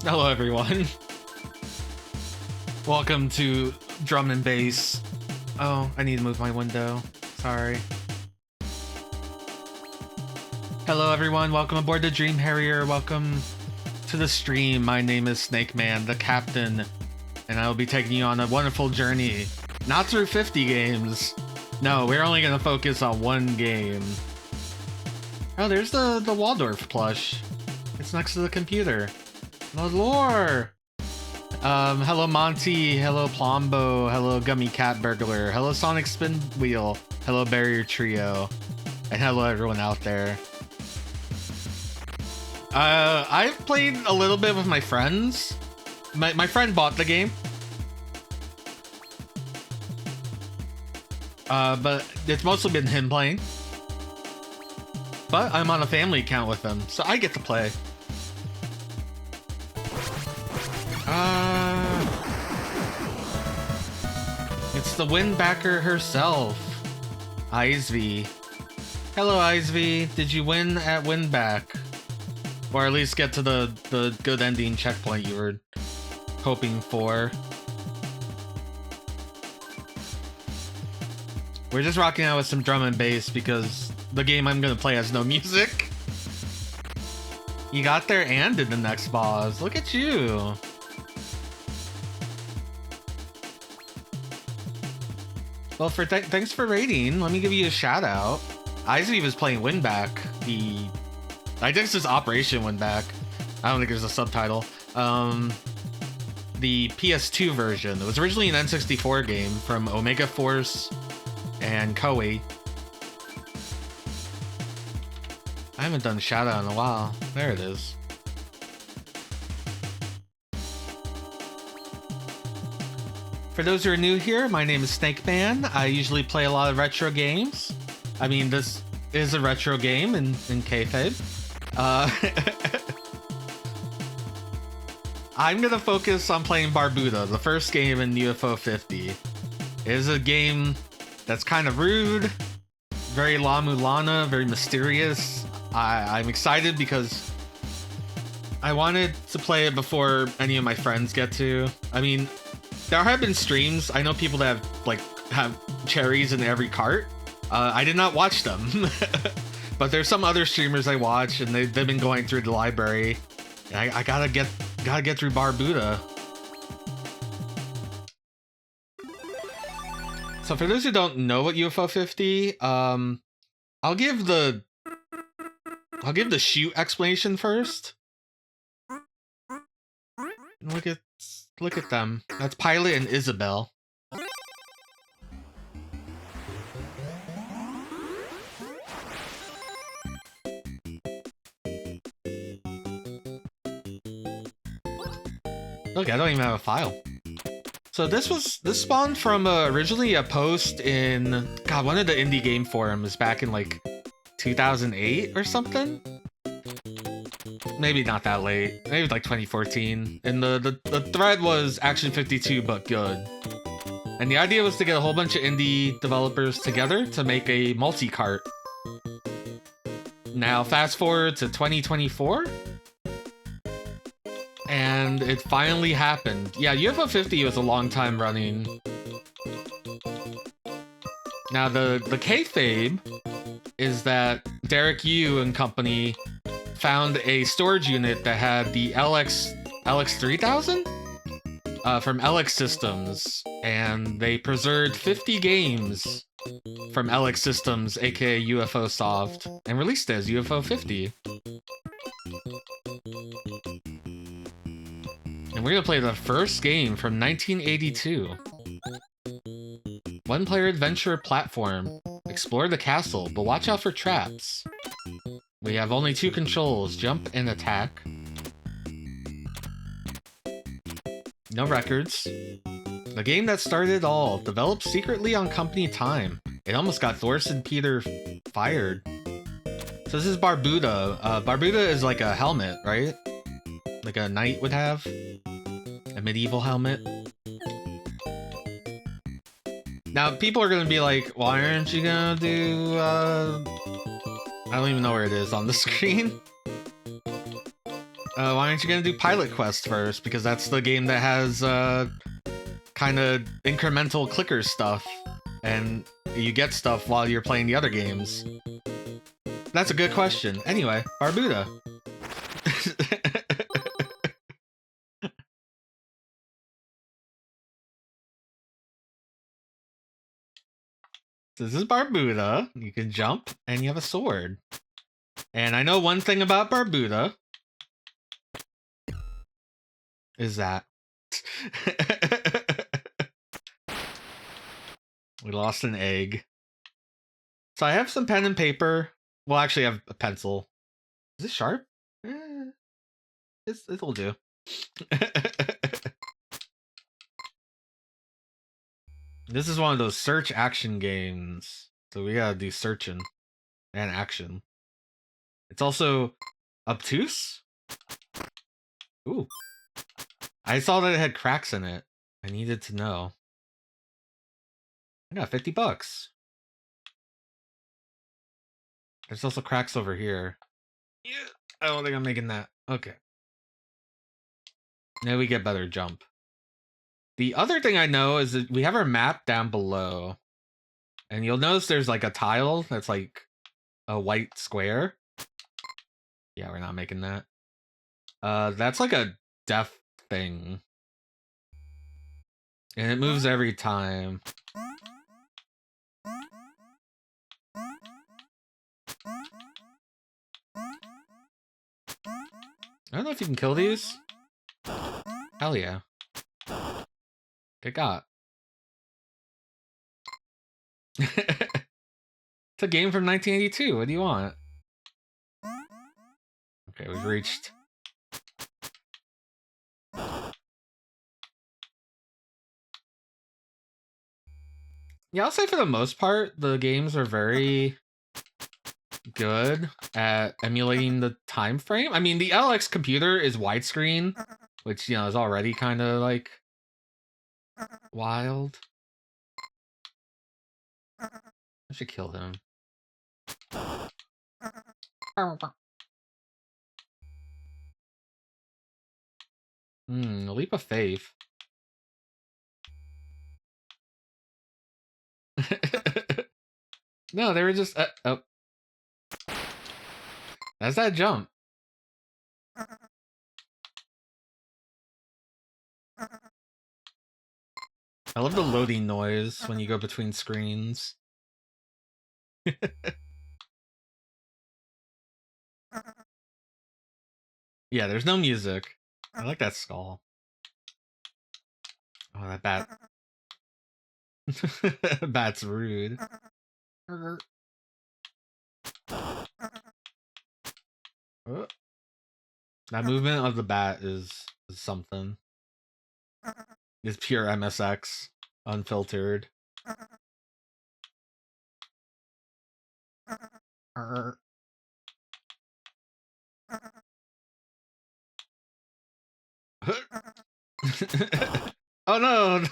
Hello everyone. Welcome to Drum and Bass. Oh, I need to move my window. Sorry. Hello everyone, welcome aboard the Dream Harrier. Welcome to the stream. My name is Snake Man, the captain, and I will be taking you on a wonderful journey. Not through 50 games. No, we're only gonna focus on one game. Oh, there's the Waldorf plush. It's next to the computer. The lore! Hello Monty, hello Plombo, hello Gummy Cat Burglar, hello Sonic Spin Wheel, hello Barrier Trio, and hello everyone out there. I've played a little bit with my friends. My friend bought the game. But it's mostly been him playing. But I'm on a family account with him, so I get to play. It's the windbacker herself, Icevy. Hello, Icevy. Did you win at Windback? Or at least get to the good ending checkpoint you were hoping for? We're just rocking out with some drum and bass because the game I'm gonna play has no music. You got there and did the next boss. Look at you. Well, thanks for raiding. Let me give you a shout out. Icevy was playing Windback. I think this is Operation Windback. I don't think there's a subtitle. The PS2 version. It was originally an N64 game from Omega Force and Koei. I haven't done a shout out in a while. There it is. For those who are new here, my name is Snake Man. I usually play a lot of retro games. I mean, this is a retro game in kayfabe. I'm gonna focus on playing Barbuta, the first game in UFO 50. It is a game that's kind of rude, very La Mulana, very mysterious. I'm excited because I wanted to play it before any of my friends get to. I mean, there have been streams. I know people that have cherries in every cart. I did not watch them, but there's some other streamers I watch, and they've been going through the library. And I gotta get through Barbuta. So for those who don't know what UFO 50, I'll give the shoot explanation first. Look at them. That's Pilot and Isabel. Look, I don't even have a file. So this spawned from originally a post in one of the indie game forums back in like 2008 or something. Maybe not that late. Maybe like 2014. And the thread was Action 52 but good. And the idea was to get a whole bunch of indie developers together to make a multi-cart. Now fast forward to 2024. And it finally happened. Yeah, UFO 50 was a long time running. Now the kayfabe is that Derek Yu and company found a storage unit that had the LX3000 from LX Systems, and they preserved 50 games from LX Systems, aka UFO Soft, and released it as UFO 50. And we're gonna play the first game from 1982. One-player adventure platform. Explore the castle, but watch out for traps. We have only two controls, jump and attack. No records. The game that started it all, developed secretly on company time. It almost got Thorsten Peter fired. So this is Barbuta. Barbuta is like a helmet, right? Like a knight would have. A medieval helmet. Now, people are gonna be like, why aren't you gonna do, I don't even know where it is on the screen. Why aren't you gonna do Pilot Quest first? Because that's the game that has kind of incremental clicker stuff, and you get stuff while you're playing the other games. That's a good question. Anyway, Barbuta. This is Barbuta. You can jump, and you have a sword. And I know one thing about Barbuta is that we lost an egg. So I have some pen and paper. Well, actually, I have a pencil. Is it sharp? It'll do. This is one of those search action games. So we gotta do searching and action. It's also obtuse. Ooh. I saw that it had cracks in it. I needed to know. I got 50 bucks. There's also cracks over here. Yeah. I don't think I'm making that. Okay. Now we get better jump. The other thing I know is that we have our map down below. And you'll notice there's like a tile that's like a white square. Yeah, we're not making that. That's like a death thing. And it moves every time. I don't know if you can kill these. Hell yeah. Good God. It's a game from 1982. What do you want? Okay, we've reached. Yeah, I'll say for the most part, the games are very good at emulating the time frame. I mean, the LX computer is widescreen, which, you know, is already kind of like wild. I should kill him. A leap of faith. No, they were just oh. That's that jump. I love the loading noise when you go between screens. Yeah, there's no music. I like that skull. Oh, that bat. Bat's rude. Oh. That movement of the bat is something. It's pure MSX, unfiltered. Oh no!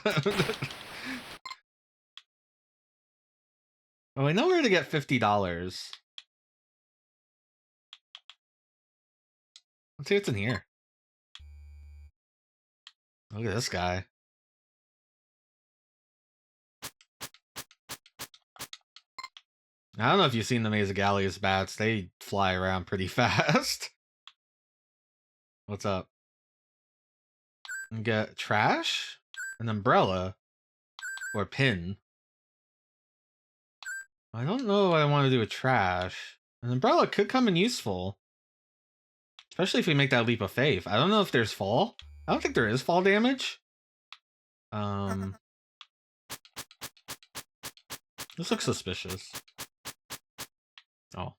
Oh, I know where to get $50. Let's see what's in here. Look at this guy. I don't know if you've seen the Maze of Galious bats. They fly around pretty fast. What's up? And get trash, an umbrella, or pin. I don't know what I want to do with trash. An umbrella could come in useful. Especially if we make that leap of faith. I don't know if there's fall. I don't think there is fall damage. This looks suspicious. Oh.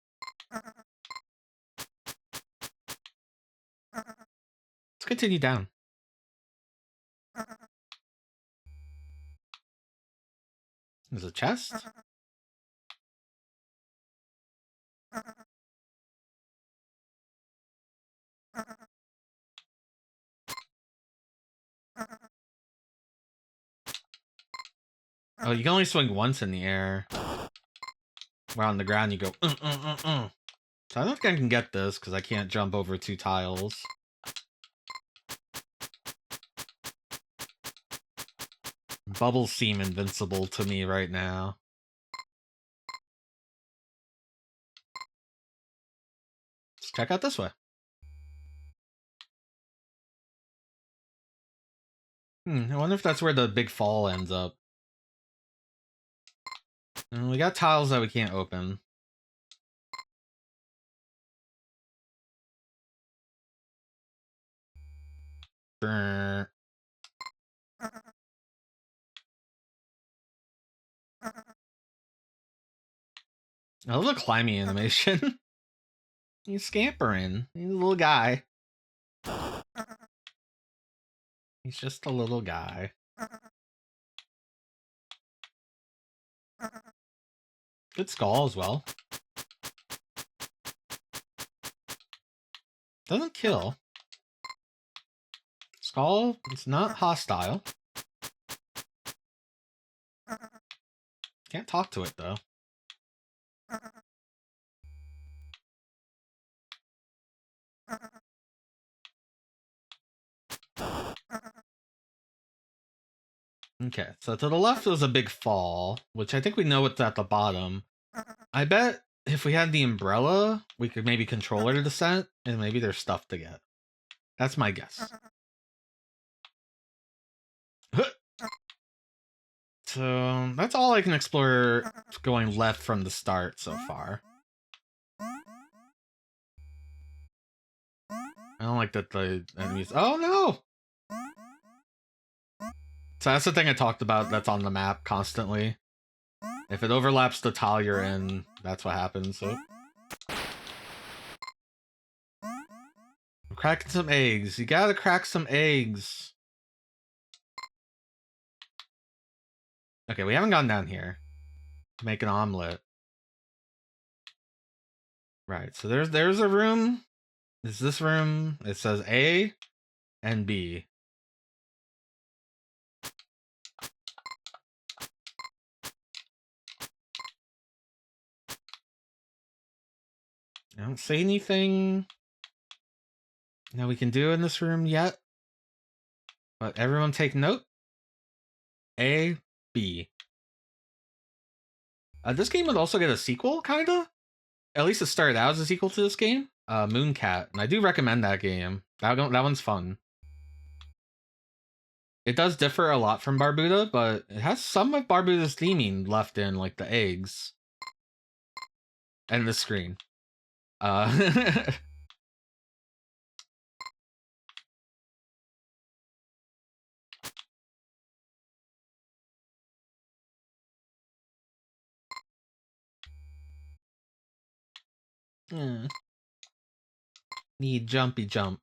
Let's continue down. There's a chest. Oh, you can only swing once in the air. While on the ground, you go. So I don't think I can get this because I can't jump over 2 tiles. Bubbles seem invincible to me right now. Let's check out this way. I wonder if that's where the big fall ends up. And we got tiles that we can't open. Brr. I love the climbing animation. He's scampering. He's a little guy. He's just a little guy. Good skull as well. Doesn't kill. Skull is not hostile. Can't talk to it though. Okay, so to the left was a big fall, which I think we know what's at the bottom. I bet if we had the umbrella, we could maybe controller descent, and maybe there's stuff to get. That's my guess. So that's all I can explore going left from the start so far. I don't like that the enemies... Oh no! So that's the thing I talked about that's on the map constantly. If it overlaps the tile you're in, that's what happens, so... I'm cracking some eggs. You gotta crack some eggs. Okay, we haven't gone down here to make an omelet. Right, so there's a room. Is this room? It says A and B. I don't see anything that we can do in this room yet. But everyone take note. A, B. This game would also get a sequel, kinda. At least it started out as a sequel to this game. Mooncat. And I do recommend that game. That one's fun. It does differ a lot from Barbuta, but it has some of Barbuta's theming left in, like the eggs. And the screen. Need jumpy jump.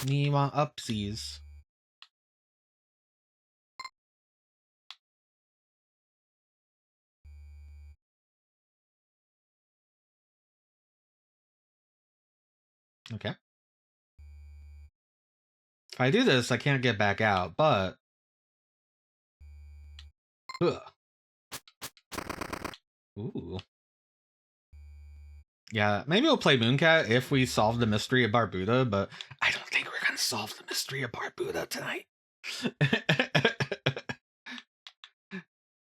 Need want upsies. Okay. If I do this, I can't get back out, but... Ugh. Ooh. Yeah, maybe we'll play Mooncat if we solve the mystery of Barbuta, but I don't think we're gonna solve the mystery of Barbuta tonight.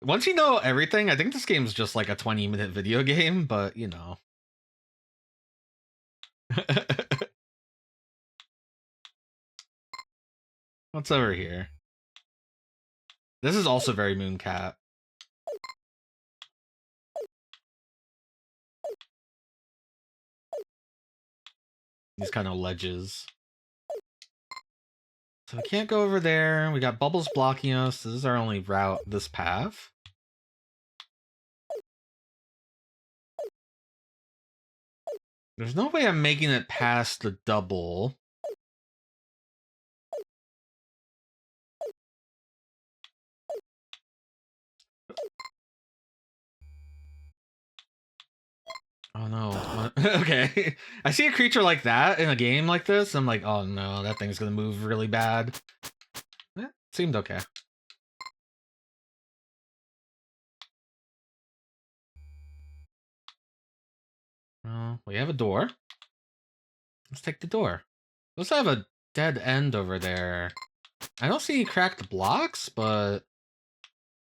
Once you know everything, I think this game's just like a 20-minute video game, but you know. What's over here? This is also very Mooncat. These kind of ledges. So we can't go over there. We got bubbles blocking us. This is our only route, this path. There's no way I'm making it past the double. Oh no. Okay. I see a creature like that in a game like this. I'm like, oh no, that thing's gonna move really bad. Seemed okay. Well, we have a door. Let's take the door. We also have a dead end over there. I don't see any cracked blocks, but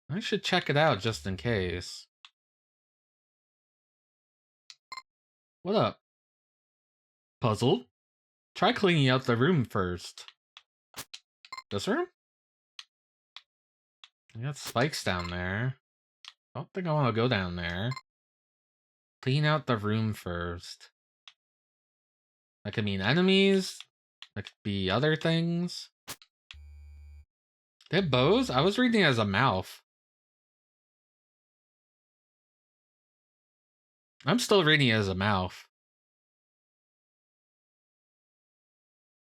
I should check it out just in case. What up? Puzzled? Try cleaning out the room first. This room? I got spikes down there. I don't think I want to go down there. Clean out the room first. That could mean enemies. That could be other things. They have bows? I was reading it as a mouth. I'm still reading it as a mouth.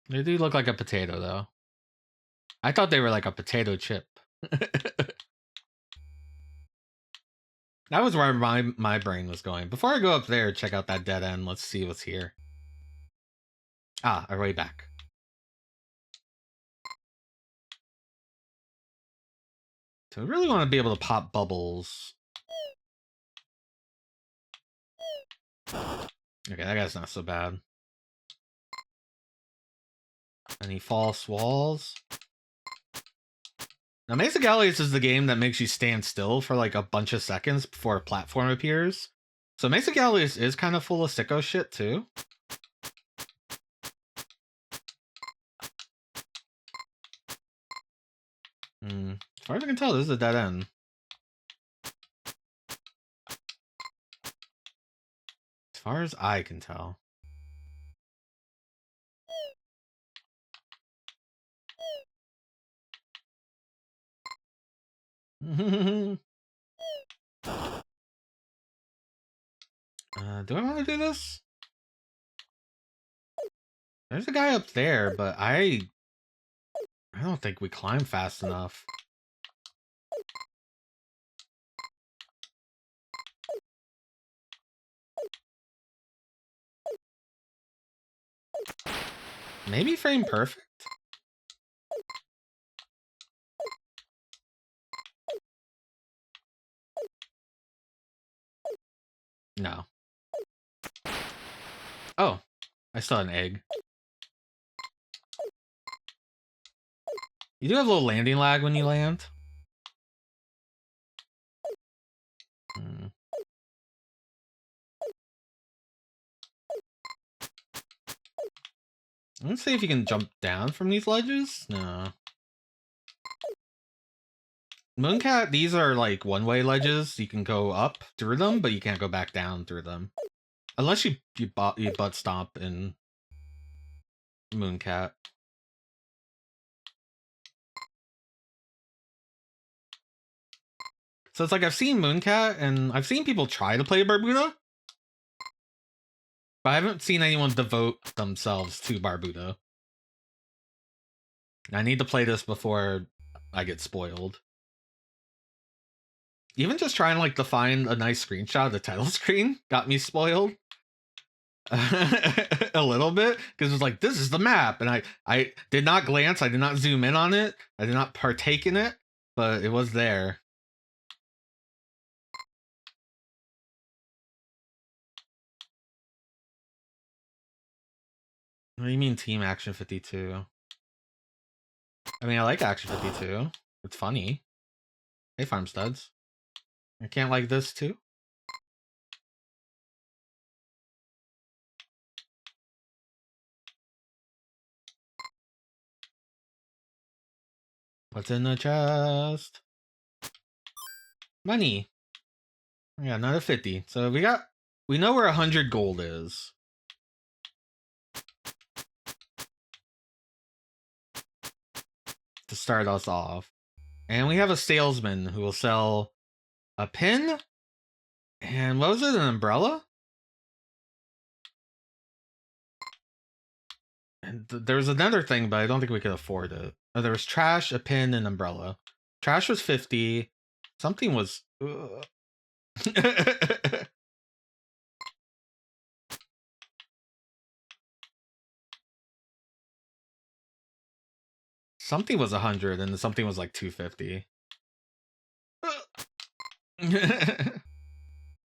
They do look like a potato, though. I thought they were like a potato chip. That was where my brain was going. Before I go up there, check out that dead end. Let's see what's here. Ah, our way back. So I really want to be able to pop bubbles. Okay, that guy's not so bad. Any false walls? Now, Maze of Galious is the game that makes you stand still for like a bunch of seconds before a platform appears. So Maze of Galious is kind of full of sicko shit too. As far as I can tell, this is a dead end. As far as I can tell. Do I want to do this? There's a guy up there, but I don't think we climb fast enough. Maybe frame perfect? No. Oh, I saw an egg. You do have a little landing lag when you land. Let's see if you can jump down from these ledges. No. Mooncat, these are like one-way ledges. You can go up through them, but you can't go back down through them. Unless you butt stomp in Mooncat. So it's like I've seen Mooncat, and I've seen people try to play Barbuta. But I haven't seen anyone devote themselves to Barbuta. I need to play this before I get spoiled. Even just trying like to find a nice screenshot of the title screen got me spoiled. A little bit, because it's like, this is the map, and I did not glance, I did not zoom in on it, I did not partake in it, but it was there. What do you mean Team Action 52? I mean, I like Action 52. It's funny. Hey, Farm Studs. I can't like this too? What's in the chest? Money. Yeah, another 50. So we know where 100 gold is. To start us off. And we have a salesman who will sell a pin. And what was it? An umbrella? And there was another thing, but I don't think we could afford it. Oh, there was trash, a pin, and umbrella. Trash was 50. Something was... Something was 100, and something was like 250.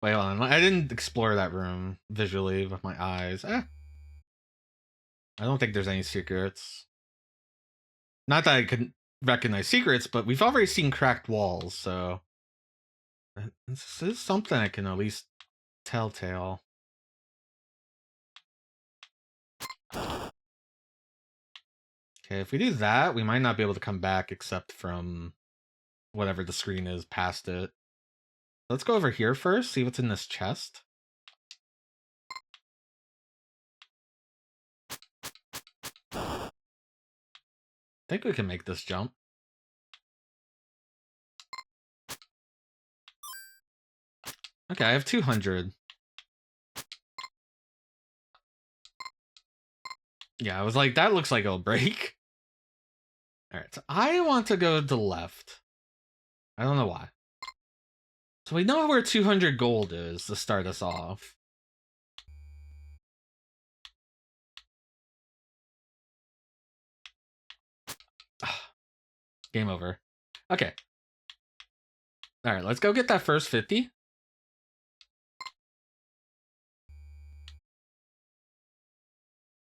Wait on, I didn't explore that room visually with my eyes. I don't think there's any secrets. Not that I couldn't recognize secrets, but we've already seen cracked walls, so this is something I can at least telltale. Okay, if we do that, we might not be able to come back except from whatever the screen is past it. Let's go over here first, see what's in this chest. I think we can make this jump. Okay, I have 200. Yeah, I was like, that looks like it'll break. Alright, so I want to go to the left. I don't know why. So we know where 200 gold is to start us off. Game over. Okay. Alright, let's go get that first 50.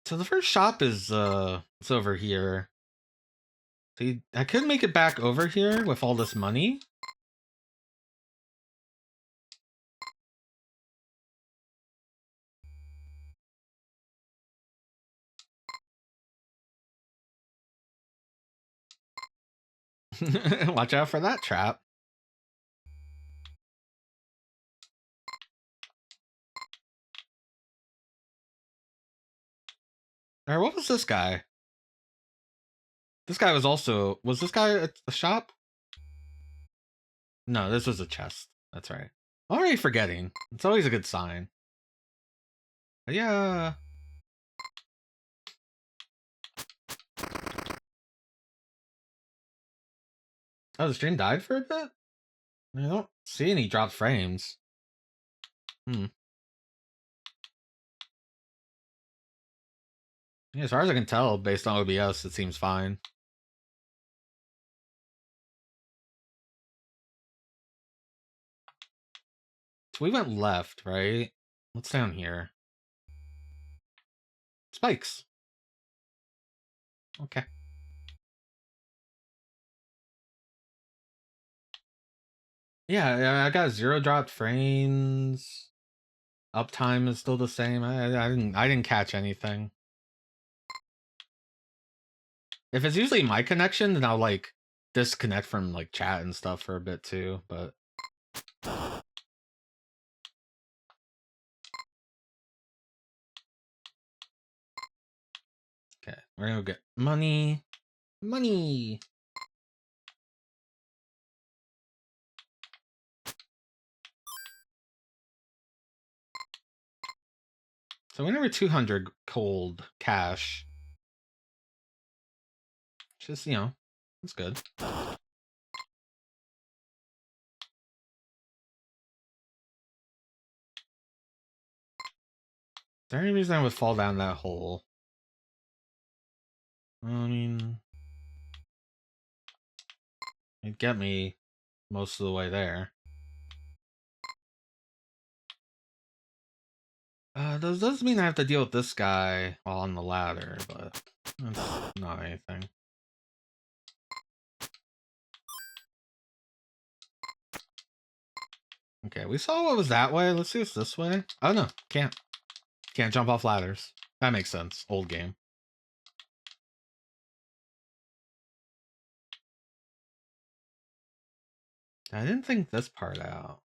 So the first shop is it's over here. So I could make it back over here with all this money. Watch out for that trap. Alright, what was this guy? This guy was also... Was this guy at the shop? No, this was a chest. That's right. I'm already forgetting. It's always a good sign. Yeah. Oh, the stream died for a bit? I don't see any dropped frames. Yeah, as far as I can tell, based on OBS, it seems fine. So we went left, right? What's down here? Spikes. Okay. Yeah, I got 0 dropped frames. Uptime is still the same. I didn't catch anything. If it's usually my connection, then I'll like disconnect from like chat and stuff for a bit too, but okay, we're gonna get money. Money. So whenever 200 cold cash, just, you know, it's good. Is there any reason I would fall down that hole? I mean, it'd get me most of the way there. Does mean I have to deal with this guy while on the ladder, but that's not anything. Okay, we saw what was that way. Let's see what's this way. Oh no, can't jump off ladders. That makes sense. Old game. I didn't think this part out.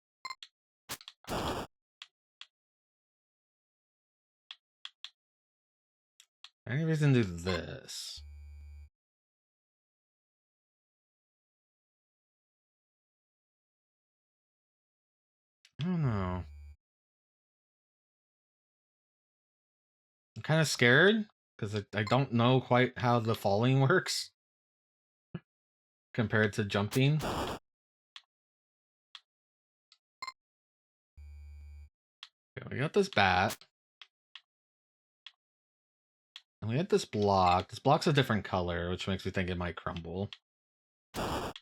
Any reason to do this? I don't know. I'm kind of scared because I don't know quite how the falling works compared to jumping. Okay, we got this bat. And we got this block. This block's a different color, which makes me think it might crumble. No,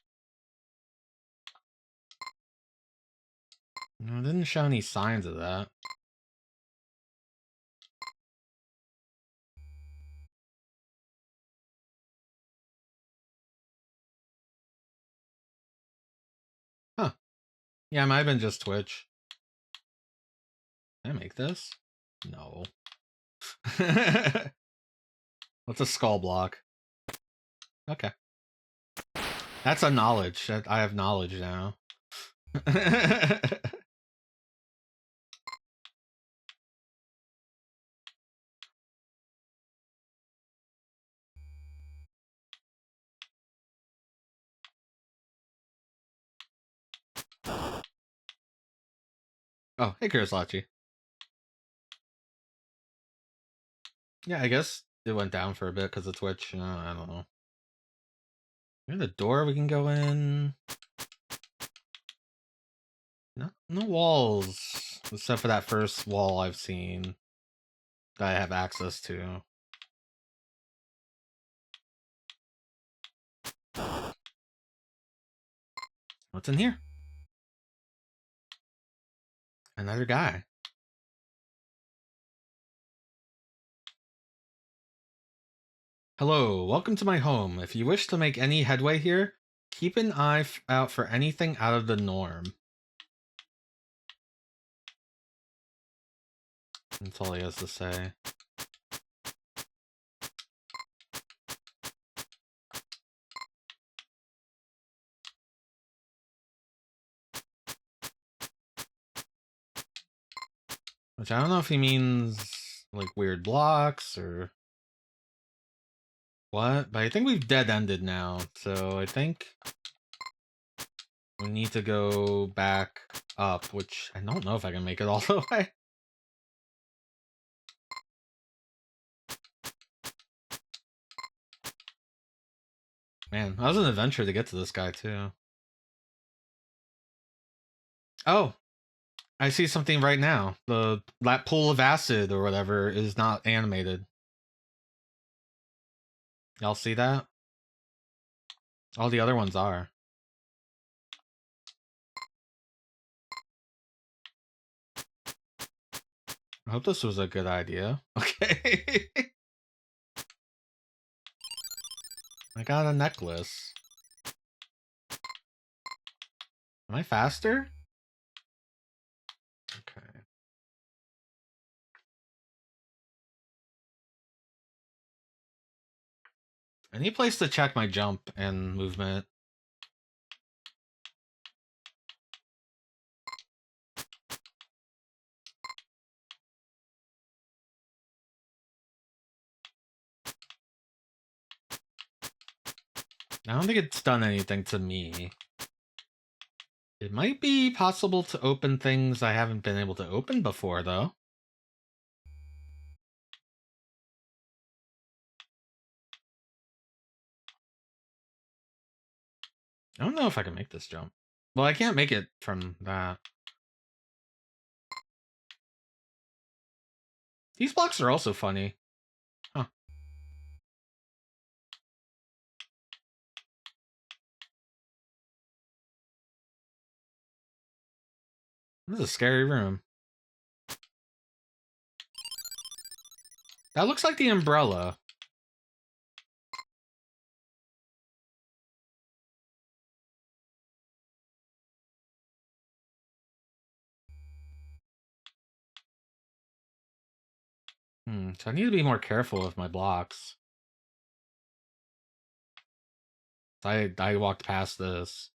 it didn't show any signs of that. Yeah, it might have been just Twitch. Can I make this? No. What's a skull block? Okay. That's a knowledge. I have knowledge now. Oh, hey, Kurislachi. Yeah, I guess it went down for a bit because of Twitch. I don't know. There's a door we can go in. No walls, except for that first wall I've seen that I have access to. What's in here? Another guy. Hello, welcome to my home. If you wish to make any headway here, keep an eye out for anything out of the norm. That's all he has to say. Which I don't know if he means like weird blocks or what, but I think we've dead-ended now, so I think we need to go back up, which I don't know if I can make it all the way. Man, that was an adventure to get to this guy, too. Oh, I see something right now. That pool of acid or whatever is not animated. Y'all see that? All the other ones are. I hope this was a good idea. Okay. I got a necklace. Am I faster? Okay. I need a place to check my jump and movement. I don't think it's done anything to me. It might be possible to open things I haven't been able to open before, though. I don't know if I can make this jump. Well, I can't make it from that. These blocks are also funny. Huh. This is a scary room. That looks like the umbrella. So I need to be more careful with my blocks. I walked past this.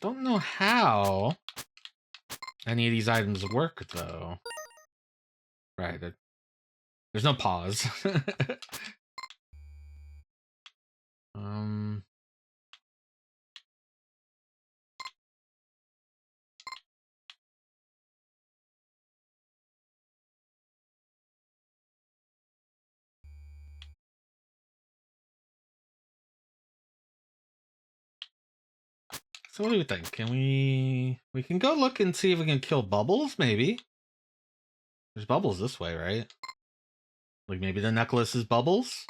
Don't know how any of these items work, though. Right. There's no pause. So what do you think? Can we can go look and see if we can kill Bubbles, maybe? There's Bubbles this way, right? Like maybe the necklace is Bubbles?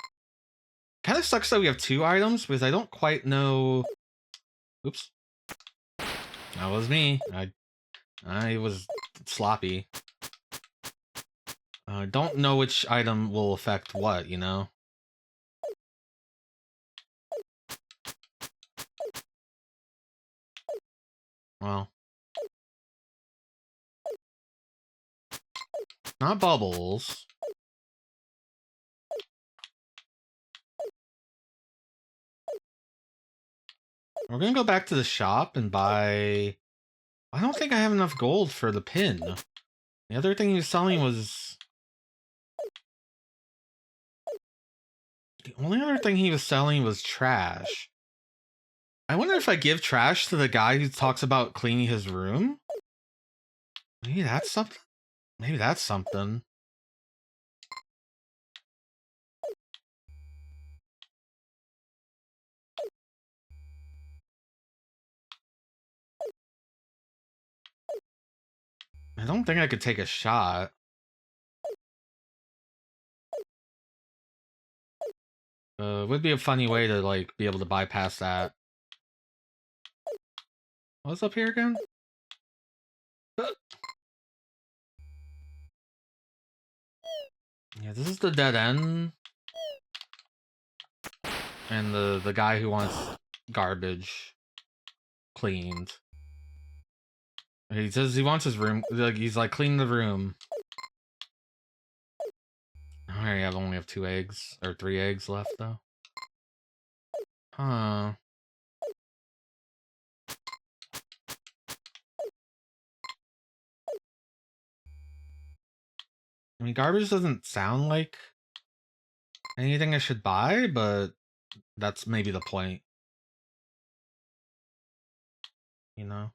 Kind of sucks that we have two items because I don't quite know. Oops. That was me. I was sloppy. I don't know which item will affect what, you know? Well. Not bubbles. We're gonna go back to the shop and buy... I don't think I have enough gold for the pin. The other thing he was selling was... The only other thing he was selling was trash. I wonder if I give trash to the guy who talks about cleaning his room? Maybe that's something? Maybe that's something. I don't think I could take a shot. It would be a funny way to, like, be able to bypass that. What's up here again? Yeah, this is the dead end. And the guy who wants garbage cleaned. He says he wants his room, like, he's like, clean the room. I only have 2 eggs, or 3 eggs left, though. Huh. I mean, garbage doesn't sound like anything I should buy, but that's maybe the point. You know?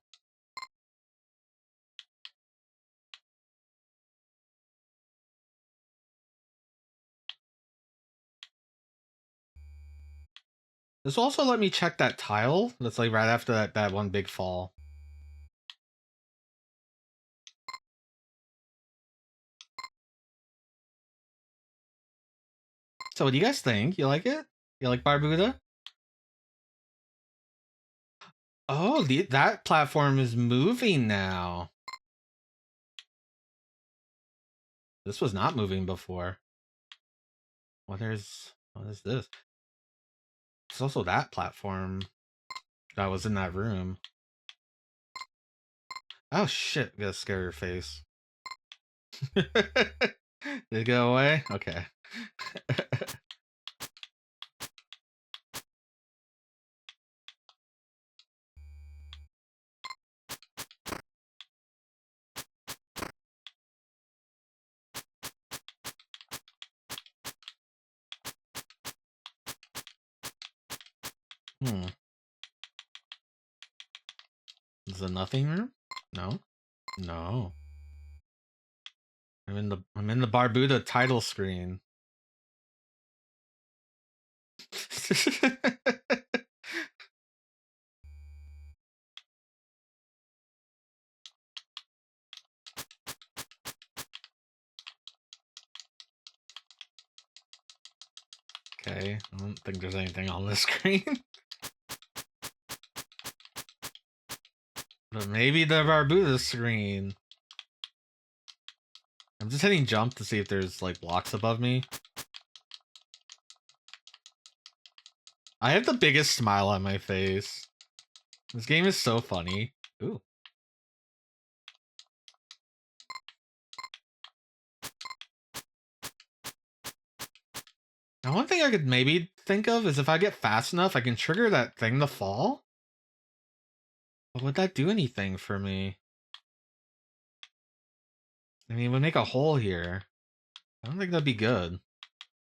This will also let me check that tile that's like right after that one big fall. So what do you guys think? You like it? You like Barbuta? Oh, that platform is moving now. This was not moving before. What is this? It's also that platform that was in that room. Oh shit, gotta scare your face. Did it go away? Okay. Is it nothing room? No. No. I'm in the Barbuta title screen. Okay, I don't think there's anything on the screen. But maybe the Barbuta screen. I'm just hitting jump to see if there's like blocks above me. I have the biggest smile on my face. This game is so funny. Ooh. Now, one thing I could maybe think of is if I get fast enough, I can trigger that thing to fall. But would that do anything for me? I mean, it would make a hole here. I don't think that'd be good. It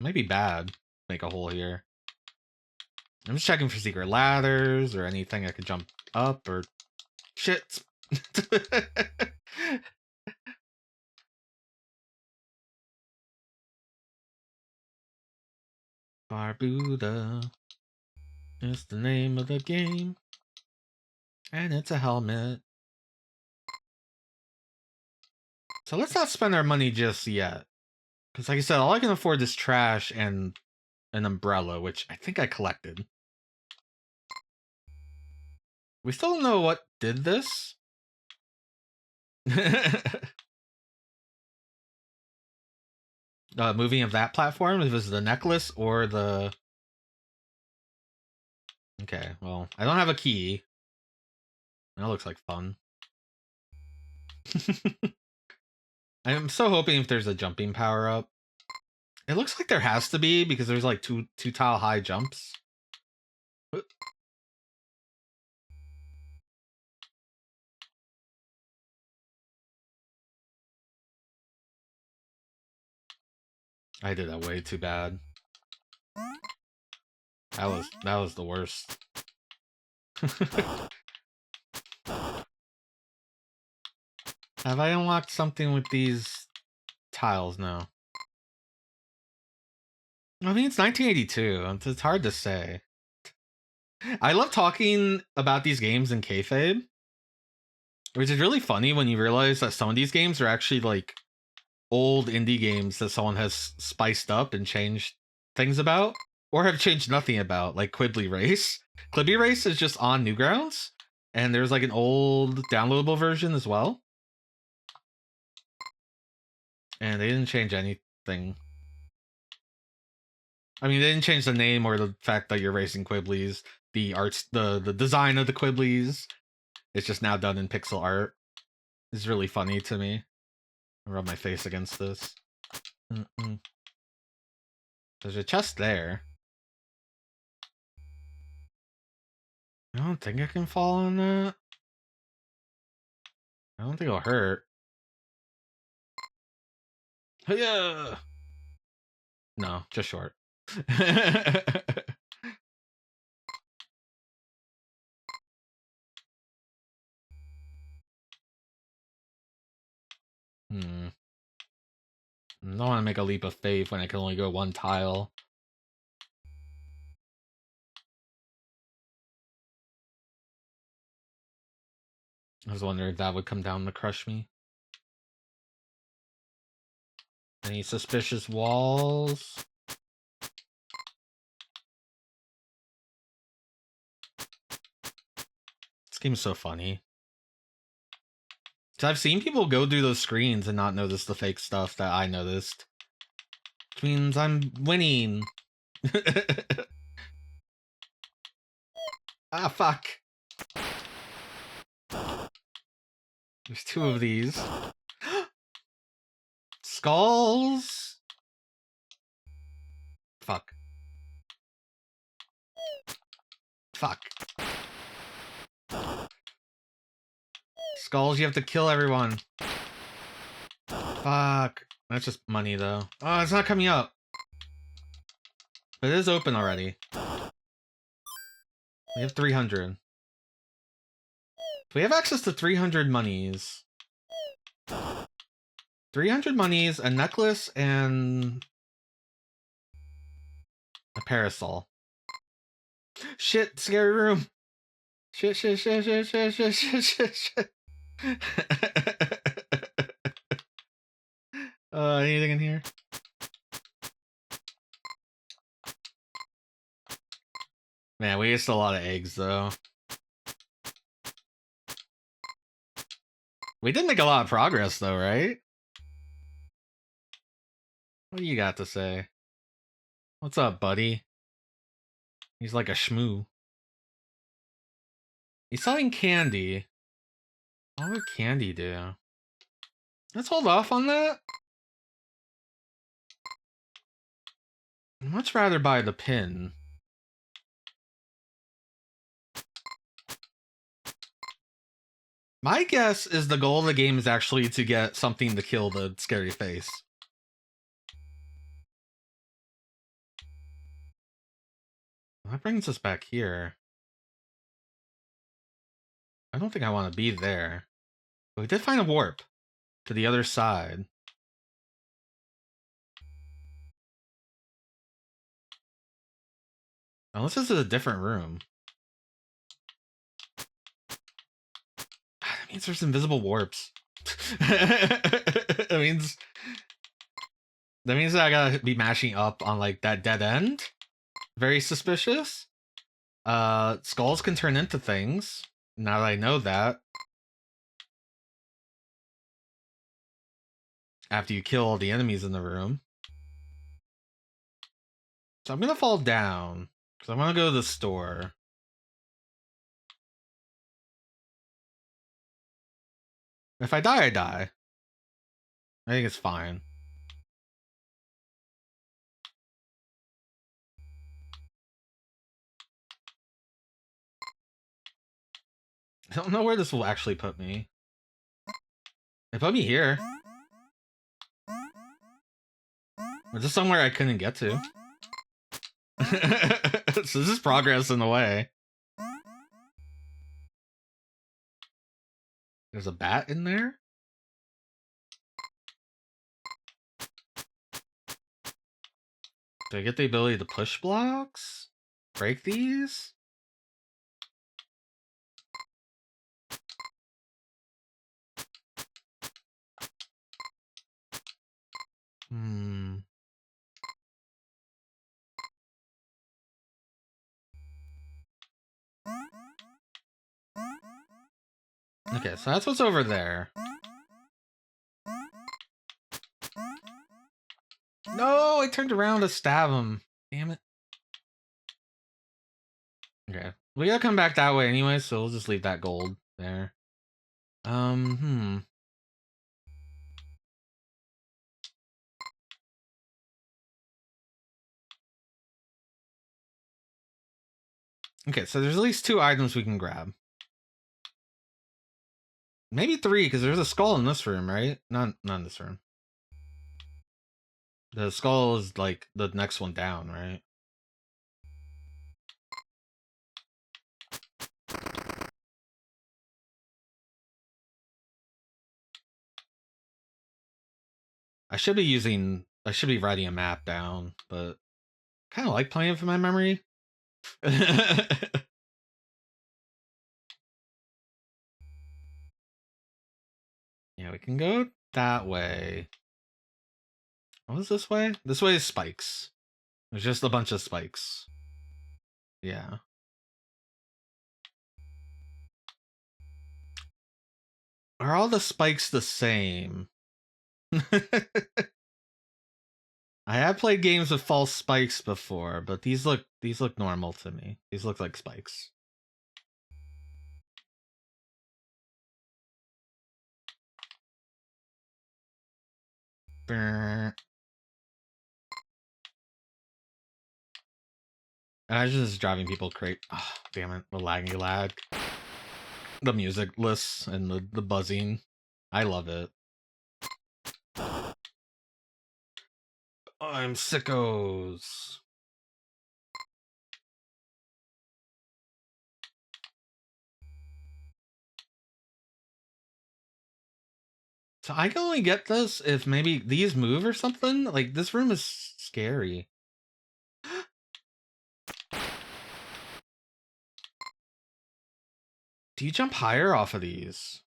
might be bad. Make a hole here. I'm just checking for secret ladders or anything I could jump up or shit. Barbuta is the name of the game. And it's a helmet. So let's not spend our money just yet. Because like I said, all I can afford is trash and an umbrella, which I think I collected. We still don't know what did this. Moving of that platform, if it was the necklace or the... Okay, well, I don't have a key. That looks like fun. I'm so hoping if there's a jumping power up. It looks like there has to be because there's like two tile high jumps. I did that way too bad. That was the worst. Have I unlocked something with these tiles now? I mean, it's 1982. It's hard to say. I love talking about these games in kayfabe, which is really funny when you realize that some of these games are actually like old indie games that someone has spiced up and changed things about, or have changed nothing about, like Quibbly Race. Quibbly Race is just on Newgrounds, and there's like an old downloadable version as well. And they didn't change anything. I mean, they didn't change the name or the fact that you're racing Quibblies. The arts, the design of the Quibblies, it's just now done in pixel art. It's really funny to me. I rub my face against this. There's a chest there. I don't think I can fall on that. I don't think it'll hurt. Yeah. No, just short. I don't want to make a leap of faith when I can only go one tile. I was wondering if that would come down to crush me. Any suspicious walls? This game's so funny. I've seen people go through those screens and not notice the fake stuff that I noticed. Which means I'm winning. Ah, fuck. There's two of these. Skulls. Fuck. Fuck. Skulls, you have to kill everyone. Fuck. That's just money, though. Oh, it's not coming up. But it is open already. We have 300. We have access to 300 monies. 300 monies, a necklace, and a parasol. Shit, scary room. Shit. Anything in here? Man, we used a lot of eggs, though. We did make a lot of progress, though, right? What do you got to say? What's up, buddy? He's like a shmoo. He's selling candy. What would candy do? Let's hold off on that. I'd much rather buy the pin. My guess is the goal of the game is actually to get something to kill the scary face. That brings us back here. I don't think I want to be there. But we did find a warp to the other side. Unless this is a different room. That means there's invisible warps. that means that I gotta be mashing up on like that dead end. Very suspicious. Skulls can turn into things. Now that I know that. After you kill all the enemies in the room. So I'm gonna fall down. Because I want to go to the store. If I die, I die. I think it's fine. I don't know where this will actually put me. It put me here. Or just somewhere I couldn't get to. So this is progress in a way. There's a bat in there? Do I get the ability to push blocks? Break these? Okay, so that's what's over there. No, I turned around to stab him. Damn it. Okay. We gotta come back that way anyway, so we'll just leave that gold there. Okay, so there's at least 2 items we can grab. Maybe 3, because there's a skull in this room, right? Not in this room. The skull is like the next one down, right? I should be writing a map down, but kind of like playing from my memory. Yeah, we can go that way. What is this way? This way is spikes. There's just a bunch of spikes. Yeah. Are all the spikes the same? I have played games with false spikes before, but these look normal to me. These look like spikes. Imagine just driving people crazy. Oh, damn it, the laggy lag. The music lists and the buzzing. I love it. I'm sickos. So I can only get this if maybe these move or something. Like, this room is scary. Do you jump higher off of these?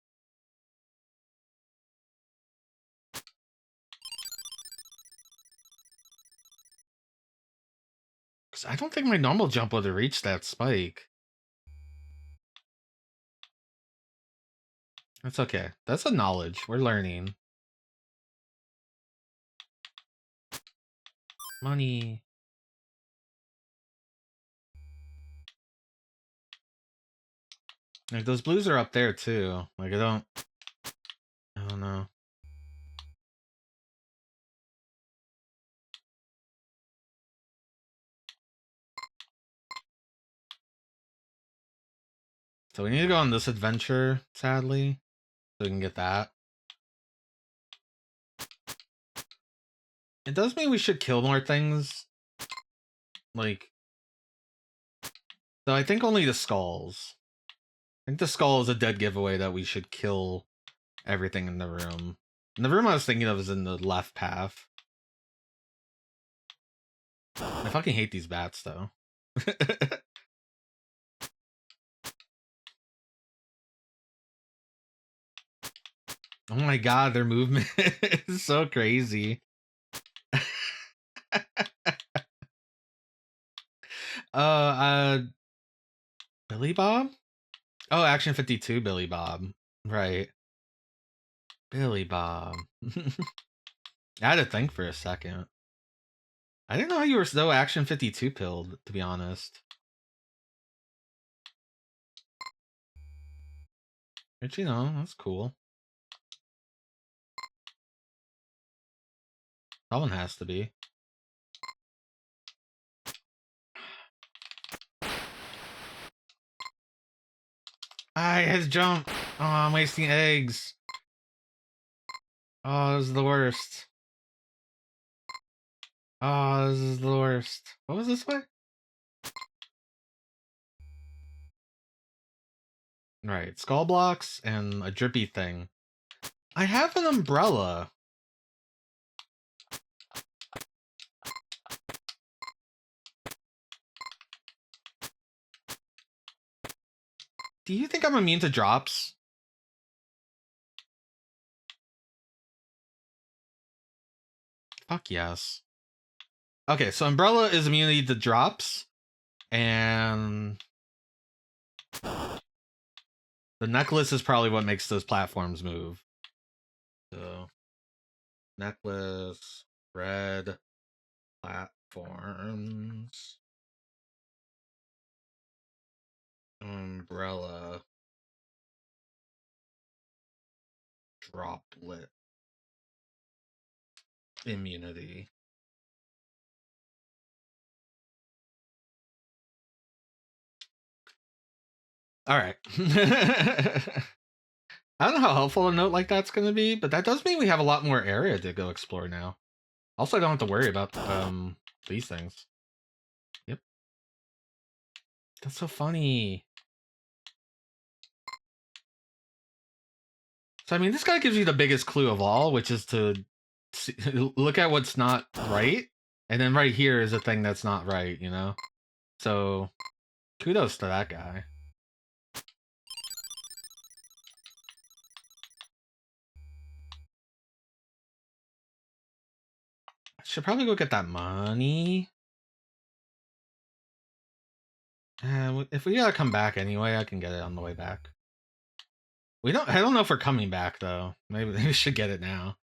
Because I don't think my normal jump would have reached that spike. That's okay. That's a knowledge. We're learning. Money. Like, those blues are up there too. Like, I don't know. So we need to go on this adventure, sadly, so we can get that. It does mean we should kill more things. Like, though I think only the skulls. I think the skull is a dead giveaway that we should kill everything in the room. And the room I was thinking of is in the left path. I fucking hate these bats, though. Oh my god, their movement is so crazy. Billy Bob? Oh, Action 52 Billy Bob. Right. Billy Bob. I had to think for a second. I didn't know how you were so Action 52 pilled, to be honest. But you know, that's cool. Someone has to be. I had to jump. Oh, I'm wasting eggs. Oh, this is the worst. Oh, this is the worst. What was this way? Right, skull blocks and a drippy thing. I have an umbrella. Do you think I'm immune to drops? Fuck yes. Okay, so umbrella is immunity to drops, and the necklace is probably what makes those platforms move. So, necklace, red, platforms, umbrella, droplet, immunity. All right. I don't know how helpful a note like that's going to be, but that does mean we have a lot more area to go explore now. Also, I don't have to worry about these things. Yep. That's so funny. So, I mean, this guy gives you the biggest clue of all, which is to see, look at what's not right. And then right here is a thing that's not right, you know? So, kudos to that guy. I should probably go get that money. If we gotta come back anyway, I can get it on the way back. I don't know if we're coming back, though. Maybe we should get it now.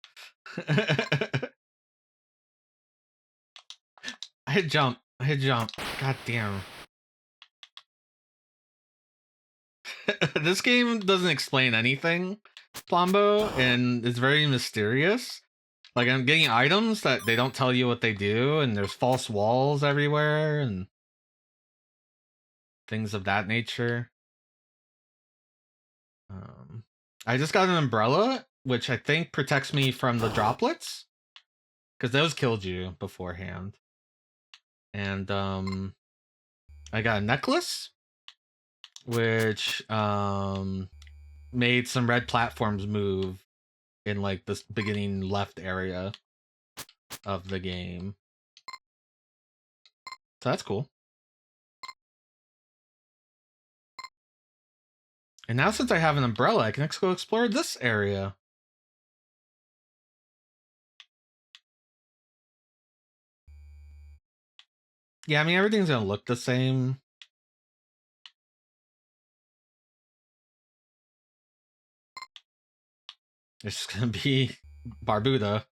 I hit jump. God damn. This game doesn't explain anything, Plombo, and it's very mysterious. Like, I'm getting items that they don't tell you what they do, and there's false walls everywhere, and things of that nature. I just got an umbrella, which I think protects me from the droplets, because those killed you beforehand. And I got a necklace, which made some red platforms move in like this beginning left area of the game. So that's cool. And now since I have an umbrella, I can go explore this area. Yeah, I mean, everything's gonna look the same. It's just gonna be Barbuta.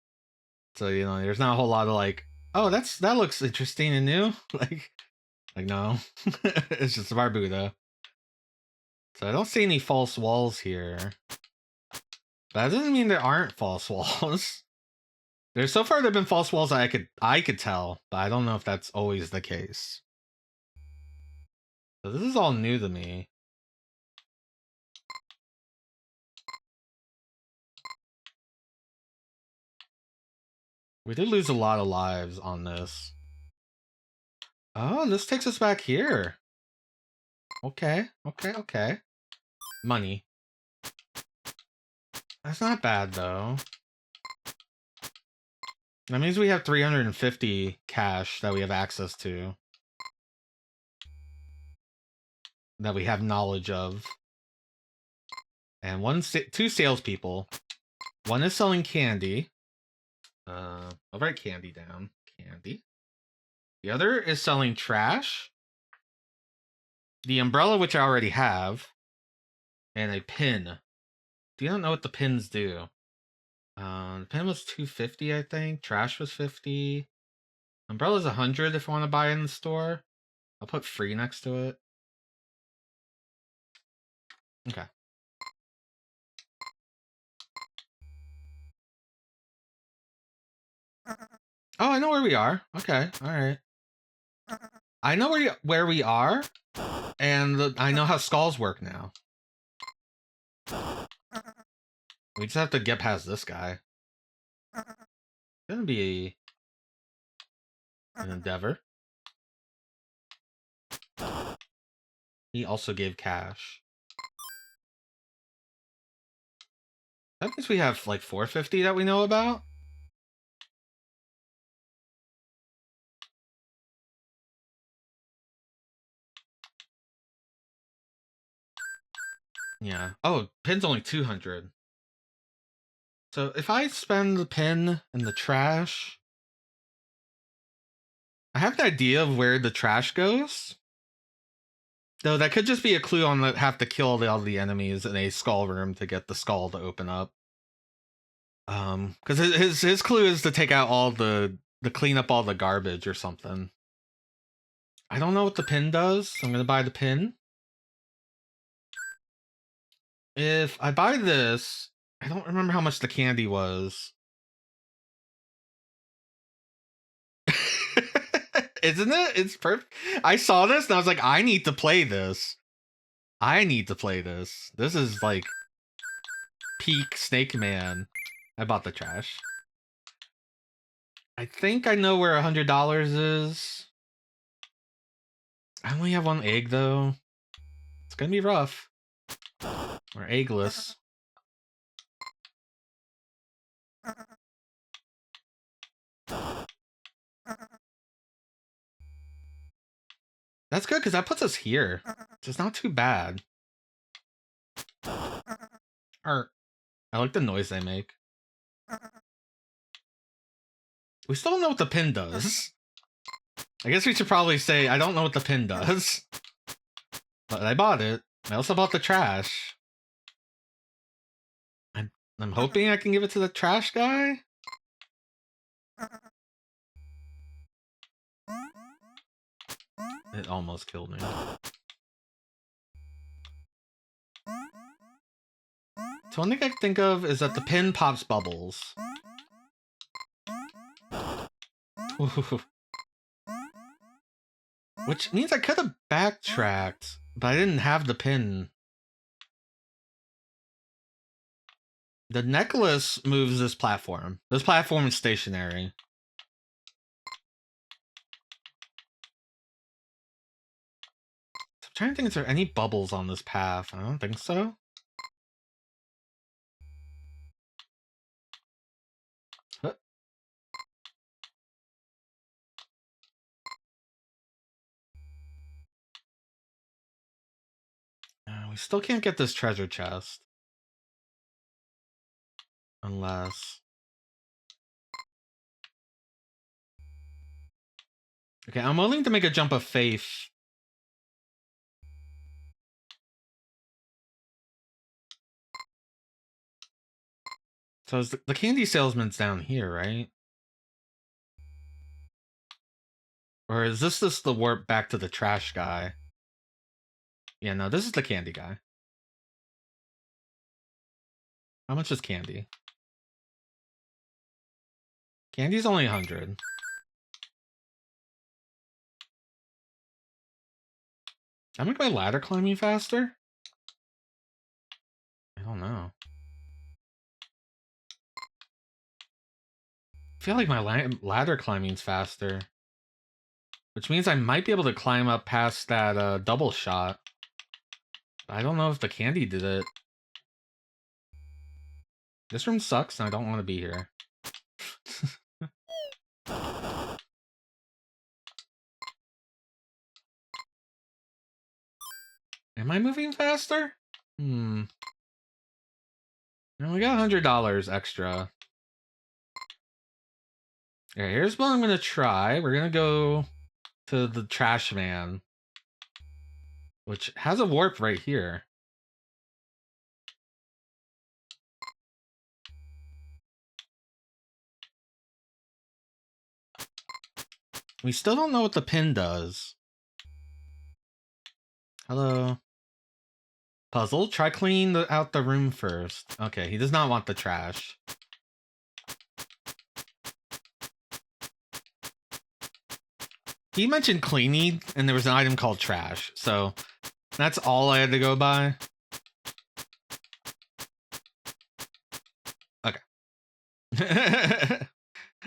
So, you know, there's not a whole lot of like, oh, that looks interesting and new. like no. It's just Barbuta. So I don't see any false walls here. But that doesn't mean there aren't false walls. There's so far there've been false walls I could tell, but I don't know if that's always the case. So this is all new to me. We did lose a lot of lives on this. Oh, this takes us back here. Okay. Money. That's not bad, though. That means we have 350 cash that we have access to. That we have knowledge of. And two salespeople. One is selling candy. I'll write candy down. Candy. The other is selling trash. The umbrella, which I already have. And a pin. Do you not know what the pins do? The pin was 250, I think. Trash was 50. Umbrella's 100 if I want to buy it in the store. I'll put free next to it. Okay. Oh, I know where we are. Okay, all right. I know where we are, and I know how skulls work now. We just have to get past this guy. It's gonna be an endeavor. He also gave cash. That means we have like 450 that we know about. Yeah. Oh, pin's only 200. So if I spend the pin in the trash, I have an idea of where the trash goes. Though that could just be a clue on the have to kill all the enemies in a skull room to get the skull to open up. Because his clue is to take out all to clean up all the garbage or something. I don't know what the pin does. I'm gonna buy the pin. If I buy this, I don't remember how much the candy was. Isn't it? It's perfect. I saw this and I was like, I need to play this. I need to play this. This is like peak Snake Man. I bought the trash. I think I know where $100 is. I only have one egg though. It's gonna be rough. We're eggless. That's good because that puts us here. It's not too bad. I like the noise they make. We still don't know what the pin does. I guess we should probably say I don't know what the pin does. But I bought it. I also bought the trash. I'm hoping I can give it to the trash guy. It almost killed me. So one thing I can think of is that the pin pops bubbles. Which means I could have backtracked, but I didn't have the pin. The necklace moves this platform. This platform is stationary. I'm trying to think if there are any bubbles on this path. I don't think so. We still can't get this treasure chest. Unless... Okay, I'm willing to make a jump of faith. So is the candy salesman's down here, right? Or is this just the warp back to the trash guy? Yeah, no, this is the candy guy. How much is candy? Candy's only 100. Can I make my ladder climbing faster? I don't know. I feel like my ladder climbing's faster. Which means I might be able to climb up past that double shot. I don't know if the candy did it. This room sucks and I don't want to be here. Am I moving faster? No, we got $100 extra. Okay, here's what I'm gonna try. We're gonna go to the trash man, which has a warp right here. We still don't know what the pin does. Hello. Puzzle, try cleaning out the room first. Okay, he does not want the trash. He mentioned cleaning, and there was an item called trash, so that's all I had to go by. Okay.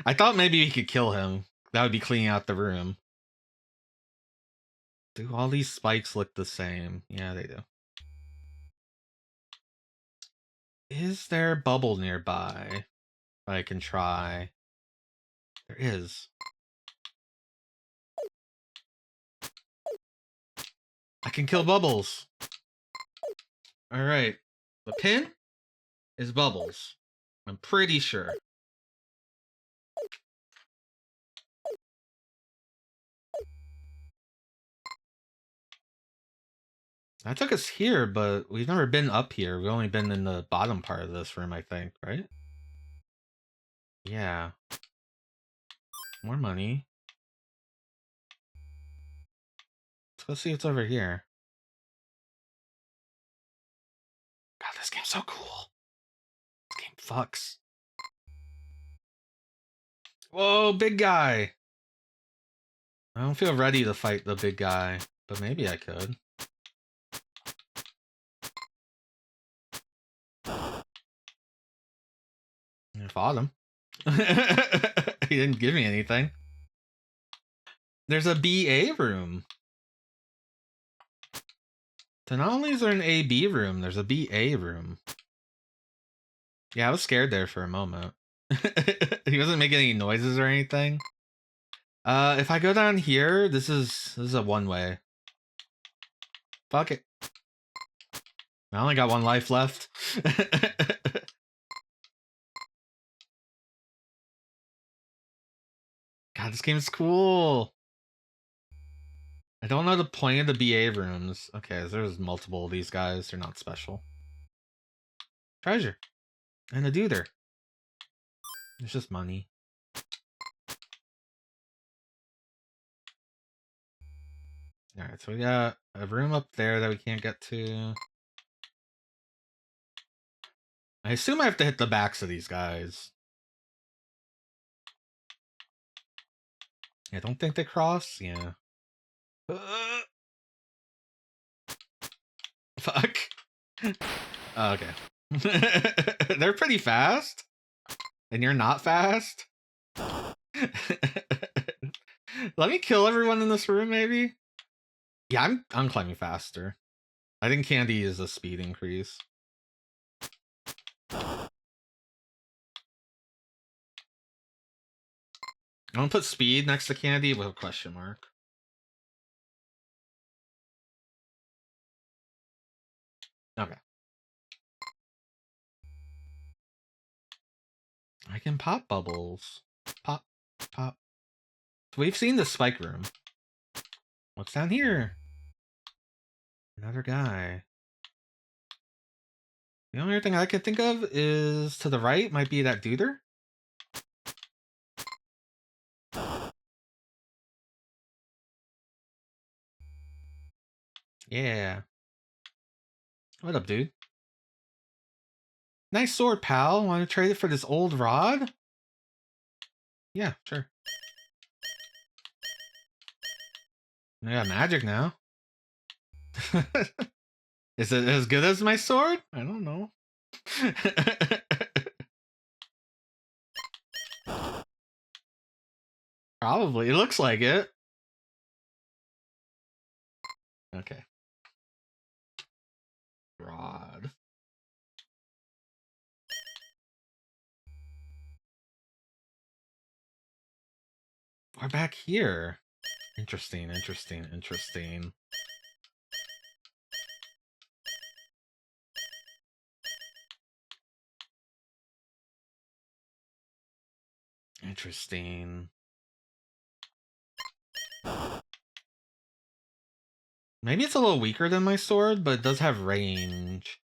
I thought maybe we could kill him. That would be cleaning out the room. Do all these spikes look the same? Yeah, they do. Is there a bubble nearby I can try? There is. I can kill bubbles. Alright. The pin is bubbles. I'm pretty sure. That took us here, but we've never been up here. We've only been in the bottom part of this room, I think, right? Yeah. More money. Let's go see what's over here. God, this game's so cool. This game fucks. Whoa, big guy. I don't feel ready to fight the big guy, but maybe I could. I fought him. He didn't give me anything. There's a BA room. So not only is there an AB room, there's a BA room. Yeah, I was scared there for a moment. He wasn't making any noises or anything. If I go down here, this is a one-way. Fuck it. I only got one life left. God, this game's cool. I don't know the point of the BA rooms. Okay, there's multiple of these guys. They're not special. Treasure. And a duder. It's just money. Alright, so we got a room up there that we can't get to. I assume I have to hit the backs of these guys. I don't think they cross. Yeah. Fuck. Oh, okay. They're pretty fast. And you're not fast. Let me kill everyone in this room, maybe? Yeah, I'm climbing faster. I think candy is a speed increase. I'm gonna put speed next to candy with a question mark. Okay. I can pop bubbles. Pop, pop. So we've seen the spike room. What's down here? Another guy. The only thing I can think of is to the right might be that duder. Yeah. What up, dude? Nice sword, pal. Want to trade it for this old rod? Yeah, sure. I got magic now. Is it as good as my sword? I don't know. Probably. It looks like it. Okay. Rod. We're back here. Interesting, interesting, interesting. Interesting. Maybe it's a little weaker than my sword, but it does have range.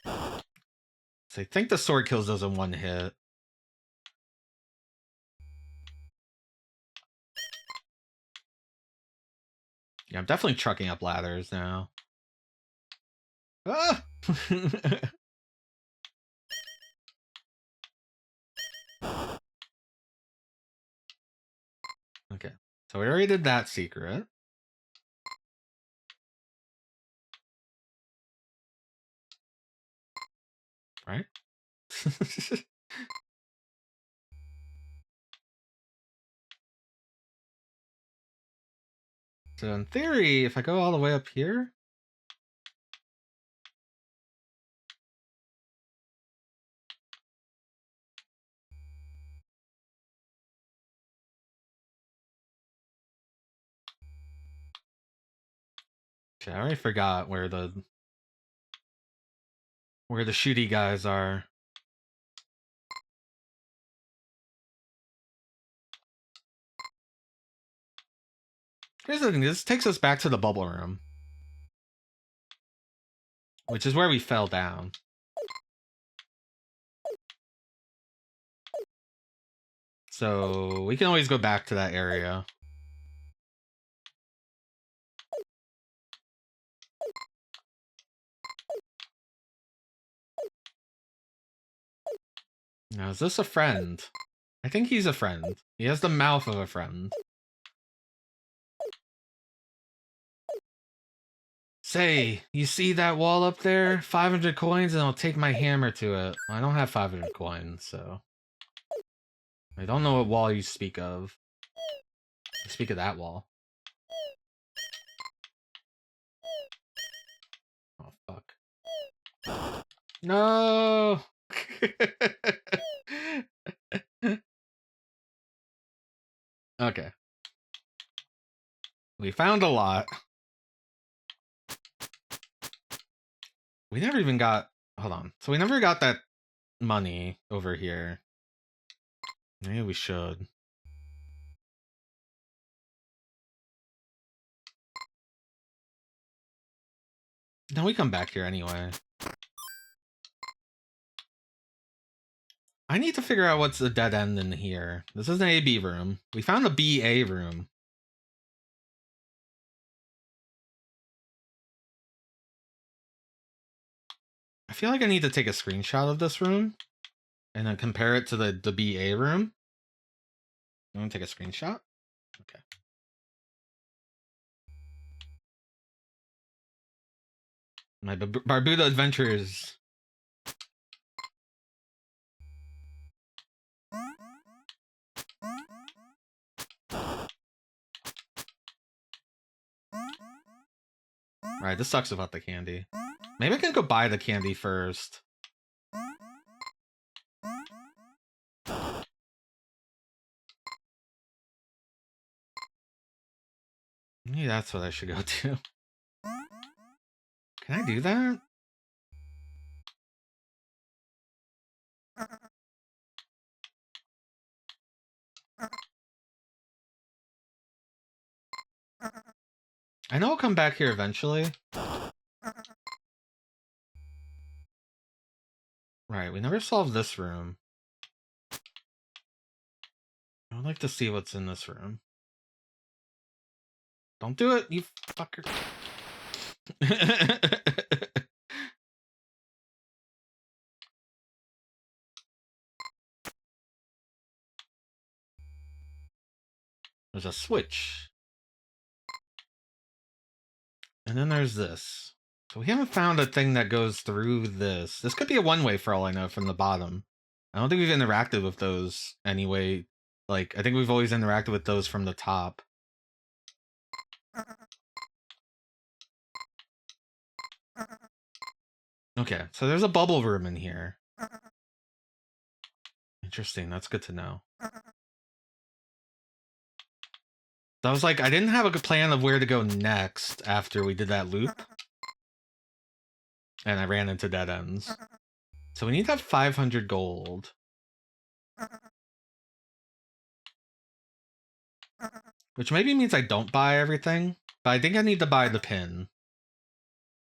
So I think the sword kills those in one hit. Yeah, I'm definitely trucking up ladders now. Ah! So we already did that secret. Right? So in theory, if I go all the way up here... Okay, I already forgot where the shooty guys are. Here's the thing, this takes us back to the bubble room, which is where we fell down. So we can always go back to that area. Now, is this a friend? I think he's a friend. He has the mouth of a friend. Say, you see that wall up there? 500 coins and I'll take my hammer to it. I don't have 500 coins, so... I don't know what wall you speak of. You speak of that wall. Oh, fuck. No! Okay. We found a lot. We never even got... Hold on. So we never got that money over here. Maybe we should. No, we come back here anyway. I need to figure out what's the dead end in here. This is an AB room. We found a BA room. I feel like I need to take a screenshot of this room and then compare it to the BA room. You want to take a screenshot? Okay. My Barbuta adventures. Alright, this sucks about the candy. Maybe I can go buy the candy first. Maybe that's what I should go to. Can I do that? I know I'll come back here eventually. Right, we never solved this room. I would like to see what's in this room. Don't do it, you fucker. There's a switch. And then there's this. So we haven't found a thing that goes through this. This could be a one-way for all I know from the bottom. I don't think we've interacted with those anyway. Like, I think we've always interacted with those from the top. Okay, so there's a bubble room in here. Interesting, that's good to know. So I was like, I didn't have a good plan of where to go next after we did that loop. And I ran into dead ends. So we need to have 500 gold. Which maybe means I don't buy everything. But I think I need to buy the pin.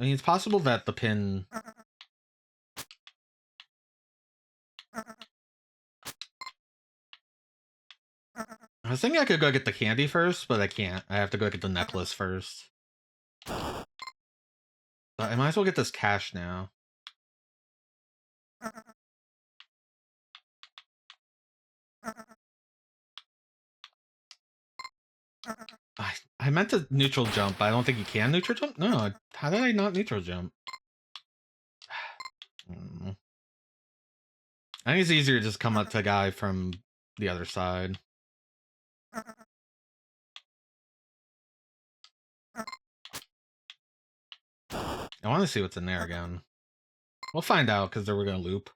I mean, it's possible that the pin... I was thinking I could go get the candy first, but I can't. I have to go get the necklace first. But I might as well get this cash now. I meant to neutral jump, but I don't think you can neutral jump? No, how did I not neutral jump? I think it's easier to just come up to a guy from the other side. I want to see what's in there again. We'll find out because we're going to loop.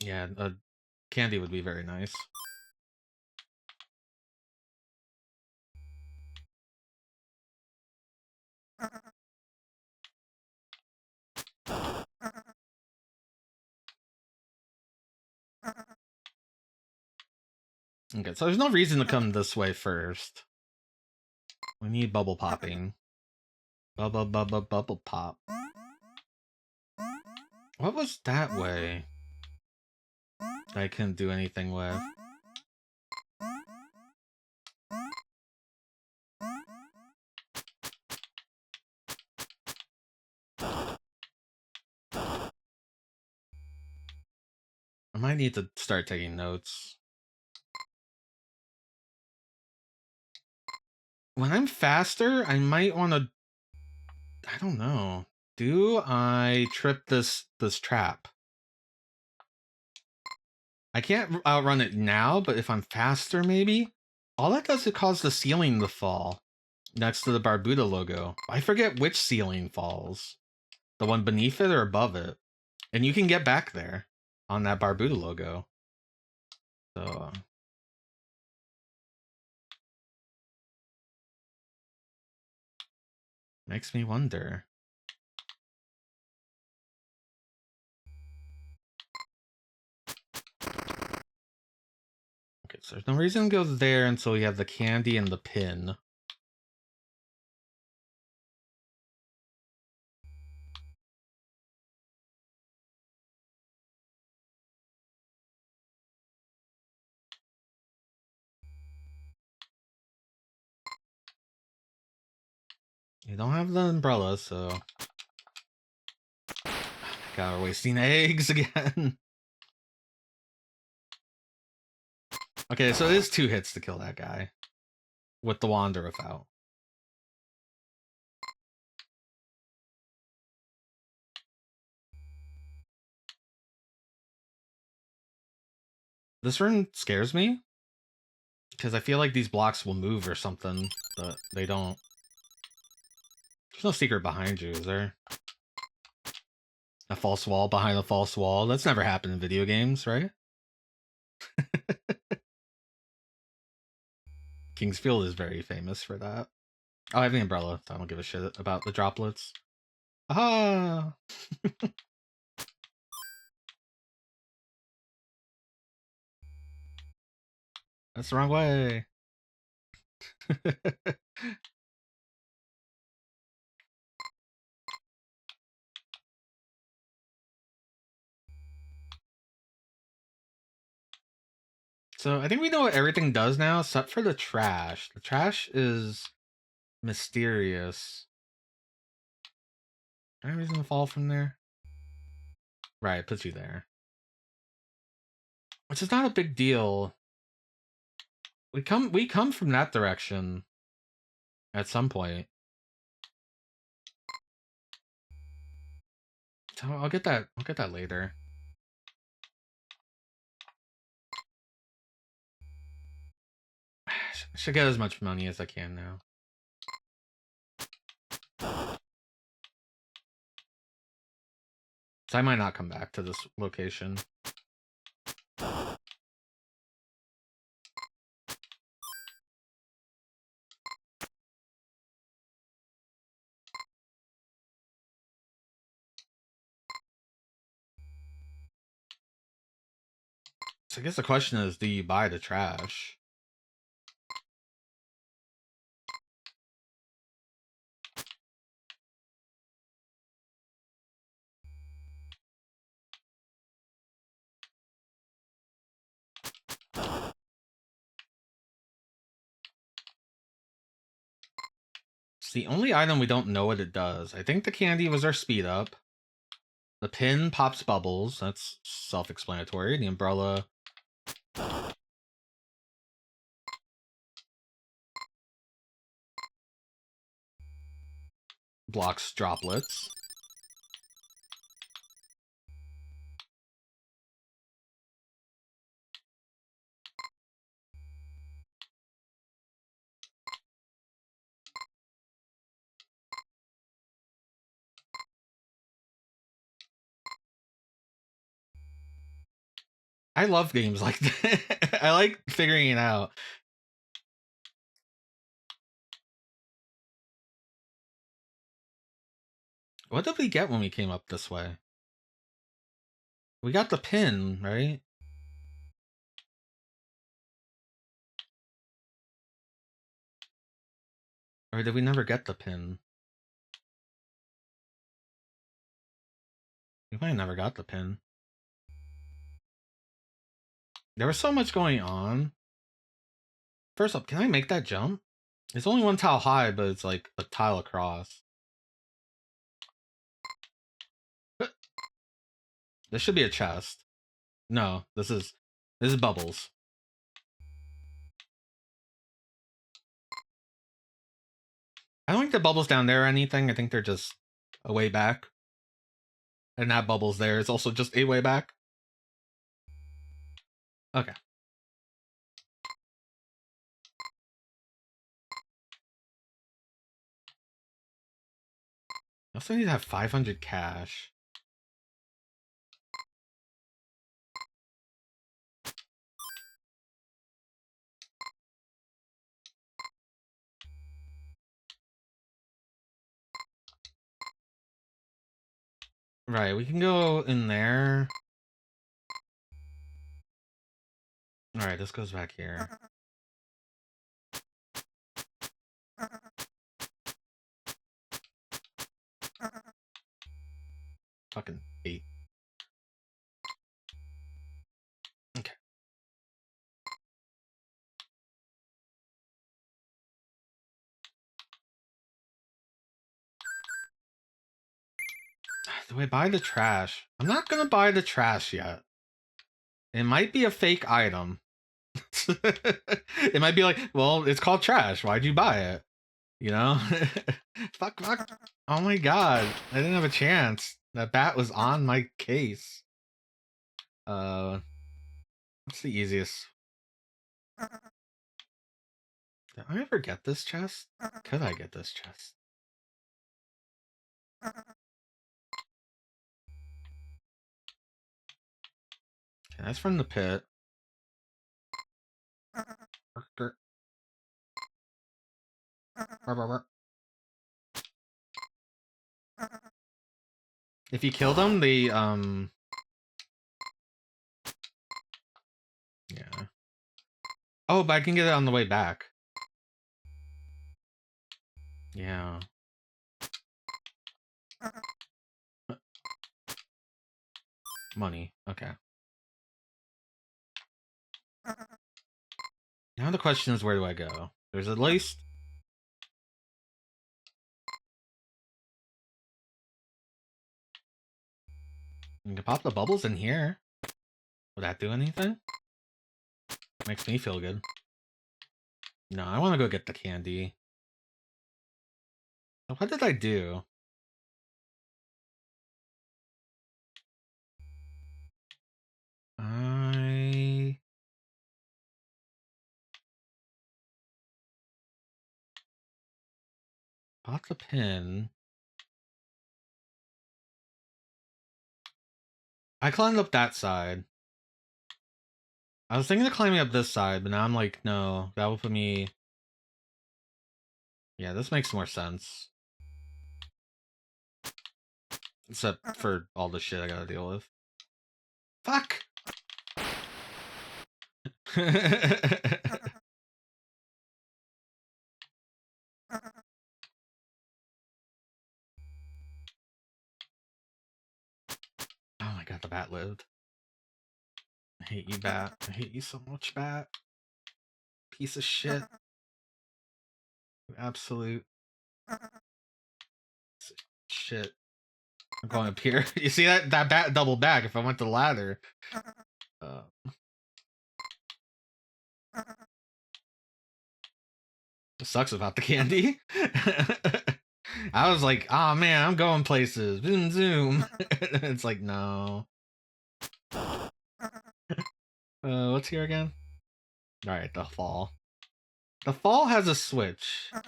Yeah, candy would be very nice. Okay, so there's no reason to come this way first. We need bubble popping. Bubble pop. What was that way? I couldn't do anything with. I might need to start taking notes. When I'm faster, I might want to... I don't know. Do I trip this trap? I can't outrun it now, but if I'm faster, maybe? All that does is cause the ceiling to fall next to the Barbuta logo. I forget which ceiling falls. The one beneath it or above it. And you can get back there on that Barbuta logo. So... makes me wonder. Okay, so there's no reason to go there until we have the candy and the pin. You don't have the umbrella, so... oh my god, we're wasting eggs again. Okay, so it is 2 hits to kill that guy. With the wand or without. This rune scares me. Because I feel like these blocks will move or something, but they don't. There's no secret behind you, is there? A false wall behind a false wall? That's never happened in video games, right? Kingsfield is very famous for that. Oh, I have the umbrella, so I don't give a shit about the droplets. Ah! That's the wrong way. So I think we know what everything does now, except for the trash. The trash is mysterious. Any reason to fall from there? Right, it puts you there. Which is not a big deal. We come from that direction at some point. So I'll get that later. Should get as much money as I can now. So I might not come back to this location. So I guess the question is, do you buy the trash? the only item we don't know what it does. I think the candy was our speed up. The pin pops bubbles. That's self-explanatory. The umbrella blocks droplets. I love games like that. I like figuring it out. What did we get when we came up this way? We got the pin, right? Or did we never get the pin? We might have never got the pin. There was so much going on. First up, can I make that jump? It's only one tile high, but it's like a tile across. This should be a chest. No, this is bubbles. I don't think the bubbles down there or anything. I think they're just a way back. And that bubbles there is also just a way back. Okay. I also need to have 500 cash. Right, we can go in there. Alright, this goes back here. Fucking hate. Okay. Do I buy the trash? I'm not gonna buy the trash yet. It might be a fake item. It might be like, well, it's called trash. Why'd you buy it? You know? Fuck. Oh my god. I didn't have a chance. That bat was on my case. What's the easiest? Did I ever get this chest? Could I get this chest? Okay, that's from the pit. If you kill them, they yeah. Oh, but I can get it on the way back. Yeah. Money. Okay. Now the question is, where do I go? There's at least... You can pop the bubbles in here. Would that do anything? Makes me feel good. No, I want to go get the candy. What did I do? I bought the pin. I climbed up that side. I was thinking of climbing up this side, but now I'm like, no, that will put me... Yeah, this makes more sense. Except for all the shit I gotta deal with. Fuck! Oh my god, the bat lived. I hate you, bat. I hate you so much, bat. Piece of shit. You absolute Shit. I'm going up here. You see that bat double back if I went to the ladder. It sucks about the candy. I was like, oh man, I'm going places. Zoom zoom. It's like, no. What's here again? Alright, the fall. The fall has a switch. And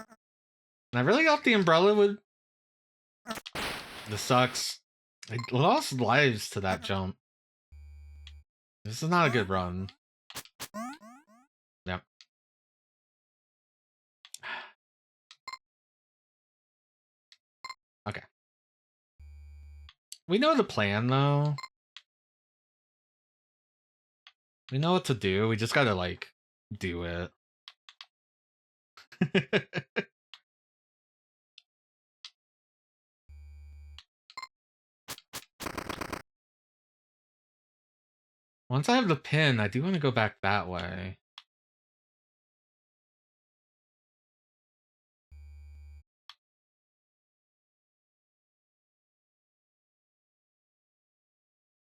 I really thought the umbrella would. This sucks. I lost lives to that jump. This is not a good run. Yep. Okay. We know the plan, though. We know what to do. We just gotta, like, do it. Once I have the pin, I do want to go back that way.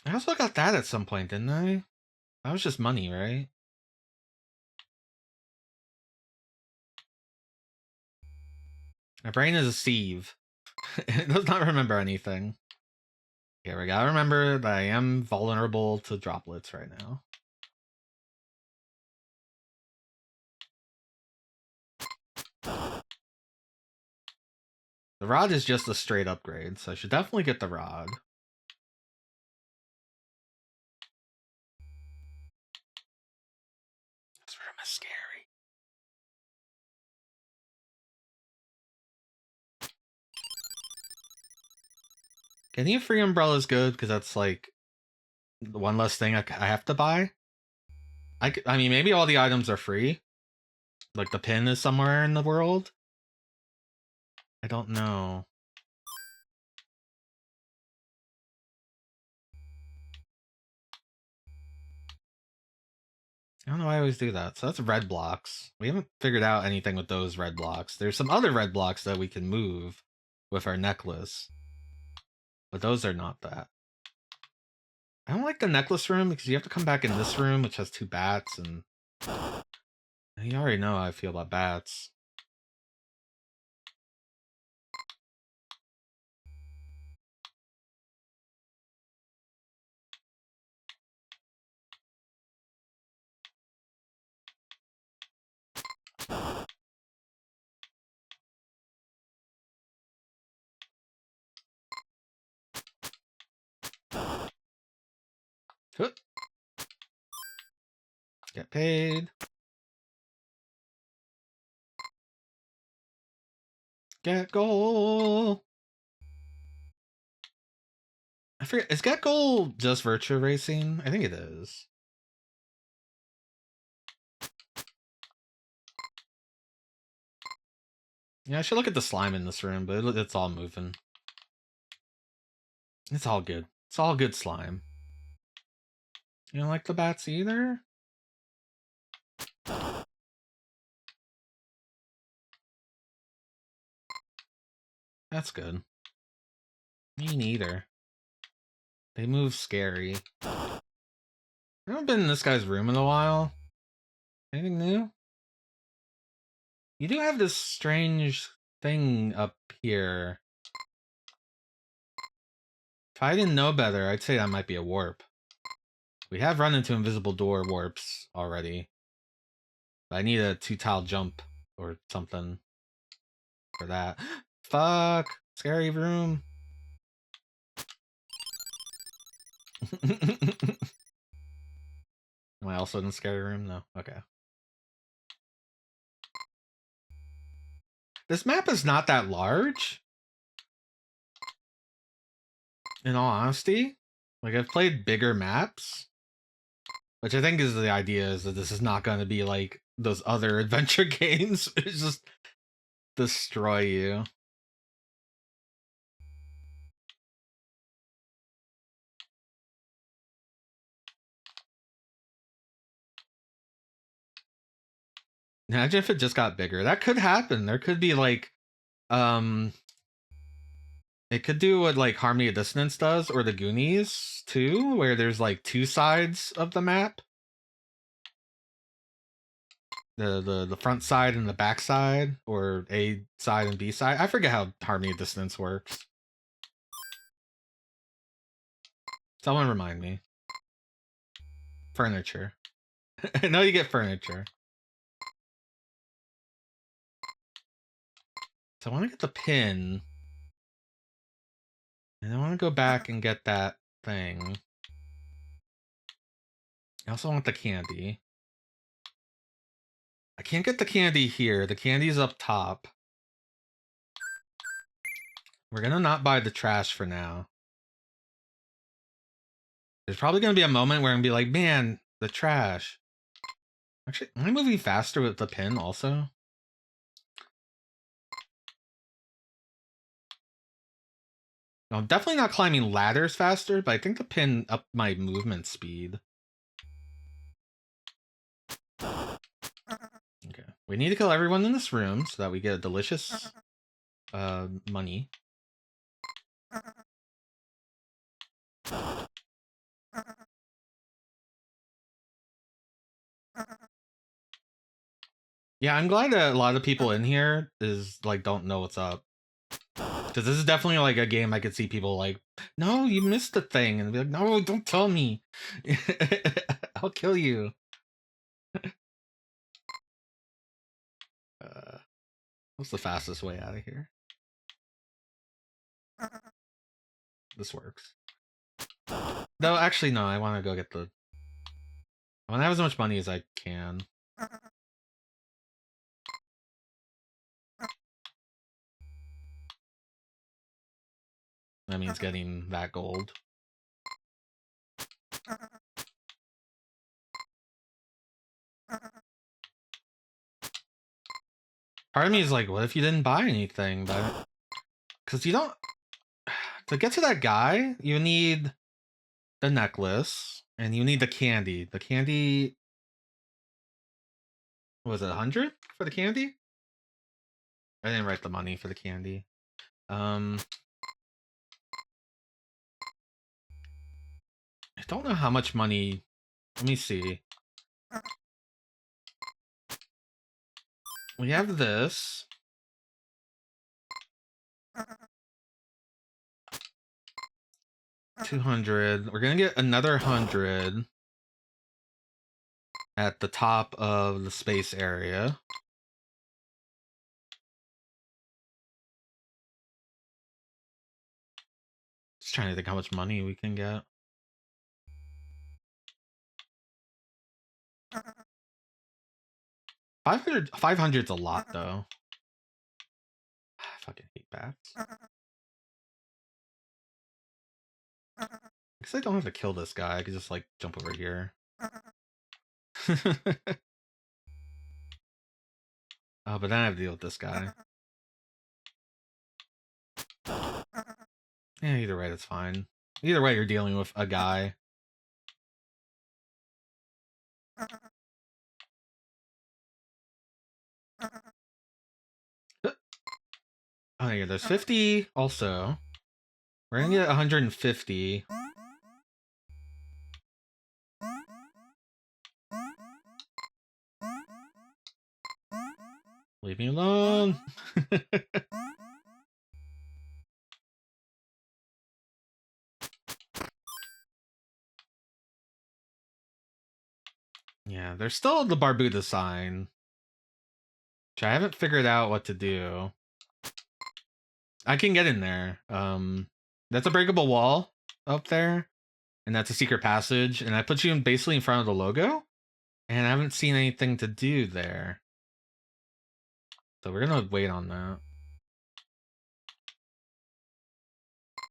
I also got that at some point, didn't I? That was just money, right? My brain is a sieve. It does not remember anything. Here, we gotta remember that I am vulnerable to droplets right now. The rod is just a straight upgrade, so I should definitely get the rod. This room is scary. Getting a free umbrella is good, because that's like the one less thing I have to buy. I mean, maybe all the items are free. Like the pin is somewhere in the world. I don't know. I don't know why I always do that. So that's red blocks. We haven't figured out anything with those red blocks. There's some other red blocks that we can move with our necklace. But those are not that. I don't like the necklace room because you have to come back in this room, which has 2 bats, and you already know how I feel about bats. Get paid. Get goal. I forget, is Get Goal just virtua racing? I think it is. Yeah, I should look at the slime in this room, but it's all moving. It's all good. It's all good slime. You don't like the bats either? That's good. Me neither. They move scary. I haven't been in this guy's room in a while. Anything new? You do have this strange thing up here. If I didn't know better, I'd say that might be a warp. We have run into invisible door warps already. But I need a 2-tile jump or something for that. Fuck! Scary room. Am I also in the scary room? No. Okay. This map is not that large. In all honesty. Like, I've played bigger maps. Which I think is the idea, is that this is not going to be like those other adventure games. It's just destroy you. Imagine if it just got bigger. That could happen. There could be like It could do what like Harmony of Dissonance does, or the Goonies too, where there's like two sides of the map. The front side and the back side, or A side and B side. I forget how Harmony of Dissonance works. Someone remind me. Furniture. I know you get furniture. So I want to get the pin. And I want to go back and get that thing. I also want the candy. I can't get the candy here. The candy's up top. We're gonna not buy the trash for now. There's probably gonna be a moment where I'm gonna be like, man, the trash. Actually, am I moving faster with the pin also? No, I'm definitely not climbing ladders faster, but I think the pin upped my movement speed. Okay. We need to kill everyone in this room so that we get a delicious money. Yeah, I'm glad that a lot of people in here is like don't know what's up. Because this is definitely like a game I could see people like, no, you missed the thing, and be like, no, don't tell me. I'll kill you. What's the fastest way out of here? This works. No, actually, no. I want to go get the. I want to have as much money as I can. That means getting that gold. Part of me is like, what if you didn't buy anything? But because you don't. To get to that guy, you need the necklace and you need the candy. The candy. Was it 100 for the candy? I didn't write the money for the candy. I don't know how much money. Let me see. We have this. 200. We're gonna get another 100 at the top of the space area. Just trying to think how much money we can get. 500's a lot though. I fucking hate bats. I guess I don't have to kill this guy. I could just like jump over here. Oh, but then I have to deal with this guy. Yeah, either way, that's fine. Either way, you're dealing with a guy. Oh yeah, there's 50 also. We're gonna get 150. Leave me alone. Yeah, there's still the Barbuta sign, which I haven't figured out what to do. I can get in there. That's a breakable wall up there, and that's a secret passage, and I put you in basically in front of the logo, and I haven't seen anything to do there. So we're gonna wait on that.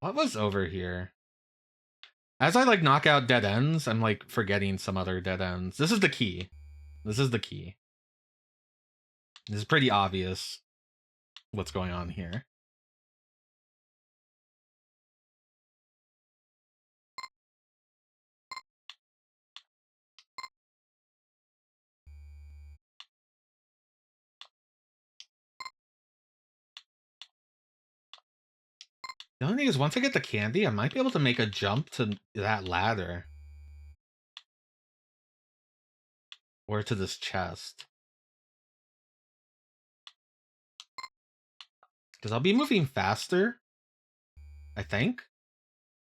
What was over here? As I like knock out dead ends, I'm like forgetting some other dead ends. This is the key. This is the key. This is pretty obvious what's going on here. The only thing is, once I get the candy, I might be able to make a jump to that ladder. Or to this chest. Because I'll be moving faster, I think.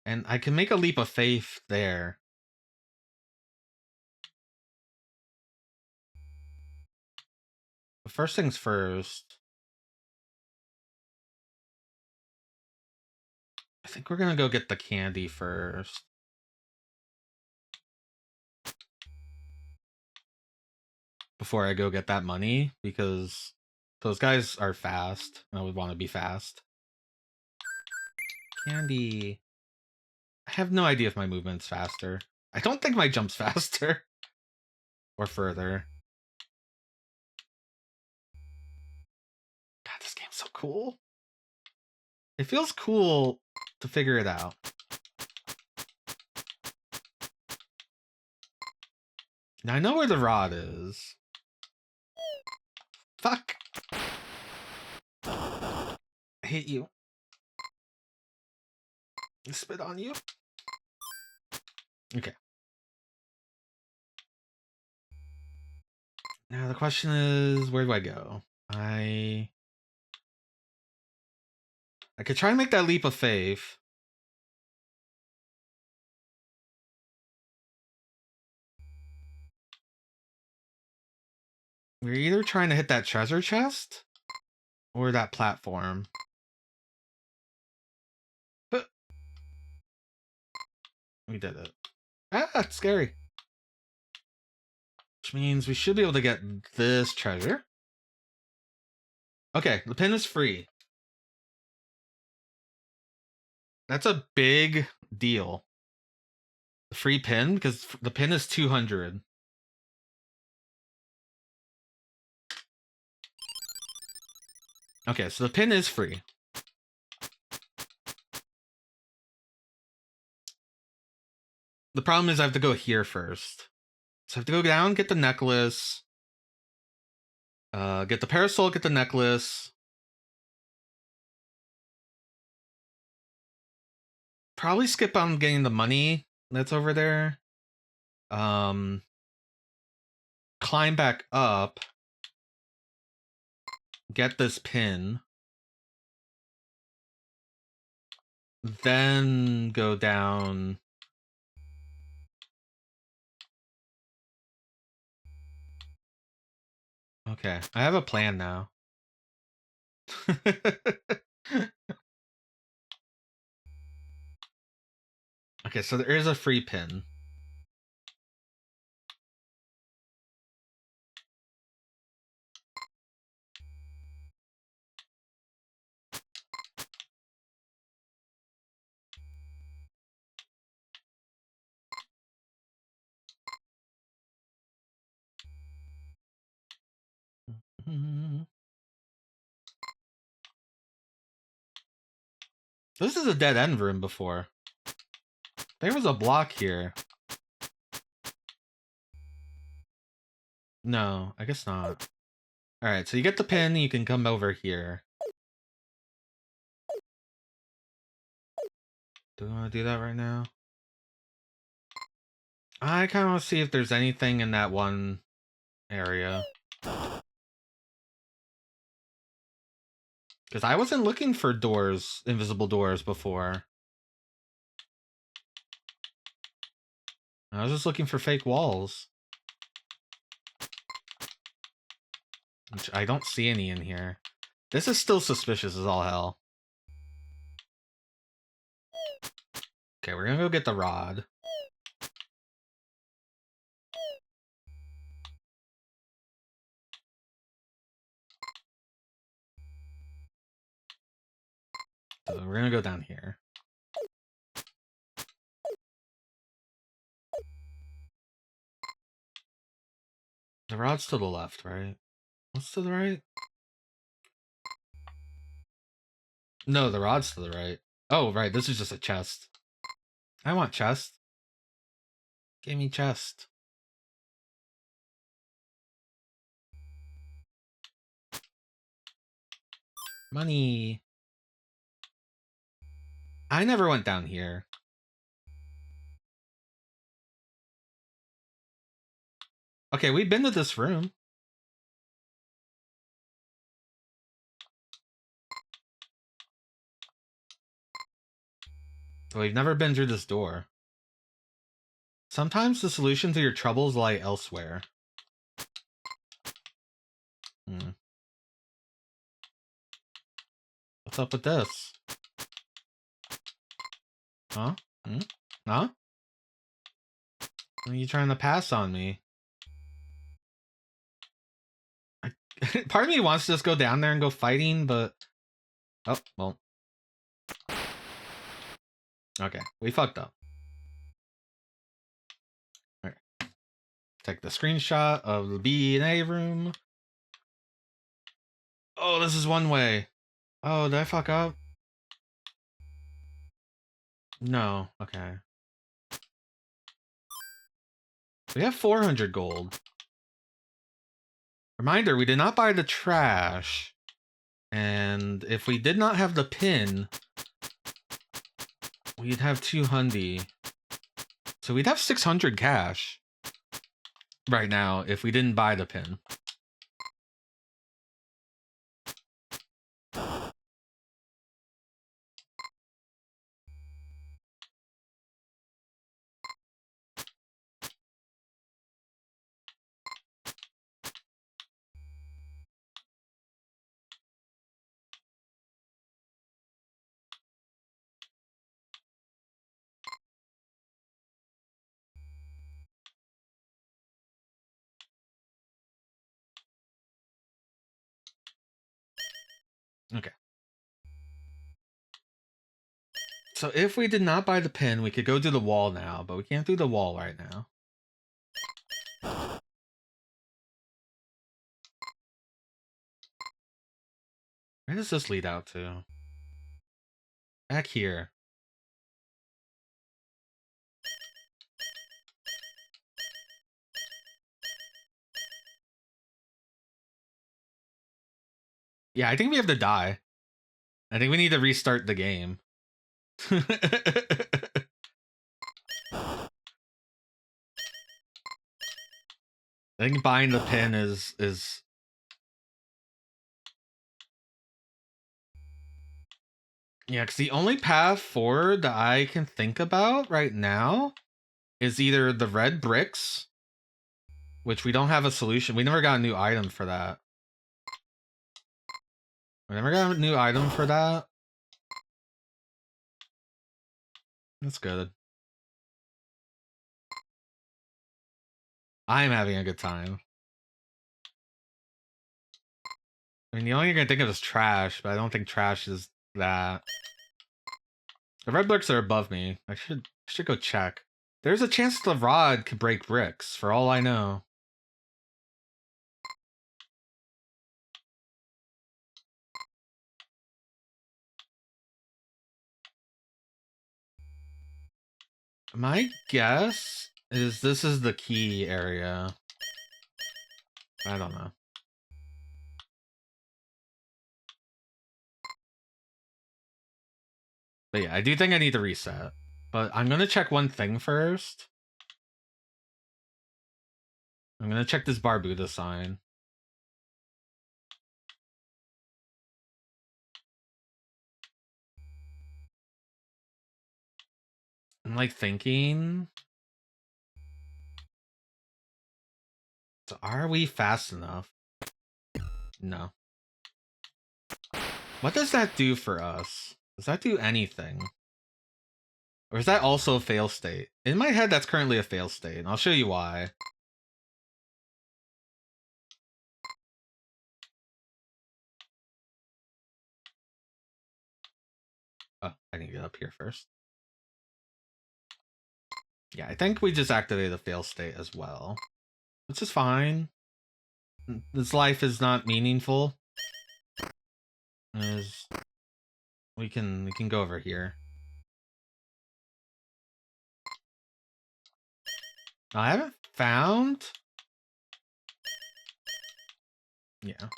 And I can make a leap of faith there. But first things first. I think we're gonna go get the candy first. Before I go get that money, because those guys are fast. And I would want to be fast. Candy. I have no idea if my movement's faster. I don't think my jump's faster. Or further. God, this game's so cool. It feels cool to figure it out. Now I know where the rod is. Fuck! I hate you. I spit on you. Okay. Now the question is, where do I go? I could try and make that leap of faith. We're either trying to hit that treasure chest or that platform. We did it. Ah, it's scary. Which means we should be able to get this treasure. Okay, the pin is free. That's a big deal. The free pin, because the pin is 200. Okay, so the pin is free. The problem is I have to go here first. So I have to go down, get the necklace. Get the parasol, get the necklace. Probably skip on getting the money that's over there. Climb back up. Get this pin. Then go down. Okay, I have a plan now. Okay, so there is a free pin. This is a dead end room before. There was a block here. No, I guess not. Alright, so you get the pin, you can come over here. Do we want to do that right now? I kind of want to see if there's anything in that one area. Because I wasn't looking for doors, invisible doors, before. I was just looking for fake walls. Which I don't see any in here. This is still suspicious as all hell. Okay, we're gonna go get the rod. So we're gonna go down here. The rod's to the left, right? What's to the right? No, the rod's to the right. Oh, right, this is just a chest. I want chest. Give me chest. Money. I never went down here. Okay, we've been to this room. But we've never been through this door. Sometimes the solution to your troubles lie elsewhere. What's up with this? Huh? Huh? Are you trying to pass on me? Part of me wants to just go down there and go fighting, but... Oh, well. Okay, we fucked up. Alright. Take the screenshot of the B&A room. Oh, this is one way. Oh, did I fuck up? No, okay. We have 400 gold. Reminder, we did not buy the trash. And if we did not have the pin, we'd have 200. So we'd have 600 cash right now if we didn't buy the pin. Okay. So if we did not buy the pin, we could go do the wall now, but we can't do the wall right now. Where does this lead out to? Back here. Yeah, I think we have to die. I think we need to restart the game. I think buying the pin is yeah, because the only path forward that I can think about right now is either the red bricks, which we don't have a solution. We never got a new item for that. We never got a new item for that. That's good. I'm having a good time. I mean, the only thing I can think of is trash, but I don't think trash is that. The red bricks are above me. I should go check. There's a chance the rod could break bricks, for all I know. My guess is this is the key area. I don't know. But yeah, I do think I need to reset. But I'm gonna check one thing first. I'm gonna check this Barbuta sign. I'm like thinking. So are we fast enough? No. What does that do for us? Does that do anything? Or is that also a fail state? In my head, that's currently a fail state, and I'll show you why. Oh, I need to get up here first. Yeah, I think we just activated a fail state as well. Which is fine. This life is not meaningful. We can go over here. I haven't found. Yeah.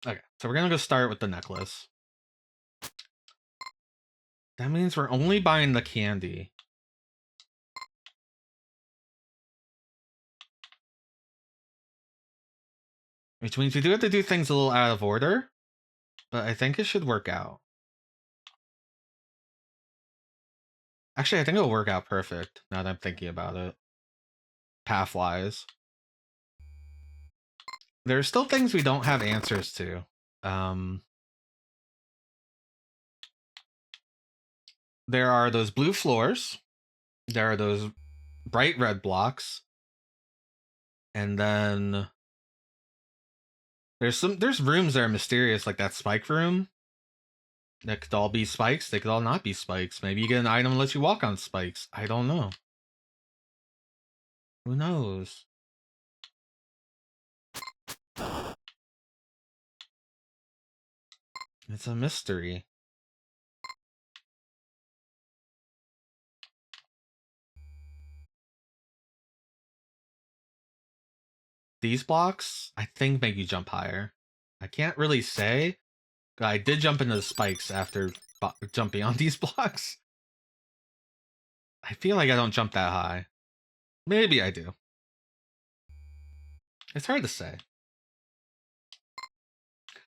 Okay, so we're gonna go start with the necklace. That means we're only buying the candy. Which means we do have to do things a little out of order, but I think it should work out. Actually, I think it'll work out perfect now that I'm thinking about it. Path-wise. There are still things we don't have answers to. There are those blue floors. There are those bright red blocks. And then there's rooms that are mysterious, like that spike room. That could all be spikes. They could all not be spikes. Maybe you get an item that lets you walk on spikes. I don't know. Who knows? It's a mystery. These blocks, I think, make you jump higher. I can't really say. I did jump into the spikes after jumping on these blocks. I feel like I don't jump that high. Maybe I do. It's hard to say.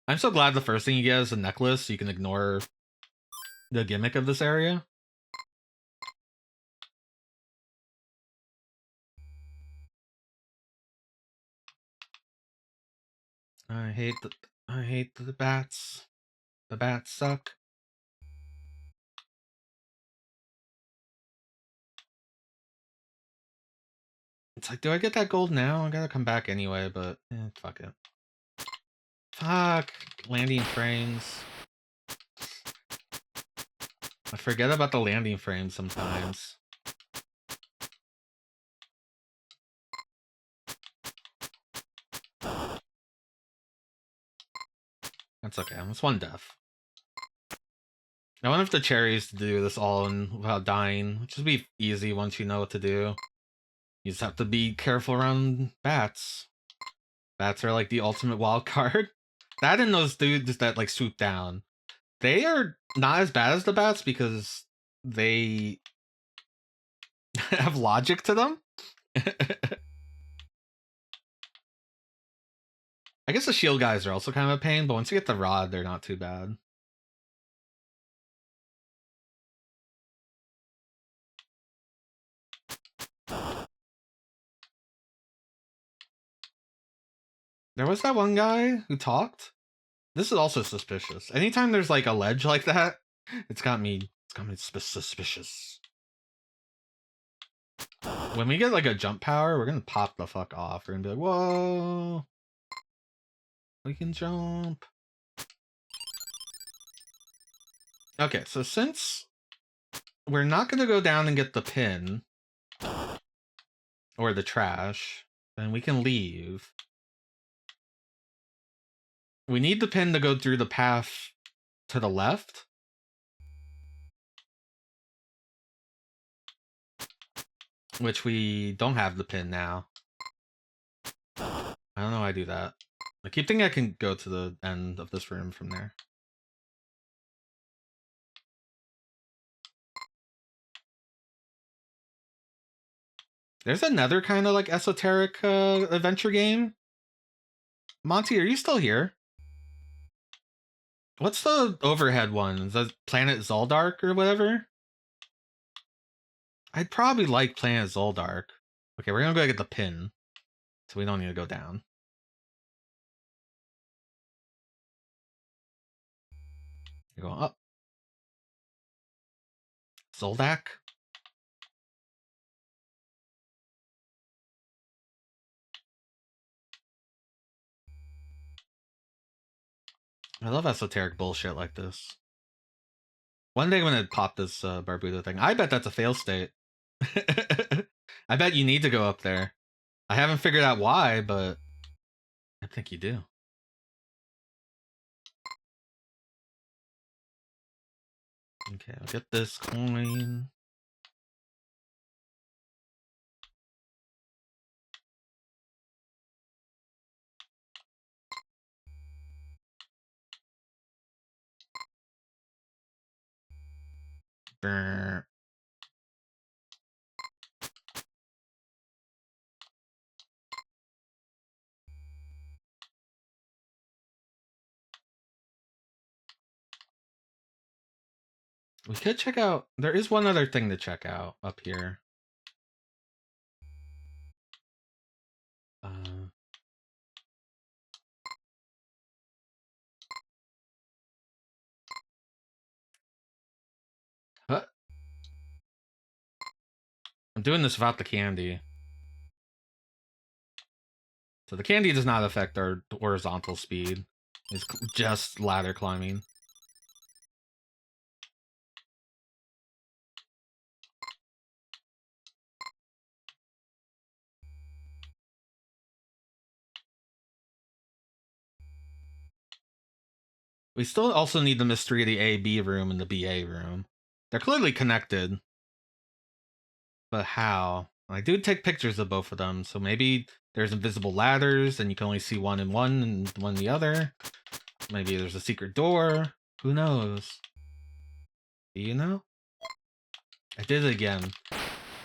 I'm so glad the first thing you get is a necklace, so you can ignore the gimmick of this area. I hate the bats. The bats suck. It's like, do I get that gold now? I gotta come back anyway, but fuck it. Fuck. Landing frames. I forget about the landing frames sometimes. That's okay. That's one death. I wonder if the cherries to do this all in without dying, which would be easy once you know what to do. You just have to be careful around bats. Bats are like the ultimate wild card. That and those dudes that like swoop down. They are not as bad as the bats because they have logic to them. I guess the shield guys are also kind of a pain, but once you get the rod, they're not too bad. There was that one guy who talked. This is also suspicious. Anytime there's like a ledge like that, it's got me suspicious. When we get like a jump power, we're gonna pop the fuck off. We're gonna be like, whoa, we can jump. Okay, so since we're not gonna go down and get the pin or the trash, then we can leave. We need the pin to go through the path to the left. Which we don't have the pin now. I don't know why I do that. I keep thinking I can go to the end of this room from there. There's another kind of like esoteric adventure game. Monty, are you still here? What's the overhead one? Is that Planet Zoldark or whatever? I'd probably like Planet Zoldark. Okay, we're gonna go get the pin. So we don't need to go down. You're going up. Zoldak? I love esoteric bullshit like this. One day I'm gonna pop this Barbuta thing. I bet that's a fail state. I bet you need to go up there. I haven't figured out why, but I think you do. Okay, I'll get this coin. Brr. We could check out. There is one other thing to check out up here. What? I'm doing this without the candy. So the candy does not affect our horizontal speed. It's just ladder climbing. We still also need the mystery of the A-B room and the B-A room. They're clearly connected. But how? I do take pictures of both of them, so maybe there's invisible ladders and you can only see one in one and one in the other. Maybe there's a secret door. Who knows? Do you know? I did it again.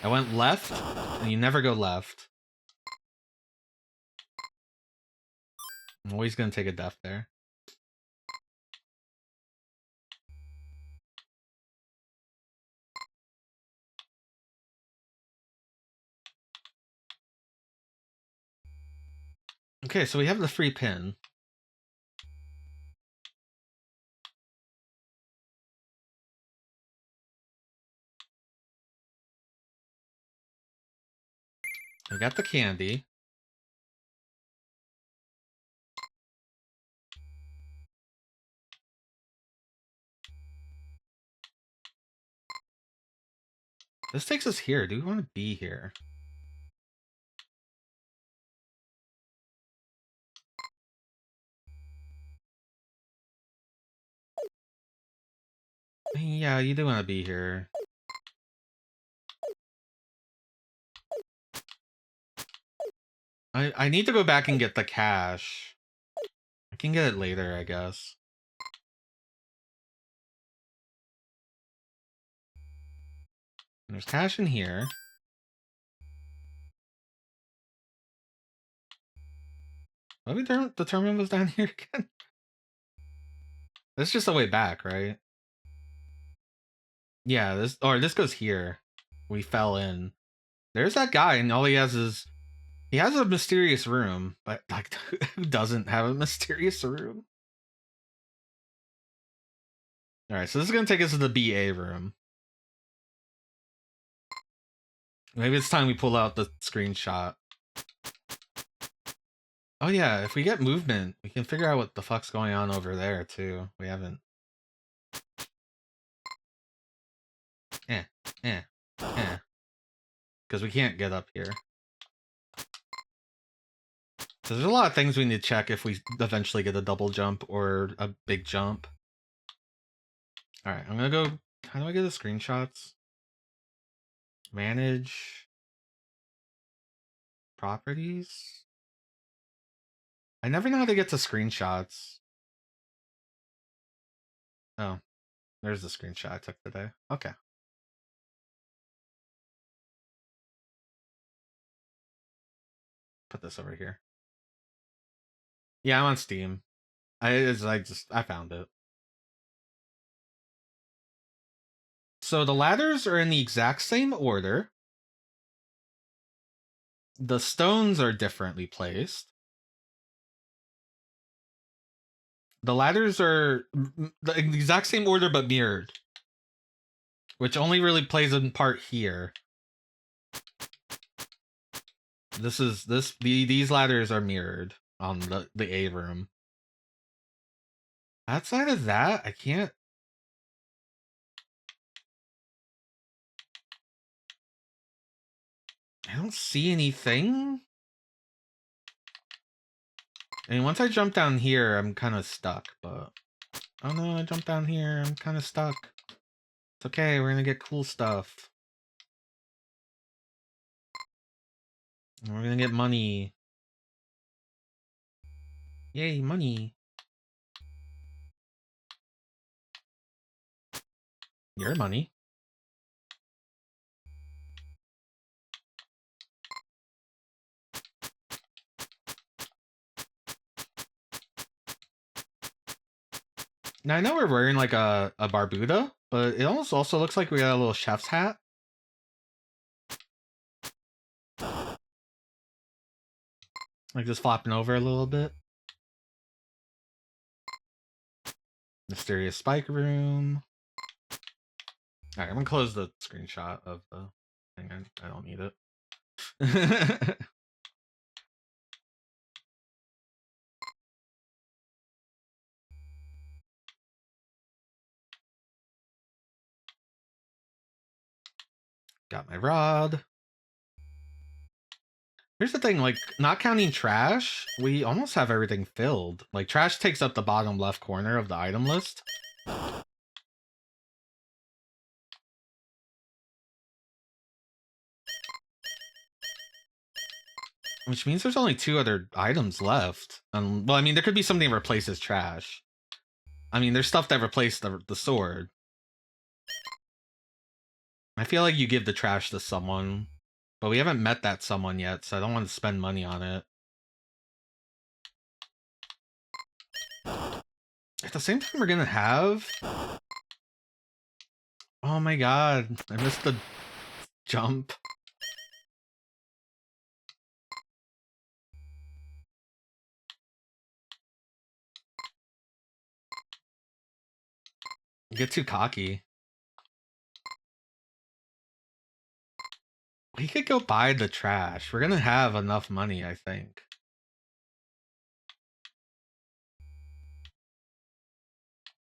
I went left, and you never go left. I'm always gonna take a death there. Okay, so we have the free pin. I got the candy. This takes us here. Do we want to be here? I mean, yeah, you do want to be here. I need to go back and get the cash. I can get it later, I guess. And there's cash in here. Let me determine what's down here again. That's just the way back, right? Yeah, this goes here. We fell in. There's that guy, and all he has a mysterious room, but like who doesn't have a mysterious room? Alright, so this is gonna take us to the BA room. Maybe it's time we pull out the screenshot. Oh yeah, if we get movement, we can figure out what the fuck's going on over there too. We haven't. Because we can't get up here. So there's a lot of things we need to check if we eventually get a double jump or a big jump. Alright, I'm gonna go. How do I get the screenshots? Manage properties? I never know how to get to screenshots. Oh, there's the screenshot I took today. Okay. Put this over here. Yeah, I'm on Steam. I found it. So the ladders are in the exact same order. The stones are differently placed. The ladders are the exact same order but mirrored, which only really plays in part here. These ladders are mirrored on the A room. Outside of that, I can't. I don't see anything. I mean, once I jump down here, I'm kind of stuck, but... Oh no, I jumped down here, I'm kind of stuck. It's okay, we're gonna get cool stuff. And we're gonna get money. Yay, money. Your money. Now I know we're wearing like a Barbuta, but it almost also looks like we got a little chef's hat. Like just flopping over a little bit. Mysterious spike room. Alright, I'm gonna close the screenshot of the thing. I don't need it. Got my rod. Here's the thing, like, not counting trash, we almost have everything filled. Like, trash takes up the bottom left corner of the item list. Which means there's only 2 other items left. Well, I mean, there could be something that replaces trash. I mean, there's stuff that replaced the sword. I feel like you give the trash to someone, but we haven't met that someone yet, so I don't want to spend money on it. At the same time, we're gonna have... Oh my god, I missed the jump. You get too cocky. We could go buy the trash. We're gonna have enough money, I think.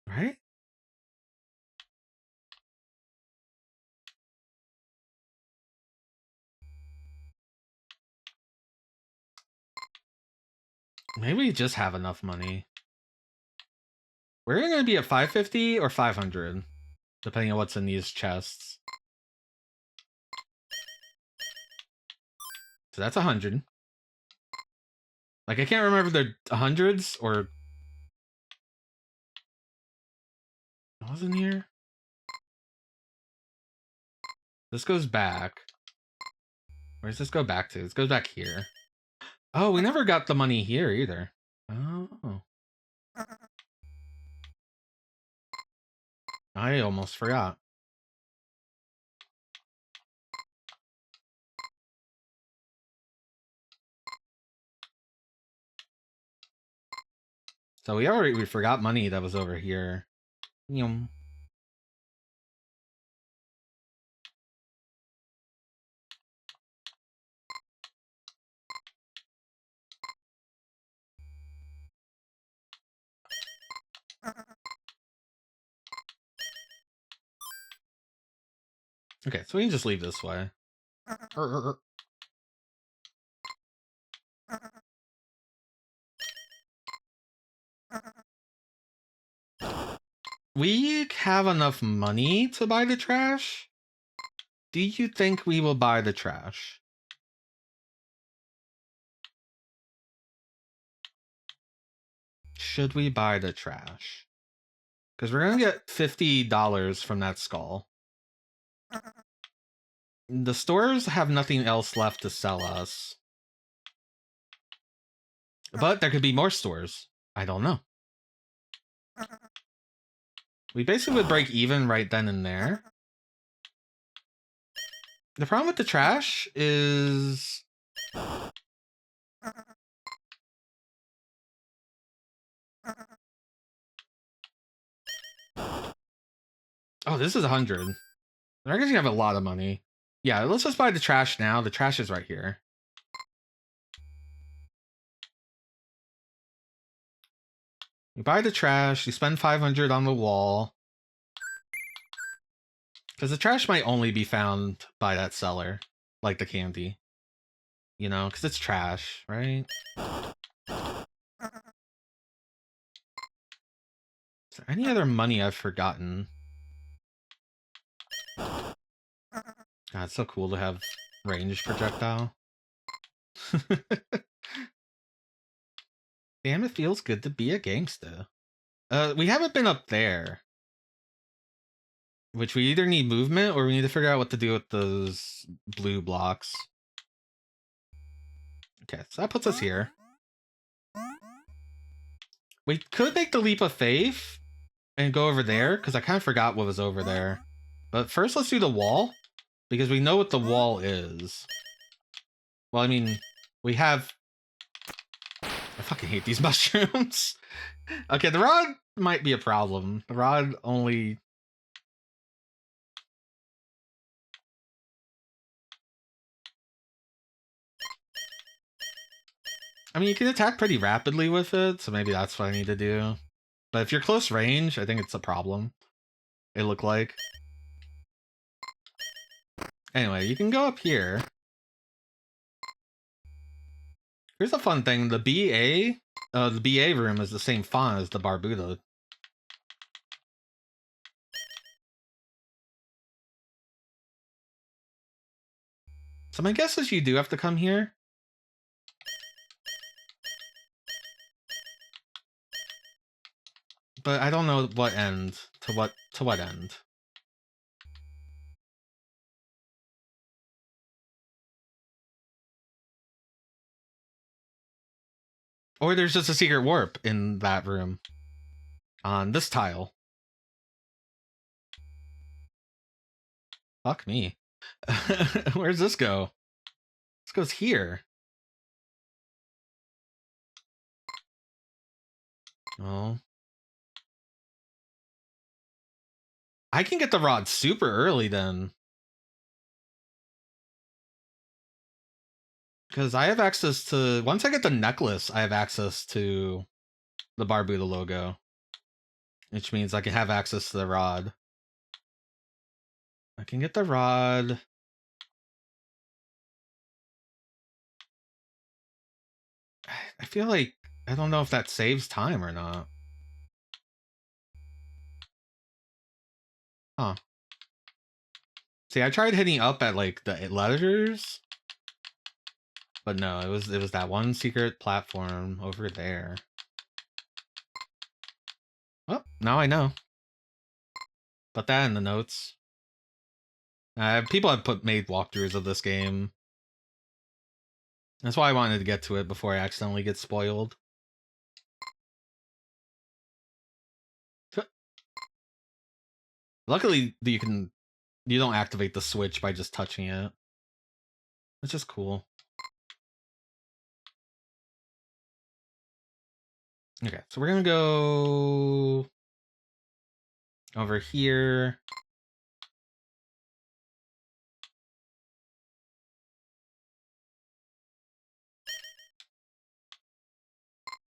Right? Maybe we just have enough money. We're gonna be at 550 or 500, depending on what's in these chests. So that's 100. Like, I can't remember if they're hundreds or... What was in here? This goes back. Where does this go back to? This goes back here. Oh, we never got the money here either. Oh. I almost forgot. So we forgot money that was over here. Yum. Okay, so we can just leave this way. We have enough money to buy the trash? Do you think we will buy the trash? Should we buy the trash? Because we're gonna get $50 from that skull. The stores have nothing else left to sell us. But there could be more stores. I don't know. We basically would break even right then and there. The problem with the trash is... Oh, this is 100. I guess you have a lot of money. Yeah, let's just buy the trash now. The trash is right here. You buy the trash, you spend 500 on the wall. Because the trash might only be found by that seller. Like the candy. You know, because it's trash, right? Is there any other money I've forgotten? God, it's so cool to have ranged projectile. Damn, it feels good to be a gangsta. We haven't been up there. Which we either need movement or we need to figure out what to do with those blue blocks. Okay, so that puts us here. We could make the leap of faith and go over there, because I kind of forgot what was over there. But first, let's do the wall, because we know what the wall is. Well, I mean, we have... I fucking hate these mushrooms. Okay, the rod might be a problem. The rod only... I mean, you can attack pretty rapidly with it, so maybe that's what I need to do. But if you're close range, I think it's a problem. It looked like. Anyway, you can go up here. Here's a fun thing. The BA room is the same font as the Barbuta. So my guess is you do have to come here. But I don't know what end to what end. Or there's just a secret warp in that room. On this tile. Fuck me. Where's this go? This goes here. Oh. I can get the rod super early then. Because I have access to... Once I get the necklace, I have access to the Barbuta logo. Which means I can have access to the rod. I can get the rod. I feel like... I don't know if that saves time or not. Huh. See, I tried hitting up at, like, the letters. But no, it was that one secret platform over there. Well, now I know. Put that in the notes. People have made walkthroughs of this game. That's why I wanted to get to it before I accidentally get spoiled. Luckily, you don't activate the switch by just touching it. It's just cool. Okay, so we're gonna go over here.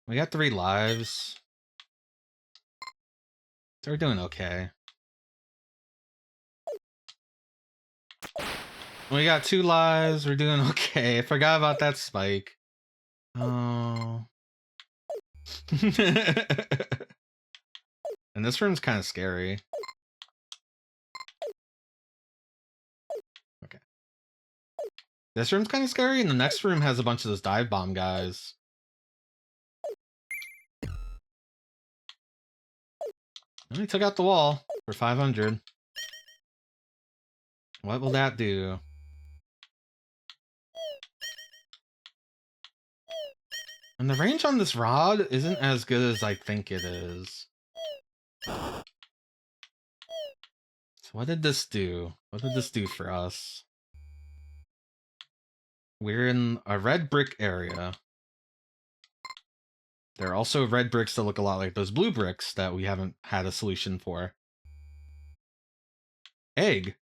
We got 3 lives. So we're doing okay. We got 2 lives. We're doing okay. I forgot about that spike. Oh. And this room's kind of scary. Okay. This room's kind of scary, and the next room has a bunch of those dive bomb guys. And we took out the wall for 500. What will that do? And the range on this rod isn't as good as I think it is. So what did this do? What did this do for us? We're in a red brick area. There are also red bricks that look a lot like those blue bricks that we haven't had a solution for. Egg.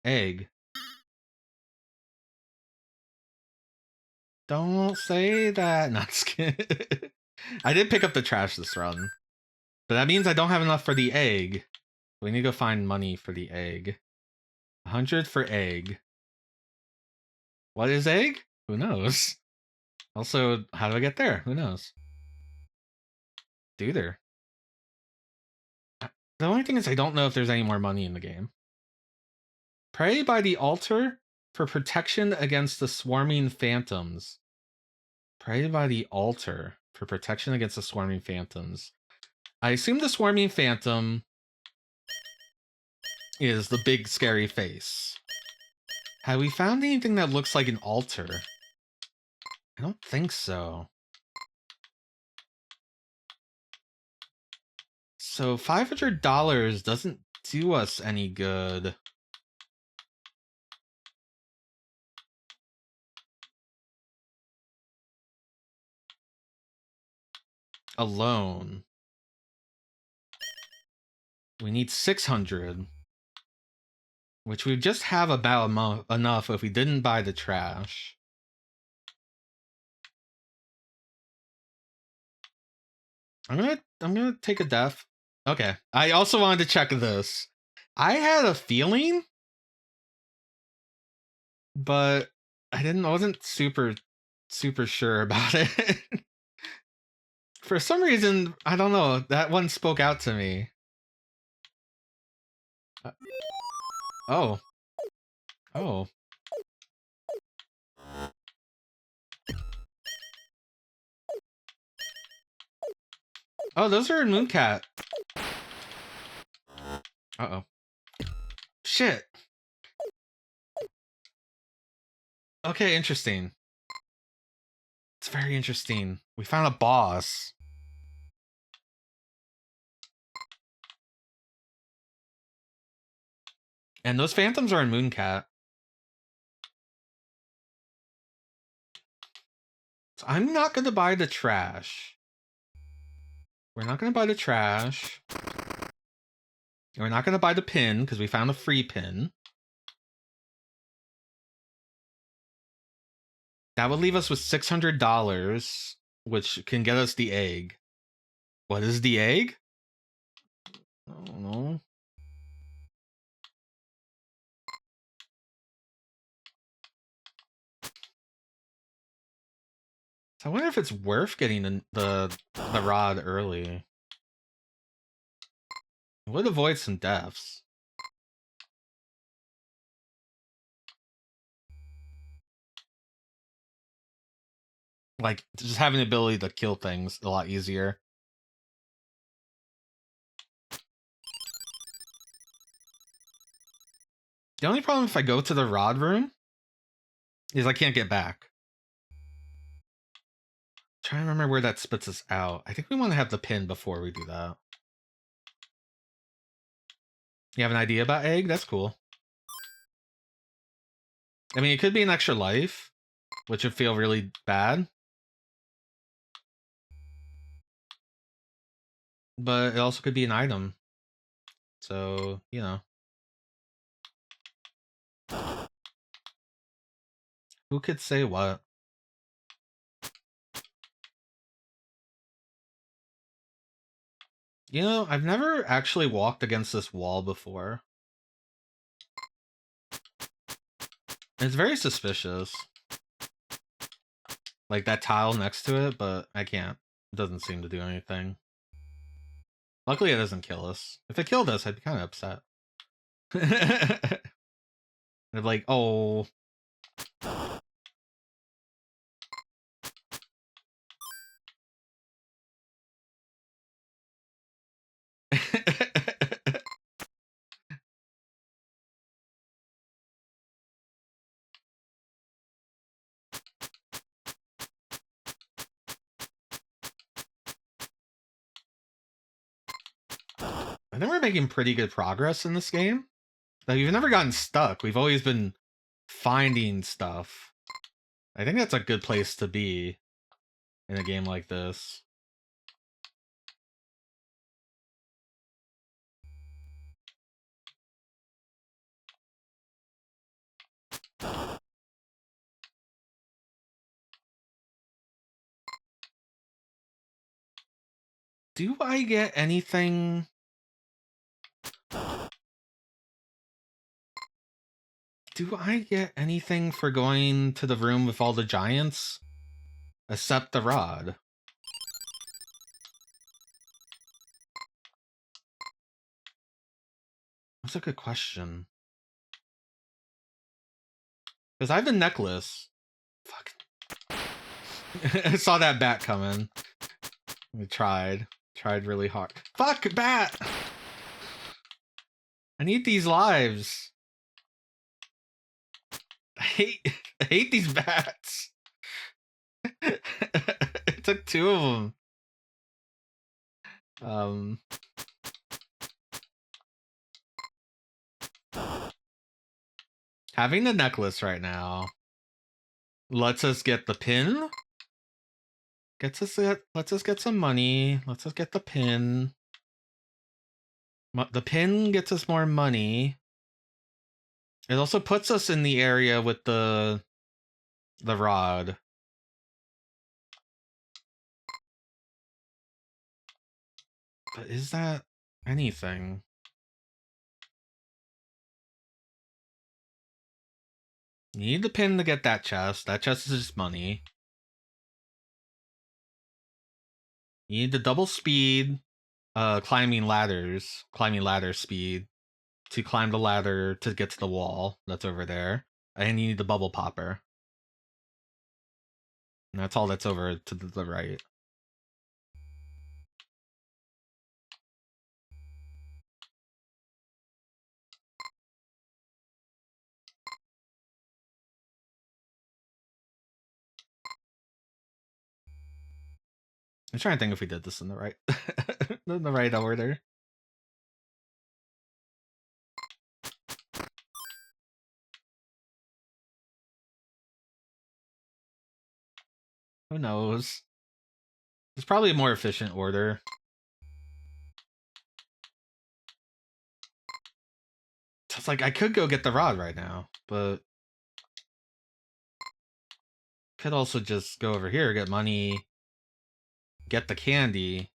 Egg. Don't say that. Not scared. I did pick up the trash this run. But that means I don't have enough for the egg. We need to go find money for the egg. 100 for egg. What is egg? Who knows? Also, how do I get there? Who knows? Do there? The only thing is I don't know if there's any more money in the game. Pray by the altar for protection against the swarming phantoms. Pray by the altar for protection against the swarming phantoms. I assume the swarming phantom is the big scary face. Have we found anything that looks like an altar? I don't think so. So $500 doesn't do us any good. Alone. We need 600. Which we just have about enough if we didn't buy the trash. I'm gonna take a death. Okay. I also wanted to check this. I had a feeling, but I wasn't super sure about it. For some reason, I don't know, that one spoke out to me. Oh. Oh. Oh, those are Mooncat. Uh-oh. Shit. Okay, interesting. It's very interesting. We found a boss. And those phantoms are in Mooncat. So I'm not going to buy the trash. We're not going to buy the trash. We're not going to buy the pin because we found a free pin. That would leave us with $600, which can get us the egg. What is the egg? I don't know. So I wonder if it's worth getting the rod early. It would avoid some deaths. Like, just having the ability to kill things a lot easier. The only problem if I go to the rod room is I can't get back. Trying to remember where that spits us out. I think we want to have the pin before we do that. You have an idea about egg? That's cool. I mean, it could be an extra life, which would feel really bad. But it also could be an item. So, you know. Who could say what? You know, I've never actually walked against this wall before. It's very suspicious. Like that tile next to it, but I can't. It doesn't seem to do anything. Luckily, it doesn't kill us. If it killed us, I'd be kind of upset. I'd be like, oh. I think we're making pretty good progress in this game. Like, we've never gotten stuck. We've always been finding stuff. I think that's a good place to be in a game like this. Do I get anything? Do I get anything for going to the room with all the giants? Except the rod. That's a good question. Because I have the necklace. Fuck. I saw that bat coming. We tried. Tried really hard. Fuck, bat! I need these lives. I hate these bats. It took 2 of them. Having the necklace right now lets us get the pin. Lets us get some money. Lets us get the pin. The pin gets us more money. It also puts us in the area with the rod. But is that anything? You need the pin to get that chest. That chest is just money. You need the double speed, climbing ladder speed to climb the ladder to get to the wall that's over there. And you need the bubble popper. And that's all that's over to the right. I'm trying to think if we did this in the right in the right order. Who knows? There's probably a more efficient order. So it's like I could go get the rod right now, but could also just go over here, get money, get the candy.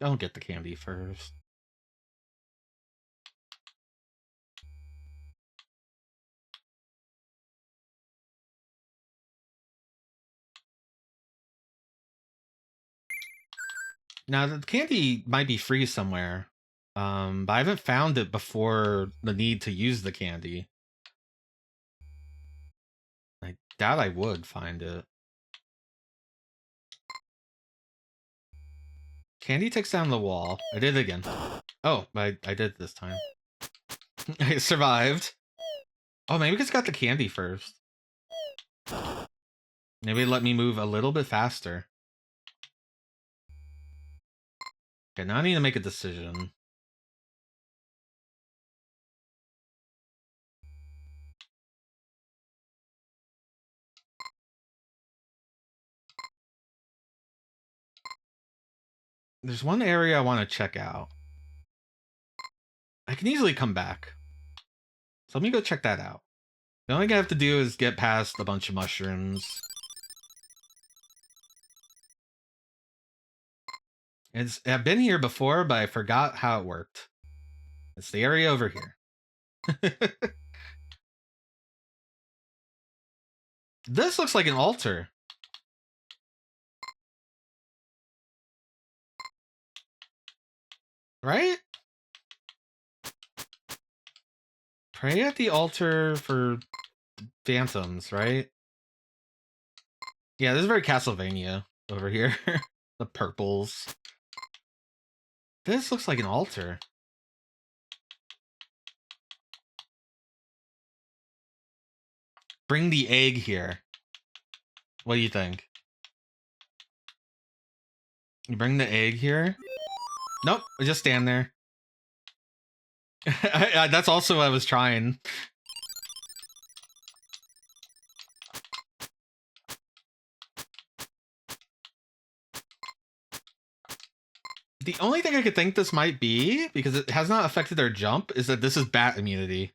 I'll get the candy first. Now the candy might be free somewhere, but I haven't found it before the need to use the candy. I doubt I would find it. Candy takes down the wall. I did it again. Oh, I did it this time. I survived. Oh, maybe it's got the candy first. Maybe let me move a little bit faster. Okay, now I need to make a decision. There's one area I want to check out. I can easily come back. So let me go check that out. The only thing I have to do is get past a bunch of mushrooms. I've been here before, but I forgot how it worked. It's the area over here. This looks like an altar. Right? Pray at the altar for phantoms, right? Yeah, this is very Castlevania over here. The purples. This looks like an altar. Bring the egg here. What do you think? You bring the egg here? Nope, just stand there. That's also what I was trying. The only thing I could think this might be, because it has not affected their jump, is that this is bat immunity.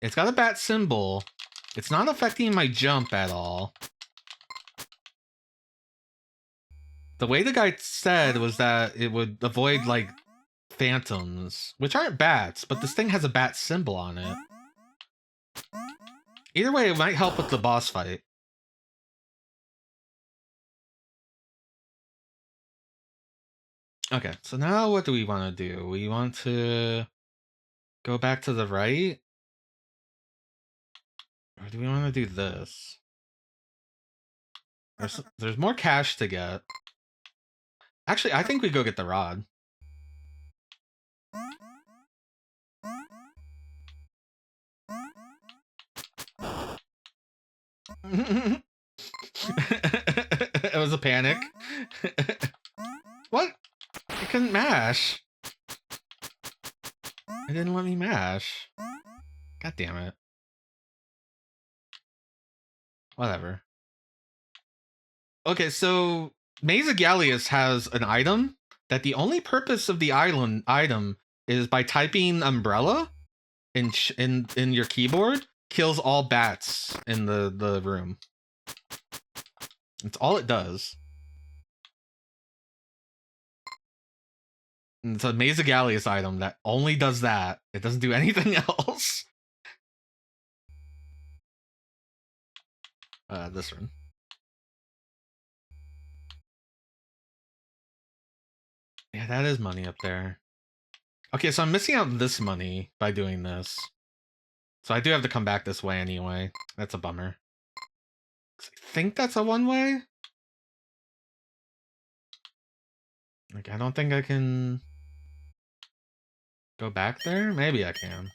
It's got a bat symbol. It's not affecting my jump at all. The way the guy said was that it would avoid, like, phantoms, which aren't bats, but this thing has a bat symbol on it. Either way, it might help with the boss fight. Okay, so now what do we want to do? We want to go back to the right. Or do we want to do this? There's more cash to get. Actually, I think we go get the rod. It was a panic. What? I couldn't mash. It didn't let me mash. God damn it. Whatever. Okay, so Maze of Galious has an item that the only purpose of the item is by typing umbrella in your keyboard, kills all bats in the room. That's all it does. And it's a Maze of Galious item that only does that. It doesn't do anything else. This one. Yeah, that is money up there. Okay, so I'm missing out this money by doing this. So I do have to come back this way anyway. That's a bummer. I think that's a one-way? Like, I don't think I can go back there? Maybe I can.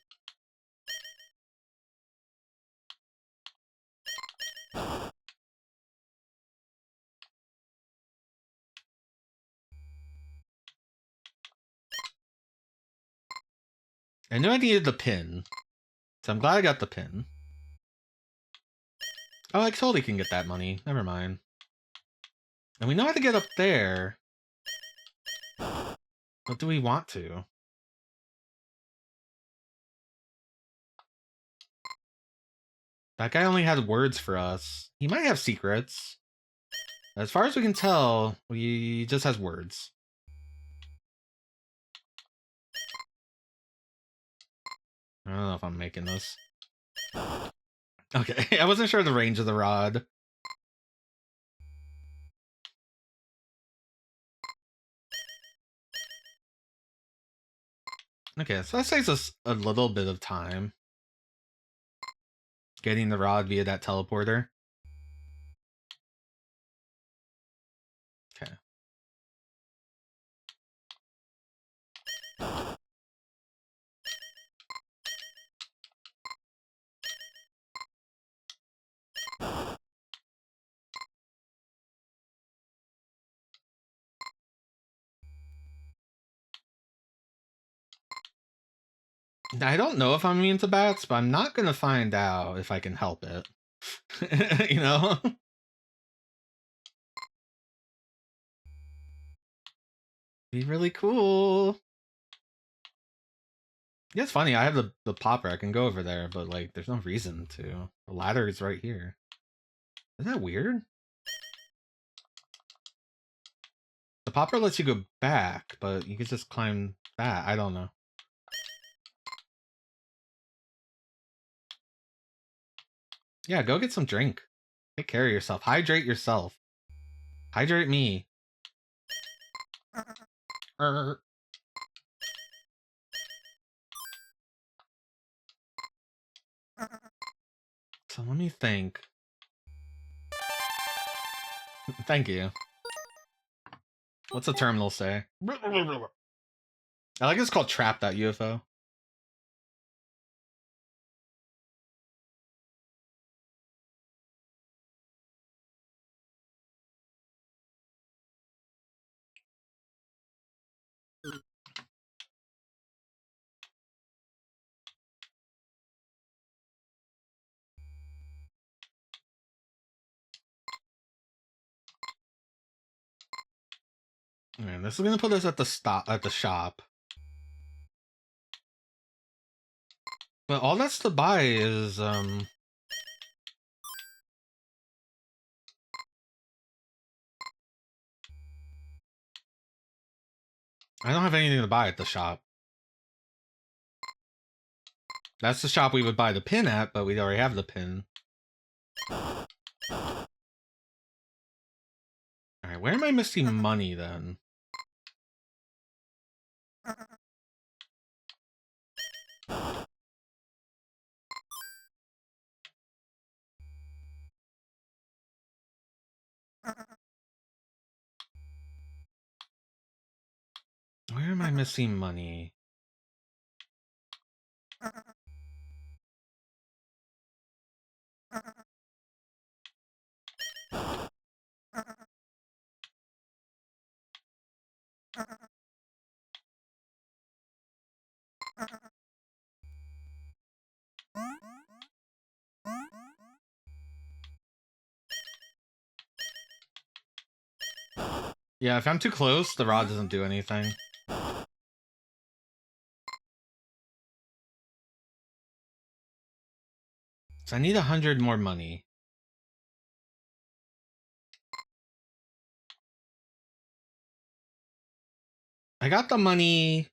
I knew I needed the pin. So I'm glad I got the pin. Oh, I totally can get that money. Never mind. And we know how to get up there. But do we want to? That guy only had words for us. He might have secrets. As far as we can tell, he just has words. I don't know if I'm making this. Okay, I wasn't sure of the range of the rod. Okay, so that saves us a little bit of time. Getting the rod via that teleporter. Okay. I don't know if I'm immune to bats, but I'm not gonna find out if I can help it. You know? Be really cool. Yeah, it's funny. I have the popper. I can go over there, but like, there's no reason to. The ladder is right here. Isn't that weird? The popper lets you go back, but you can just climb that. I don't know. Yeah, go get some drink. Take care of yourself. Hydrate yourself. Hydrate me. So let me think. Thank you. What's the terminal say? I like it's called trap.ufo. Man, this is gonna put us at the shop. But all that's to buy is I don't have anything to buy at the shop. That's the shop we would buy the pin at, but we already have the pin. Alright, where am I missing money then? Where am I missing money? Yeah, if I'm too close, the rod doesn't do anything. So I need 100 more money. I got the money.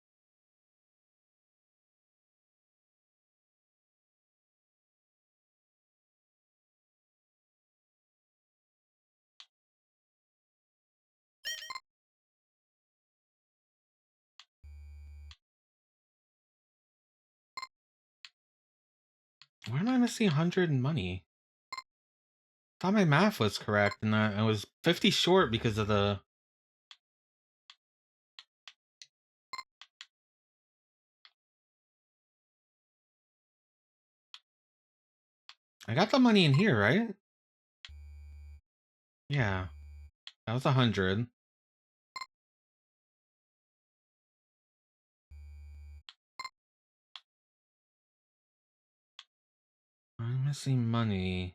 Where am I missing 100 in money? I thought my math was correct, and I was 50 short because of the... I got the money in here, right? Yeah. That was 100. I'm missing money.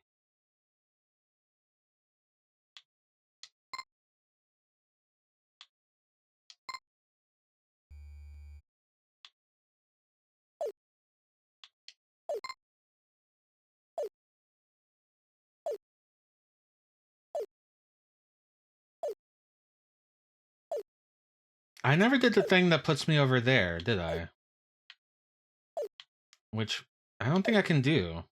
I never did the thing that puts me over there, did I? Which I don't think I can do.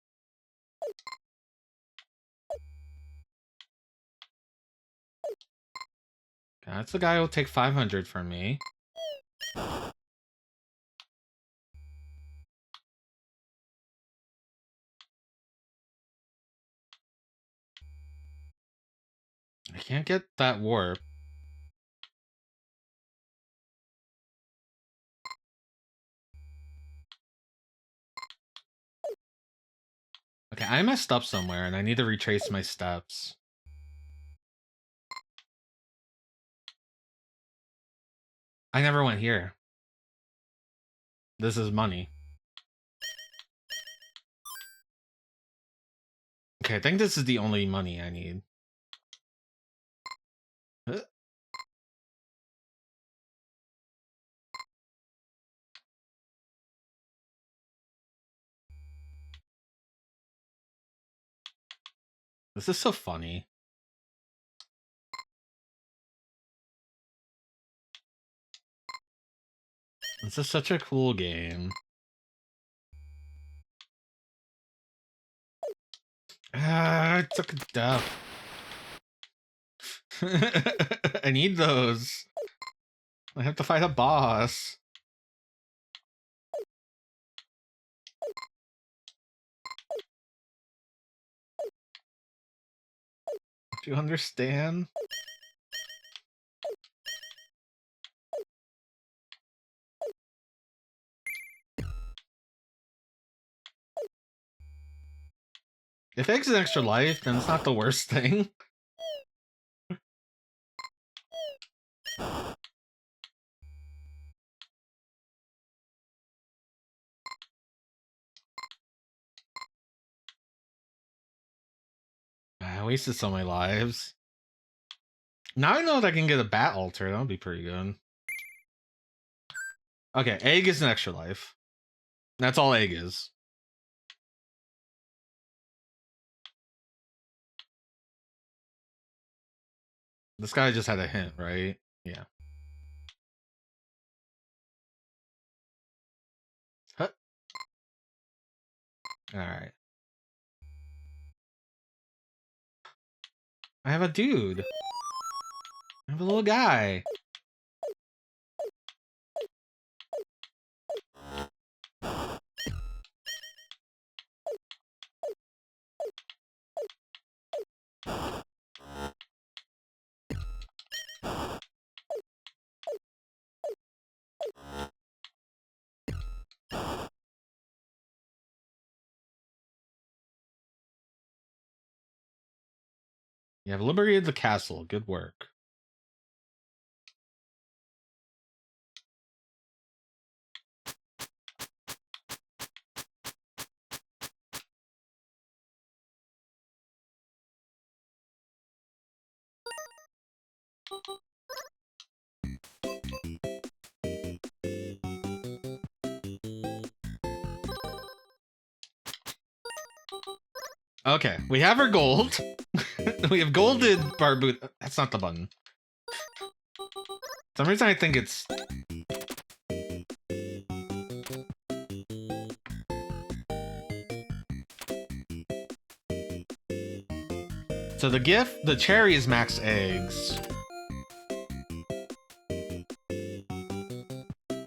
That's the guy who'll take 500 from me. I can't get that warp. Okay, I messed up somewhere and I need to retrace my steps. I never went here. This is money. Okay, I think this is the only money I need. This is so funny. This is such a cool game. Ah, I took a death. I need those. I have to fight a boss. Do you understand? If Egg's an extra life, then it's not the worst thing. I wasted so many lives. Now I know that I can get a bat altar. That'll be pretty good. Okay, Egg is an extra life. That's all Egg is. This guy just had a hint, right? Yeah. Huh. Alright. I have a dude. I have a little guy. You have liberated the castle. Good work. Okay, we have our gold. We have golded Barbuta. That's not the button. For some reason I think it's... So the gift, the cherry is max eggs.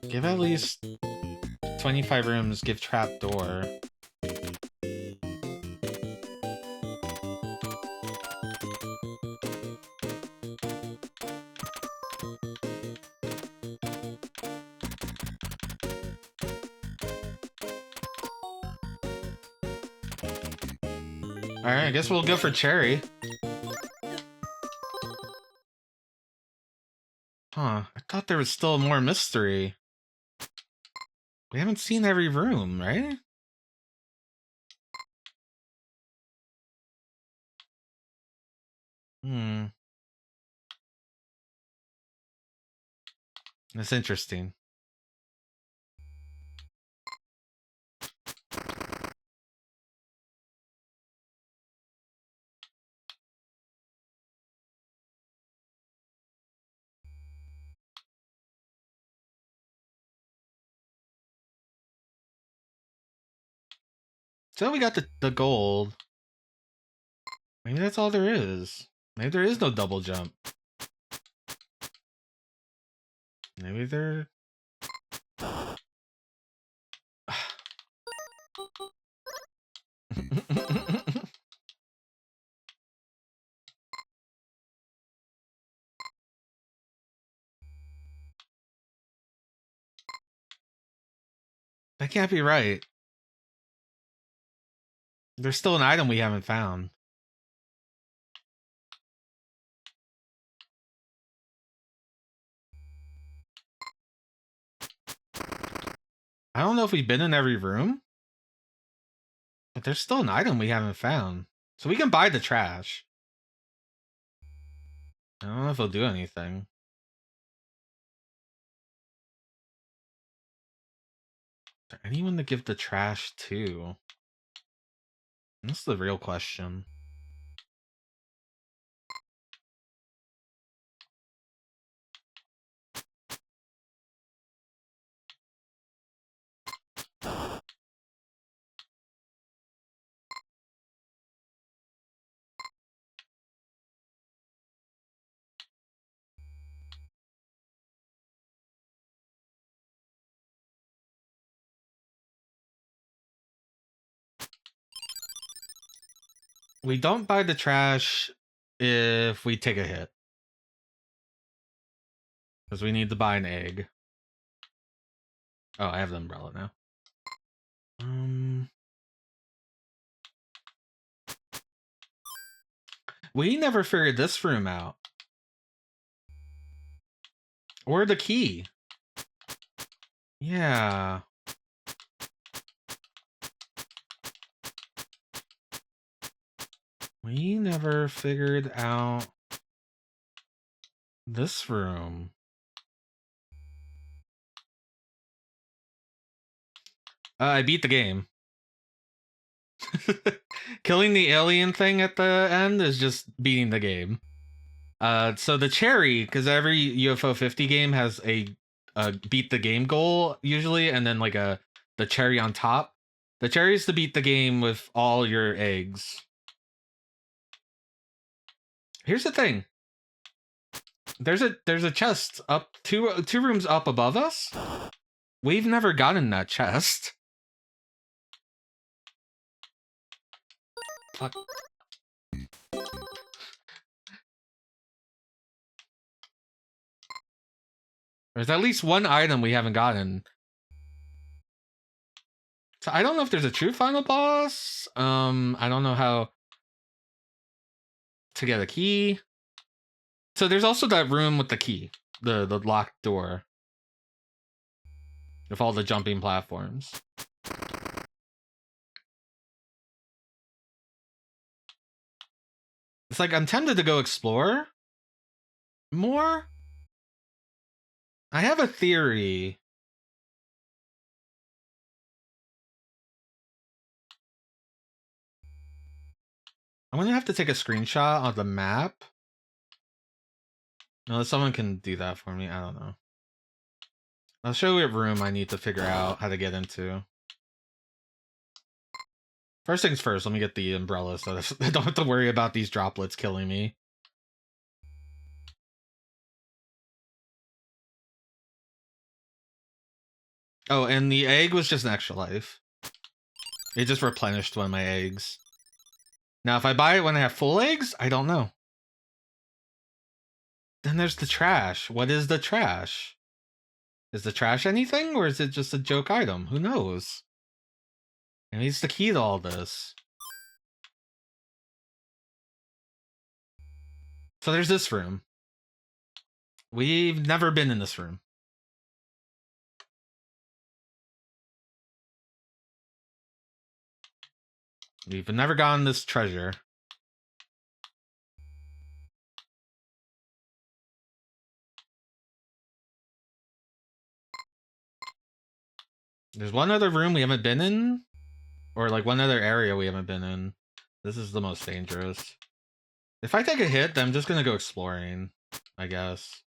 Give at least 25 rooms, give trap door. Alright, I guess we'll go for cherry. Huh, I thought there was still more mystery. We haven't seen every room, right? That's interesting. So we got the gold. Maybe that's all there is. Maybe there is no double jump. Maybe there... That can't be right. There's still an item we haven't found. I don't know if we've been in every room, but there's still an item we haven't found. So we can buy the trash. I don't know if it'll do anything. Is there anyone to give the trash to? That's the real question. We don't buy the trash if we take a hit. Because we need to buy an egg. Oh, I have the umbrella now. We never figured this room out. Or the key. Yeah. We never figured out this room. I beat the game. Killing the alien thing at the end is just beating the game. So the cherry, because every UFO 50 game has a beat the game goal usually, and then like the cherry on top. The cherry is to beat the game with all your eggs. Here's the thing. There's a chest up two rooms up above us. We've never gotten that chest. Fuck. There's at least one item we haven't gotten. So I don't know if there's a true final boss. I don't know how. to get a key. So there's also that room with the key, the locked door, with all the jumping platforms. It's like I'm tempted to go explore more. I have a theory. I'm gonna have to take a screenshot of the map. No, someone can do that for me. I don't know. I'll show you what room I need to figure out how to get into. First things first, let me get the umbrella so I don't have to worry about these droplets killing me. Oh, and the egg was just an extra life. It just replenished one of my eggs. Now, if I buy it when I have full eggs, I don't know. Then there's the trash. What is the trash? Is the trash anything, or is it just a joke item? Who knows? And he's the key to all this. So there's this room. We've never been in this room. We've never gotten this treasure. There's one other room we haven't been in, or like one other area we haven't been in. This is the most dangerous. If I take a hit, then I'm just gonna go exploring, I guess.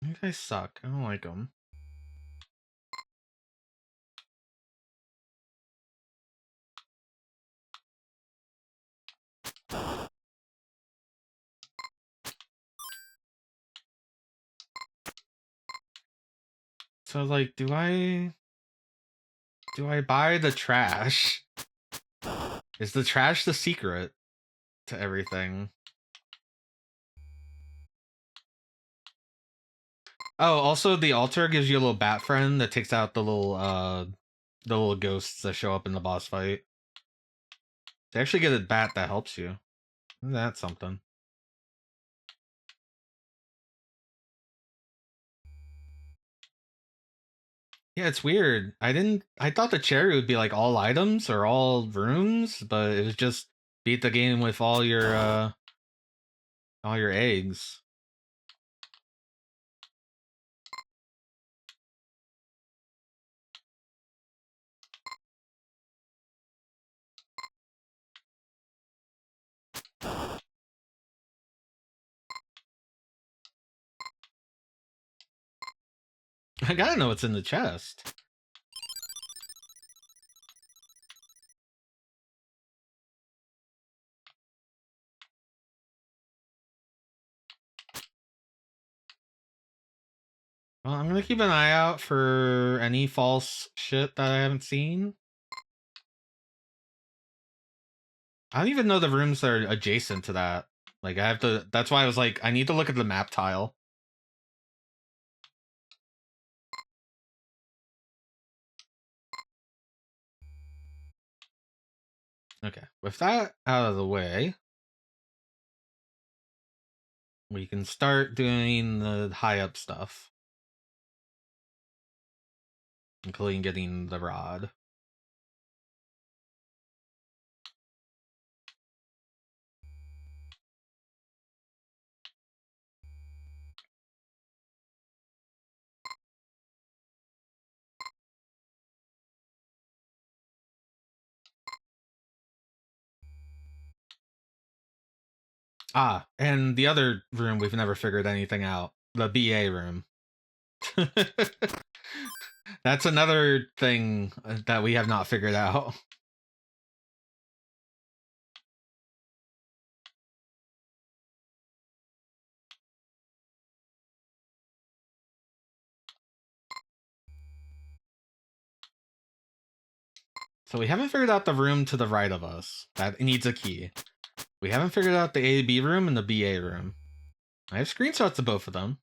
You guys suck. I don't like them. So like, do I buy the trash? Is the trash the secret to everything? Oh, also the altar gives you a little bat friend that takes out the little ghosts that show up in the boss fight. To actually get a bat that helps you. That's something. Yeah, it's weird. I thought the cherry would be like all items or all rooms, but it was just beat the game with all your eggs. I gotta know what's in the chest. Well, I'm gonna keep an eye out for any false shit that I haven't seen. I don't even know the rooms that are adjacent to that. Like, I have to... That's why I was like, I need to look at the map tile. Okay, with that out of the way, we can start doing the high-up stuff. Including getting the rod. Ah, and the other room we've never figured anything out. The BA room. That's another thing that we have not figured out. So we haven't figured out the room to the right of us. That needs a key. We haven't figured out the A-B room and the BA room. I have screenshots of both of them.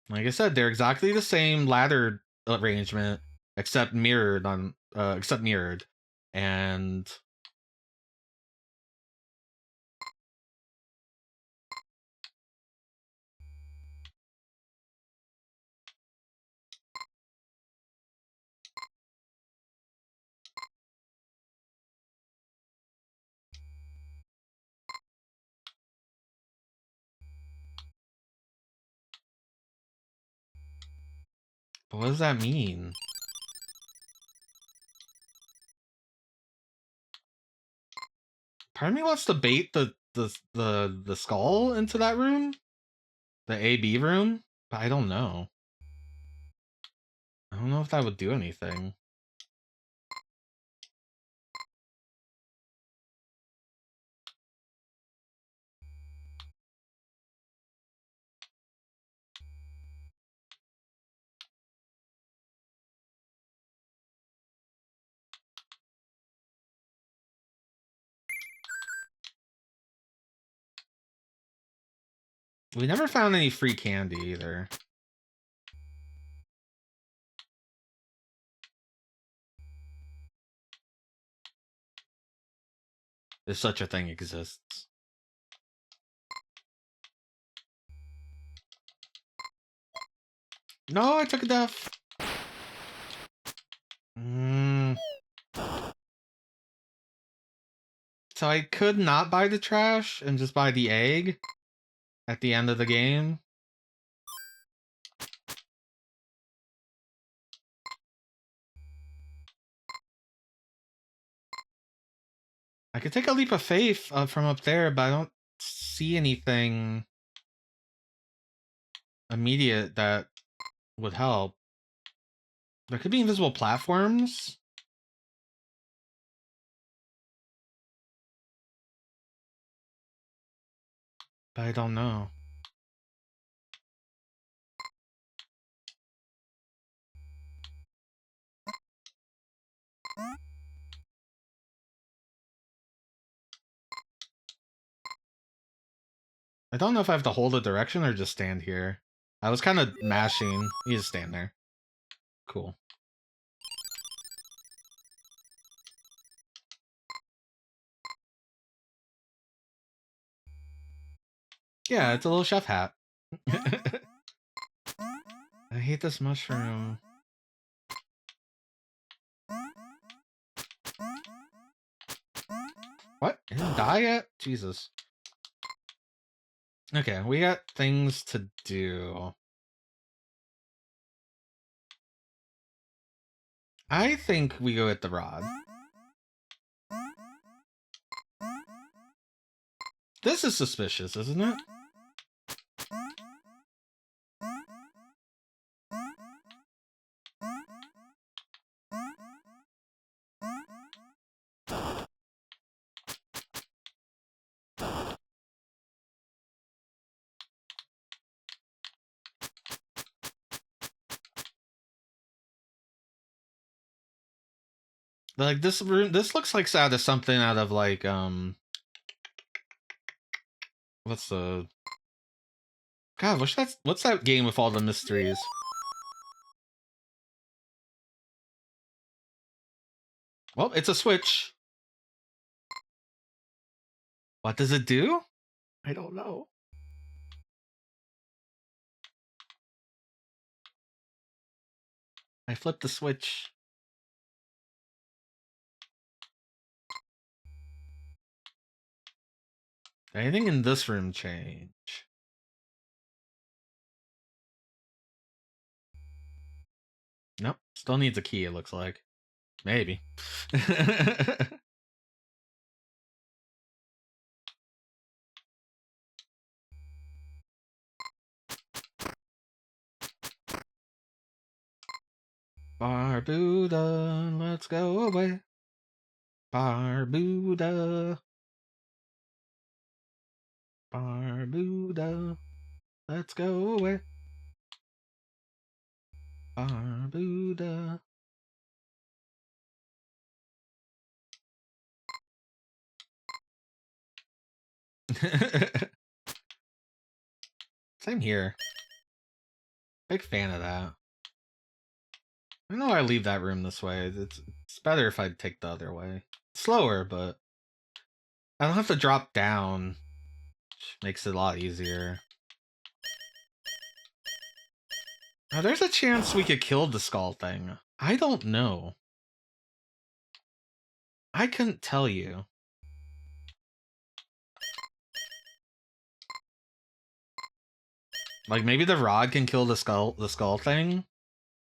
Like I said, they're exactly the same ladder arrangement, except mirrored on except mirrored, and but what does that mean? Part of me wants to bait the skull into that room, the AB room, but I don't know. I don't know if that would do anything. We never found any free candy either. If such a thing exists. No, I took a death. So I could not buy the trash and just buy the egg at the end of the game. I could take a leap of faith from up there, but I don't see anything immediate that would help. There could be invisible platforms. But I don't know. I don't know if I have to hold a direction or just stand here. I was kind of mashing. You just stand there. Cool. Yeah, it's a little chef hat. I hate this mushroom. What? It didn't die yet? Jesus. Okay, we got things to do. I think we go with the rod. This is suspicious, isn't it? Like this room, this looks like out of something out of like what's the God? What's that game with all the mysteries? Well, it's a switch. What does it do? I don't know. I flipped the switch. Anything in this room change? Nope. Still needs a key, it looks like. Maybe. Barbuta, let's go away. Barbuta. Barbuta, let's go away. Barbuta. Same here. Big fan of that. I know I leave that room this way. It's better if I take the other way. Slower, but I don't have to drop down, which makes it a lot easier. Now, there's a chance we could kill the skull thing. I don't know. I couldn't tell you. Like, maybe the rod can kill the skull thing?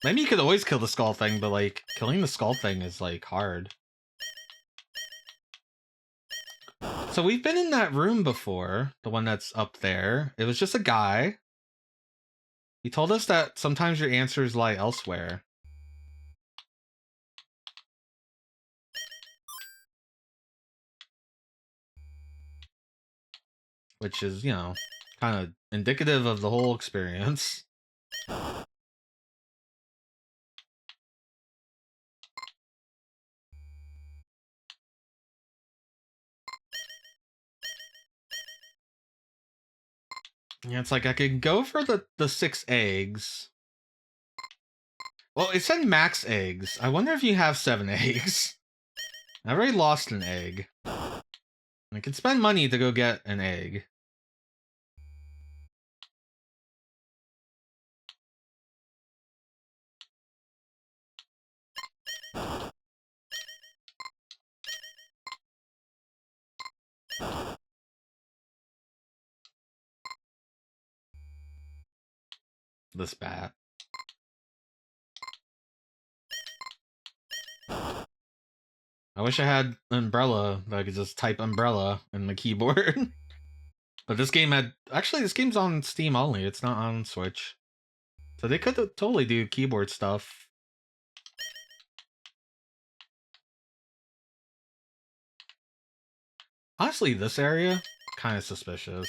Maybe you could always kill the skull thing, but, like, killing the skull thing is, like, hard. So we've been in that room before, the one that's up there. It was just a guy. He told us that sometimes your answers lie elsewhere. Which is, you know, kind of indicative of the whole experience. Yeah, it's like I could go for the 6 eggs. Well, it said max eggs. I wonder if you have 7 eggs. I already lost an egg. I could spend money to go get an egg. This bat. I wish I had umbrella that I could just type umbrella in the keyboard. But this game had... Actually, this game's on Steam only. It's not on Switch. So they could totally do keyboard stuff. Honestly, this area, kind of suspicious.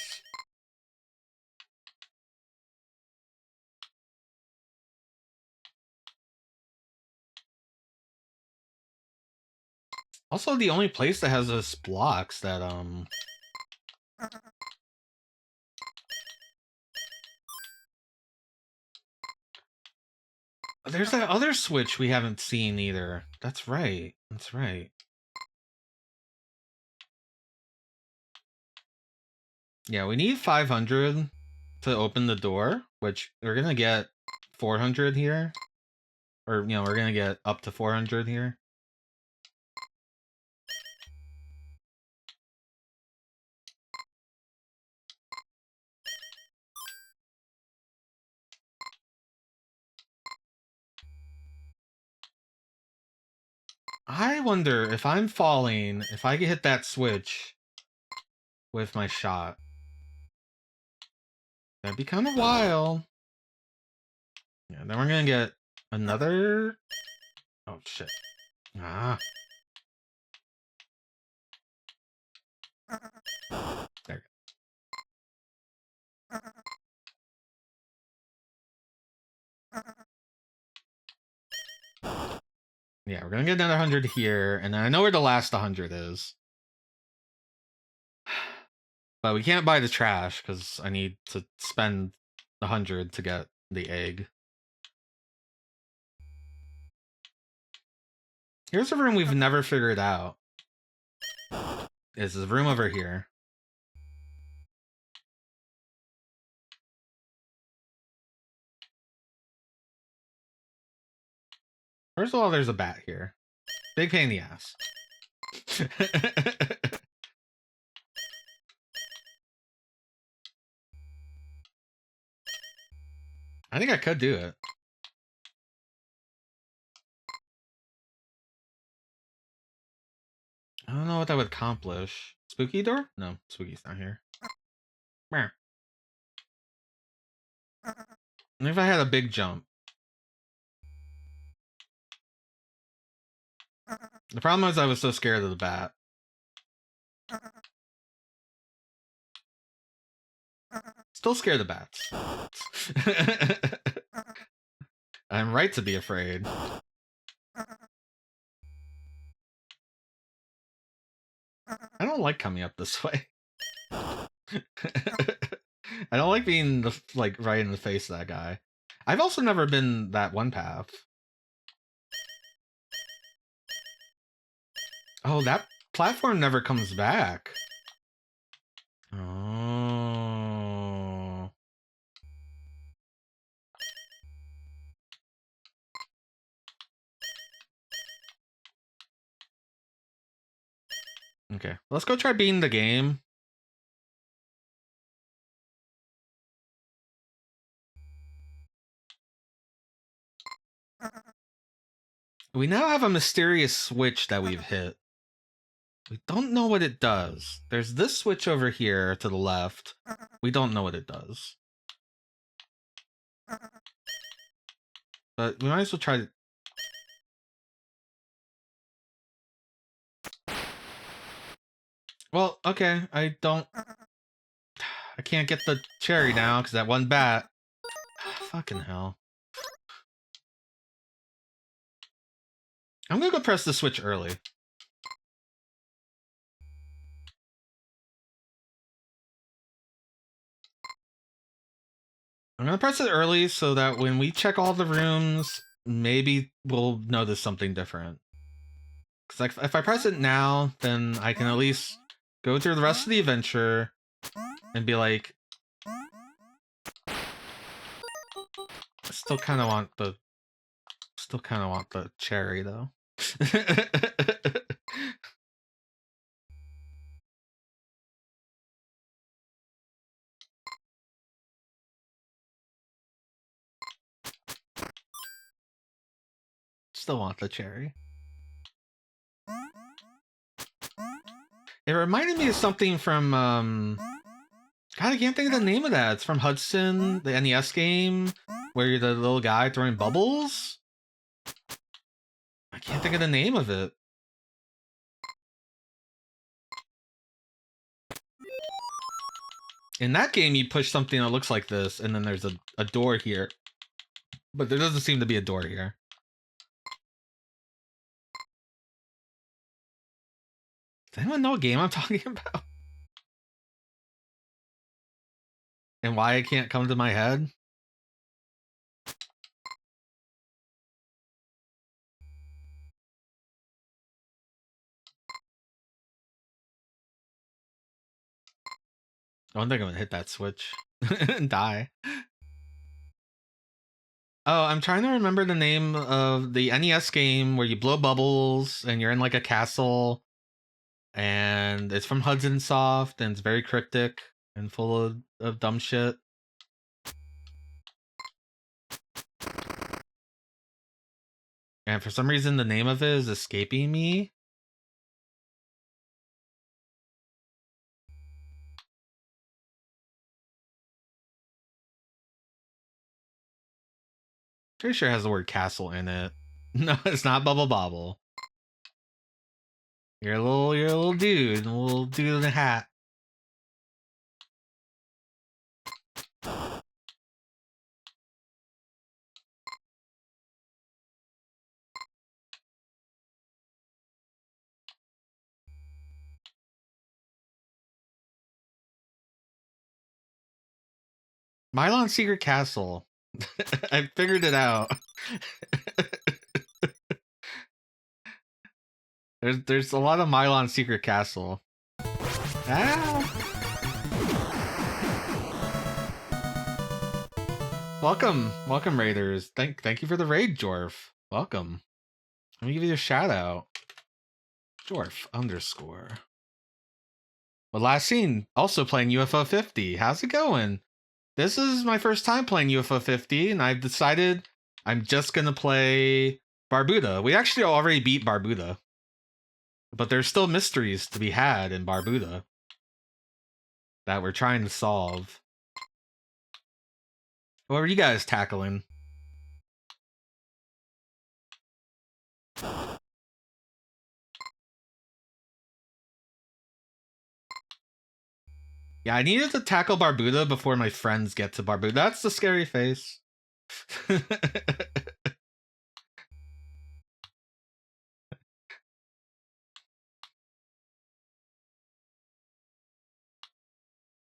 Also, the only place that has those blocks that, There's that other switch we haven't seen either. That's right. That's right. Yeah, we need 500 to open the door, which we're gonna get 400 here. Or, you know, we're gonna get up to 400 here. I wonder if I'm falling, if I hit that switch with my shot. That'd be kind of wild. Yeah, then we're gonna get another... Oh, shit. Ah. There. Yeah, we're gonna get another 100 here, and I know where the last 100 is. But we can't buy the trash, because I need to spend 100 to get the egg. Here's a room we've never figured out. Is the room over here. First of all, there's a bat here. Big pain in the ass. I think I could do it. I don't know what that would accomplish. Spooky door? No, Spooky's not here. And if I had a big jump. The problem is I was so scared of the bat. Still scared of bats. I'm right to be afraid. I don't like coming up this way. I don't like being like right in the face of that guy. I've also never been that one path. Oh, that platform never comes back. Oh. Okay, let's go try beating the game. We now have a mysterious switch that we've hit. We don't know what it does. There's this switch over here to the left. We don't know what it does. But we might as well try. Well, okay, I can't get the cherry now because that one bat. Fucking hell. I'm gonna go press the switch early. I'm gonna press it early so that when we check all the rooms, maybe we'll notice something different. Because like, if I press it now, then I can at least go through the rest of the adventure and be like, I still kind of want the cherry though. Still want the cherry. It reminded me of something from God, I can't think of the name of that. It's from Hudson, the NES game, where you're the little guy throwing bubbles. I can't think of the name of it. In that game, you push something that looks like this, and then there's a door here. But there doesn't seem to be a door here. Does anyone know what game I'm talking about? And why it can't come to my head? I don't think I'm gonna hit that switch and die. Oh, I'm trying to remember the name of the NES game where you blow bubbles and you're in like a castle, and it's from Hudson Soft and it's very cryptic and full of dumb shit. And for some reason, the name of it is escaping me. Pretty sure it has the word castle in it. No, it's not Bubble Bobble. You're a little dude, a little dude in a hat. Mylon Secret Castle. I figured it out. There's a lot of Mylon Secret Castle. Ah. Welcome raiders. Thank you for the raid, Jorf. Welcome. Let me give you a shout out. Jorf _ Well, last seen also playing UFO 50. How's it going? This is my first time playing UFO 50, and I've decided I'm just gonna play Barbuta. We actually already beat Barbuta, but there's still mysteries to be had in Barbuta that we're trying to solve. What were you guys tackling? Yeah, I needed to tackle Barbuta before my friends get to Barbuta. That's the scary face.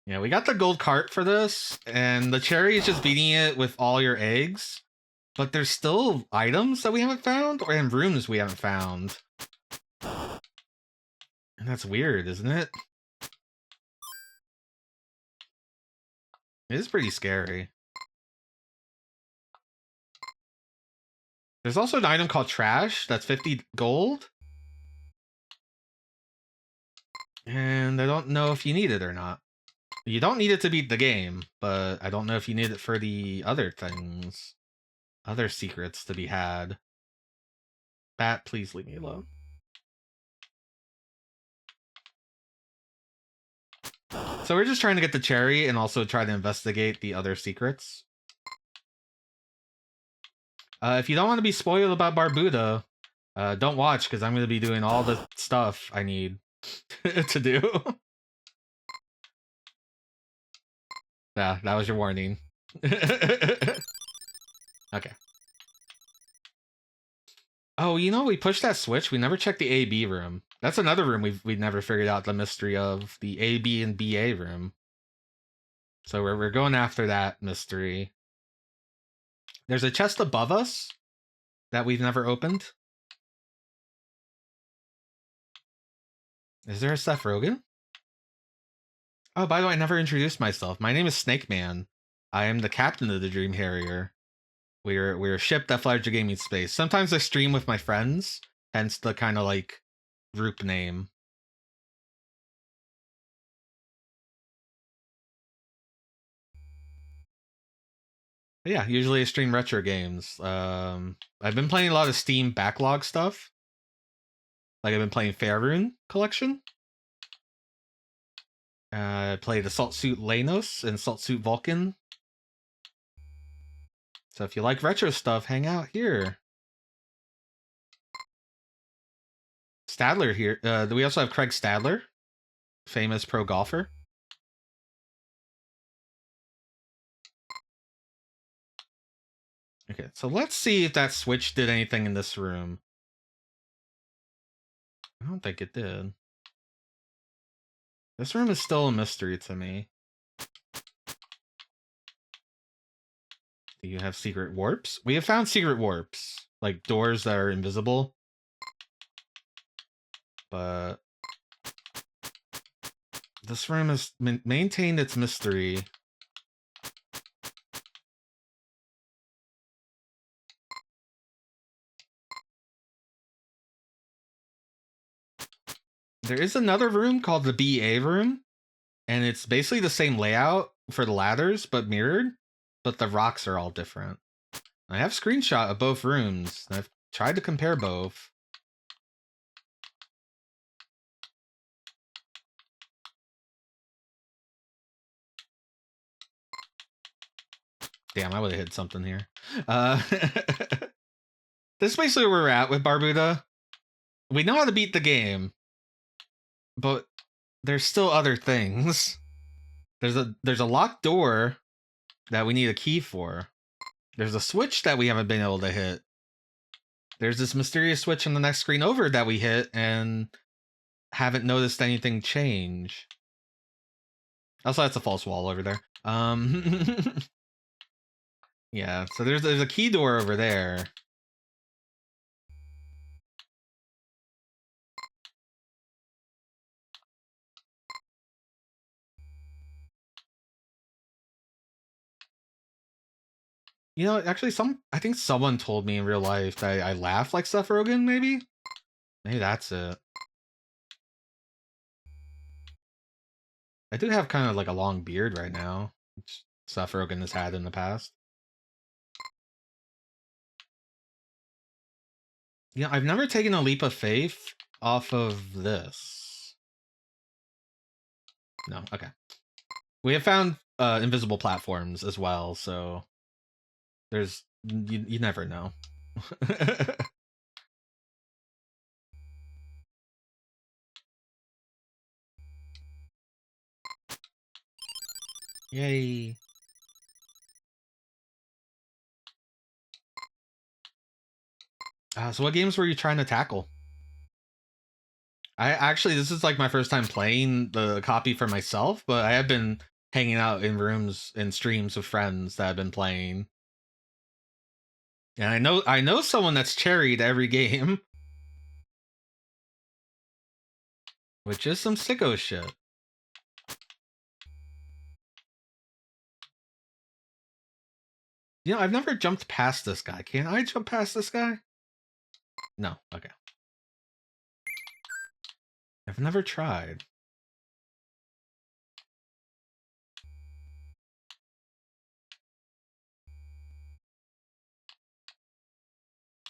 Yeah, we got the gold cart for this, and the cherry is just beating it with all your eggs. But there's still items that we haven't found, and rooms we haven't found. And that's weird, isn't it? It is pretty scary. There's also an item called trash that's 50 gold. And I don't know if you need it or not. You don't need it to beat the game, but I don't know if you need it for the other things. Other secrets to be had. Bat, please leave me alone. So we're just trying to get the cherry and also try to investigate the other secrets. If you don't want to be spoiled about Barbuta, don't watch, because I'm going to be doing all the stuff I need to do. Yeah, that was your warning. Okay. Oh, you know, we pushed that switch. We never checked the A-B room. That's another room we've never figured out the mystery of, the A, B, and BA room. So we're going after that mystery. There's a chest above us that we've never opened. Is there a Seth Rogen? Oh, by the way, I never introduced myself. My name is Snake Man. I am the captain of the Dream Harrier. We're a ship that flies your gaming space. Sometimes I stream with my friends, hence the kind of like group name. But yeah, usually I stream retro games. I've been playing a lot of Steam backlog stuff. Like I've been playing Faerun Collection. I played Assault Suit Lanos and Assault Suit Vulcan. So if you like retro stuff, hang out here. Stadler here. We also have Craig Stadler, famous pro golfer. Okay, so let's see if that switch did anything in this room. I don't think it did. This room is still a mystery to me. Do you have secret warps? We have found secret warps, like doors that are invisible. But this room has maintained its mystery. There is another room called the BA room, and it's basically the same layout for the ladders, but mirrored, but the rocks are all different. I have screenshot of both rooms. I've tried to compare both. Damn, I would have hit something here. This is basically where we're at with Barbuta. We know how to beat the game, but there's still other things. There's a locked door that we need a key for. There's a switch that we haven't been able to hit. There's this mysterious switch on the next screen over that we hit and haven't noticed anything change. Also, that's a false wall over there. Yeah, so there's a key door over there. You know, actually, I think someone told me in real life that I laugh like Seth Rogen, maybe? Maybe that's it. I do have kind of like a long beard right now, which Seth Rogen has had in the past. You know, I've never taken a leap of faith off of this. No, okay. We have found invisible platforms as well, so there's you never know. Yay. So what games were you trying to tackle? I actually, this is like my first time playing the copy for myself, but I have been hanging out in rooms and streams with friends that have been playing. And I know someone that's cherried every game. which is some sicko shit. You know, I've never jumped past this guy. Can I jump past this guy? No. Okay. I've never tried.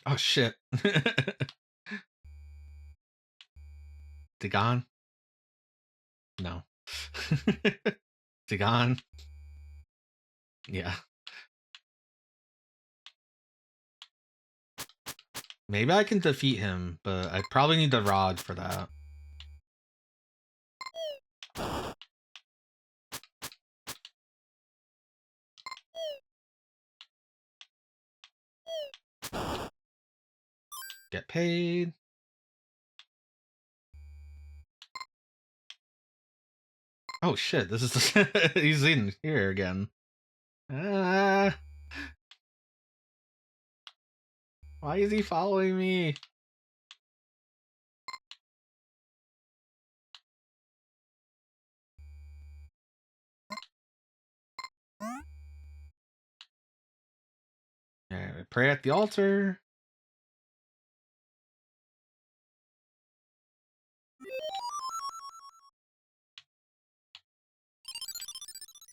Oh, shit. Dagon? No. Dagon? Yeah. Maybe I can defeat him, but I probably need the rod for that. Get paid. Oh shit, this is the he's in here again. Why is he following me? Alright, pray at the altar.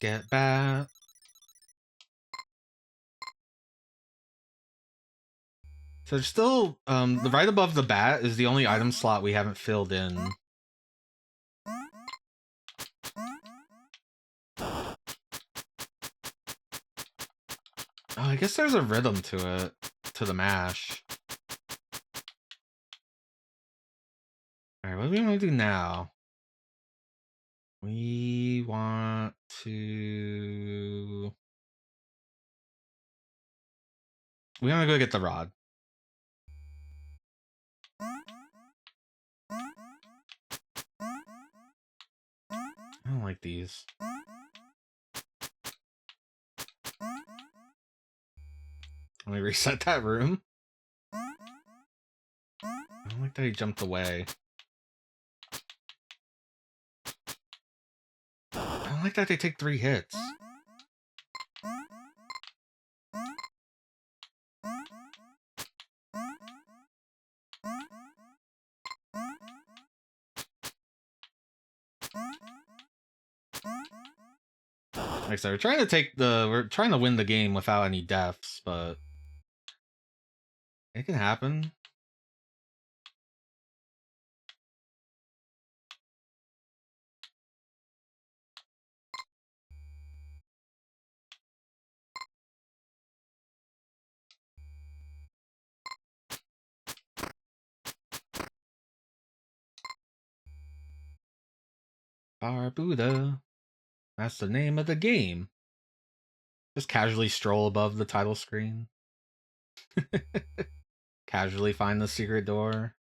Get back. So there's still the right above the bat is the only item slot we haven't filled in. Oh, I guess there's a rhythm to it, to the mash. Alright, what do we want to do now? We want to... We want to go get the rod. I don't like these. Let me reset that room. I don't like that he jumped away. I don't like that they take 3 hits. Like I said, we're trying to win the game without any deaths, but it can happen. Barbuta. That's the name of the game. Just casually stroll above the title screen. Casually find the secret door.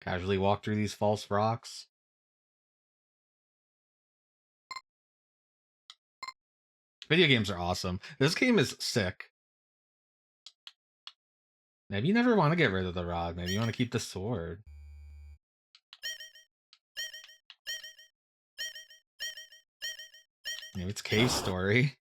Casually walk through these false rocks. Video games are awesome. This game is sick. Maybe you never want to get rid of the rod. Maybe you want to keep the sword. Maybe it's Cave Story.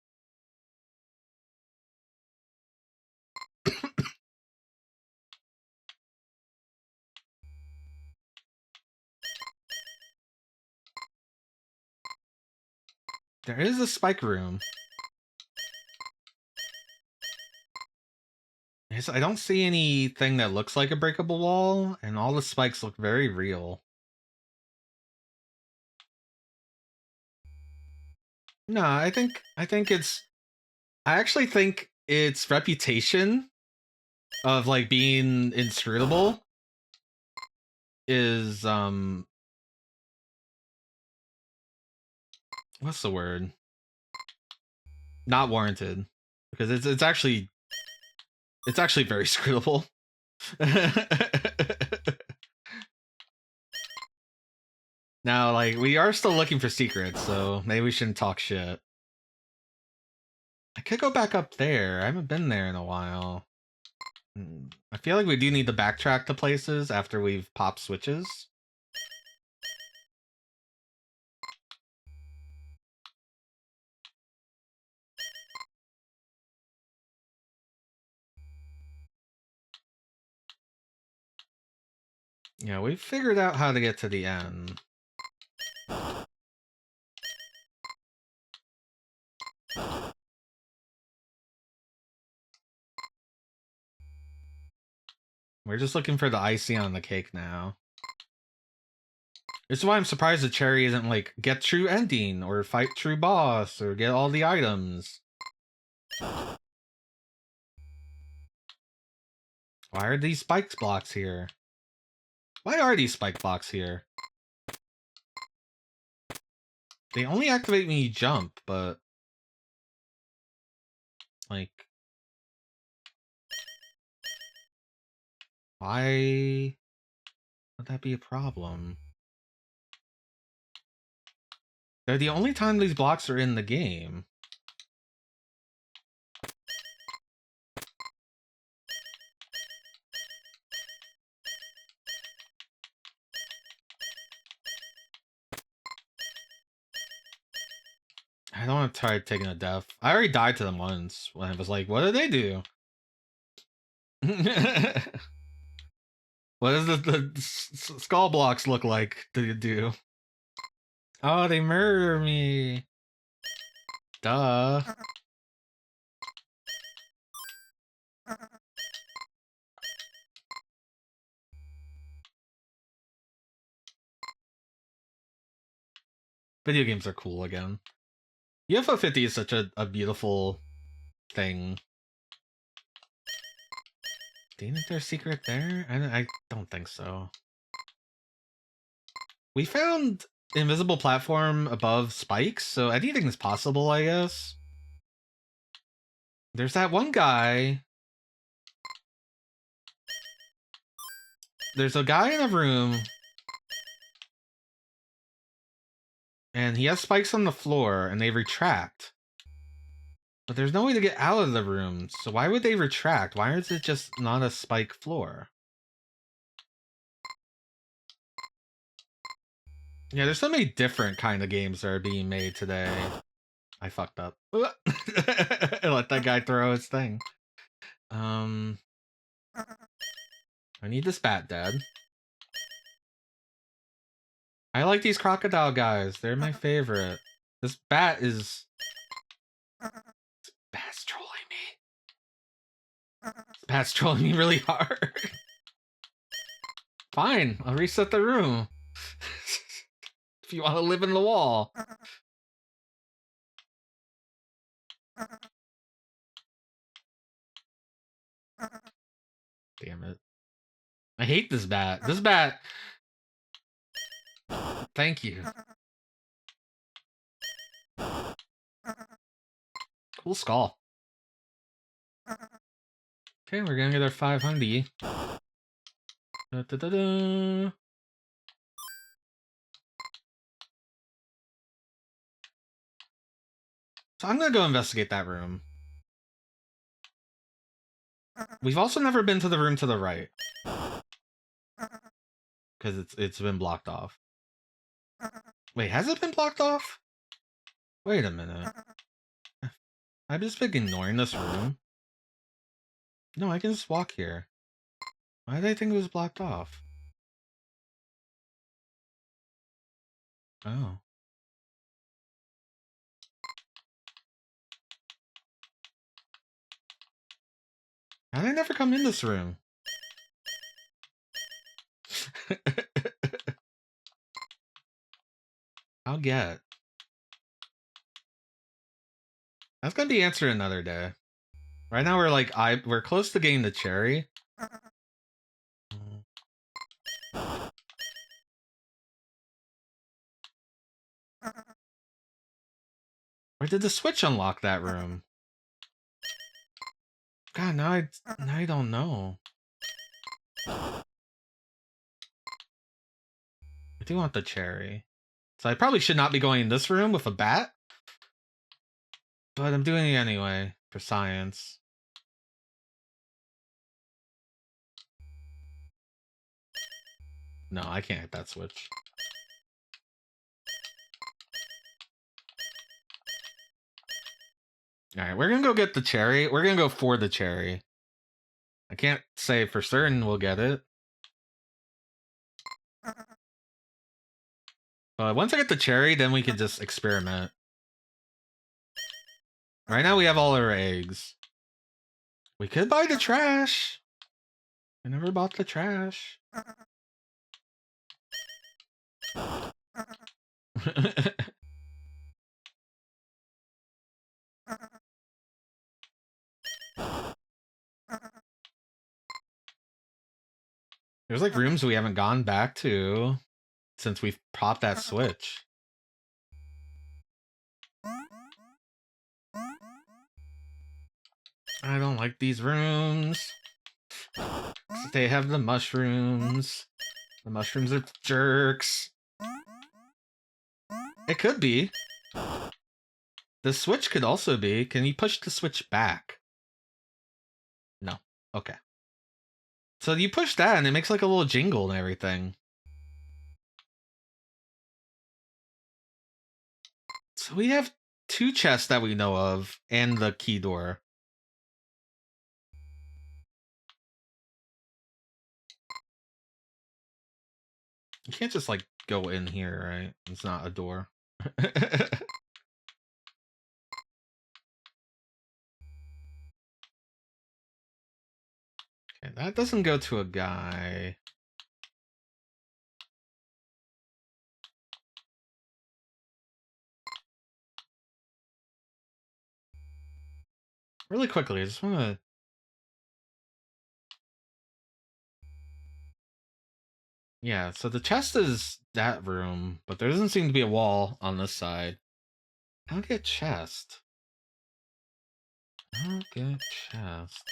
There is a spike room. I don't see anything that looks like a breakable wall, and all the spikes look very real. No, I actually think its reputation of like being inscrutable is what's the word? Not warranted, because it's actually very scrutable. Now, like, we are still looking for secrets, so maybe we shouldn't talk shit. I could go back up there. I haven't been there in a while. I feel like we do need to backtrack to places after we've popped switches. Yeah, we figured out how to get to the end. We're just looking for the icing on the cake now. This is why I'm surprised the cherry isn't like, get true ending, or fight true boss, or get all the items. Why are these spike blocks here? Why are these spike blocks here? They only activate when you jump, but... like... why would that be a problem? They're the only time these blocks are in the game. I don't want to try taking a death. I already died to them once when I was like, what did they do? What does the skull blocks look like to do? Oh, they murder me. Duh. Video games are cool again. UFO 50 is such a beautiful thing. Do you think there's a secret there? I don't think so. We found invisible platform above spikes, so anything is possible, I guess. There's that one guy. There's a guy in a room. And he has spikes on the floor, and they retract. But there's no way to get out of the room, so why would they retract? Why is it just not a spike floor? Yeah, there's so many different kind of games that are being made today. I fucked up. I let that guy throw his thing. I need this bat dead. I like these crocodile guys. They're my favorite. This bat is... This bat's trolling me. This bat's trolling me really hard. Fine, I'll reset the room. If you want to live in the wall. Damn it. I hate this bat. This bat... Thank you. Cool skull. Okay, we're gonna get our 500. Da, da, da, da. So I'm gonna go investigate that room. We've also never been to the room to the right. Because it's been blocked off. Wait, has it been blocked off? Wait a minute. I've just been ignoring this room. No, I can just walk here. Why did I think it was blocked off? Oh. How did I never come in this room? I'll get. That's gonna be answered another day. Right now we're like we're close to getting the cherry. Or did the switch unlock that room? God, now I don't know. I do want the cherry. So I probably should not be going in this room with a bat. But I'm doing it anyway, for science. No, I can't hit that switch. Alright, we're gonna go get the cherry. We're gonna go for the cherry. I can't say for certain we'll get it. But once I get the cherry, then we can just experiment. Right now we have all our eggs. We could buy the trash. I never bought the trash. There's like rooms we haven't gone back to since we've popped that switch. I don't like these rooms. They have the mushrooms. The mushrooms are jerks. It could be. The switch could also be. Can you push the switch back? No. Okay. So you push that and it makes like a little jingle and everything. So we have 2 chests that we know of and the key door. You can't just like go in here, right? It's not a door. Okay, that doesn't go to a guy. Really quickly, I just want to... Yeah, so the chest is that room, but there doesn't seem to be a wall on this side. I don't get chest. I don't get chest.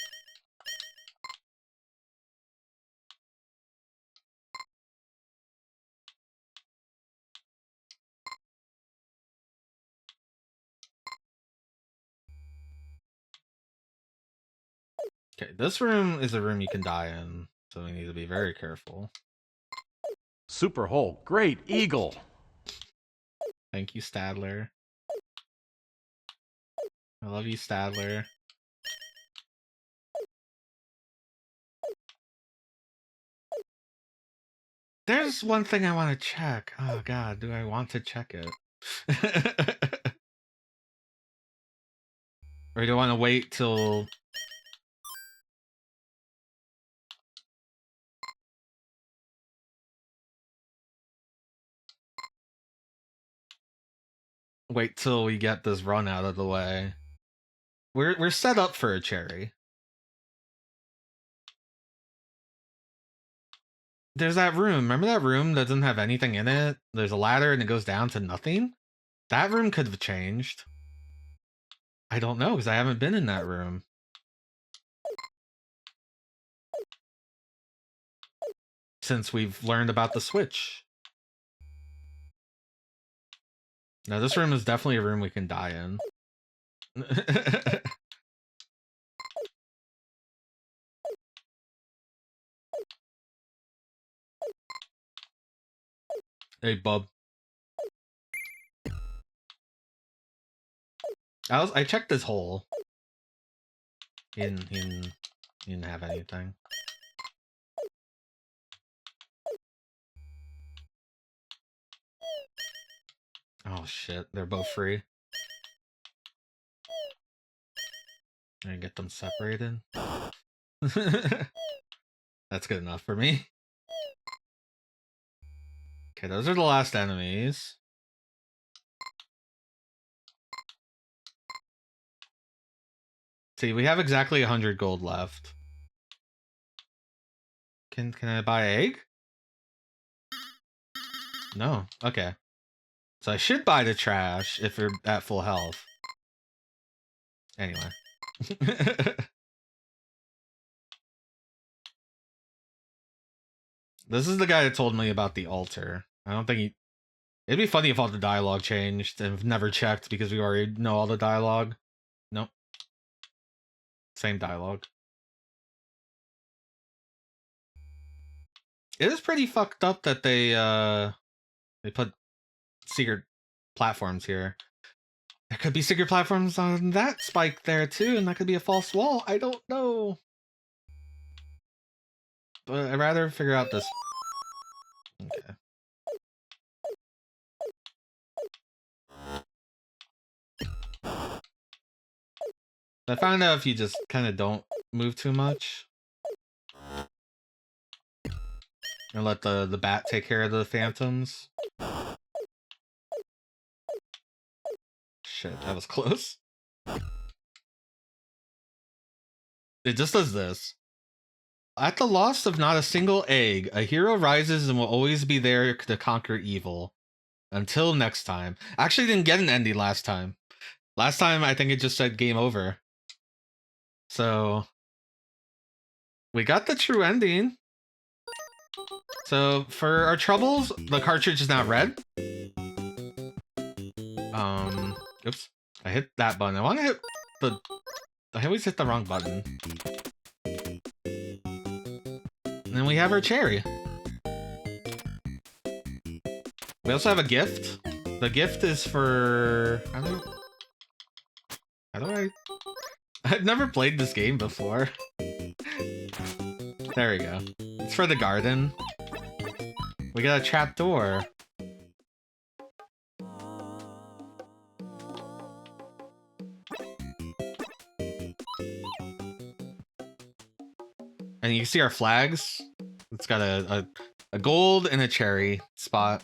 Okay, this room is a room you can die in, so we need to be very careful. Super hole. Great eagle. Thank you, Stadler. I love you, Stadler. There's one thing I want to check. Oh god, do I want to check it? Or do I want to wait till... Wait till we get this run out of the way. We're set up for a cherry. There's that room. Remember that room that doesn't have anything in it? There's a ladder and it goes down to nothing? That room could have changed. I don't know, because I haven't been in that room. Since we've learned about the switch. Now, this room is definitely a room we can die in. Hey, bub. I checked this hole. He didn't have anything. Oh shit, they're both free. I get them separated. That's good enough for me. Okay, those are the last enemies. See, we have exactly 100 gold left. Can I buy an egg? No. Okay. So I should buy the trash if you're at full health. Anyway. This is the guy that told me about the altar. I don't think he... It'd be funny if all the dialogue changed and never checked because we already know all the dialogue. Nope. Same dialogue. It is pretty fucked up that they put secret platforms here. There could be secret platforms on that spike there too, and that could be a false wall. I don't know. But I'd rather figure out this. Okay. I found out if you just kind of don't move too much and let the bat take care of the phantoms. Shit, that was close. It just does this. At the loss of not a single egg, a hero rises and will always be there to conquer evil. Until next time. I actually didn't get an ending last time. Last time, I think it just said game over. So, we got the true ending. So, for our troubles, the cartridge is now red. Oops. I hit that button. I want to hit the... I always hit the wrong button. And then we have our cherry. We also have a gift. The gift is for... How do I... I've never played this game before. There we go. It's for the garden. We got a trap door. And you can see our flags. It's got a gold and a cherry spot.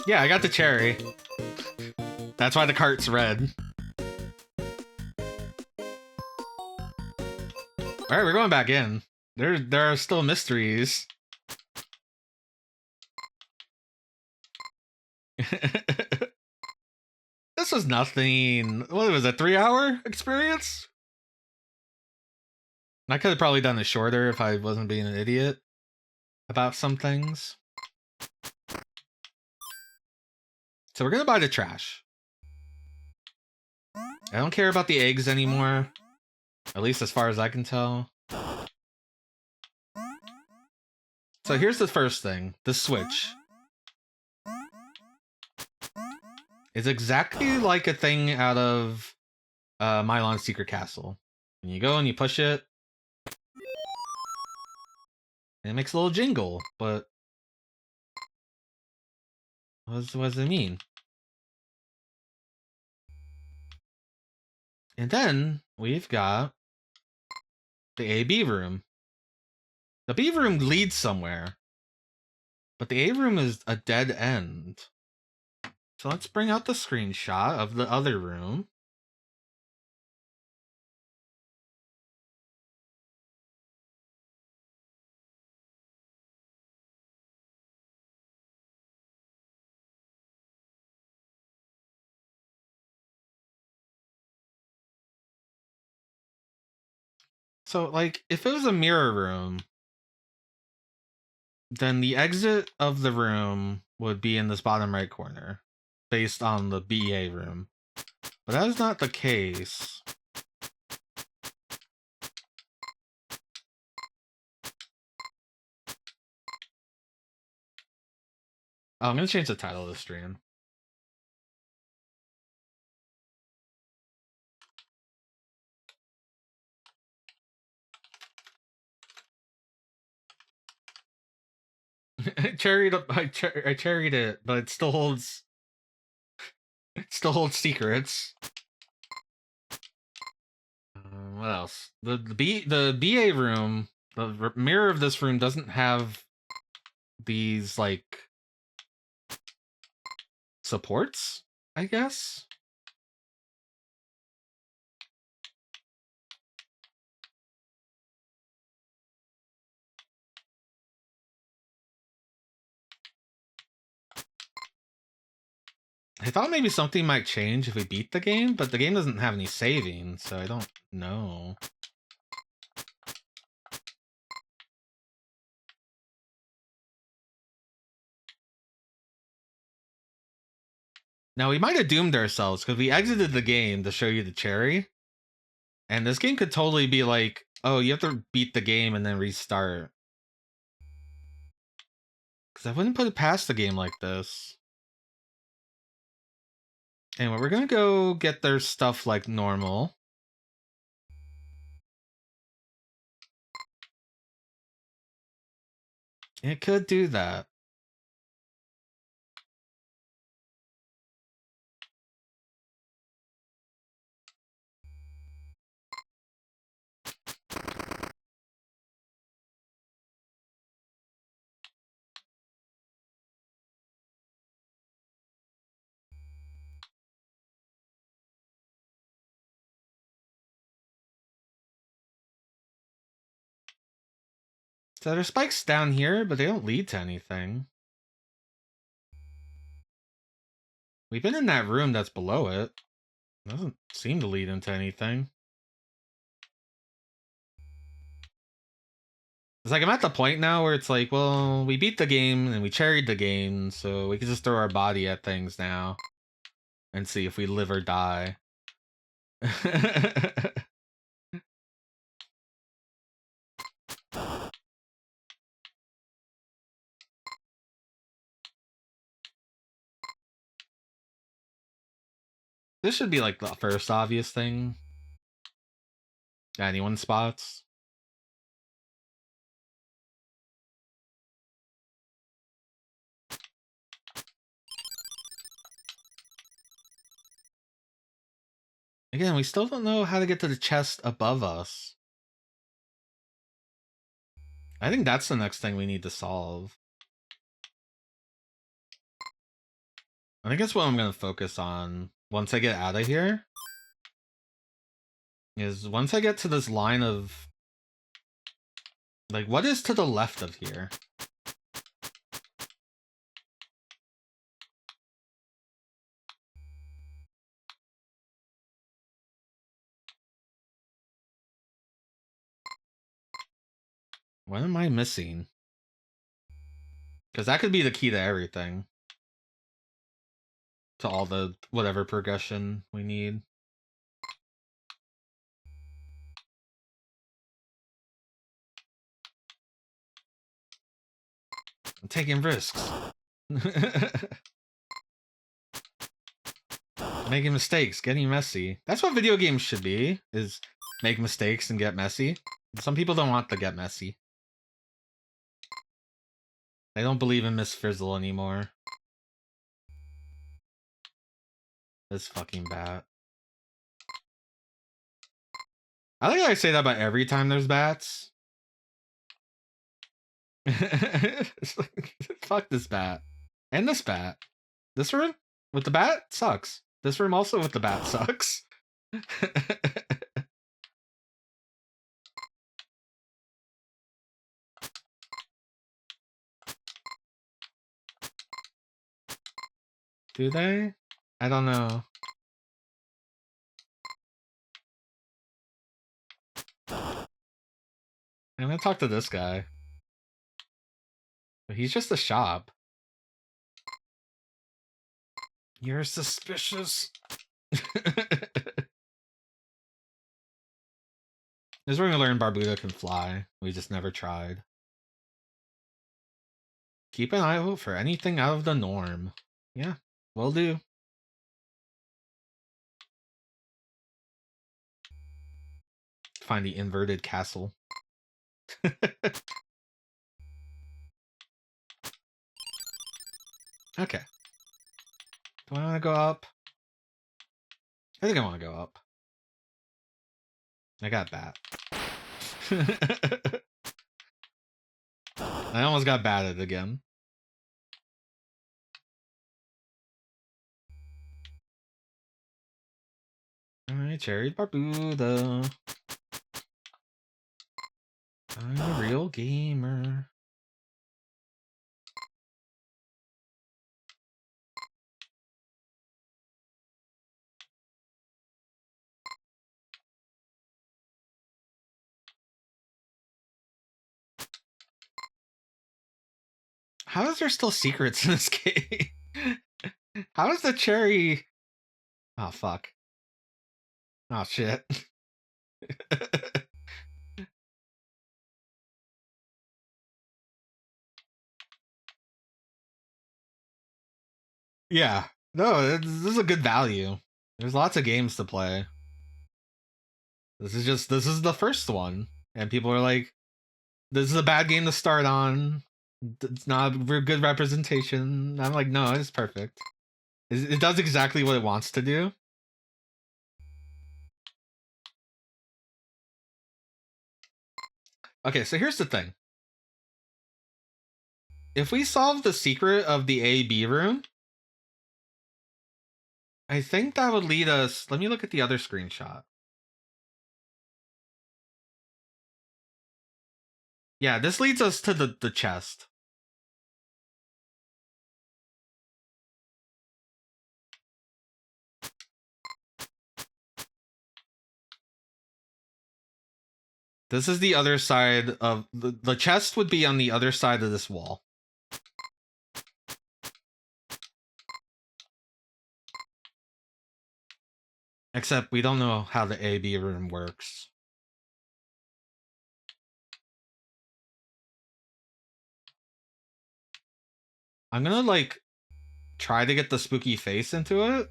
Yeah, I got the cherry. That's why the cart's red. Alright, we're going back in. There are still mysteries. This was nothing. What was it, 3-hour experience? I could have probably done it shorter if I wasn't being an idiot about some things. So we're gonna buy the trash. I don't care about the eggs anymore. At least as far as I can tell. So here's the first thing. The switch. It's exactly like a thing out of Mylon's Secret Castle. And you go and you push it. And it makes a little jingle, but... What does it mean? And then we've got the A-B room. The B room leads somewhere, but the A room is a dead end. So let's bring out the screenshot of the other room. So, like, if it was a mirror room, then the exit of the room would be in this bottom right corner, based on the BA room. But that is not the case. Oh, I'm gonna change the title of the stream. I cherried it, but it still holds secrets. What else? The BA room, the mirror of this room doesn't have these like supports, I guess. I thought maybe something might change if we beat the game, but the game doesn't have any saving, so I don't know. Now, we might have doomed ourselves, because we exited the game to show you the cherry. And this game could totally be like, oh, you have to beat the game and then restart. Because I wouldn't put it past the game like this. Anyway, we're gonna go get their stuff like normal. It could do that. So there's spikes down here, but they don't lead to anything. We've been in that room that's below it. It doesn't seem to lead into anything. It's like I'm at the point now where it's like, well, we beat the game and we cherried the game, so we can just throw our body at things now and see if we live or die. This should be like the first obvious thing that anyone spots. Again, we still don't know how to get to the chest above us. I think that's the next thing we need to solve. I think that's what I'm going to focus on once I get out of here. Is once I get to this line of... Like, what is to the left of here? What am I missing? Because that could be the key to everything. To all the whatever progression we need. I'm taking risks. Making mistakes, getting messy. That's what video games should be, is make mistakes and get messy. Some people don't want to get messy. They don't believe in Miss Frizzle anymore. This fucking bat. I think I say that about every time there's bats. Like, fuck this bat. And this bat. This room with the bat sucks. This room also with the bat sucks. Do they? I don't know. I'm gonna talk to this guy. But he's just a shop. You're suspicious. This is where we learn Barbuta can fly. We just never tried. Keep an eye out for anything out of the norm. Yeah, will do. Find the inverted castle. Okay. Do I want to go up? I think I want to go up. I got bat. I almost got batted again. Alright, Cherry Barbuta. I'm a real gamer. How is there still secrets in this game? How is the cherry... Oh, fuck. Oh, shit. Yeah. No, this is a good value. There's lots of games to play. This is the first one. And people are like, this is a bad game to start on. It's not a good representation. I'm like, no, it's perfect. It does exactly what it wants to do. Okay, so here's the thing. If we solve the secret of the A-B room, I think that would lead us... Let me look at the other screenshot. Yeah, this leads us to the chest. This is the other side of the chest would be on the other side of this wall. Except we don't know how the A-B room works. I'm gonna like try to get the spooky face into it.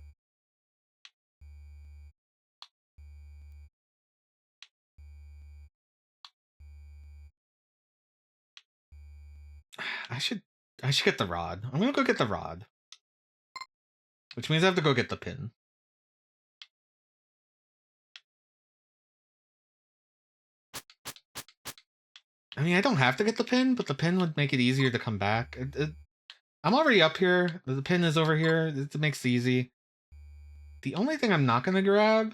I should get the rod. I'm gonna go get the rod. Which means I have to go get the pin. I mean, I don't have to get the pin, but the pin would make it easier to come back. I'm already up here. The pin is over here. It makes it easy. The only thing I'm not going to grab...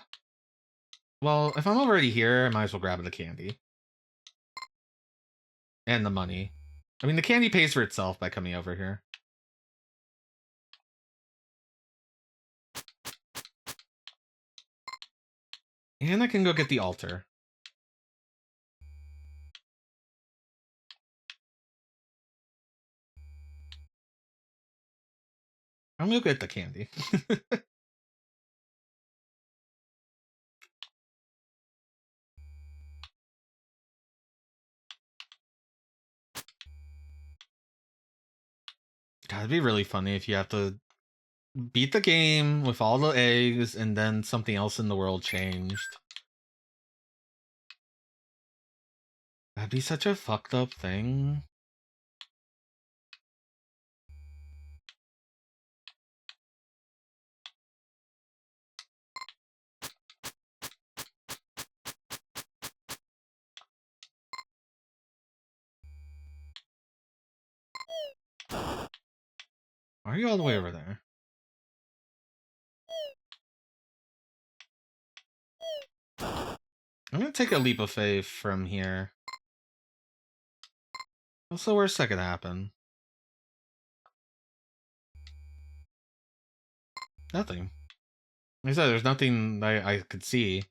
Well, if I'm already here, I might as well grab the candy. And the money. I mean, the candy pays for itself by coming over here. And I can go get the altar. I'm gonna get the candy. God, it'd be really funny if you have to beat the game with all the eggs and then something else in the world changed. That'd be such a fucked up thing. Why are you all the way over there? I'm gonna take a leap of faith from here. What's the worst that could happen? Nothing. Like I said, there's nothing I could see.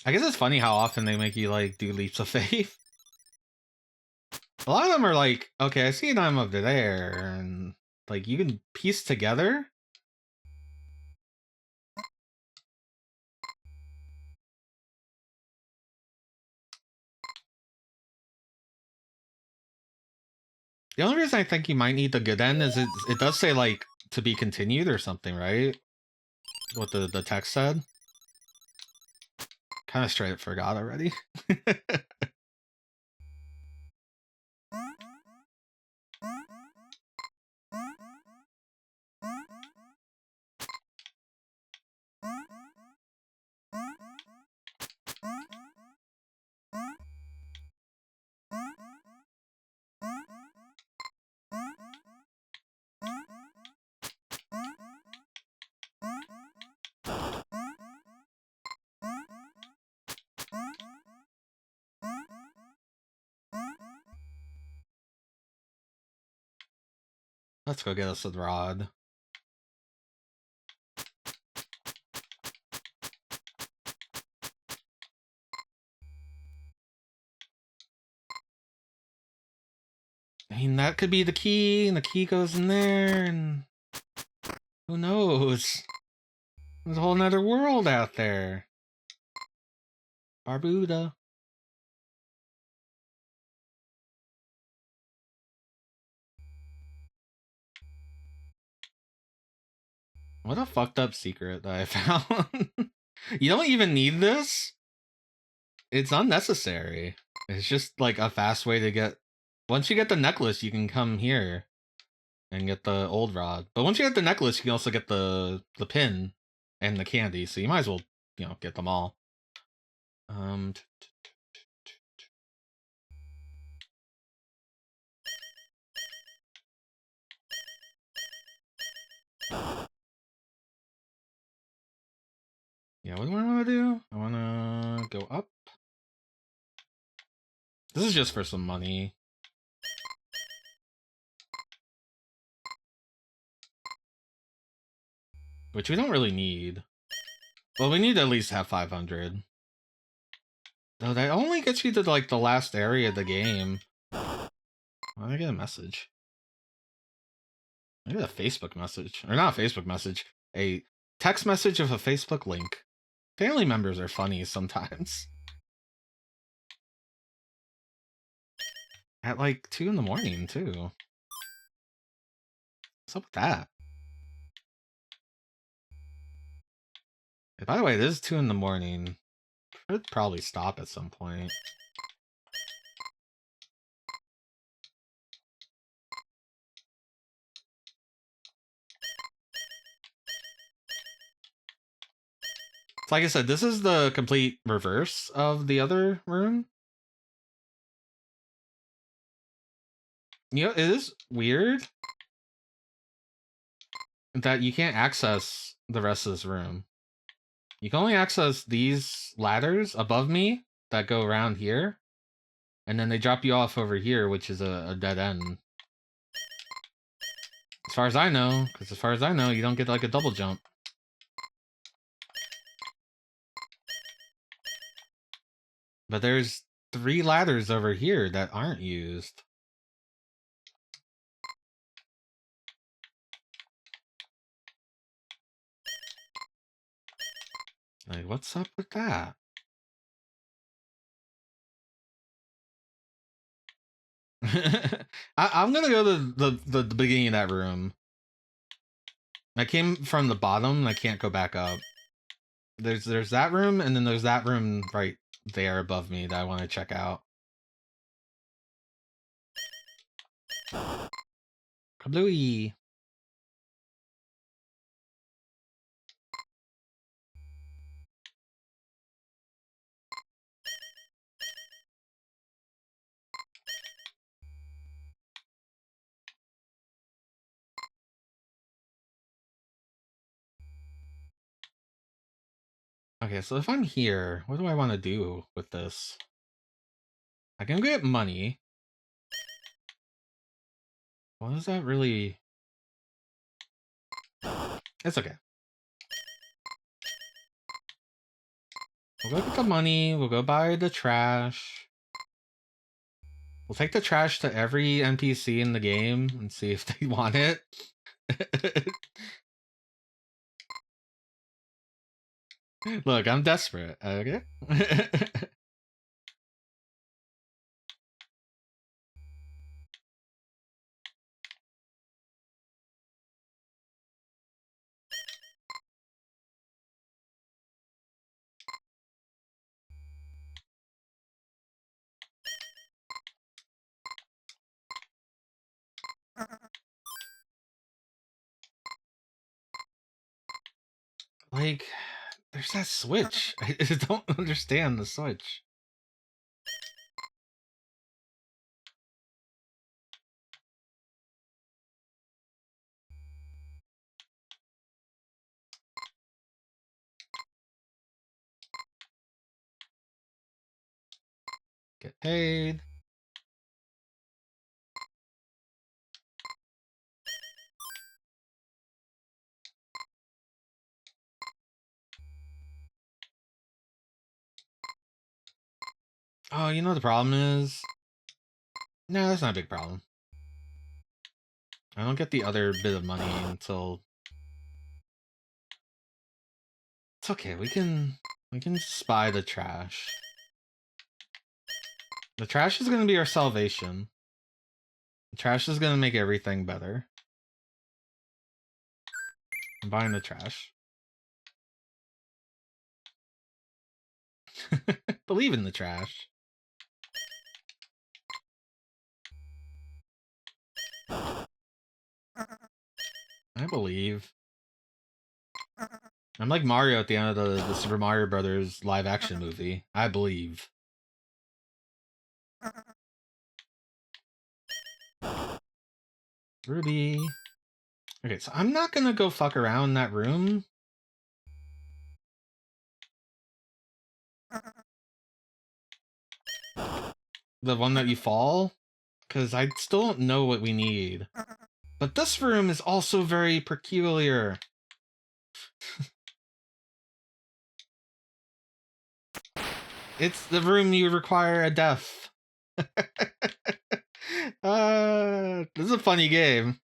I guess it's funny how often they make you, like, do leaps of faith. A lot of them are like, okay, I see I'm over there, and, like, you can piece together. The only reason I think you might need the good end is it does say, like, to be continued or something, right? What the text said. Kind of straight up forgot already. Let's go get us a rod. I mean, that could be the key, and the key goes in there, and who knows? There's a whole nother world out there. Barbuta. What a fucked up secret that I found. You don't even need this? It's unnecessary. It's just like a fast way to get... Once you get the necklace, you can come here and get the old rod. But once you get the necklace, you can also get the pin and the candy. So you might as well, you know, get them all. Yeah, what do I want to do? I want to go up. This is just for some money. Which we don't really need. Well, we need to at least have 500. No, that only gets you to, like, the last area of the game. Why did I get a message? I get a Facebook message. Or not a Facebook message. A text message of a Facebook link. Family members are funny sometimes. At, like, 2 in the morning, too. What's up with that? Hey, by the way, this is 2 in the morning. Should probably stop at some point. So like I said, this is the complete reverse of the other room. You know, it is weird that you can't access the rest of this room. You can only access these ladders above me that go around here. And then they drop you off over here, which is a dead end. As far as I know, because as far as I know, you don't get like a double jump. But there's 3 ladders over here that aren't used. Like, what's up with that? I'm gonna go to the beginning of that room. I came from the bottom, and I can't go back up. There's that room, and then there's that room right there above me that I want to check out. Kablooey. Okay, so if I'm here, what do I want to do with this? I can get money. What is that really? It's okay. We'll go get the money. We'll go buy the trash. We'll take the trash to every NPC in the game and see if they want it. Look, I'm desperate, okay? Like, there's that switch. I don't understand the switch. Get paid. Oh, you know what the problem is? No, that's not a big problem. I don't get the other bit of money until... It's okay, we can spy the trash. The trash is gonna be our salvation. The trash is gonna make everything better. I'm buying the trash. Believe in the trash. I believe. I'm like Mario at the end of the Super Mario Brothers live action movie. I believe. Ruby. Okay, so I'm not gonna go fuck around in that room. The one that you fall? Because I still don't know what we need. But this room is also very peculiar. It's the room you require a death. This is a funny game.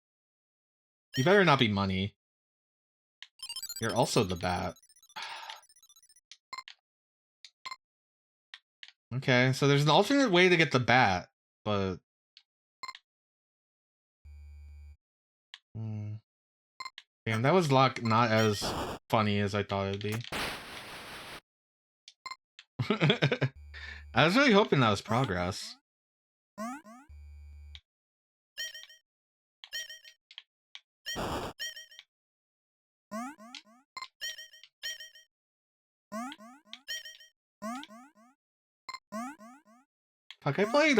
You better not be money. You're also the bat. Okay, so there's an alternate way to get the bat, but... Damn, that was not as funny as I thought it'd be. I was really hoping that was progress. Fuck, I played,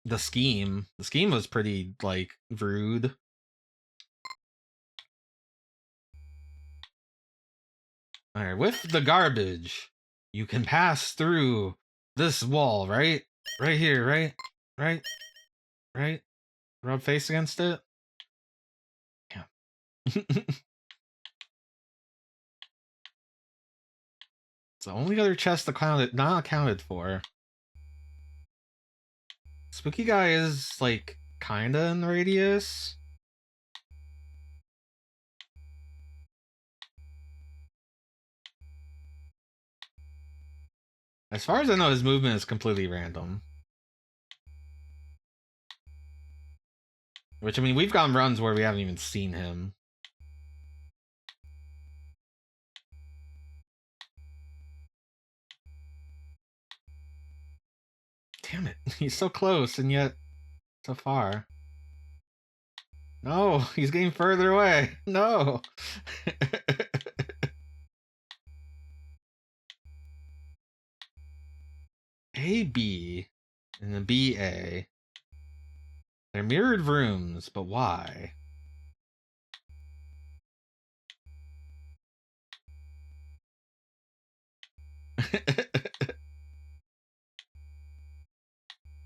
the scheme. The scheme was pretty, like, rude. Alright, with the garbage, you can pass through this wall, right? Right here, right? Right? Right? Rub face against it? Yeah. It's the only other chest not accounted for. Spooky guy is, like, kinda in the radius. As far as I know, his movement is completely random. Which, I mean, we've gotten runs where we haven't even seen him. Damn it. He's so close, and yet so far. No, he's getting further away. No. A-B and then B-A. They're mirrored rooms, but why?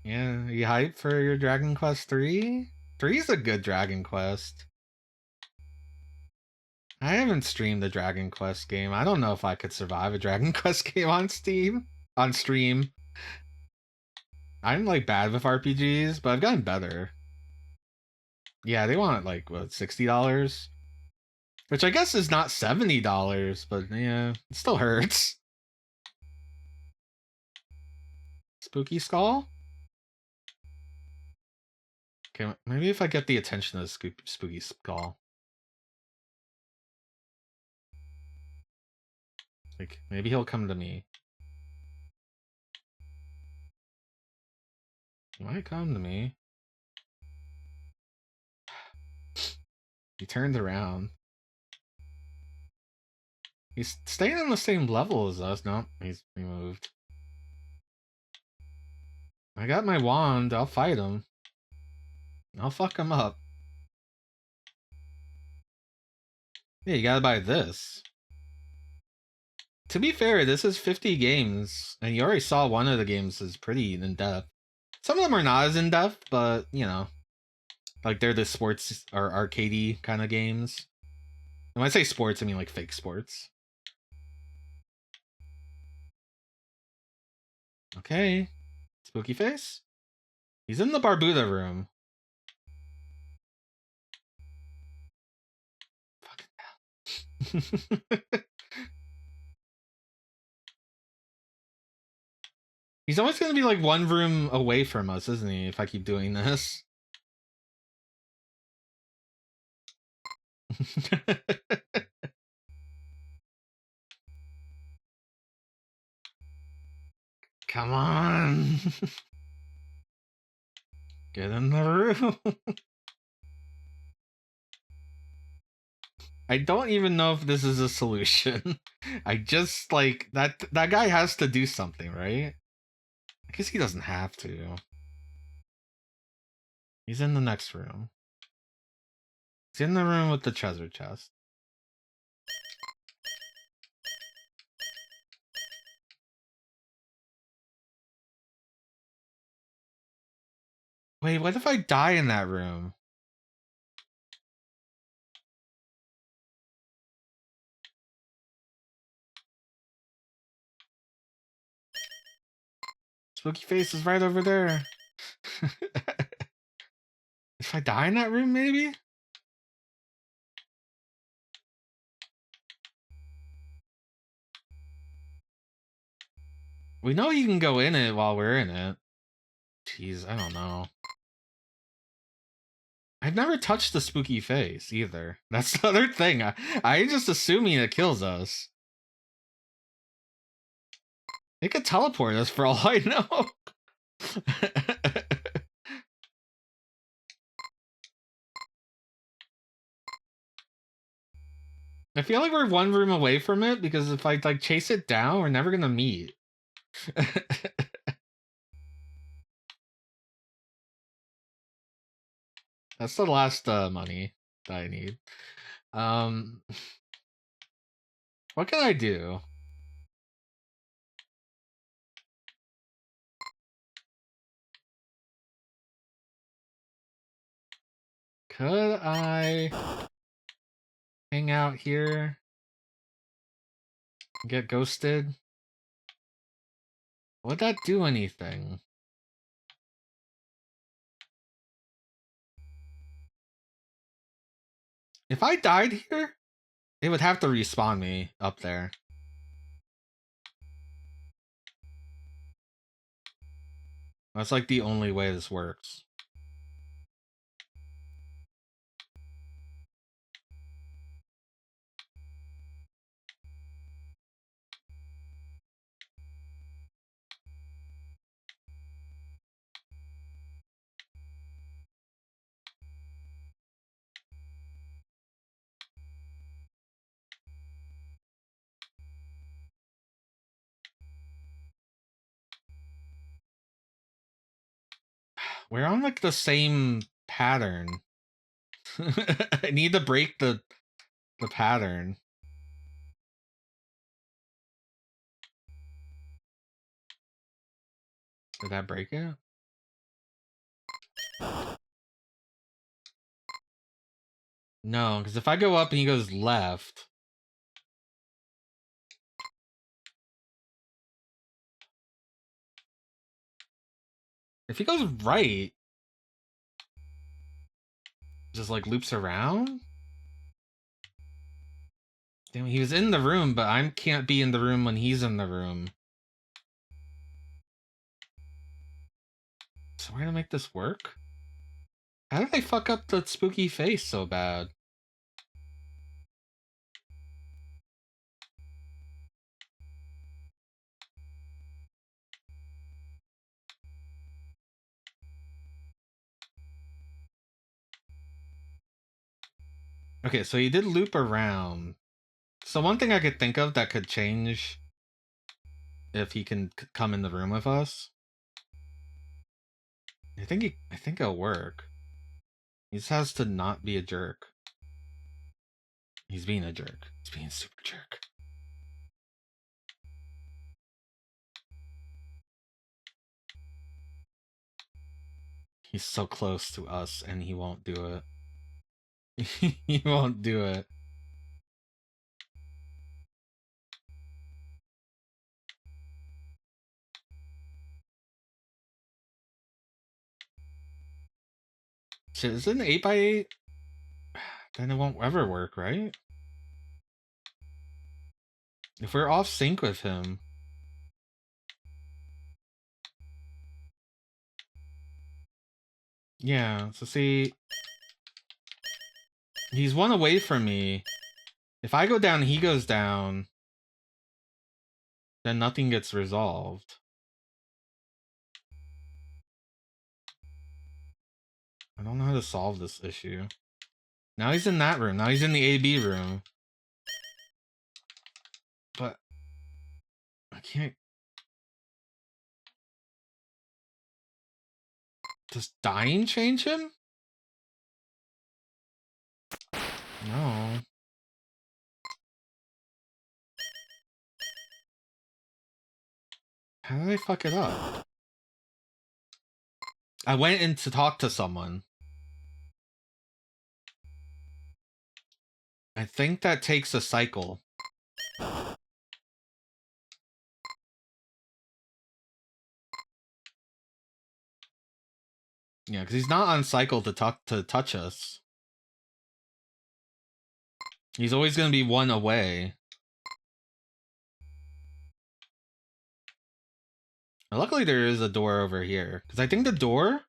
Yeah, you hyped for your Dragon Quest 3? 3's a good Dragon Quest. I haven't streamed the Dragon Quest game. I don't know if I could survive a Dragon Quest game on Steam. On stream. I'm like bad with RPGs, but I've gotten better. Yeah, they want like what, $60? Which I guess is not $70, but yeah, it still hurts. Spooky Skull? Okay, maybe if I get the attention of the Spooky Skull. Like, maybe he'll come to me. He might come to me. He turned around. He's staying on the same level as us. No, he's removed. I got my wand. I'll fight him. I'll fuck him up. Yeah, you gotta buy this. To be fair, this is 50 games, and you already saw one of the games is pretty in-depth. Some of them are not as in-depth, but, you know, like they're the sports or arcadey kind of games. And when I say sports, I mean like fake sports. Okay. Spooky face? He's in the Barbuta room. Fucking hell. He's always gonna be like one room away from us, isn't he, if I keep doing this? Come on. Get in the room. I don't even know if this is a solution. I just like that guy has to do something, right? I guess he doesn't have to. He's in the next room. He's in the room with the treasure chest. Wait, what if I die in that room? Spooky face is right over there. If I die in that room, maybe? We know you can go in it while we're in it. Jeez, I don't know. I've never touched the spooky face either. That's the other thing. I just assuming it kills us. It could teleport us for all I know. I feel like we're one room away from it because if I like chase it down, we're never gonna meet. That's the last money that I need. What can I do? Could I hang out here? Get ghosted? Would that do anything? If I died here, it would have to respawn me up there. That's like the only way this works. We're on like the same pattern. I need to break the pattern. Did that break it? No, because if I go up and he goes left. If he goes right, just like loops around. Damn, he was in the room, but I can't be in the room when he's in the room. So we're gonna make this work? How did I fuck up the spooky face so bad? Okay, so he did loop around. So one thing I could think of that could change if he can come in the room with us. I think it'll work. He just has to not be a jerk. He's being a jerk. He's being a super jerk. He's so close to us and he won't do it. He won't do it. Shit, is it an 8x8? Then it won't ever work, right? If we're off sync with him. Yeah, so see, he's one away from me. If I go down, he goes down. Then nothing gets resolved. I don't know how to solve this issue. Now he's in that room. Now he's in the AB room. But I can't. Does dying change him? No. How did I fuck it up? I went in to talk to someone. I think that takes a cycle. Yeah, because he's not on cycle to touch us. He's always going to be one away. Luckily, there is a door over here. Because I think the door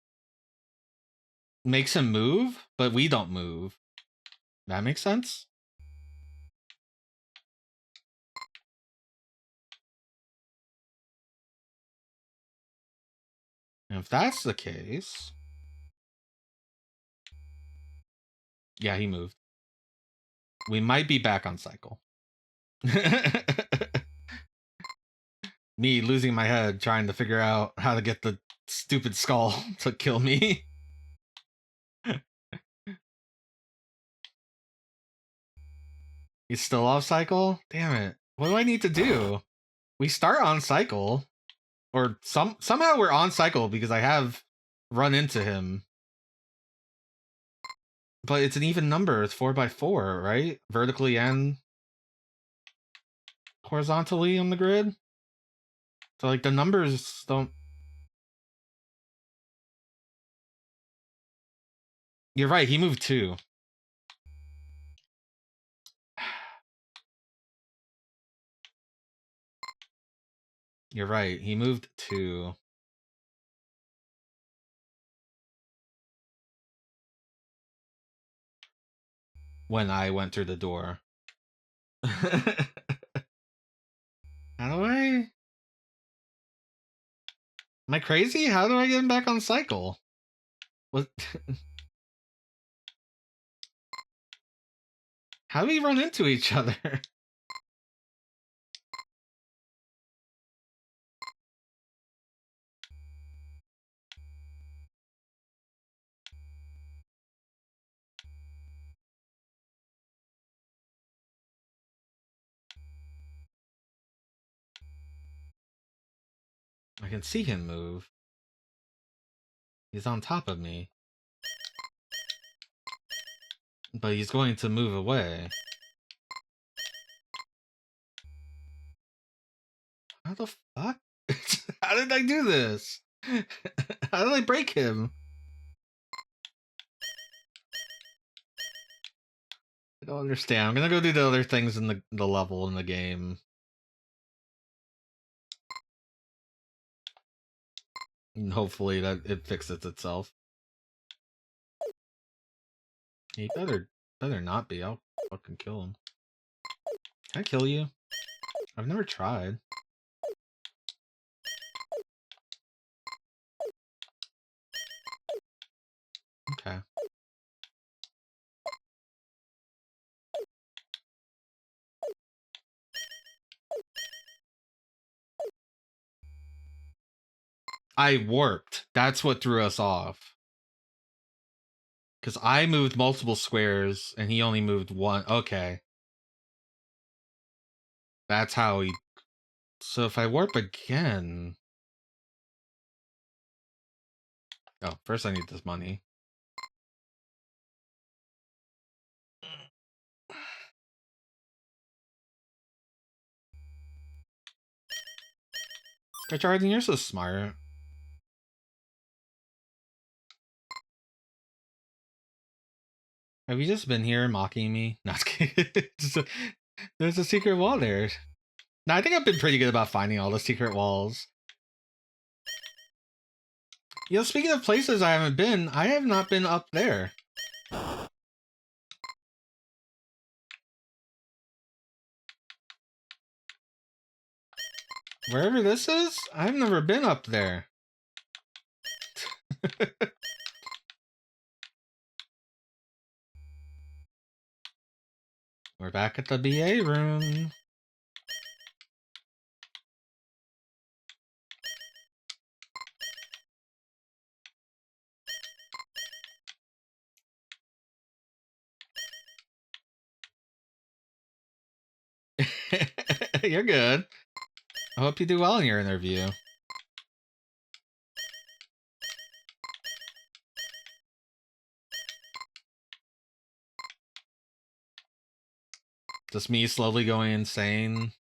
makes him move, but we don't move. That makes sense? And if that's the case... Yeah, he moved. We might be back on cycle. Me losing my head trying to figure out how to get the stupid skull to kill me. He's still off cycle? Damn it. What do I need to do? We start on cycle. Or somehow we're on cycle because I have run into him. But it's an even number. It's 4x4, right? Vertically and horizontally on the grid. So like the numbers don't... You're right, he moved 2. You're right, he moved 2. When I went through the door. How do I... Am I crazy? How do I get him back on cycle? What? How do we run into each other? I can see him move. He's on top of me. But he's going to move away. How the fuck? How did I do this? How did I break him? I don't understand. I'm gonna go do the other things in the level in the game. And hopefully that it fixes itself. He better not be. I'll fucking kill him. Can I kill you? I've never tried. Okay. I warped. That's what threw us off. Because I moved multiple squares and he only moved one. Okay. That's how he... So if I warp again... Oh, first I need this money. Richard, you're so smart. Have you just been here mocking me? Not kidding. There's a secret wall there. No, I think I've been pretty good about finding all the secret walls. You know, speaking of places I haven't been, I have not been up there. Wherever this is, I've never been up there. We're back at the BA room. You're good. I hope you do well in your interview. Just me slowly going insane.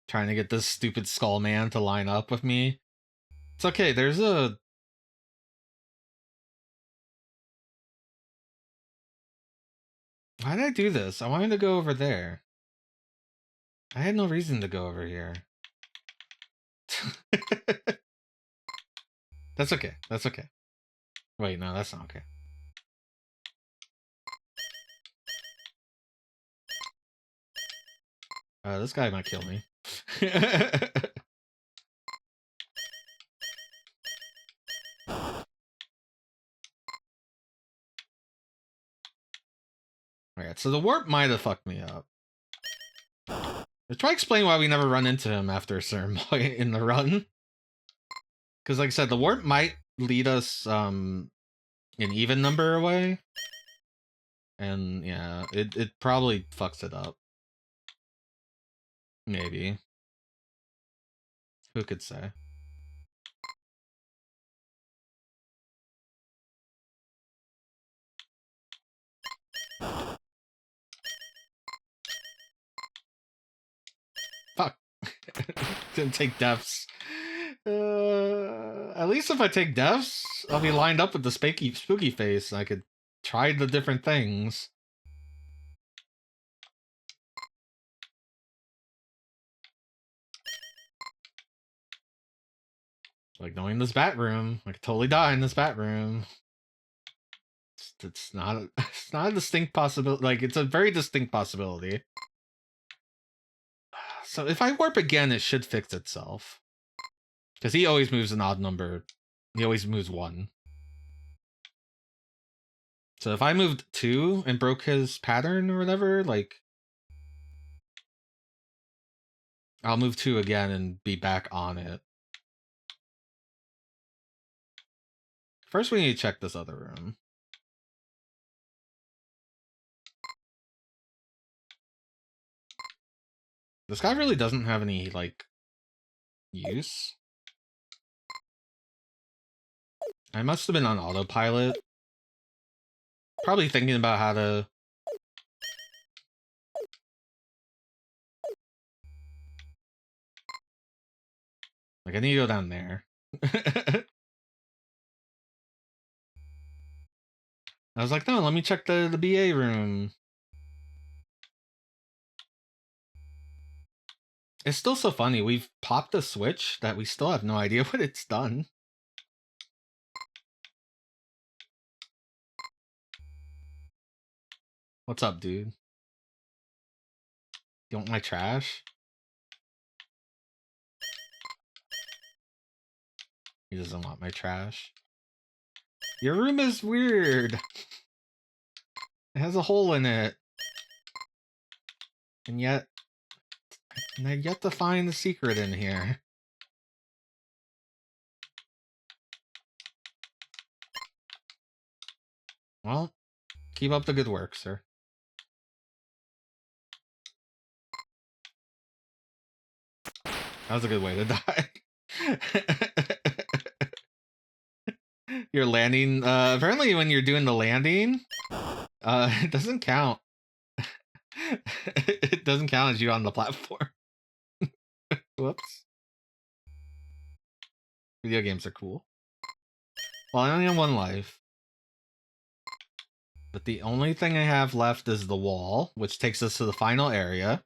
Trying to get this stupid skull man to line up with me. It's okay, there's a... Why did I do this? I wanted to go over there. I had no reason to go over here. That's okay. That's okay. Wait, no, that's not okay. This guy might kill me. Alright, so the warp might have fucked me up. Let's try to explain why we never run into him after a certain point in the run. Because like I said, the warp might lead us an even number away. And yeah, it probably fucks it up. Maybe. Who could say? Fuck. Didn't take deaths. At least if I take deaths, I'll be lined up with the spooky face. I could try the different things. Like knowing this bat room, I could totally die in this bat room. It's not a distinct possibility. Like it's a very distinct possibility. So if I warp again, it should fix itself. Because he always moves an odd number. He always moves 1. So if I moved 2 and broke his pattern or whatever, like... I'll move 2 again and be back on it. First we need to check this other room. This guy really doesn't have any, like, use. I must have been on autopilot. Probably thinking about how to... Like, I need to go down there. I was like, no, let me check the BA room. It's still so funny. We've popped a switch that we still have no idea what it's done. What's up, dude? You want my trash? He doesn't want my trash. Your room is weird. It has a hole in it. And yet... And I've yet to find the secret in here. Well, keep up the good work, sir. That was a good way to die. You're landing, apparently when you're doing the landing, it doesn't count. It doesn't count as you on the platform. Whoops. Video games are cool. Well, I only have 1 life. But the only thing I have left is the wall, which takes us to the final area.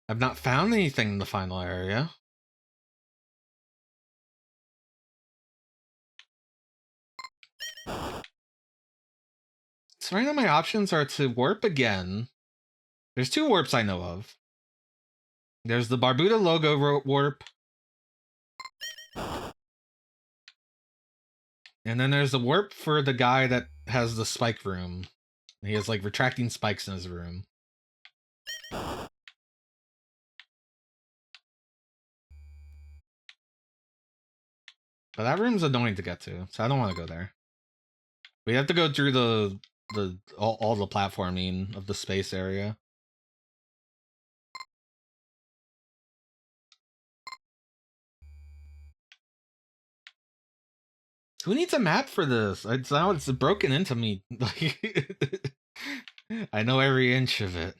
I've not found anything in the final area. So right now my options are to warp again. There's 2 warps I know of. There's the Barbuta logo warp. And then there's the warp for the guy that has the spike room. He has like retracting spikes in his room. But that room's annoying to get to, so I don't want to go there. We have to go through all the platforming of the space area. Who needs a map for this? It's broken into me. I know every inch of it.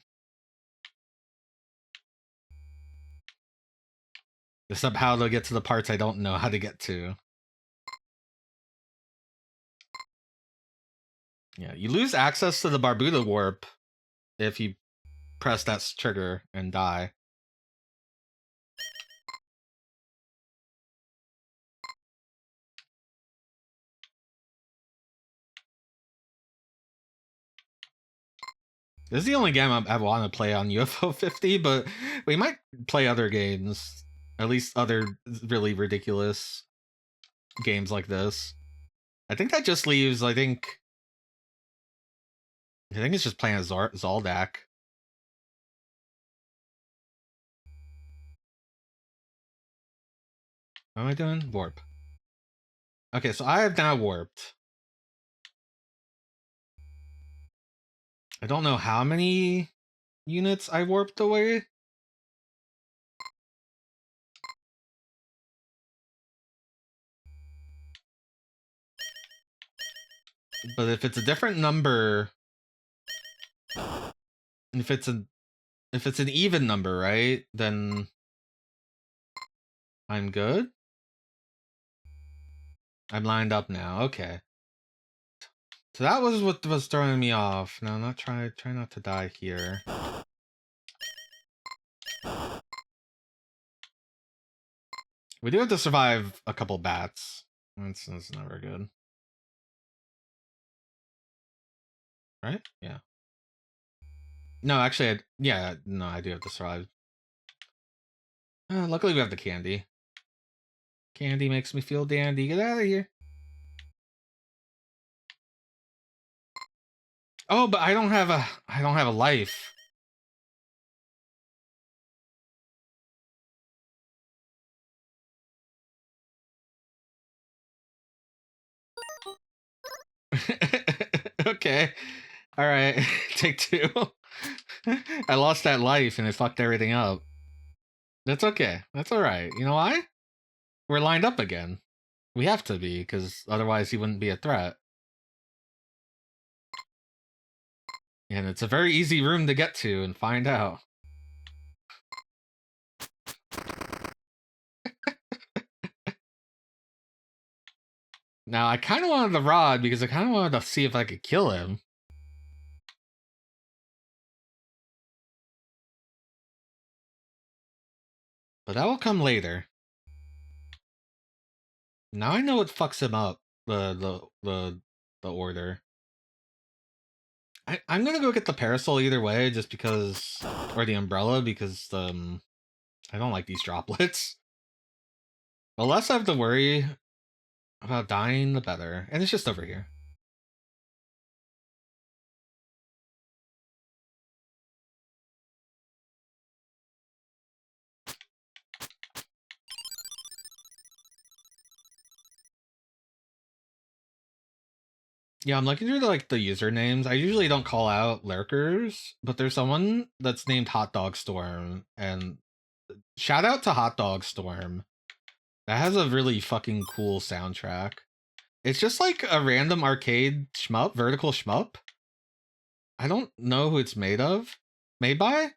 Except how to get to the parts I don't know how to get to. Yeah, you lose access to the Barbuta warp if you press that trigger and die. This is the only game I want to play on UFO 50, but we might play other games. At least other really ridiculous games like this. I think that just leaves, I think it's just playing as Zoldak. What am I doing? Warp. Okay, so I have now warped. I don't know how many units I warped away. But if it's a different number, if it's an even number, right, then I'm good. I'm lined up now. Okay. So that was what was throwing me off. Now, not try not to die here. We do have to survive a couple bats. That's never good. Right? Yeah. No, actually, I do have to survive. Luckily, we have the candy. Candy makes me feel dandy. Get out of here. Oh, but I don't have a life. Okay. All right. Take two. I lost that life and it fucked everything up. That's okay. That's all right. You know why? We're lined up again. We have to be, because otherwise he wouldn't be a threat. And it's a very easy room to get to and find out. Now, I kind of wanted the rod because I kind of wanted to see if I could kill him. But that will come later. Now I know what fucks him up. The order. I'm gonna go get the parasol either way, just because, or the umbrella, because I don't like these droplets. The less I have to worry about dying, the better. And it's just over here. Yeah, I'm looking through the usernames. I usually don't call out lurkers, but there's someone that's named Hot Dog Storm, and shout out to Hot Dog Storm. That has a really fucking cool soundtrack. It's just like a random arcade shmup, vertical shmup. I don't know who it's made by.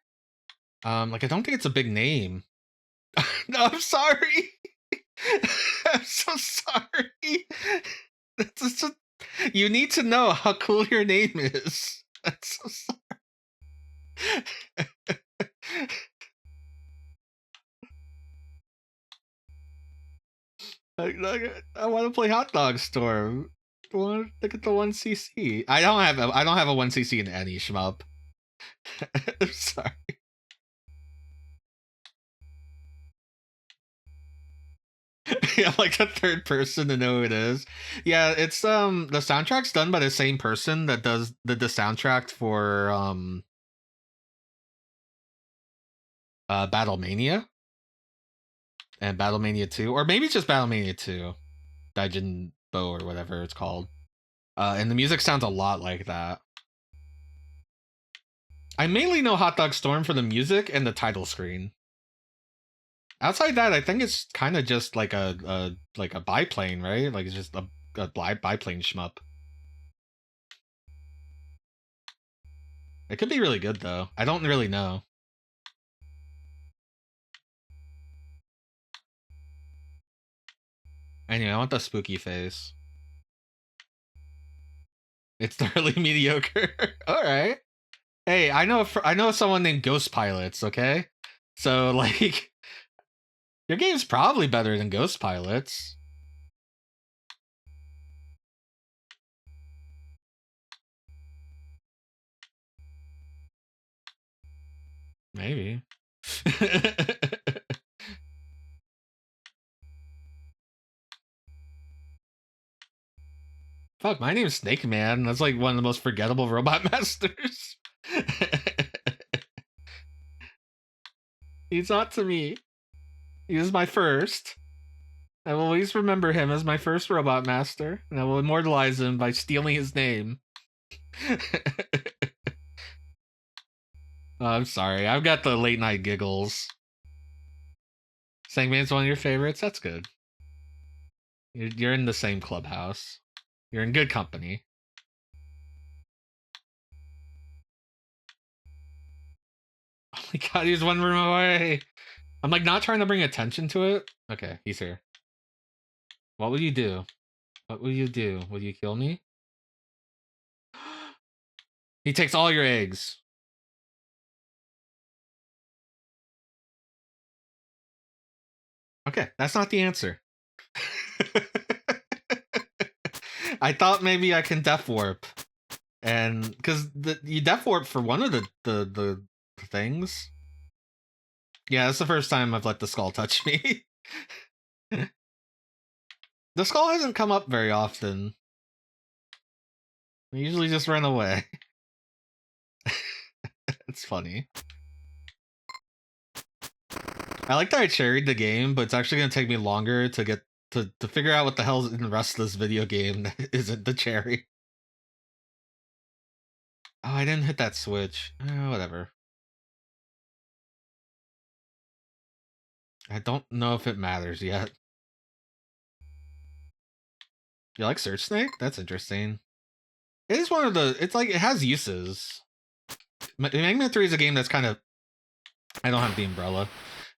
I don't think it's a big name. No, I'm sorry. I'm so sorry. It's just, you need to know how cool your name is. I'm so sorry. I want to play Hot Dog Storm. I want to look at the 1cc. I don't have a 1cc in any shmup. I'm sorry. Yeah, like the third person to know who it is. Yeah, it's the soundtrack's done by the same person that did the soundtrack for Battlemania and Battlemania 2, or maybe just Battlemania 2, Daijin Bo or whatever it's called. And the music sounds a lot like that. I mainly know Hot Dog Storm for the music and the title screen. Outside that, I think it's kind of just like a biplane, right? Like it's just a biplane shmup. It could be really good though. I don't really know. Anyway, I want the spooky face. It's thoroughly mediocre. All right. Hey, I know someone named Ghost Pilots. Okay, so like, your game's probably better than Ghost Pilots. Maybe. Fuck, my name's Snake Man. That's like one of the most forgettable robot masters. He's not to me. He was my first. I will always remember him as my first robot master, and I will immortalize him by stealing his name. Oh, I'm sorry. I've got the late night giggles. Sangman's one of your favorites? That's good. You're in the same clubhouse. You're in good company. Oh my god, he's one room away. I'm like not trying to bring attention to it. Okay, he's here. What will you do? What will you do? Will you kill me? He takes all your eggs. Okay, that's not the answer. I thought maybe I can death warp, and because you death warp for one of the things. Yeah, that's the first time I've let the skull touch me. The skull hasn't come up very often. I usually just run away. It's funny. I like that I cherried the game, but it's actually gonna take me longer to get to figure out what the hell's in the rest of this video game that isn't the cherry. Oh, I didn't hit that switch. Whatever. I don't know if it matters yet. You like Search Snake? That's interesting. It is one of the. It's like it has uses. Mega Man 3 is a game that's kind of. I don't have the umbrella.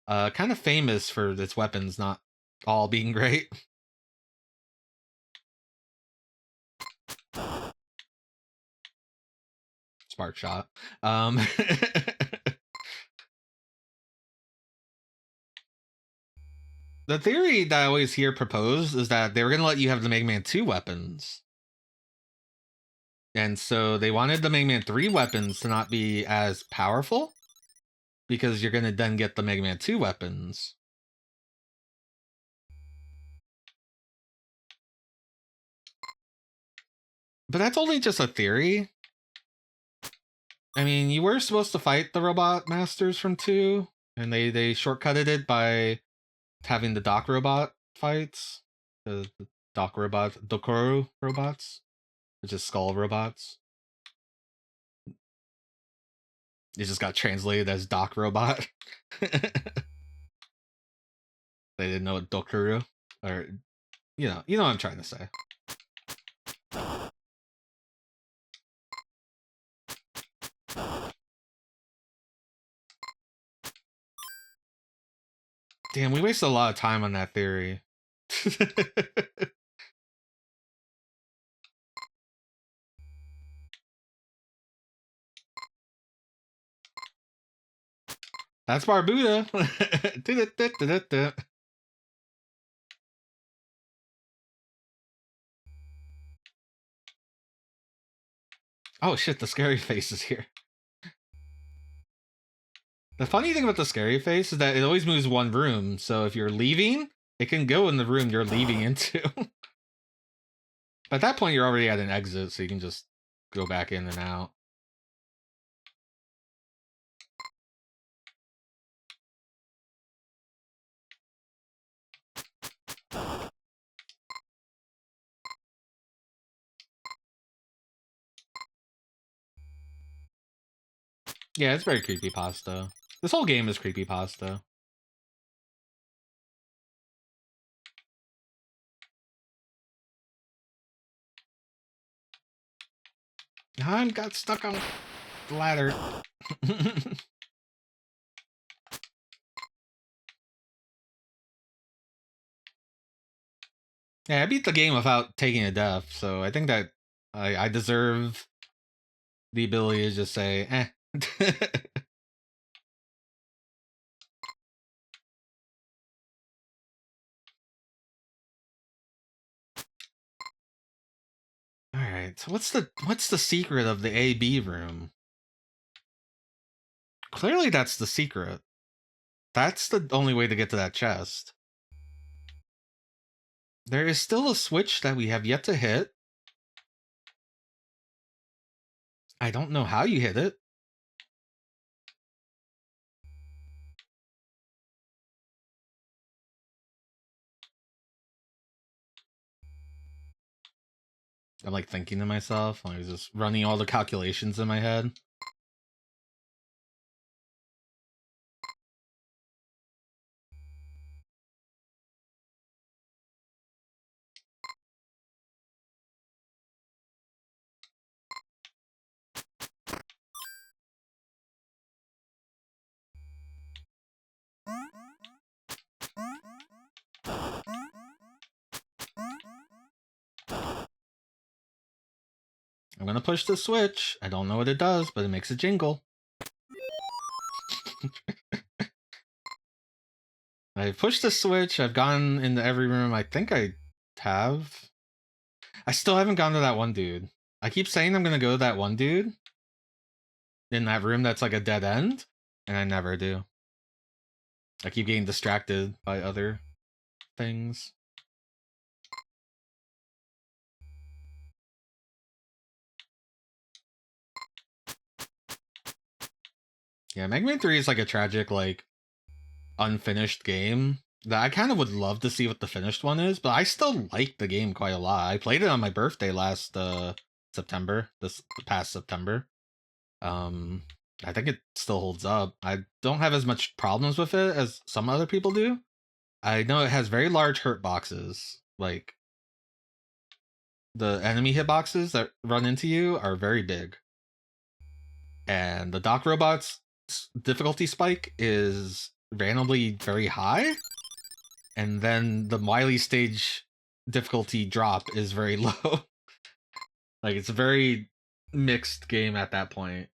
Kind of famous for its weapons not all being great. Spark shot. The theory that I always hear proposed is that they were gonna let you have the Mega Man 2 weapons. And so they wanted the Mega Man 3 weapons to not be as powerful, because you're gonna then get the Mega Man 2 weapons. But that's only just a theory. I mean, you were supposed to fight the robot masters from 2, and they shortcutted it by having the Doc robot fights. The Doc robot, Dokoro robots, which is skull robots. It just got translated as Doc robot. They didn't know what Dokoro, or you know what I'm trying to say. Damn, we wasted a lot of time on that theory. That's Barbuta. Oh shit, the scary face is here. The funny thing about the scary face is that it always moves one room, so if you're leaving, it can go in the room you're leaving into. At that point, you're already at an exit, so you can just go back in and out. Yeah, it's very creepypasta. This whole game is creepypasta. I got stuck on the ladder. Yeah, I beat the game without taking a death, so I think that I deserve the ability to just say, eh. Alright, so what's the secret of the A-B room? Clearly that's the secret. That's the only way to get to that chest. There is still a switch that we have yet to hit. I don't know how you hit it. I'm like thinking to myself, I was just running all the calculations in my head. I'm gonna push the switch. I don't know what it does, but it makes a jingle. I've pushed the switch. I've gone into every room. I think I have. I still haven't gone to that one dude. I keep saying I'm gonna go to that one dude in that room that's like a dead end, and I never do. I keep getting distracted by other things. Yeah, Mega Man 3 is like a tragic, like, unfinished game that I kind of would love to see what the finished one is, but I still like the game quite a lot. I played it on my birthday last September, this past September. I think it still holds up. I don't have as much problems with it as some other people do. I know it has very large hurt boxes. Like, the enemy hitboxes that run into you are very big. And the Dock Robot's difficulty spike is randomly very high. And then the Wily stage difficulty drop is very low. Like, it's a very mixed game at that point.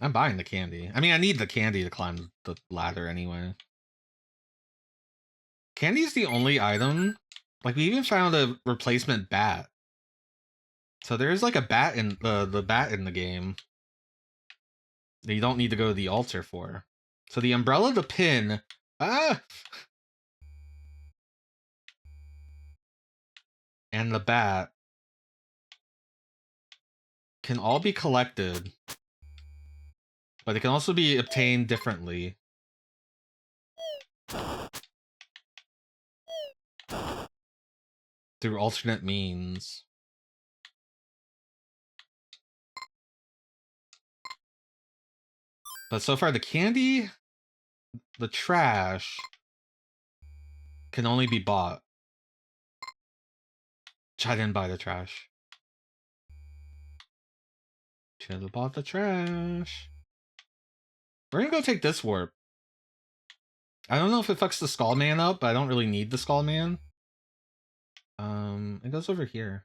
I'm buying the candy. I mean, I need the candy to climb the ladder anyway. Candy's the only item. Like, we even found a replacement bat. So there's like a bat in the bat in the game that you don't need to go to the altar for. So the umbrella, the pin, and the bat can all be collected, but they can also be obtained differently. Through alternate means. But so far, the candy, the trash, can only be bought. I didn't buy the trash. Should have bought the trash. We're gonna go take this warp. I don't know if it fucks the Skull Man up, but I don't really need the Skull Man. It goes over here.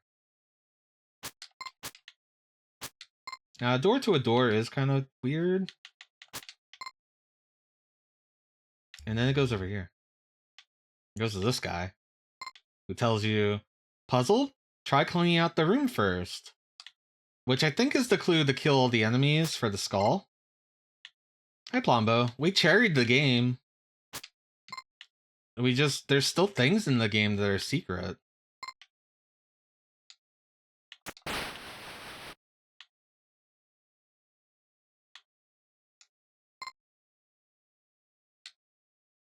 Now, a door to a door is kind of weird. And then it goes over here. It goes to this guy, who tells you, puzzle? Try cleaning out the room first. Which I think is the clue to kill the enemies for the skull. Hi, Plombo. We cherried the game. There's still things in the game that are secret.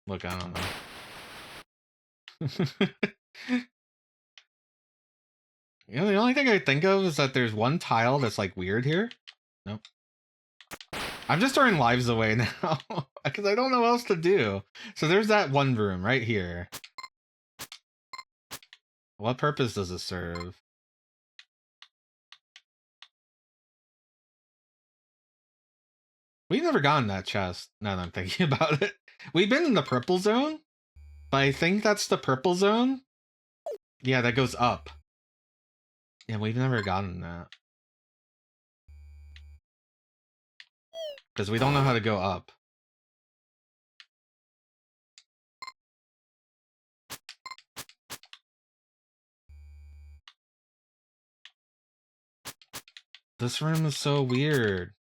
Look, I don't know. You know, the only thing I think of is that there's one tile that's like weird here. Nope. I'm just throwing lives away now because I don't know what else to do. So there's that one room right here. What purpose does it serve? We've never gotten that chest, now that I'm thinking about it. We've been in the purple zone, but I think that's the purple zone. Yeah, that goes up. Yeah, we've never gotten that. Because we don't know how to go up. This room is so weird.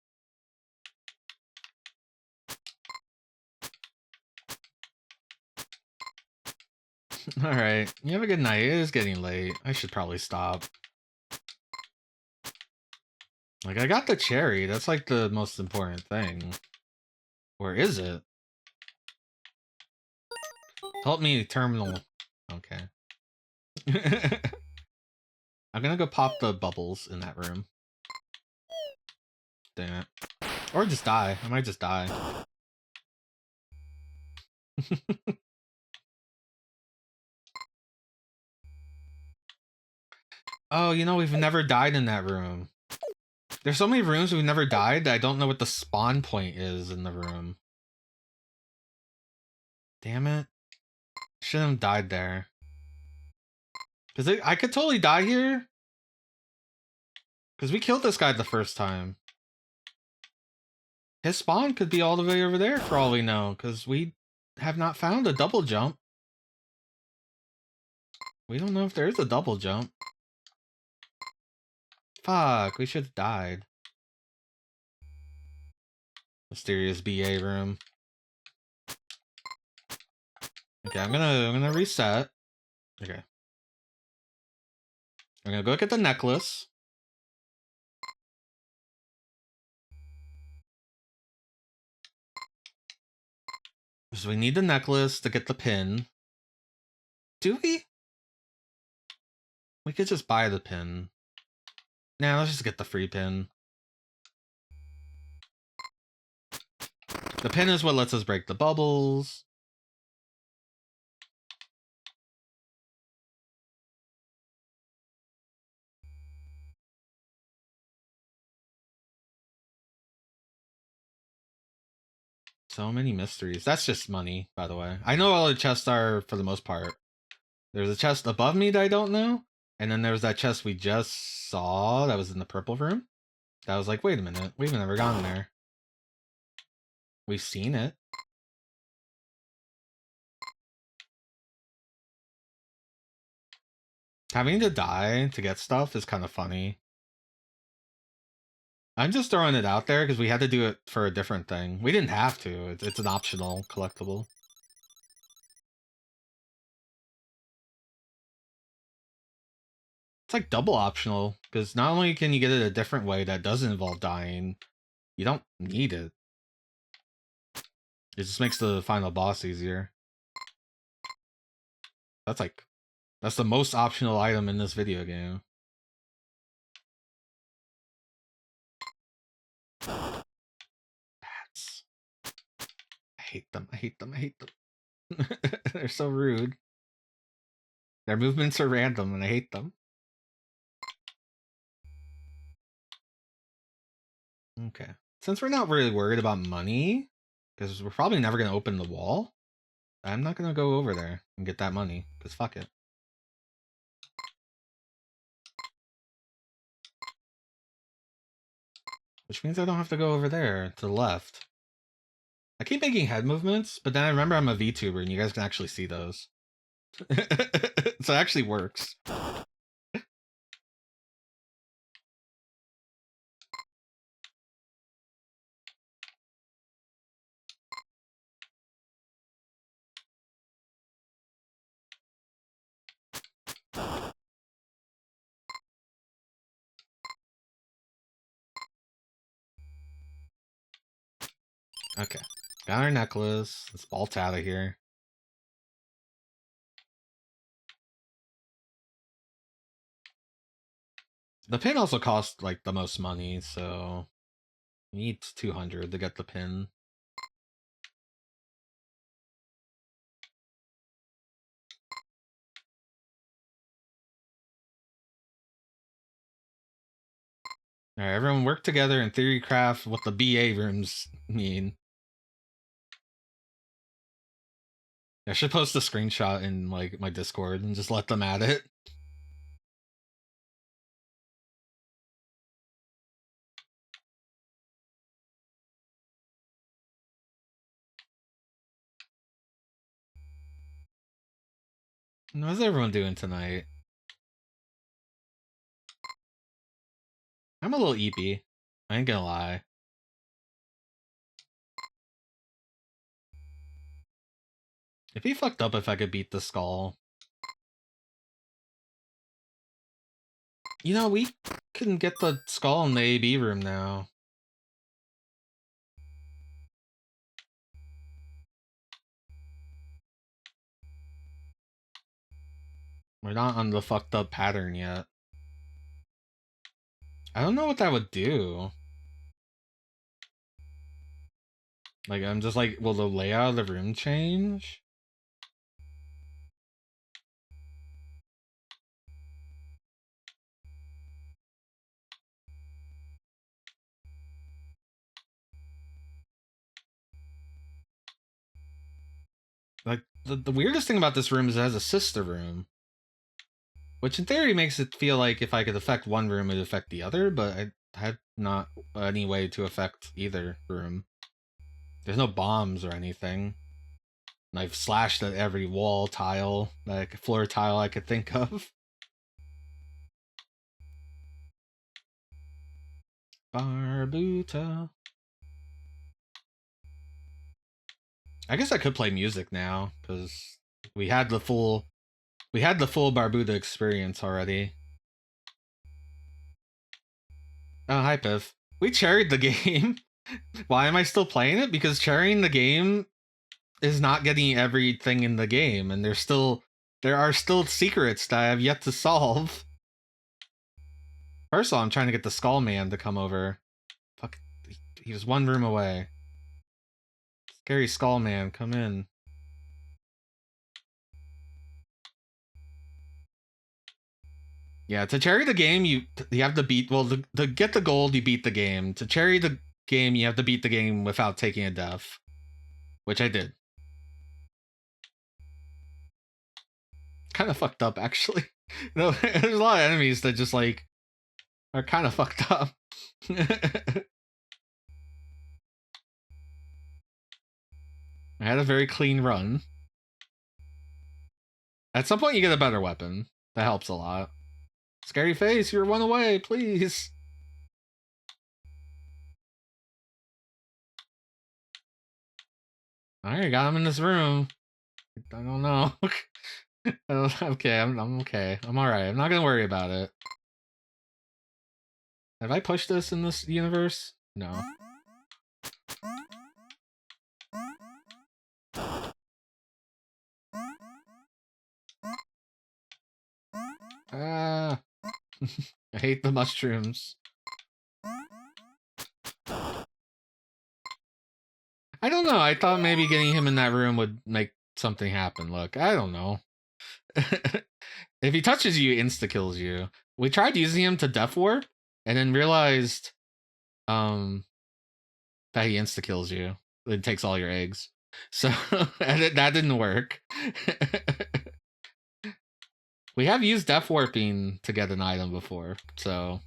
Alright, you have a good night. It is getting late. I should probably stop. Like, I got the cherry. That's like the most important thing. Or is it? Help me, terminal. Okay. I'm gonna go pop the bubbles in that room. Damn it. Or just die. I might just die. Oh, you know, we've never died in that room. There's so many rooms we've never died that I don't know what the spawn point is in the room. Damn it. Shouldn't have died there. Because I could totally die here. Because we killed this guy the first time. His spawn could be all the way over there for all we know. Because we have not found a double jump. We don't know if there is a double jump. Fuck, we should have died. Mysterious BA room. Okay, I'm gonna reset. Okay. I'm gonna go get the necklace. So we need the necklace to get the pin. Do we? We could just buy the pin. Nah, let's just get the free pin. The pin is what lets us break the bubbles. So many mysteries. That's just money, by the way. I know all the chests are for the most part. There's a chest above me that I don't know. And then there's that chest we just saw that was in the purple room. That was like, wait a minute. We've never gone there. We've seen it. Having to die to get stuff is kind of funny. I'm just throwing it out there because we had to do it for a different thing. We didn't have to. It's an optional collectible. It's like double optional because not only can you get it a different way that doesn't involve dying, you don't need it. It just makes the final boss easier. That's the most optional item in this video game. Bats. I hate them. I hate them. I hate them. They're so rude. Their movements are random and I hate them. Okay. Since we're not really worried about money, because we're probably never going to open the wall, I'm not going to go over there and get that money, because fuck it. Which means I don't have to go over there to the left. I keep making head movements, but then I remember I'm a VTuber and you guys can actually see those. So it actually works. Okay. Got our necklace. Let's bolt out of here. The pin also costs like the most money, so you need 200 to get the pin. Alright, everyone work together and theory craft what the BA rooms mean. I should post a screenshot in like my Discord and just let them add it. How's everyone doing tonight? I'm a little eepy. I ain't gonna lie. It'd be fucked up if I could beat the skull. You know, we can get the skull in the AB room now. We're not on the fucked up pattern yet. I don't know what that would do. Like, I'm just like, will the layout of the room change? Like, the weirdest thing about this room is it has a sister room. Which in theory makes it feel like if I could affect one room, it'd affect the other, but I had not any way to affect either room. There's no bombs or anything. And I've slashed at every wall tile, like floor tile I could think of. Barbuta. I guess I could play music now, because we had the full Barbuta experience already. Oh, hi Piff. We cherried the game. Why am I still playing it? Because cherrying the game is not getting everything in the game, and there are still secrets that I have yet to solve. First of all, I'm trying to get the Skull Man to come over. Fuck, he was one room away. Scary Skull Man, come in. Yeah, to cherry the game, you have to beat. Well, to get the gold, you beat the game. To cherry the game, you have to beat the game without taking a death, which I did. Kind of fucked up, actually. No, there's a lot of enemies that just like are kind of fucked up. I had a very clean run. At some point, you get a better weapon. That helps a lot. Scary face, you're one away, please. Alright, got him in this room. I don't know. Okay, I'm okay. I'm alright. I'm not gonna worry about it. Have I pushed this in this universe? No. Ah. I hate the mushrooms. I don't know. I thought maybe getting him in that room would make something happen. Look, I don't know. If he touches you, he insta-kills you. We tried using him to death warp, and then realized that he insta-kills you. It takes all your eggs. So that didn't work. We have used death warping to get an item before, so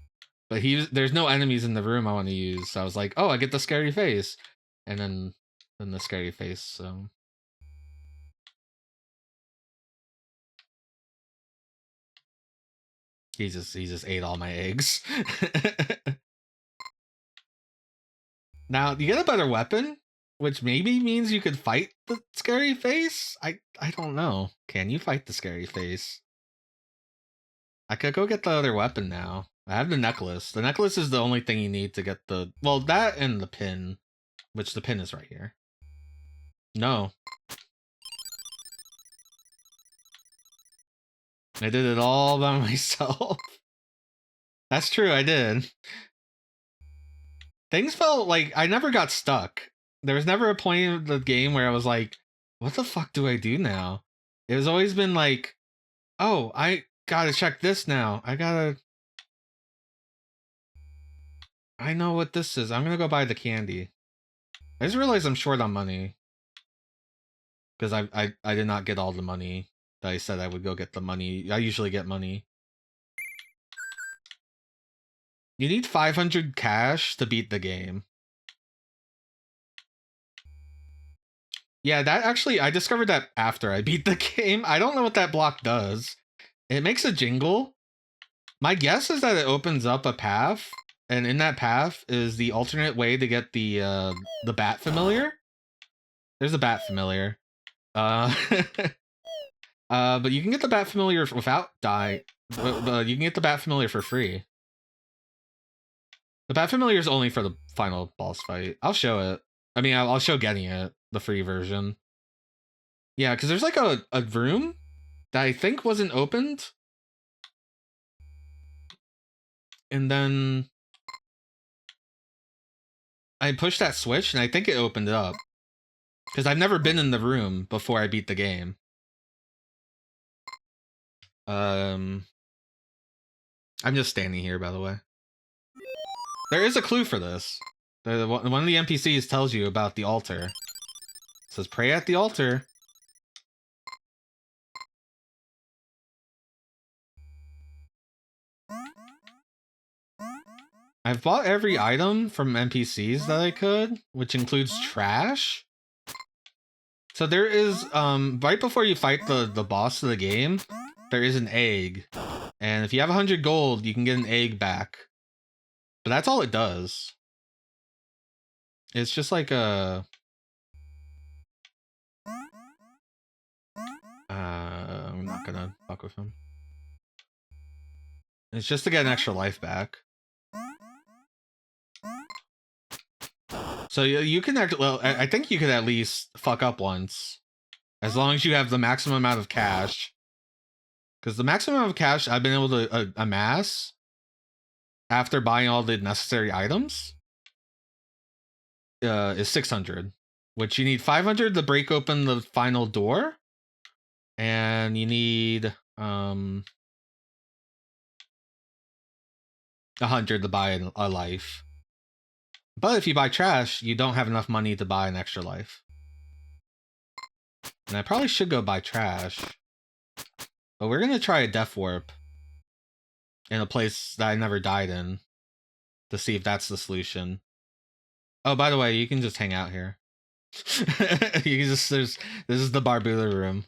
but there's no enemies in the room I want to use. So I was like, oh, I get the scary face, and then the scary face. So he just ate all my eggs. Now you get a better weapon, which maybe means you could fight the scary face. I don't know. Can you fight the scary face? I could go get the other weapon now. I have the necklace. The necklace is the only thing you need to get the... Well, that and the pin. Which the pin is right here. No. I did it all by myself. That's true, I did. Things felt like I never got stuck. There was never a point of the game where I was like, what the fuck do I do now? It was always been like, oh, I gotta check this now. I know what this is. I'm gonna go buy the candy. I just realized I'm short on money. Because I did not get all the money that I said I would go get the money. I usually get money. You need 500 cash to beat the game. Yeah, that actually, I discovered that after I beat the game. I don't know what that block does. It makes a jingle. My guess is that it opens up a path, and in that path is the alternate way to get the bat familiar. There's a bat familiar. But you can get the bat familiar without but you can get the bat familiar for free. The bat familiar is only for the final boss fight. I'll show it. I mean, I'll show getting it, the free version. Yeah, because there's like a room that I think wasn't opened. And then I pushed that switch and I think it opened it up. Because I've never been in the room before I beat the game. I'm just standing here, by the way. There is a clue for this. One of the NPCs tells you about the altar. It says, pray at the altar. I've bought every item from NPCs that I could, which includes trash. So there is, right before you fight the boss of the game, there is an egg. And if you have 100 gold, you can get an egg back. But that's all it does. It's just like a... I'm not gonna fuck with him. It's just to get an extra life back. So you can act, well, I think you could at least fuck up once. As long as you have the maximum amount of cash. Because the maximum amount of cash I've been able to amass after buying all the necessary items is 600. Which you need 500 to break open the final door. And you need 100 to buy a life. But if you buy trash, you don't have enough money to buy an extra life. And I probably should go buy trash. But we're gonna try a death warp in a place that I never died in to see if that's the solution. Oh, by the way, you can just hang out here. You can just, this is the Barbuta room.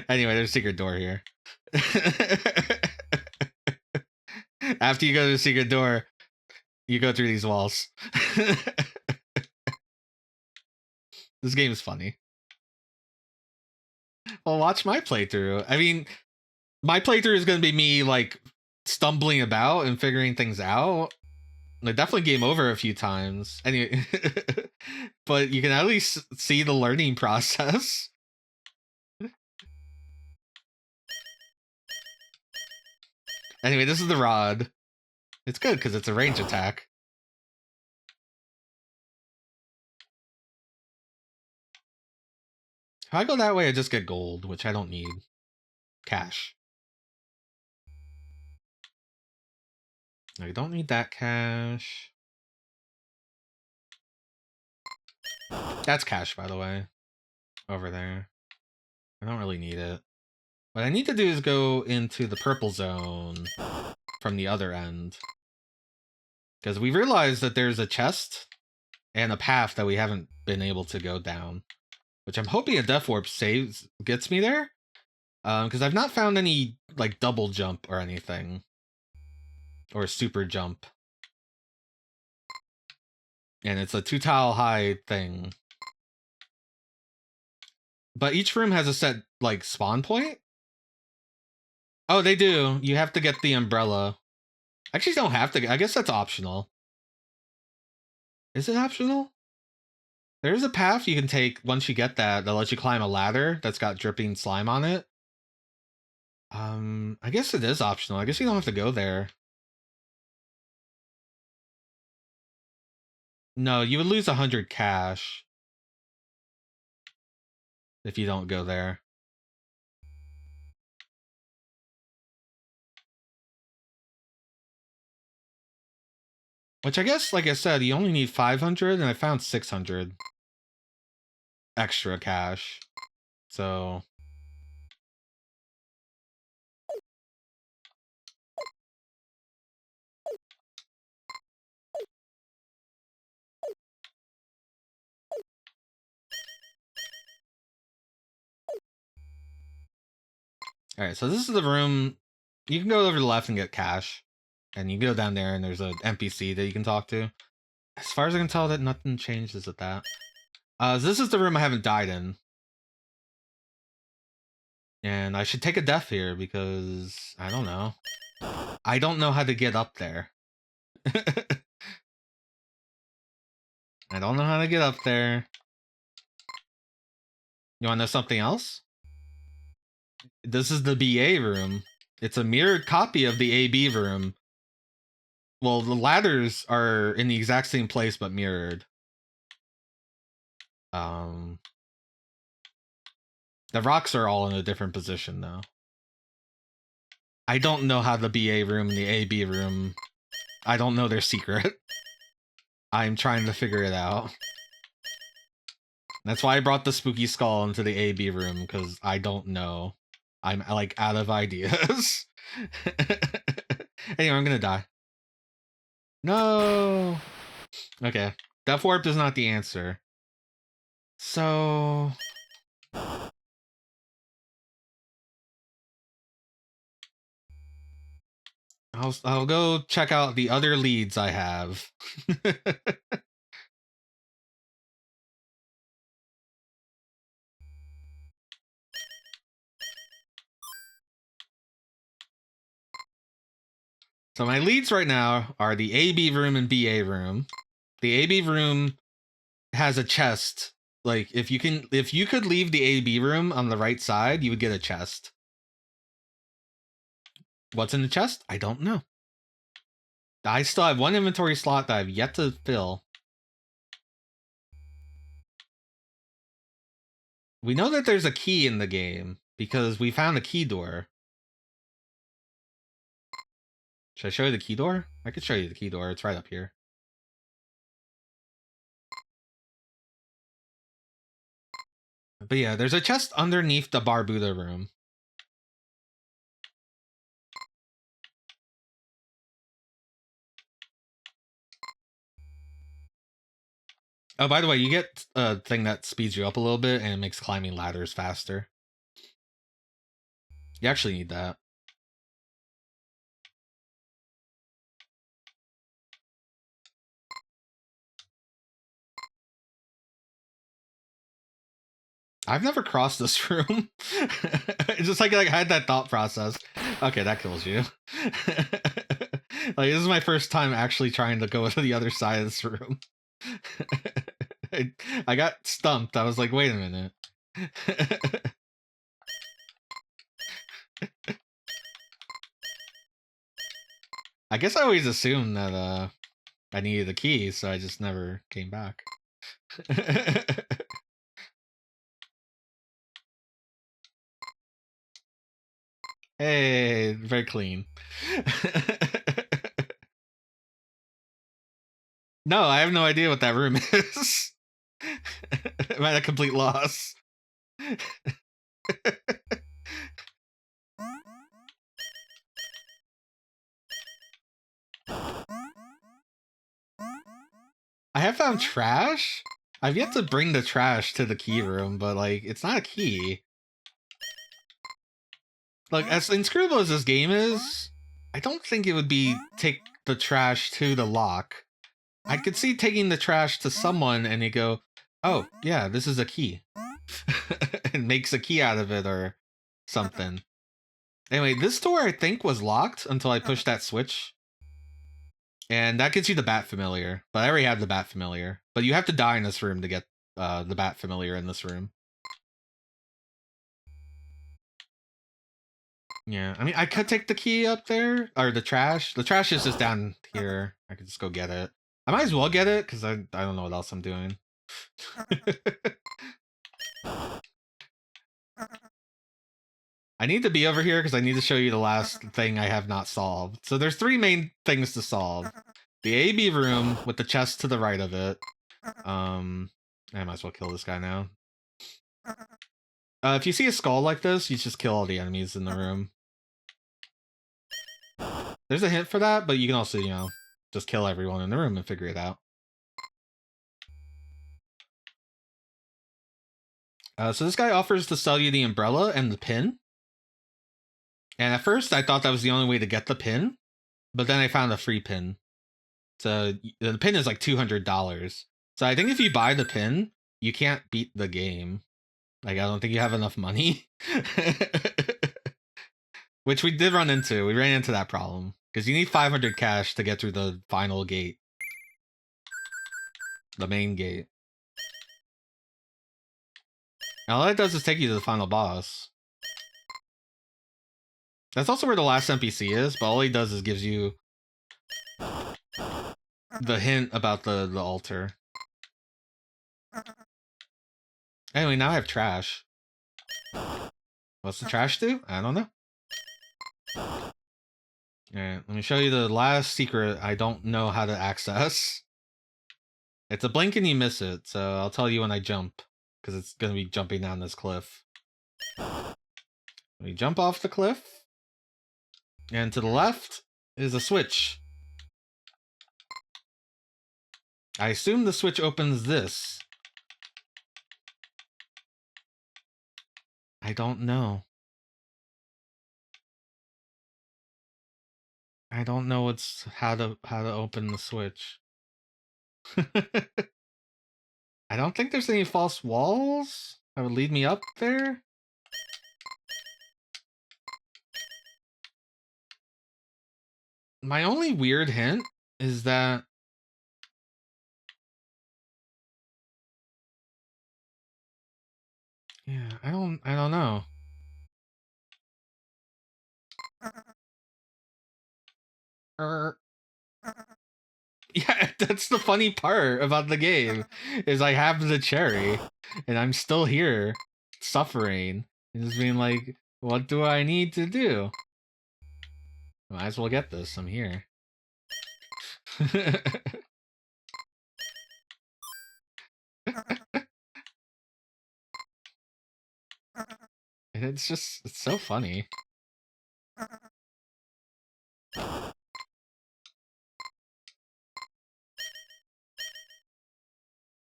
Anyway, there's a secret door here. After you go to the secret door, you go through these walls. This game is funny. Well, watch my playthrough. I mean, my playthrough is going to be me, like, stumbling about and figuring things out. I definitely game over a few times. Anyway, but you can at least see the learning process. Anyway, this is the rod. It's good because it's a range attack. If I go that way, I just get gold, which I don't need. Cash. I don't need that cash. That's cash, by the way. Over there. I don't really need it. What I need to do is go into the purple zone from the other end. Because we realized that there's a chest and a path that we haven't been able to go down. Which I'm hoping a death warp gets me there. Because I've not found any, like, double jump or anything. Or super jump. And it's a 2-tile high thing. But each room has a set, like, spawn point. Oh, they do. You have to get the umbrella. Actually, you don't have to. I guess that's optional. Is it optional? There is a path you can take once you get that lets you climb a ladder that's got dripping slime on it. I guess it is optional. I guess you don't have to go there. No, you would lose 100 cash if you don't go there. Which I guess, like I said, you only need 500, and I found 600 extra cash. So... Alright, so this is the room. You can go over to the left and get cash. And you go down there and there's an NPC that you can talk to. As far as I can tell, that nothing changes at that. This is the room I haven't died in. And I should take a death here because... I don't know. I don't know how to get up there. I don't know how to get up there. You wanna know something else? This is the BA room. It's a mirrored copy of the AB room. Well, the ladders are in the exact same place, but mirrored. The rocks are all in a different position, though. I don't know how the BA room and the AB room... I don't know their secret. I'm trying to figure it out. That's why I brought the spooky skull into the AB room, because I don't know. I'm, like, out of ideas. Anyway, I'm gonna die. No! Okay. Death Warp is not the answer. So... I'll go check out the other leads I have. So my leads right now are the AB room and BA room. The AB room has a chest. Like, if you could leave the AB room on the right side, you would get a chest. What's in the chest? I don't know. I still have one inventory slot that I've yet to fill. We know that there's a key in the game because we found a key door. Should I show you the key door? I could show you the key door. It's right up here. But yeah, there's a chest underneath the Barbuta room. Oh, by the way, you get a thing that speeds you up a little bit and it makes climbing ladders faster. You actually need that. I've never crossed this room. It's just like I had that thought process. Okay, that kills you. Like, this is my first time actually trying to go to the other side of this room. I got stumped. I was like, wait a minute. I guess I always assumed that I needed a key, so I just never came back. Hey, very clean. No, I have no idea what that room is. I'm at a complete loss. I have found trash? I've yet to bring the trash to the key room, but, like, it's not a key. Like, as inscrutable as this game is, I don't think it would be take the trash to the lock. I could see taking the trash to someone and you go, oh, yeah, this is a key. And makes a key out of it or something. Anyway, this door I think was locked until I pushed that switch. And that gets you the Bat Familiar. But I already have the Bat Familiar. But you have to die in this room to get the Bat Familiar in this room. Yeah, I mean, I could take the key up there, or the trash. The trash is just down here. I could just go get it. I might as well get it, because I don't know what else I'm doing. I need to be over here because I need to show you the last thing I have not solved. So there's 3 main things to solve. The AB room with the chest to the right of it. I might as well kill this guy now. If you see a skull like this, you just kill all the enemies in the room. There's a hint for that, but you can also, you know, just kill everyone in the room and figure it out. So this guy offers to sell you the umbrella and the pin. And at first, I thought that was the only way to get the pin, but then I found a free pin. So the pin is like $200. So I think if you buy the pin, you can't beat the game. Like, I don't think you have enough money. Which we did run into. We ran into that problem. Because you need 500 cash to get through the final gate. The main gate. And all that does is take you to the final boss. That's also where the last NPC is, but all he does is gives you the hint about the altar. Anyway, now I have trash. What's the trash do? I don't know. Alright, let me show you the last secret I don't know how to access. It's a blink and you miss it, so I'll tell you when I jump, because it's going to be jumping down this cliff. We jump off the cliff, and to the left is a switch. I assume the switch opens this. I don't know. I don't know how to open the switch. I don't think there's any false walls that would lead me up there. My only weird hint is that yeah, I don't know. Yeah, that's the funny part about the game, is I have the cherry, and I'm still here, suffering, and just being like, what do I need to do? Might as well get this, I'm here. And it's so funny.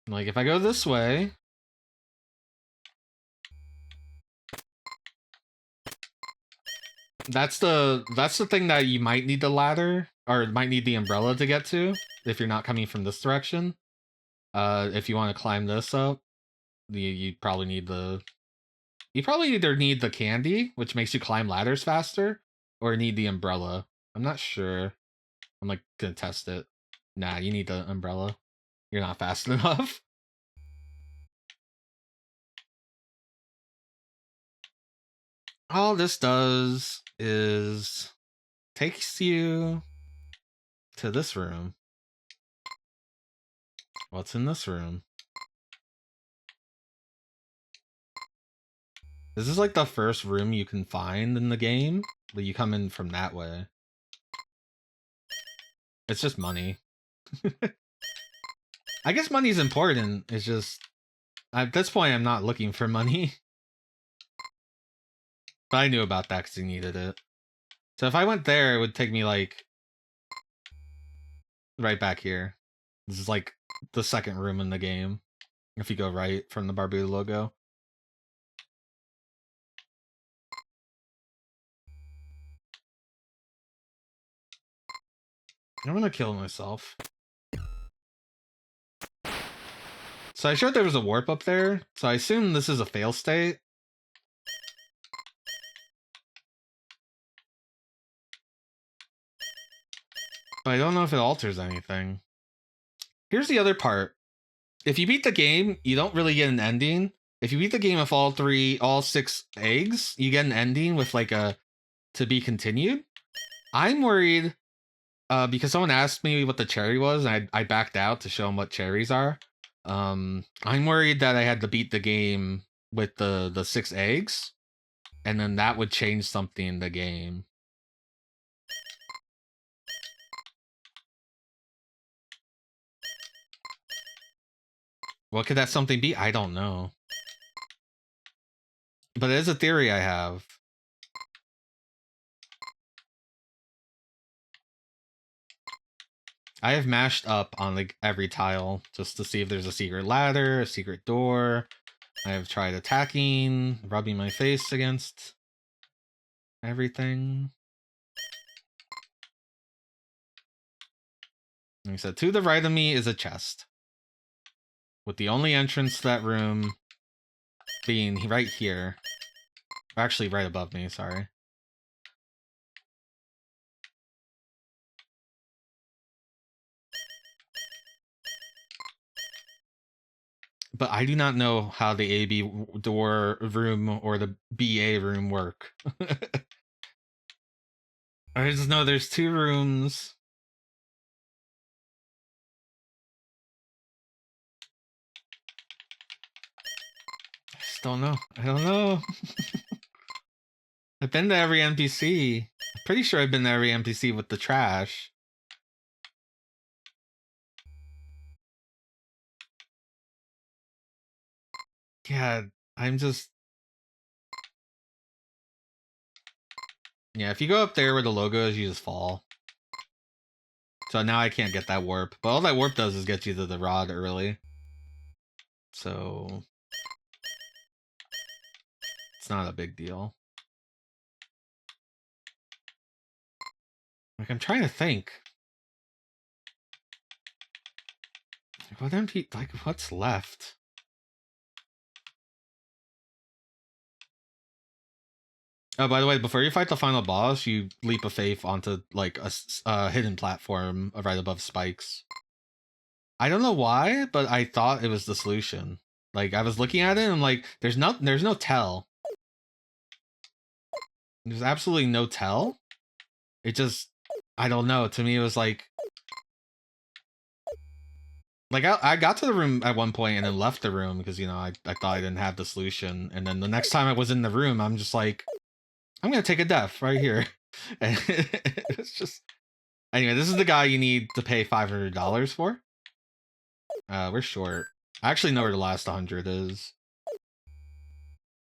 Like, if I go this way... That's the thing that you might need the ladder, or might need the umbrella to get to, if you're not coming from this direction. If you want to climb this up, you probably need the... You probably either need the candy, which makes you climb ladders faster, or need the umbrella. I'm not sure. I'm like gonna test it. Nah, you need the umbrella. You're not fast enough. All this does is takes you to this room. What's in this room? This is like the first room you can find in the game, but you come in from that way. It's just money. I guess money's important. It's just, at this point, I'm not looking for money. But I knew about that because he needed it. So if I went there, it would take me like right back here. This is like the second room in the game. If you go right from the Barbuta logo. I'm gonna kill myself. So I showed there was a warp up there, so I assume this is a fail state. But I don't know if it alters anything. Here's the other part. If you beat the game, you don't really get an ending. If you beat the game with all 6 eggs, you get an ending with like a to be continued. I'm worried because someone asked me what the cherry was, and I backed out to show them what cherries are. I'm worried that I had to beat the game with the 6 eggs, and then that would change something in the game. What could that something be? I don't know. But it is a theory I have. I have mashed up on like every tile just to see if there's a secret ladder, a secret door. I have tried attacking, rubbing my face against everything. Like I said, to the right of me is a chest, with the only entrance to that room being right here. Actually, right above me, sorry. But I do not know how the AB door room or the BA room work. I just know there's 2 rooms. I just don't know. I don't know. I've been to every NPC. I'm pretty sure I've been to every NPC with the trash. Yeah, I'm just... Yeah, if you go up there where the logo is, you just fall. So now I can't get that warp. But all that warp does is get you to the rod early. So... it's not a big deal. Like, I'm trying to think. What MP... like, what's left? Oh, by the way, before you fight the final boss, you leap of faith onto, like, a hidden platform right above spikes. I don't know why, but I thought it was the solution. Like, I was looking at it, and I'm like, there's no tell. There's absolutely no tell. It just... I don't know. To me, it was like... Like, I got to the room at one point and then left the room because, you know, I thought I didn't have the solution. And then the next time I was in the room, I'm just like... I'm gonna take a death right here. And it's just... Anyway, this is the guy you need to pay $500 for. We're short. I actually know where the last 100 is.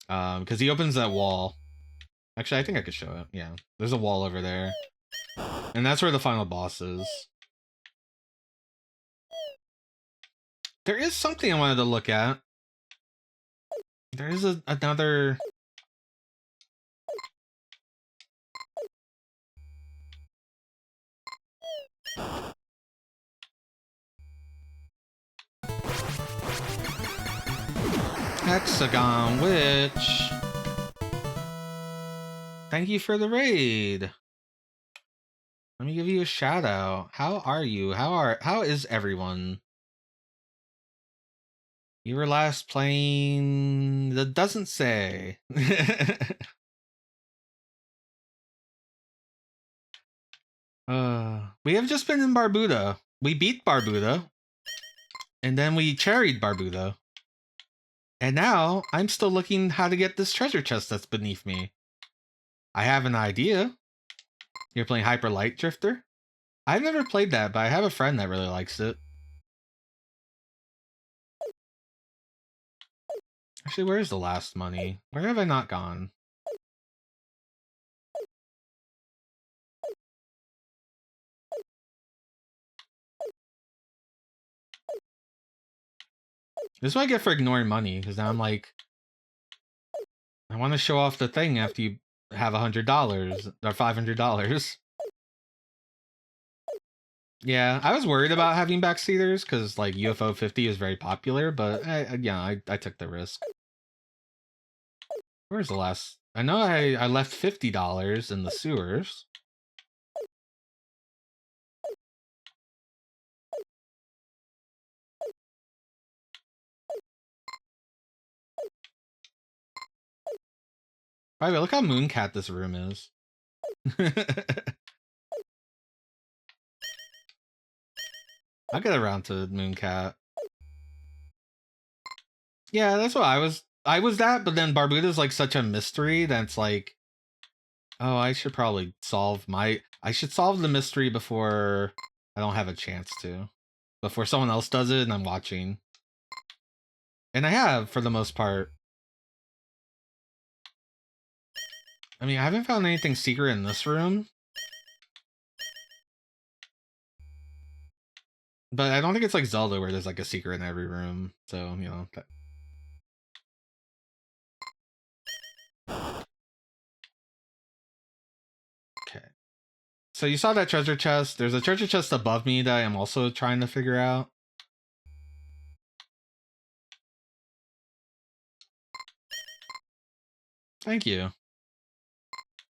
Because he opens that wall. Actually, I think I could show it. Yeah, there's a wall over there. And that's where the final boss is. There is something I wanted to look at. There is another... Hexagon Witch. Thank you for the raid. Let me give you a shout out. How are you? How is everyone? You were last playing... That doesn't say. We have just been in Barbuta. We beat Barbuta. And then we cherried Barbuta. And now, I'm still looking how to get this treasure chest that's beneath me. I have an idea. You're playing Hyper Light Drifter? I've never played that, but I have a friend that really likes it. Actually, where's the last money? Where have I not gone? This is what I get for ignoring money, because now I'm like... I want to show off the thing after you have $100 or $500. Yeah, I was worried about having backseaters because like UFO 50 is very popular, but I took the risk. Where's the last? I know I left $50 in the sewers. By the way, look how mooncat this room is. I'll get around to Mooncat. Yeah, that's what I was that, but then Barbuta's like such a mystery that's like, oh, I should probably I should solve the mystery before I don't have a chance to. Before someone else does it and I'm watching. And I have, for the most part. I mean, I haven't found anything secret in this room. But I don't think it's like Zelda where there's like a secret in every room. So, you know. Okay. So you saw that treasure chest. There's a treasure chest above me that I am also trying to figure out. Thank you.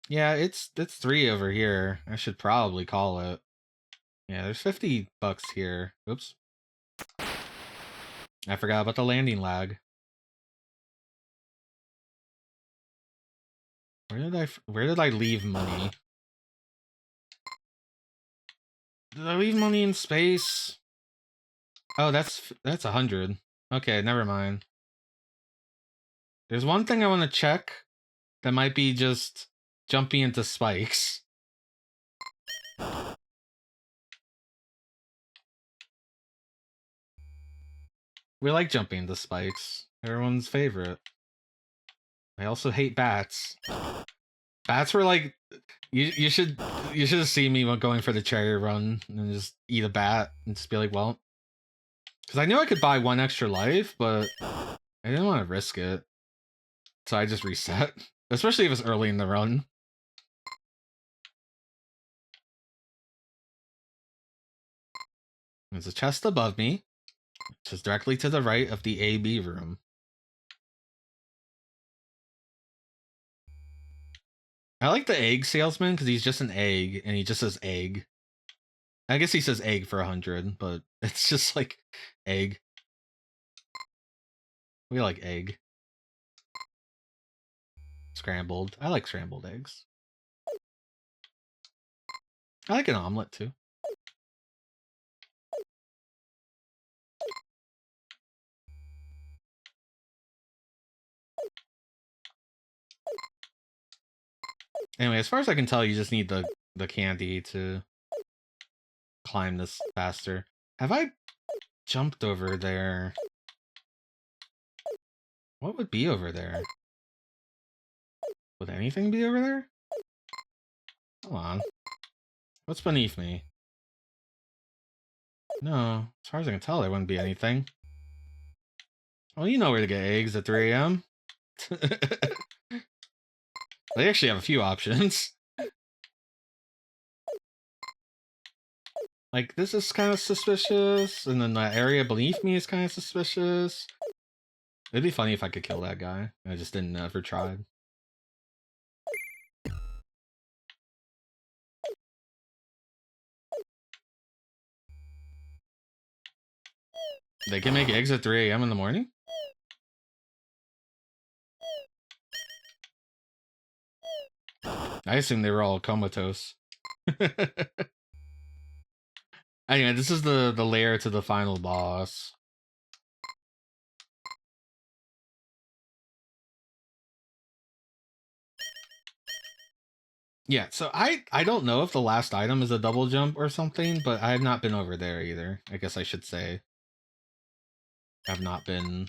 Yeah, it's 3 over here. I should probably call it. Yeah, there's $50 here. Oops. I forgot about the landing lag. Where did I leave money? Did I leave money in space? Oh, that's 100. Okay, never mind. There's one thing I want to check that might be just jumping into spikes. We like jumping into spikes. Everyone's favorite. I also hate bats. Bats were like, you should have seen me going for the cherry run and just eat a bat and just be like, well, because I knew I could buy 1 extra life, but I didn't want to risk it, so I just reset. Especially if it's early in the run. There's a chest above me, which is directly to the right of the AB room. I like the egg salesman because he's just an egg and he just says egg. I guess he says egg for 100, but it's just like egg. We like egg. Scrambled. I like scrambled eggs. I like an omelet too. Anyway, as far as I can tell, you just need the candy to climb this faster. Have I jumped over there? What would be over there? Would anything be over there? Come on. What's beneath me? No, as far as I can tell, there wouldn't be anything. Well, you know where to get eggs at 3 a.m. They actually have a few options. Like, this is kind of suspicious, and then the area beneath me is kind of suspicious. It'd be funny if I could kill that guy. I just didn't ever try. They can make eggs at 3 a.m. in the morning? I assume they were all comatose. Anyway, this is the lair to the final boss. Yeah, so I don't know if the last item is a double jump or something, but I have not been over there either. I guess I should say. I've not been.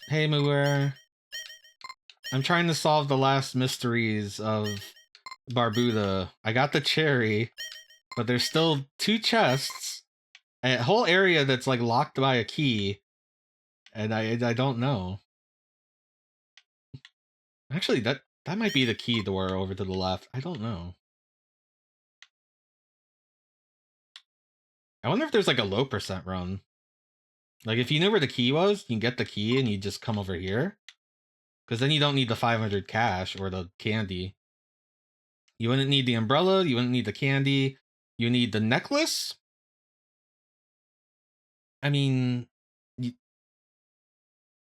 Hey, Muir. I'm trying to solve the last mysteries of Barbuta. I got the cherry, but there's still 2 chests, a whole area that's like locked by a key, and I don't know. Actually, that might be the key door over to the left. I don't know. I wonder if there's like a low percent run. Like if you knew where the key was, you can get the key and you just come over here. Because then you don't need the 500 cash or the candy. You wouldn't need the umbrella. You wouldn't need the candy. You need the necklace. I mean,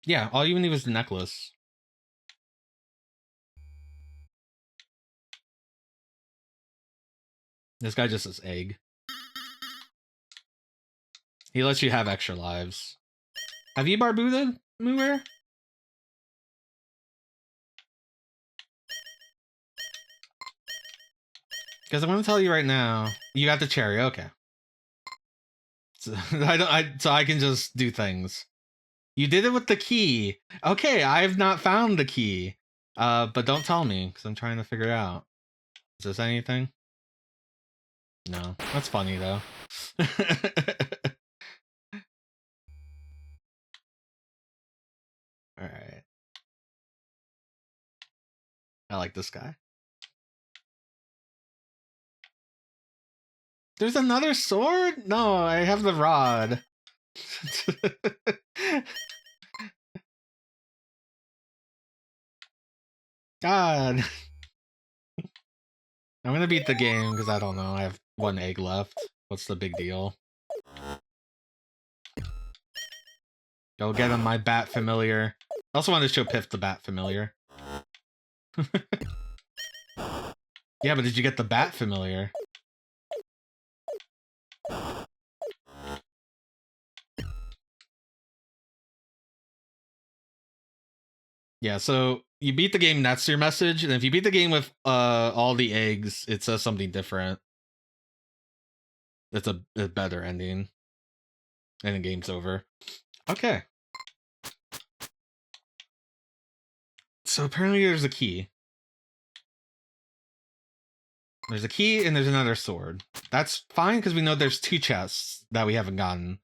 yeah, all you need was the necklace. This guy just says egg. He lets you have extra lives. Have you Barbuta, Mooer? Because I'm going to tell you right now, you got the cherry. Okay. So I can just do things. You did it with the key. Okay, I've not found the key. But don't tell me, because I'm trying to figure it out. Is this anything? No. That's funny, though. Alright. I like this guy. There's another sword? No, I have the rod. God. I'm gonna beat the game because I don't know. I have one egg left. What's the big deal? Go get him, my bat familiar. I also wanted to show Piff the bat familiar. Yeah, but did you get the bat familiar? Yeah, so you beat the game, that's your message. And if you beat the game with all the eggs, it says something different. It's a better ending. And the game's over. Okay. So apparently there's a key. There's a key and there's another sword. That's fine because we know there's 2 chests that we haven't gotten.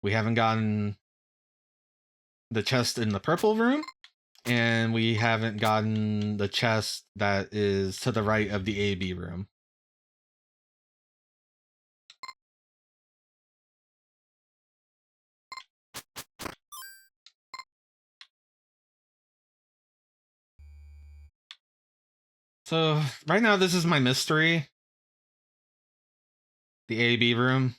We haven't gotten the chest in the purple room, and we haven't gotten the chest that is to the right of the AB room. So right now this is my mystery. The AB room.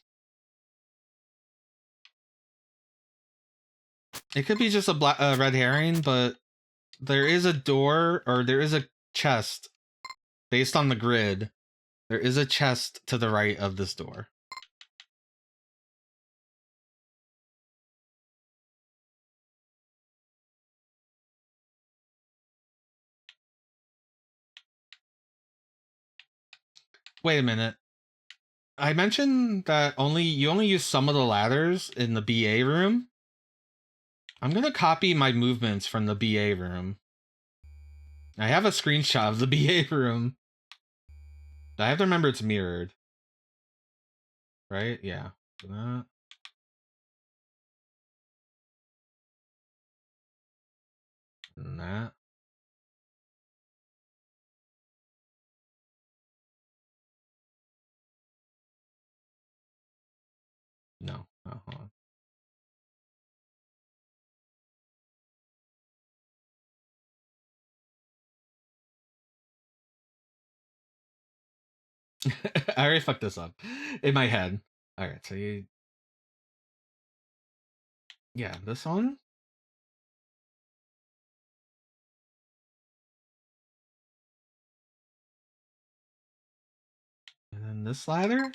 It could be just a red herring, but there is a door, or there is a chest based on the grid. There is a chest to the right of this door. Wait a minute. I mentioned that you only use some of the ladders in the BA room. I'm gonna copy my movements from the BA room. I have a screenshot of the BA room. I have to remember it's mirrored. Right? Yeah. That. And that. No. Oh, hold on. I already fucked this up in my head. Alright, so you... Yeah, this one? And then this ladder?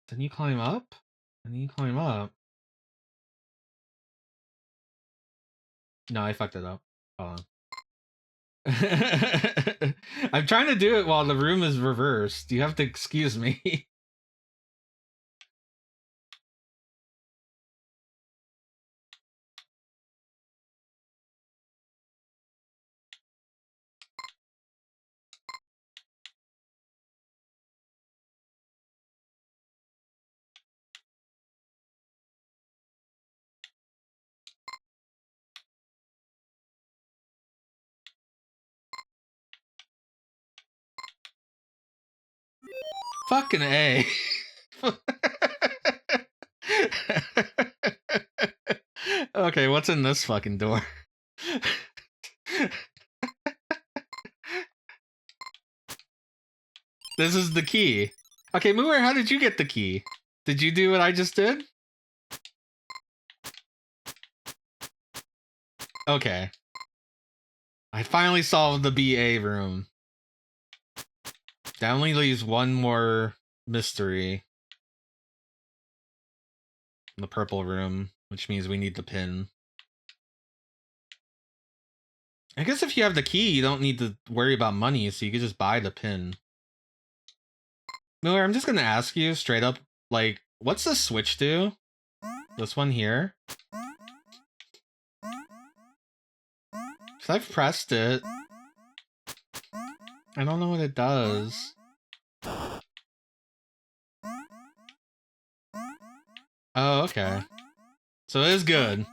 Then you climb up? And you climb up. No, I fucked it up. Hold on. I'm trying to do it while the room is reversed. You have to excuse me. Fucking A. Okay, what's in this fucking door? This is the key. Okay, Mooer, how did you get the key? Did you do what I just did? Okay. I finally solved the BA room. That only leaves one more mystery in the purple room, which means we need the pin. I guess if you have the key, you don't need to worry about money, so you can just buy the pin. Miller, I'm just gonna ask you straight up, like, what's the switch do? This one here? Cause I've pressed it. I don't know what it does. Oh, okay. So it is good.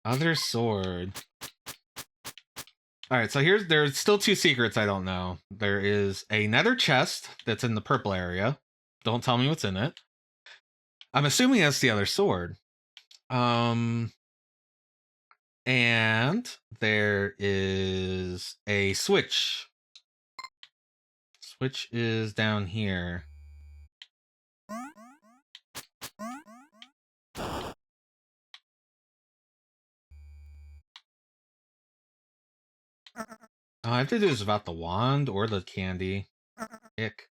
Other sword. Alright, so there's still two secrets I don't know. There is a nether chest that's in the purple area. Don't tell me what's in it. I'm assuming that's the other sword. And there is a switch. Switch is down here. Oh, I have to do this without the wand or the candy. Ick.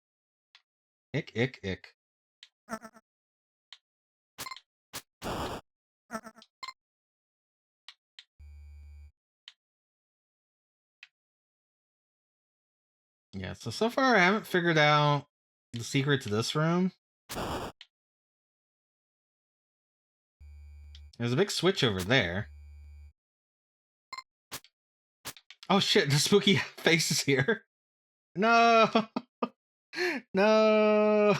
Ick, ick, ick. Yeah, so far I haven't figured out the secret to this room. There's a big switch over there. Oh shit, the spooky face is here. No! No!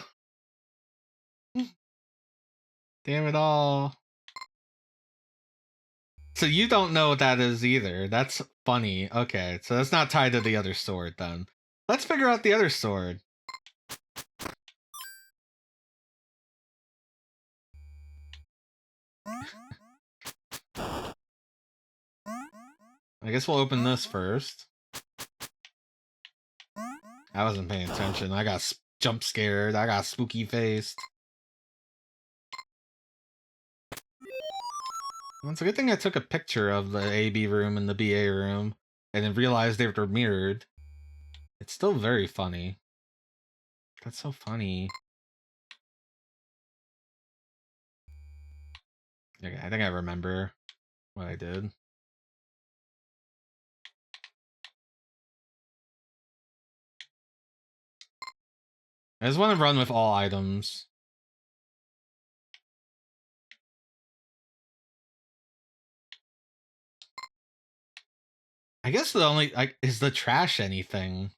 Damn it all. So you don't know what that is either. That's funny. Okay, so that's not tied to the other sword then. Let's figure out the other sword. I guess we'll open this first. I wasn't paying attention. I got jump scared. I got spooky faced. Well, it's a good thing I took a picture of the AB room and the BA room and then realized they were mirrored. It's still very funny. That's so funny. Okay, I think I remember what I did. I just want to run with all items. I guess the only is the trash anything.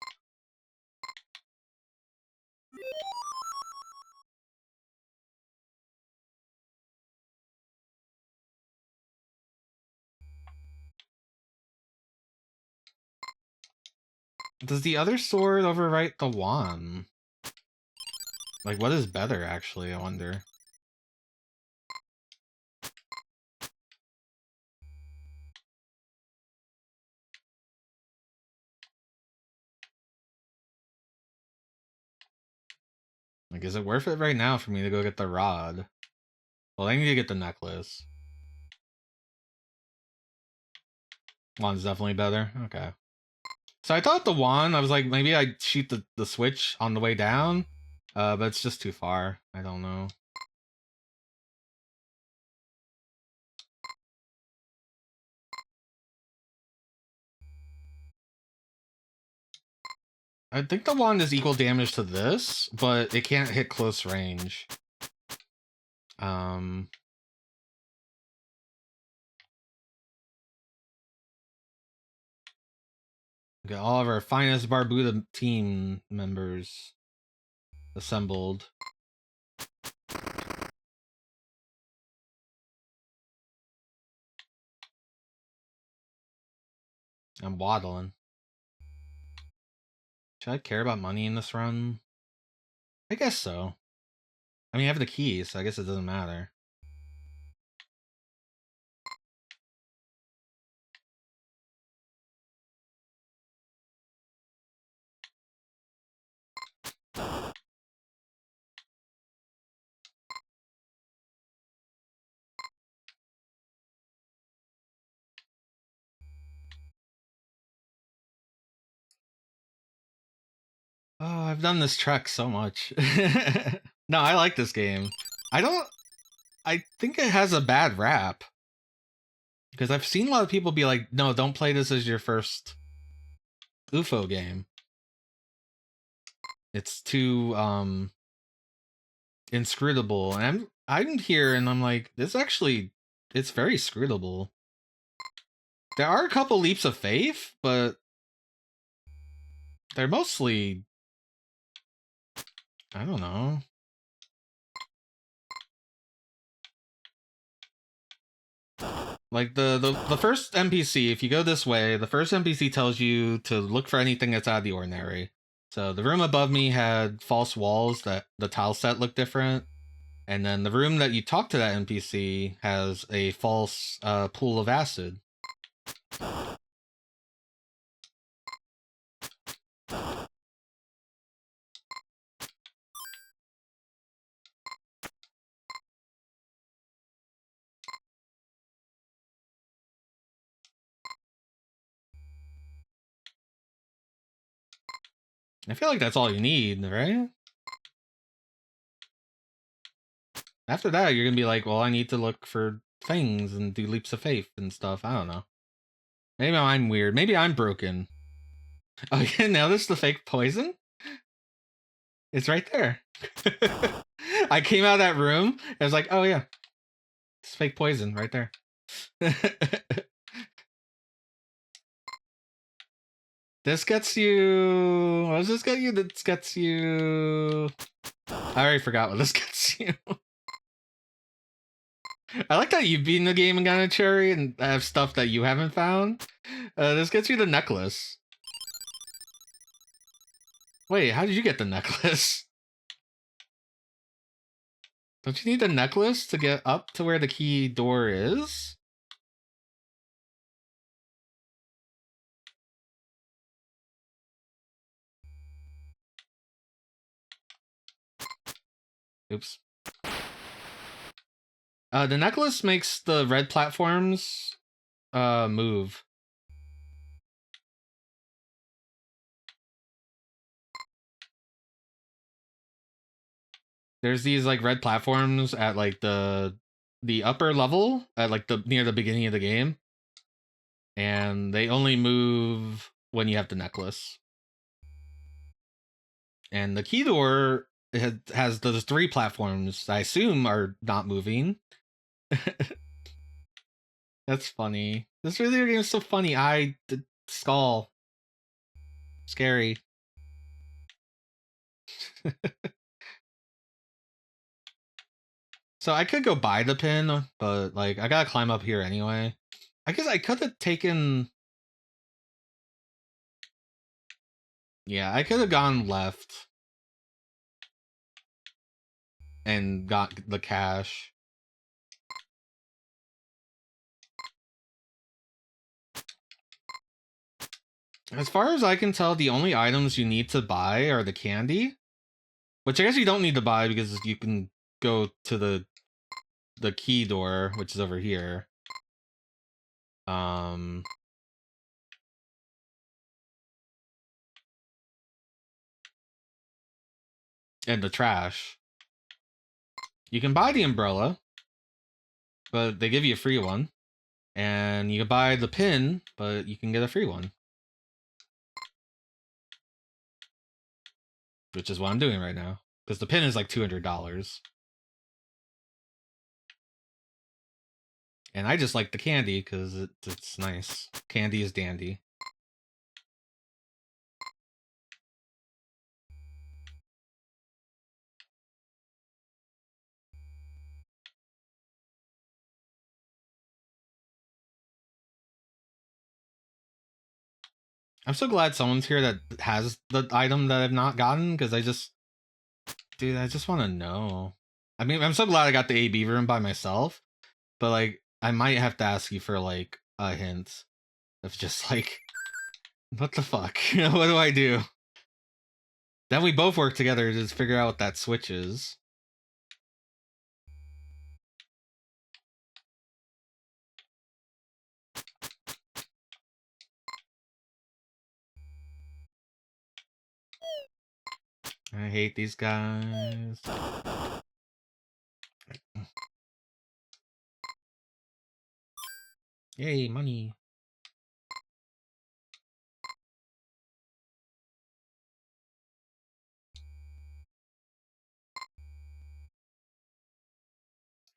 Does the other sword overwrite the wand? Like, what is better, actually, I wonder. Like, is it worth it right now for me to go get the rod? Well, I need to get the necklace. Wand's definitely better? Okay. So I thought the wand, I was like, maybe I'd shoot the switch on the way down. But it's just too far. I don't know. I think the wand is equal damage to this, but it can't hit close range. We got all of our finest Barbuta team members assembled. I'm waddling. Should I care about money in this run? I guess so. I mean, I have the keys, so I guess it doesn't matter. Oh, I've done this trek so much. No, I like this game. I think it has a bad rap. Because I've seen a lot of people be like, no, don't play this as your first UFO game. It's too inscrutable. And I'm here and I'm like, this actually, it's very scrutable. There are a couple leaps of faith, but they're mostly, I don't know. Like the first NPC, if you go this way, the first NPC tells you to look for anything that's out of the ordinary. So the room above me had false walls that the tile set looked different. And then the room that you talk to that NPC has a false pool of acid. I feel like that's all you need, right? After that, you're gonna be like, well, I need to look for things and do leaps of faith and stuff. I don't know. Maybe I'm weird. Maybe I'm broken. Oh, yeah, now this is the fake poison? It's right there. I came out of that room. I was like, oh, yeah. It's fake poison right there. This gets you... What does this get you? This gets you... I already forgot what this gets you. I like that you've beaten the game and gotten a cherry and have stuff that you haven't found. This gets you the necklace. Wait, how did you get the necklace? Don't you need the necklace to get up to where the key door is? Oops. The necklace makes the red platforms move. There's these like red platforms at like the upper level at like the near the beginning of the game, and they only move when you have the necklace. And the key door has those 3 platforms I assume are not moving. That's funny. This video game is so funny. The skull. Scary. So I could go buy the pin, but like I gotta climb up here anyway. I guess I could have taken... Yeah, I could have gone left and got the cash. As far as I can tell, the only items you need to buy are the candy, which I guess you don't need to buy because you can go to the key door, which is over here. And the trash. You can buy the umbrella, but they give you a free one. And you can buy the pin, but you can get a free one. Which is what I'm doing right now. Because the pin is like $200. And I just like the candy because it's nice. Candy is dandy. I'm so glad someone's here that has the item that I've not gotten, because dude, I just want to know. I mean, I'm so glad I got the AB room by myself, but like, I might have to ask you for like a hint of just like, what the fuck? What do I do? Then we both work together to just figure out what that switch is. I hate these guys. Yay, money.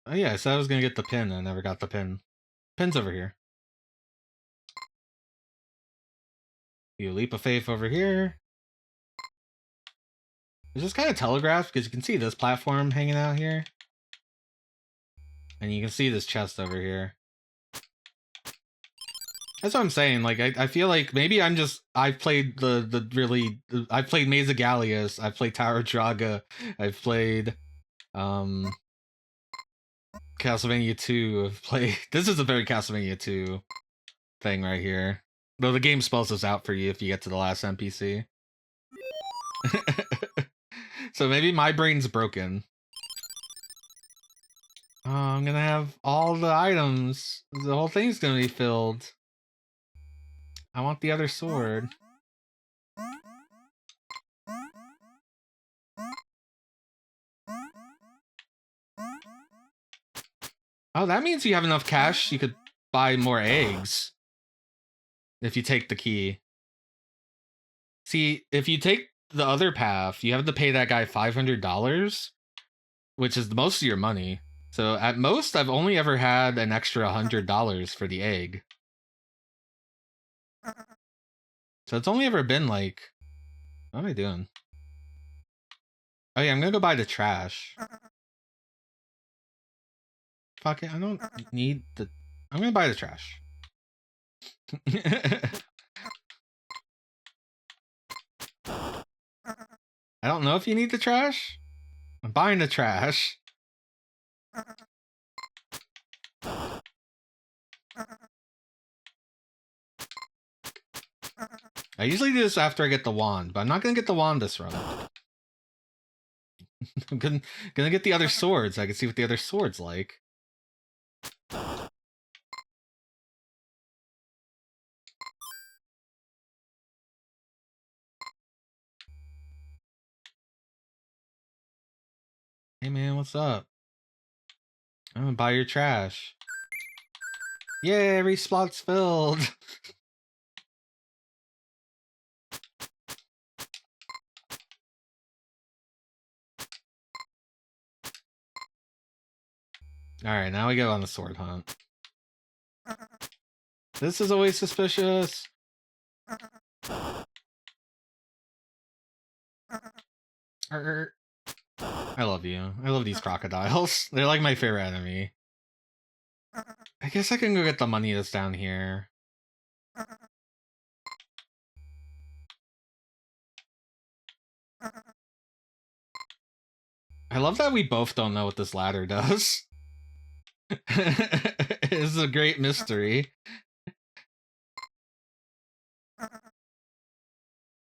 Oh yeah, I said I was gonna get the pin. I never got the pin. Pin's over here. You leap of faith over here. It's just kind of telegraphed because you can see this platform hanging out here. And you can see this chest over here. That's what I'm saying. Like, I feel like maybe I've played I've played Maze of Galious, I've played Tower of Draga, I've played, Castlevania 2, I've played, this is a very Castlevania 2 thing right here. Though the game spells this out for you if you get to the last NPC. So maybe my brain's broken. Oh, I'm gonna have all the items. The whole thing's gonna be filled. I want the other sword. Oh, that means you have enough cash, you could buy more eggs. If you take the key. See, if you take the other path, you have to pay that guy $500, which is most of your money. So at most, I've only ever had an extra $100 for the egg. So it's only ever been like, what am I doing? Oh yeah, I'm gonna go buy the trash. Fuck it, I don't need the... I'm gonna buy the trash. I don't know if you need the trash. I'm buying the trash. I usually do this after I get the wand, but I'm not gonna get the wand this run. I'm gonna get the other swords. I can see what the other sword's like. Hey man, what's up? I'm gonna buy your trash. Yay, every spot's filled. Alright, now we go on the sword hunt. This is always suspicious. I love you. I love these crocodiles. They're like my favorite enemy. I guess I can go get the money that's down here. I love that we both don't know what this ladder does. It's a great mystery.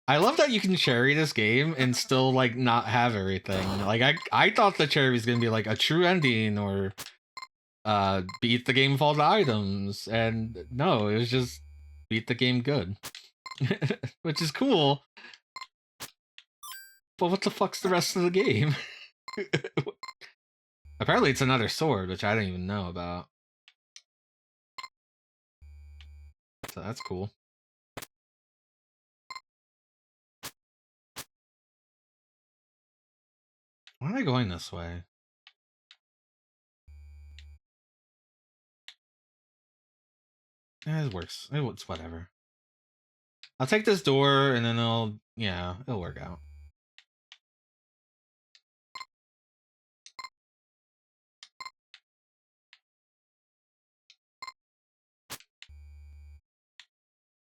I love that you can cherry this game and still like not have everything. Like I thought the cherry was gonna be like a true ending or beat the game with all the items, and no, it was just beat the game good. Which is cool. But what the fuck's the rest of the game? Apparently it's another sword, which I didn't even know about. So that's cool. Why am I going this way? It works. It's whatever. I'll take this door and then it'll work out.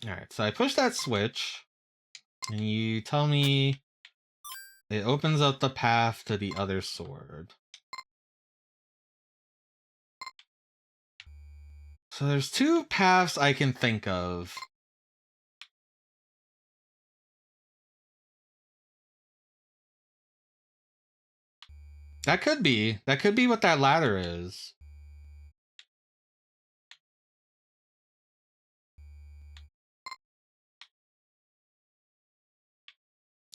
Alright, so I push that switch, and you tell me it opens up the path to the other sword. So there's two paths I can think of. That could be what that ladder is.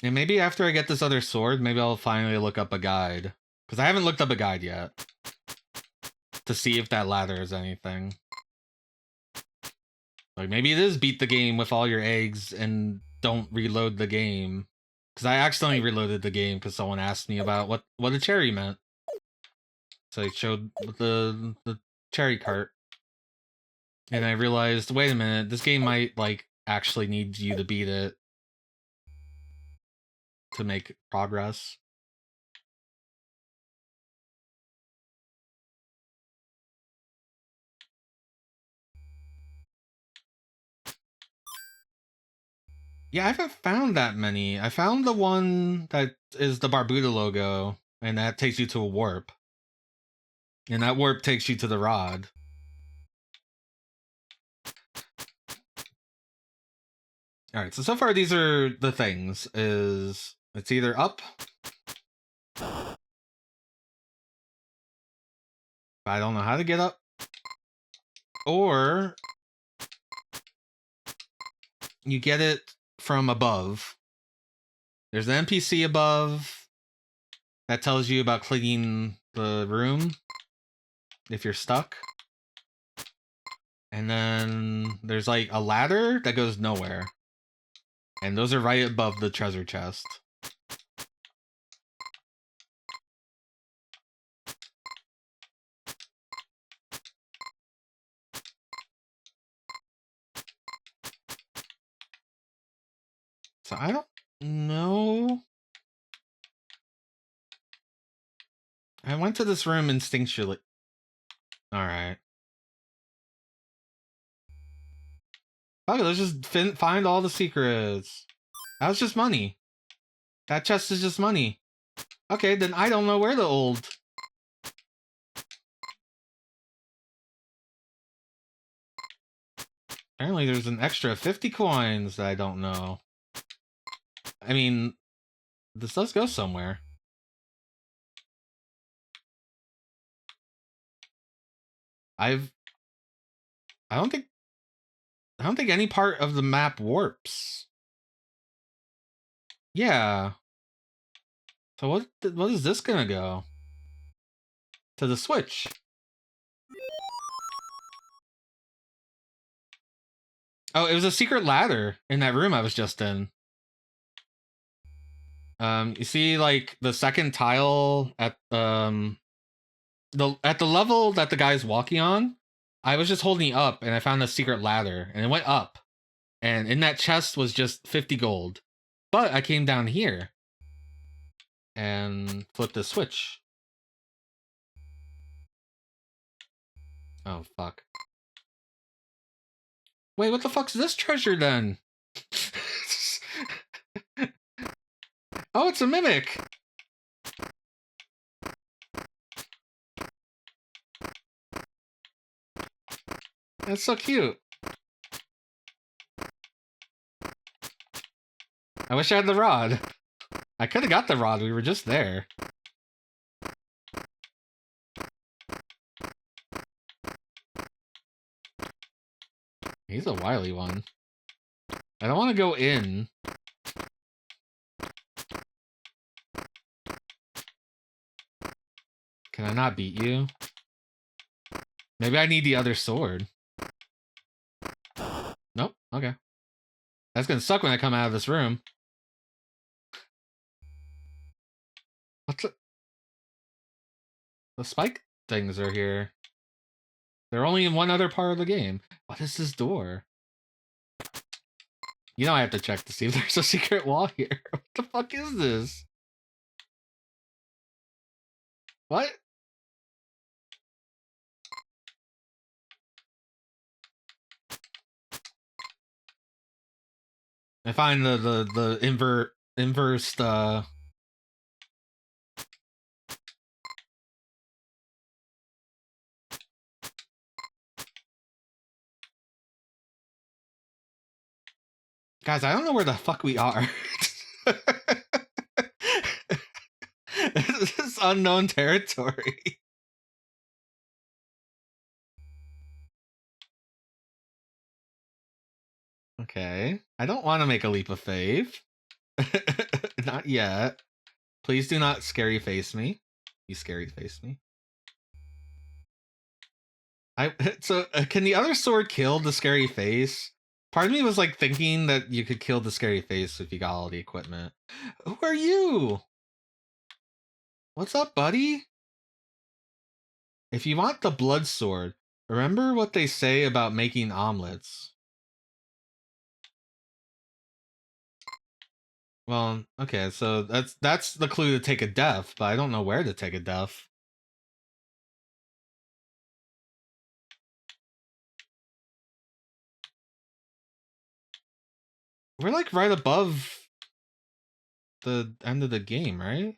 And maybe after I get this other sword, maybe I'll finally look up a guide. Because I haven't looked up a guide yet. To see if that ladder is anything. Like, maybe it is beat the game with all your eggs and don't reload the game. Because I accidentally reloaded the game because someone asked me about what a cherry meant. So I showed the cherry cart. And I realized, wait a minute, this game might, like, actually need you to beat it to make progress. Yeah, I haven't found that many. I found the one that is the Barbuta logo, and that takes you to a warp. And that warp takes you to the rod. Alright, so far these are the things. It's either up. I don't know how to get up. Or you get it from above. There's an NPC above that tells you about cleaning the room if you're stuck. And then there's like a ladder that goes nowhere. And those are right above the treasure chest. So I don't know. I went to this room instinctually. Alright. Okay, let's just find all the secrets. That was just money. That chest is just money. Okay, then I don't know where the old... Apparently there's an extra 50 coins that I don't know. I mean, this does go somewhere. I don't think any part of the map warps. Yeah. So what is this gonna go? To the switch. Oh, it was a secret ladder in that room I was just in. You see, like, the second tile at the level that the guy's walking on, I was just holding up and I found a secret ladder and it went up. And in that chest was just 50 gold. But I came down here and flipped the switch. Oh, fuck. Wait, what the fuck's this treasure then? Oh, it's a mimic! That's so cute. I wish I had the rod. I could have got the rod, we were just there. He's a wily one. I don't want to go in. Can I not beat you? Maybe I need the other sword. Nope, okay. That's gonna suck when I come out of this room. What's it? The spike things are here. They're only in one other part of the game. What is this door? You know I have to check to see if there's a secret wall here. What the fuck is this? What? I find the inversed guys, I don't know where the fuck we are. This is unknown territory. Okay. I don't want to make a leap of faith. Not yet. Please do not scary face me. You scary face me. Can the other sword kill the scary face? Part of me was like thinking that you could kill the scary face if you got all the equipment. Who are you? What's up, buddy? If you want the blood sword, remember what they say about making omelets. Well, okay, so that's the clue to take a death, but I don't know where to take a death. We're like right above the end of the game, right?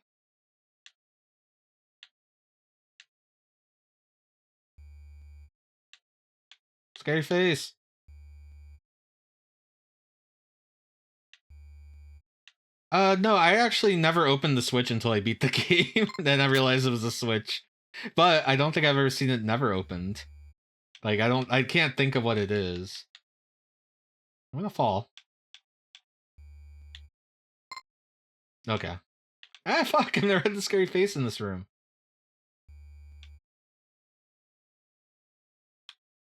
Scary face. No, I actually never opened the Switch until I beat the game. Then I realized it was a Switch. But I don't think I've ever seen it never opened. Like, I can't think of what it is. I'm gonna fall. Okay. Ah, fuck, I've never had the scary face in this room.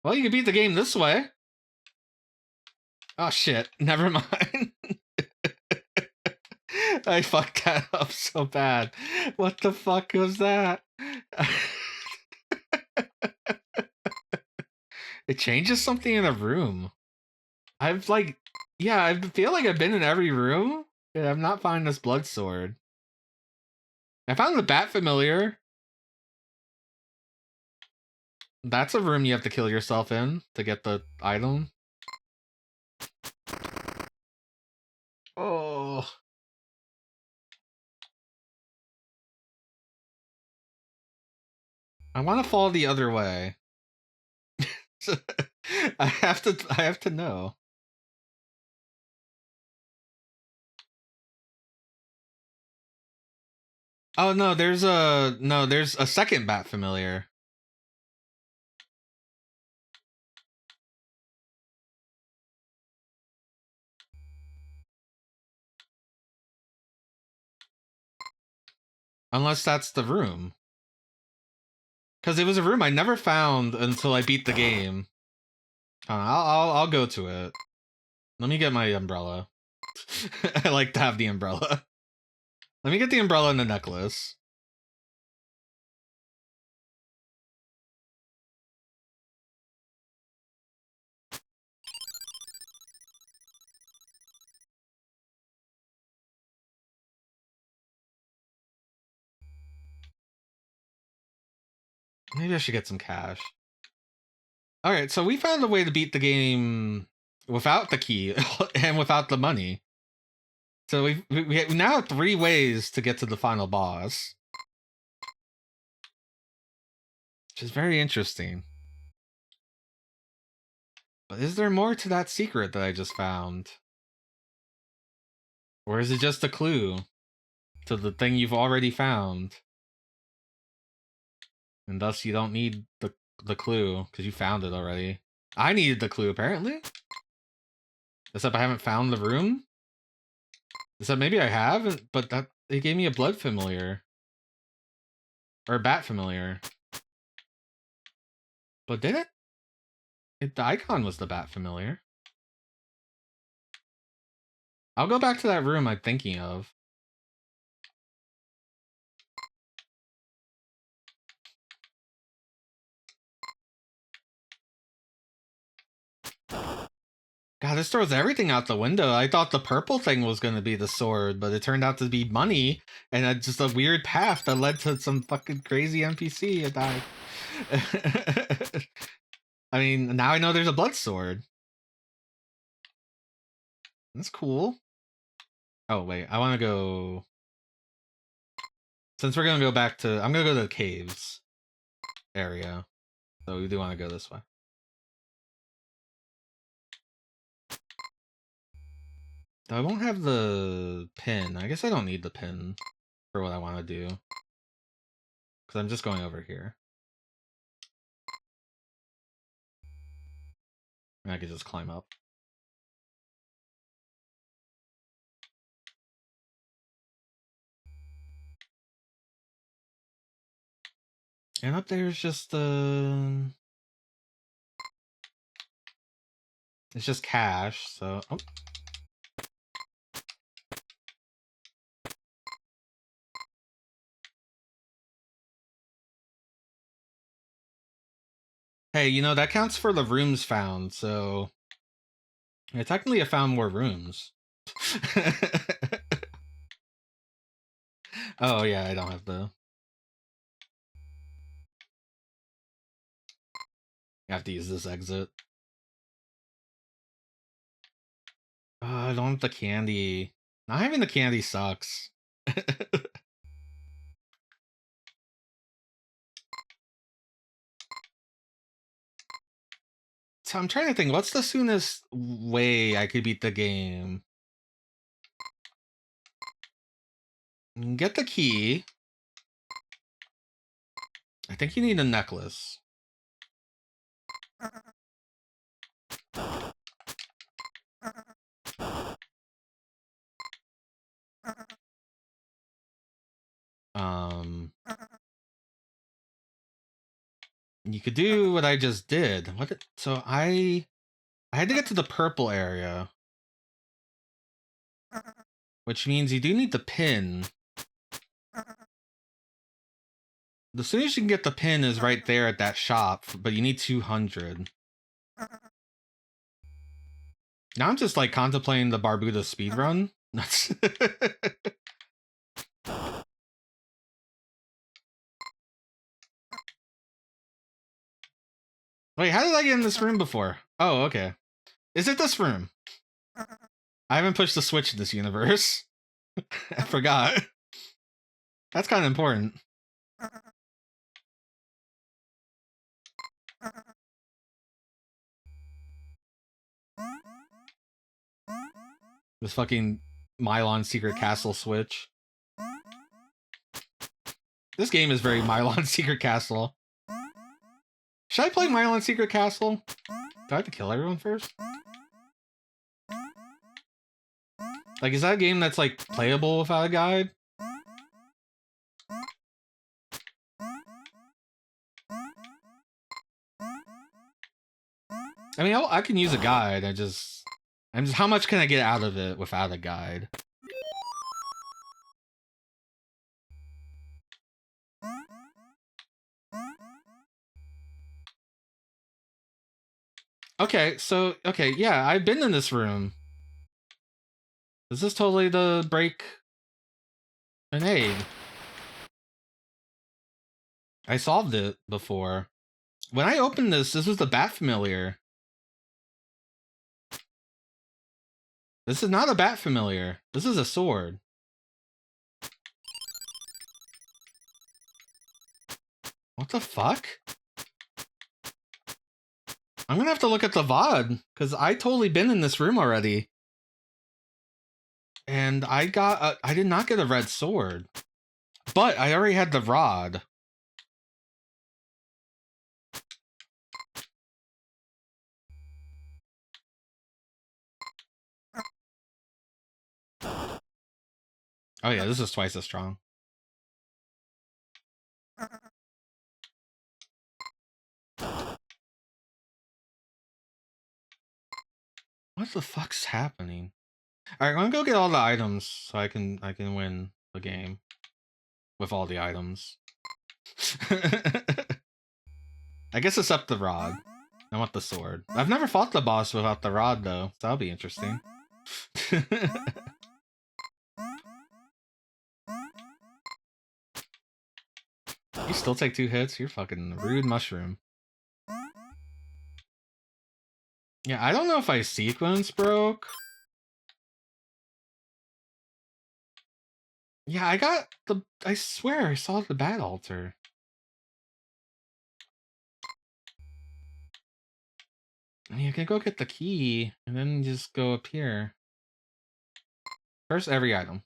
Well, you can beat the game this way. Oh, shit. Never mind. I fucked that up so bad. What the fuck was that? It changes something in a room. I've like, yeah, I feel like I've been in every room. Yeah, I'm not finding this blood sword. I found the bat familiar. That's a room you have to kill yourself in to get the item. Oh. I want to fall the other way. I have to know. Oh no, there's a second bat familiar. Unless that's the room. Because it was a room I never found until I beat the game. I'll go to it. Let me get my umbrella. I like to have the umbrella. Let me get the umbrella and the necklace. Maybe I should get some cash. Alright, so we found a way to beat the game without the key and without the money. So we now have 3 ways to get to the final boss. Which is very interesting. But is there more to that secret that I just found? Or is it just a clue to the thing you've already found? And thus you don't need the clue, because you found it already. I needed the clue, apparently. Except I haven't found the room. Except maybe I have, but that it gave me a blood familiar. Or a bat familiar. But did it? The icon was the bat familiar. I'll go back to that room I'm thinking of. God, this throws everything out the window. I thought the purple thing was going to be the sword, but it turned out to be money, and just a weird path that led to some fucking crazy NPC. I died. I mean, now I know there's a blood sword. That's cool. Oh, wait, I want to go... Since we're going to go back to... I'm going to go to the caves area. So we do want to go this way. I won't have the pin. I guess I don't need the pin for what I want to do. Because I'm just going over here. And I could just climb up. And up there's just it's just cash, so oh. Hey, you know, that counts for the rooms found, so yeah, technically I found more rooms. Oh yeah, I don't have the. I have to use this exit. I don't have the candy. Not having the candy sucks. So I'm trying to think, what's the soonest way I could beat the game? Get the key. I think you need a necklace. You could do what I just did. So I had to get to the purple area, which means you do need the pin. The soonest you can get the pin is right there at that shop, but you need 200. Now I'm just like contemplating the Barbuta speedrun. That's Wait, how did I get in this room before? Oh, okay. Is it this room? I haven't pushed the switch in this universe. I forgot. That's kind of important. This fucking Mylon Secret Castle switch. This game is very Mylon Secret Castle. Should I play Mylon Secret Castle? Do I have to kill everyone first? Like, is that a game that's, like, playable without a guide? I mean, I can use a guide, I'm just, how much can I get out of it without a guide? Okay, so, okay, yeah, I've been in this room. This is totally the break an egg. I solved it before. When I opened this was the Bat Familiar. This is not a Bat Familiar. This is a sword. What the fuck? I'm gonna have to look at the VOD, because I totally been in this room already. And I did not get a red sword. But I already had the rod. Oh yeah, this is twice as strong. What the fuck's happening? Alright, I'm gonna go get all the items so I can win the game. With all the items. I guess it's up the rod. I want the sword. I've never fought the boss without the rod though, so that'll be interesting. You still take 2 hits? You're fucking rude mushroom. Yeah, I don't know if I sequence broke. Yeah, I swear I saw the bat altar. I mean, I can go get the key and then just go up here. First, every item.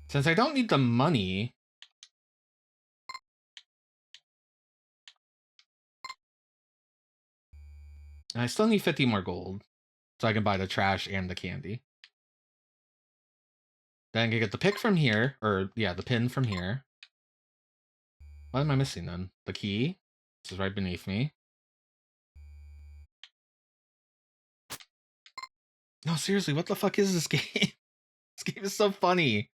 Since I don't need the money, and I still need 50 more gold, so I can buy the trash and the candy. Then I can get the pick from here, or yeah, the pin from here. What am I missing then? The key. This is right beneath me. No, seriously, what the fuck is this game? This game is so funny.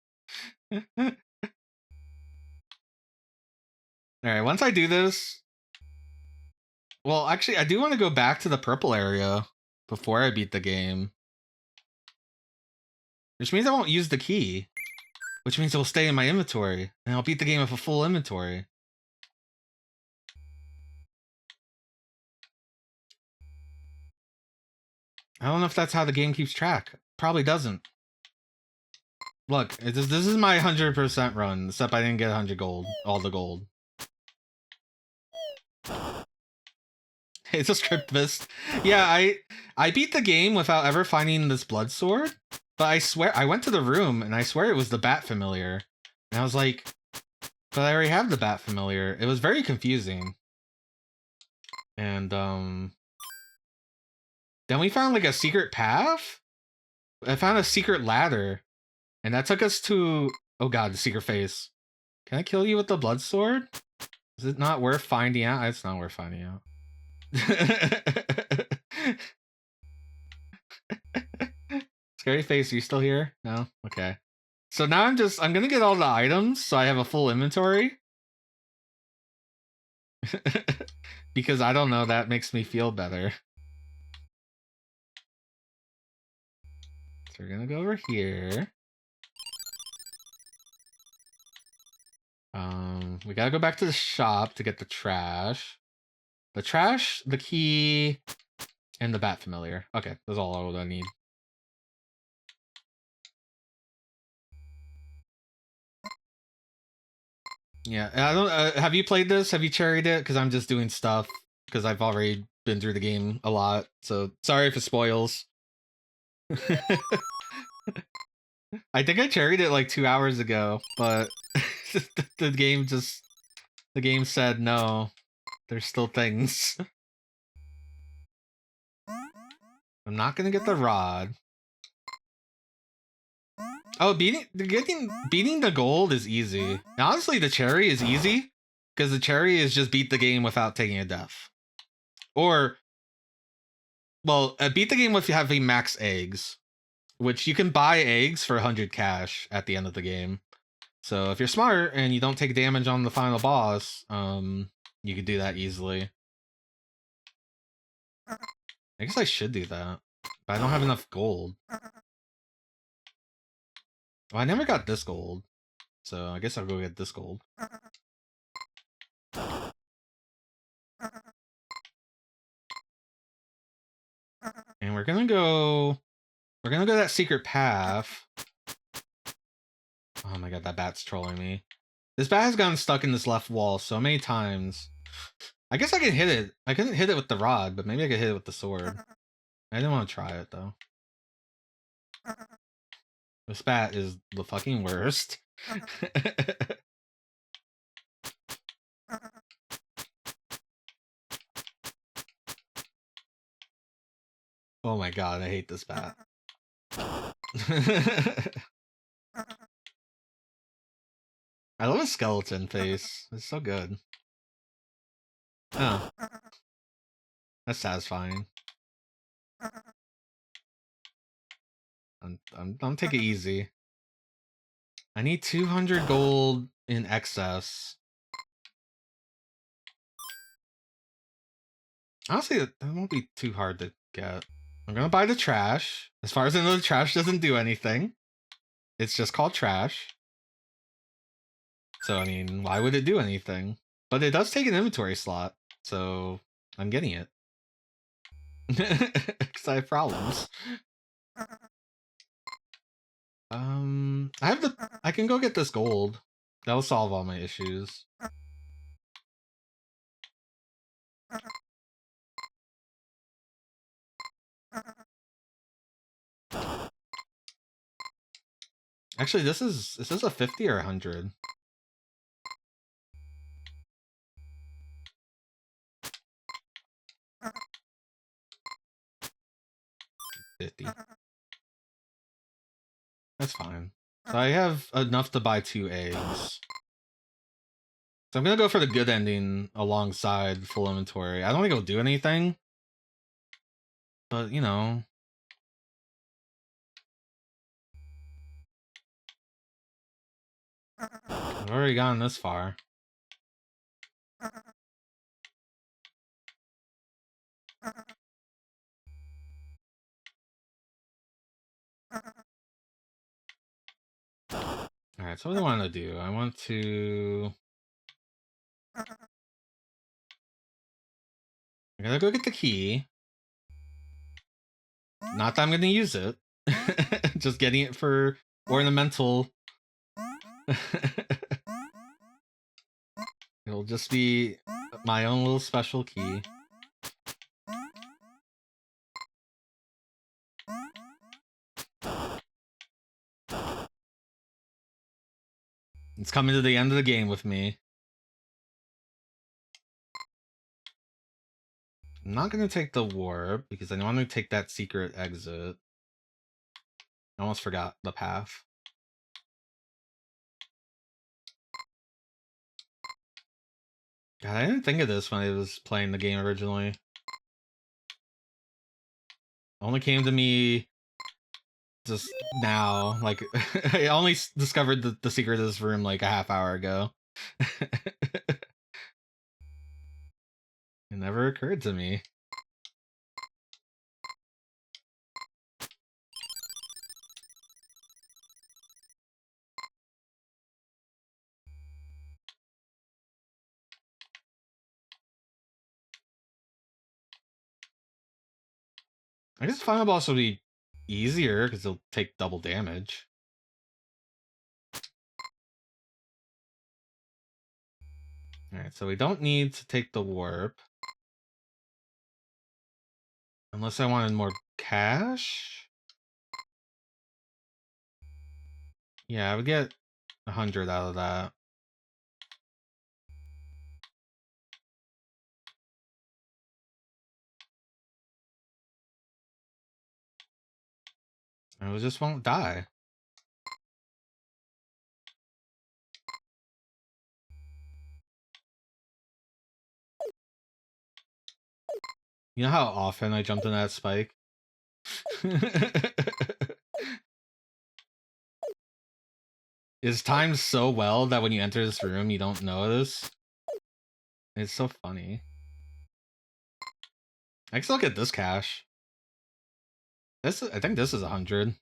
Alright, once I do this... Well, actually, I do want to go back to the purple area before I beat the game. Which means I won't use the key. Which means it will stay in my inventory. And I'll beat the game with a full inventory. I don't know if that's how the game keeps track. Probably doesn't. Look, this is my 100% run, except I didn't get 100 gold. All the gold. It's a script mist. Yeah, I beat the game without ever finding this blood sword. But I swear, I went to the room, and I swear it was the bat familiar. And I was like, but I already have the bat familiar. It was very confusing. And, then we found, like, a secret path? I found a secret ladder. And that took us to... Oh god, the secret face. Can I kill you with the blood sword? Is it not worth finding out? It's not worth finding out. Scary face, are you still here? No? Okay. So now I'm gonna get all the items so I have a full inventory. Because I don't know, that makes me feel better. So we're gonna go over here. We gotta go back to the shop to get the trash. The trash, the key, and the bat familiar. Okay, that's all I need. Yeah, I don't. Have you played this? Have you cherried it? Because I'm just doing stuff because I've already been through the game a lot. So sorry if it spoils. I think I cherried it like 2 hours ago, but the game said no. There's still things. I'm not gonna get the rod. Oh, beating the gold is easy. Now, honestly, the cherry is easy because the cherry is just beat the game without taking a death, or well, beat the game with having max eggs, which you can buy eggs for 100 cash at the end of the game. So if you're smart and you don't take damage on the final boss, you could do that easily. I guess I should do that, but I don't have enough gold. Well, I never got this gold, so I guess I'll go get this gold. And we're gonna go that secret path. Oh my god, that bat's trolling me. This bat has gotten stuck in this left wall so many times. I guess I can hit it. I couldn't hit it with the rod, but maybe I could hit it with the sword. I didn't want to try it, though. This bat is the fucking worst. Oh my god, I hate this bat. I love his skeleton face. It's so good. Oh. That's satisfying. I'm take it easy. I need 200 gold in excess. Honestly, that won't be too hard to get. I'm gonna buy the trash. As far as I know, the trash doesn't do anything. It's just called trash. So, I mean, why would it do anything? But it does take an inventory slot, so I'm getting it. Because I have problems. I can go get this gold. That'll solve all my issues. Actually, this is a 50 or 100? 50. That's fine. So I have enough to buy 2 eggs. So I'm gonna go for the good ending alongside full inventory. I don't think it'll do anything, but you know. I've already gotten this far. Alright, so what do I want to do? I want to... I gotta go get the key. Not that I'm gonna use it. Just getting it for ornamental. It'll just be my own little special key. It's coming to the end of the game with me. I'm not gonna take the warp because I want to take that secret exit. I almost forgot the path. God, I didn't think of this when I was playing the game originally. It only came to me just now. Like, I only discovered the secret of this room like a half hour ago. It never occurred to me. I guess final boss will be easier because it'll take double damage. Alright, so we don't need to take the warp. Unless I wanted more cash? Yeah, I would get 100 out of that. And it just won't die. You know how often I jumped in that spike? It's timed so well that when you enter this room, you don't notice. It's so funny. I can still get this cash. I think this is 100.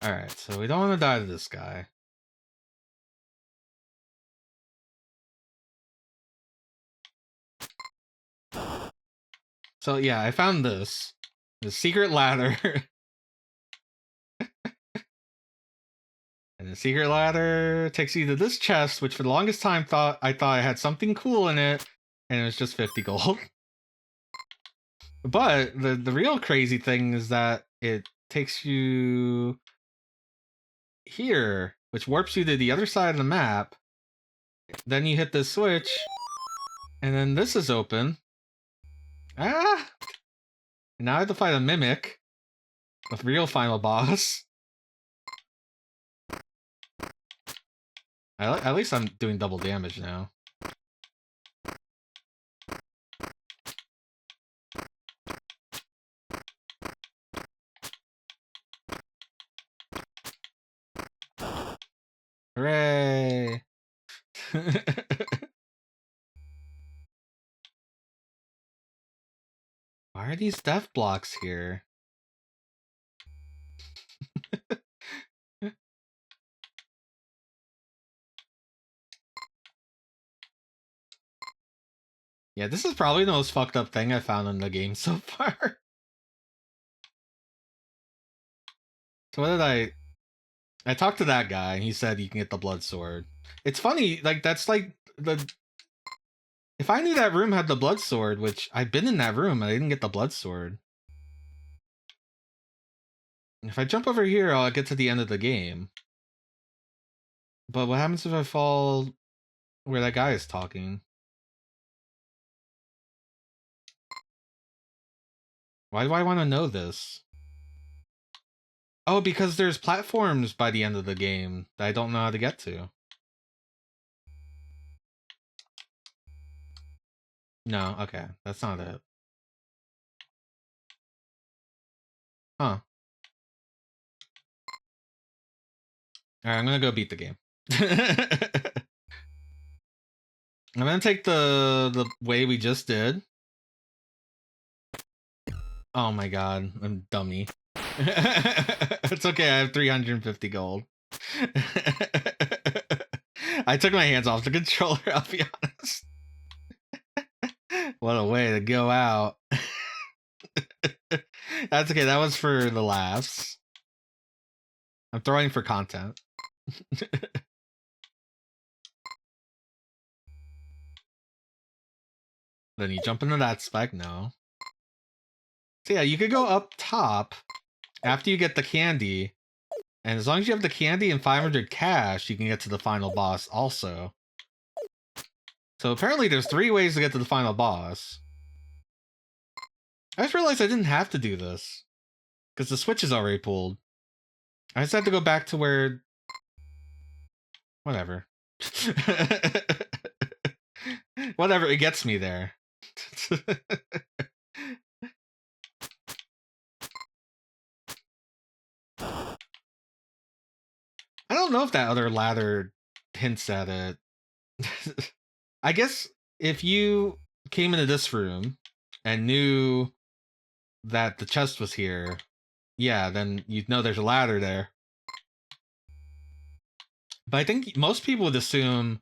Alright, so we don't want to die to this guy. So yeah, I found this. The secret ladder. And the secret ladder takes you to this chest, which for the longest time I thought I had something cool in it, and it was just 50 gold. But the real crazy thing is that it takes you here, which warps you to the other side of the map. Then you hit this switch, and then this is open. Ah! And now I have to fight a mimic, a real final boss. At least I'm doing double damage now. Hooray! Why are these death blocks here? Yeah, this is probably the most fucked up thing I found in the game so far. So what did I talked to that guy and he said you can get the blood sword. It's funny, like that's like if I knew that room had the blood sword, which I've been in that room and I didn't get the blood sword. If I jump over here, I'll get to the end of the game. But what happens if I fall where that guy is talking? Why do I want to know this? Oh, because there's platforms by the end of the game that I don't know how to get to. No, okay. That's not it. Huh. Alright, I'm gonna go beat the game. I'm gonna take the way we just did. Oh my god, I'm dummy. It's okay, I have 350 gold. I took my hands off the controller, I'll be honest. What a way to go out. That's okay, that was for the laughs. I'm throwing for content. Then you jump into that spec, no. So yeah, you could go up top after you get the candy, and as long as you have the candy and 500 cash, you can get to the final boss also. So apparently there's 3 ways to get to the final boss. I just realized I didn't have to do this, because the switch is already pulled. I just had to go back to where... Whatever. Whatever, it gets me there. I don't know if that other ladder hints at it. I guess if you came into this room and knew that the chest was here, yeah, then you'd know there's a ladder there. But I think most people would assume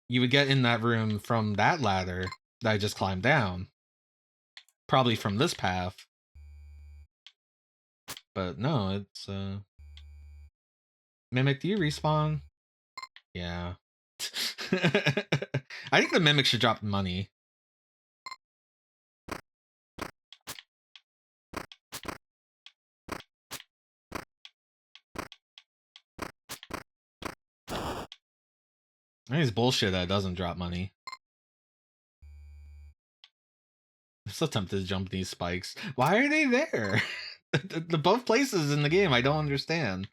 you would get in that room from that ladder that I just climbed down. Probably from this path. But no, it's Mimic, do you respawn? Yeah. I think the Mimic should drop money. I think it's bullshit that it doesn't drop money. I'm so tempted to jump these spikes. Why are they there? the both places in the game, I don't understand.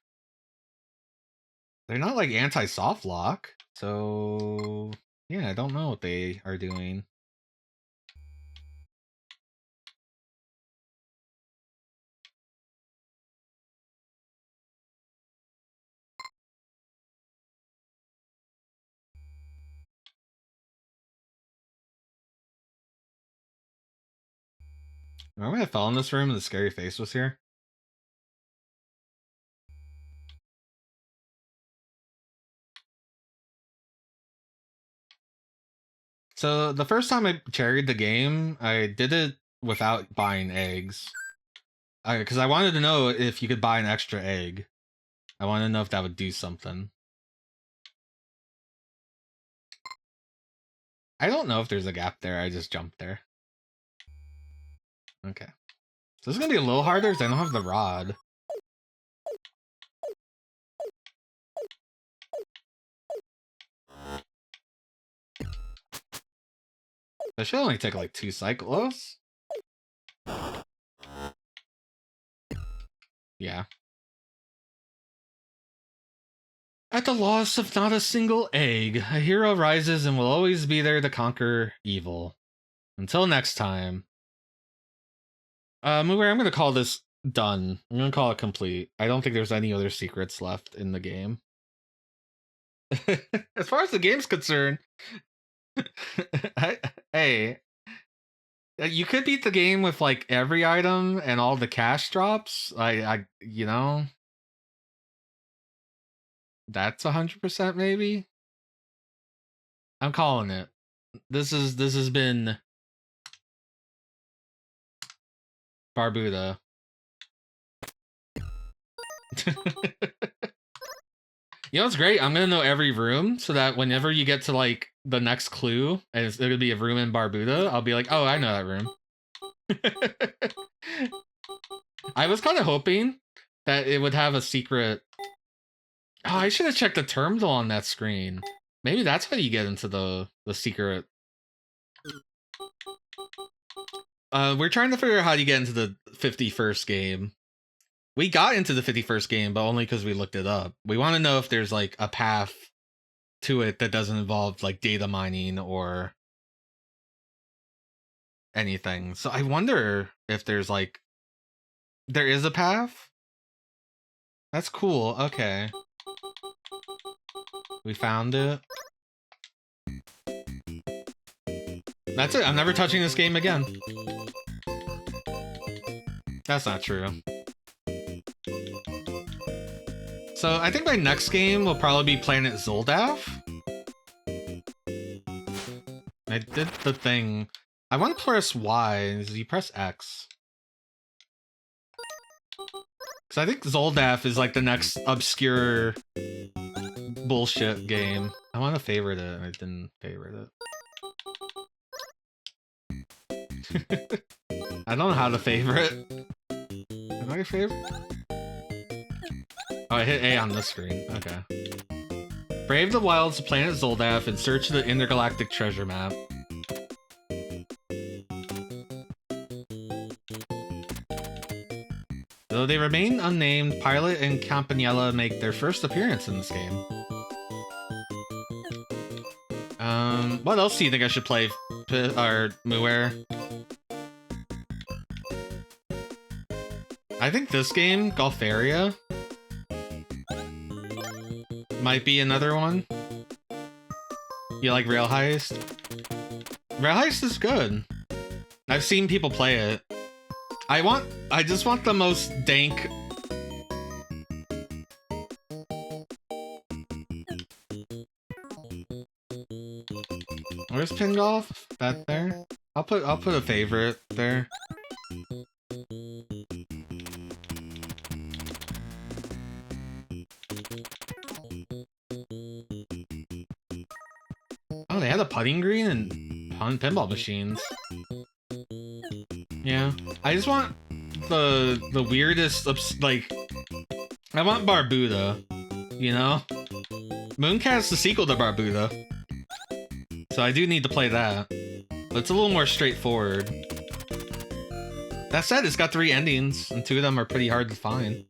They're not like anti-soft lock, so yeah, I don't know what they are doing. Remember when I fell in this room and the scary face was here? So the first time I cherried the game, I did it without buying eggs. Because I wanted to know if you could buy an extra egg. I wanted to know if that would do something. I don't know if there's a gap there, I just jumped there. Okay. So this is gonna be a little harder because I don't have the rod. That should only take like 2 cycles. Yeah. At the loss of not a single egg, a hero rises and will always be there to conquer evil. Until next time. Mooer, I'm gonna call this done. I'm gonna call it complete. I don't think there's any other secrets left in the game. As far as the game's concerned, hey, you could beat the game with like every item and all the cash drops. You know, that's 100% maybe. I'm calling it. This has been Barbuta. You know what's great? I'm gonna know every room so that whenever you get to like the next clue and it's gonna be a room in Barbuta, I'll be like, oh, I know that room. I was kind of hoping that it would have a secret. Oh, I should have checked the terminal on that screen. Maybe that's how you get into the secret. We're trying to figure out how to get into the 51st game. We got into the 51st game, but only because we looked it up. We want to know if there's like a path to it that doesn't involve like data mining or anything. So I wonder if there's like there is a path. That's cool. Okay. We found it. That's it. I'm never touching this game again. That's not true. So I think my next game will probably be Planet Zoldaf. I did the thing. I want to press Y. You press X. Because I think Zoldaf is like the next obscure bullshit game. I want to favorite it. I didn't favorite it. I don't know how to favorite. Am I a favorite? Oh, I hit A on this screen. Okay. Brave the wilds of Planet Zoldaf and search the intergalactic treasure map. Though they remain unnamed, Pilot and Campanella make their first appearance in this game. What else do you think I should play? Or Muir? I think this game, Golfaria, might be another one. You like Rail Heist? Rail Heist is good. I've seen people play it. I just want the most dank. Where's Pin Golf? That there? I'll put a favorite there. Oh, they had a putting green and pinball machines. Yeah, I just want the weirdest, like, I want Barbuta, you know? Mooncat's the sequel to Barbuta, so I do need to play that, but it's a little more straightforward. That said, it's got 3 endings, and 2 of them are pretty hard to find.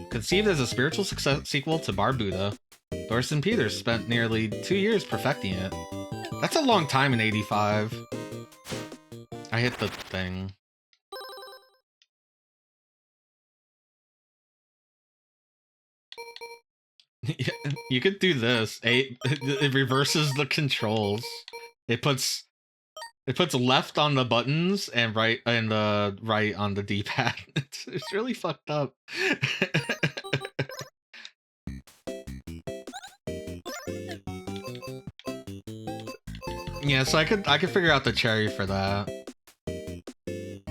Conceived as a spiritual sequel to Barbuta, Thorsten Peters spent nearly 2 years perfecting it. That's a long time in 85. I hit the thing. You could do this. It reverses the controls. It puts left on the buttons and right on the D-pad. It's really fucked up. Yeah, so I could figure out the cherry for that.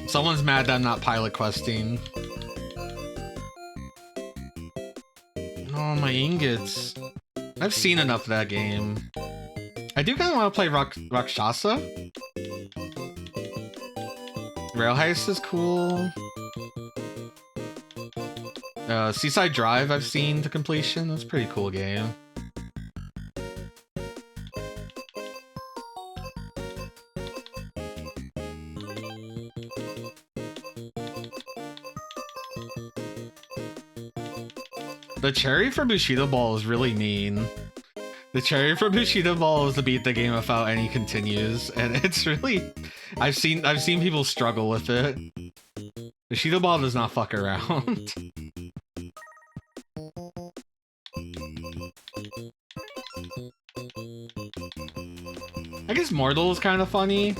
Someone's mad that I'm not pilot questing. Oh, my ingots. I've seen enough of that game. I do kind of want to play Rakshasa. Rail Heist is cool. Seaside Drive I've seen to completion. That's a pretty cool game. The cherry for Bushido Ball is really mean. The cherry for Bushido Ball is to beat the game without any continues, and it's really... I've seen people struggle with it. Bushido Ball does not fuck around. I guess Mortal is kind of funny.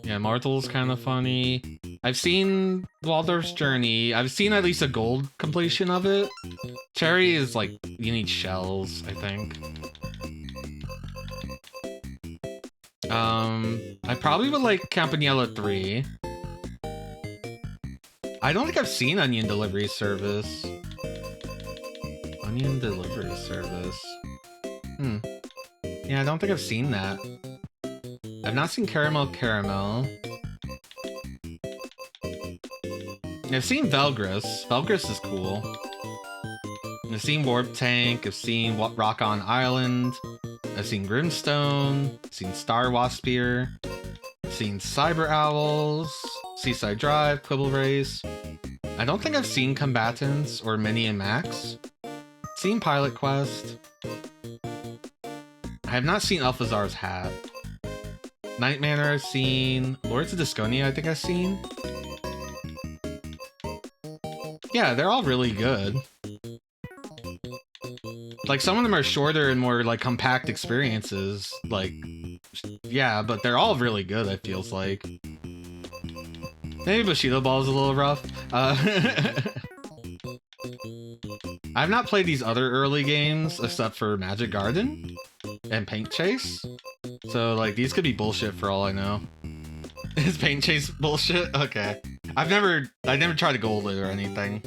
Yeah, Mortal is kind of funny. I've seen Waldorf's Journey. I've seen at least a gold completion of it. Cherry is like, you need shells, I think. I probably would like Campanella 3. I don't think I've seen Onion Delivery Service. Onion Delivery Service. Yeah, I don't think I've seen that. I've not seen Caramel Caramel. I've seen Velgris. Velgris is cool. I've seen Warp Tank. I've seen Rock on Island. I've seen Grimstone, seen Star Waspier, seen Cyber Owls, Seaside Drive, Quibble Race. I don't think I've seen Combatants or Mini and Max. Seen Pilot Quest. I have not seen Alphazar's Hat. Night Manor I've seen. Lords of Disconia I think I've seen. Yeah, they're all really good. Like, some of them are shorter and more, like, compact experiences. Like, yeah, but they're all really good, it feels like. Maybe Bushido Ball is a little rough. I've not played these other early games except for Magic Garden and Paint Chase. So, like, these could be bullshit for all I know. Is Paint Chase bullshit? Okay. I never tried to gold it or anything.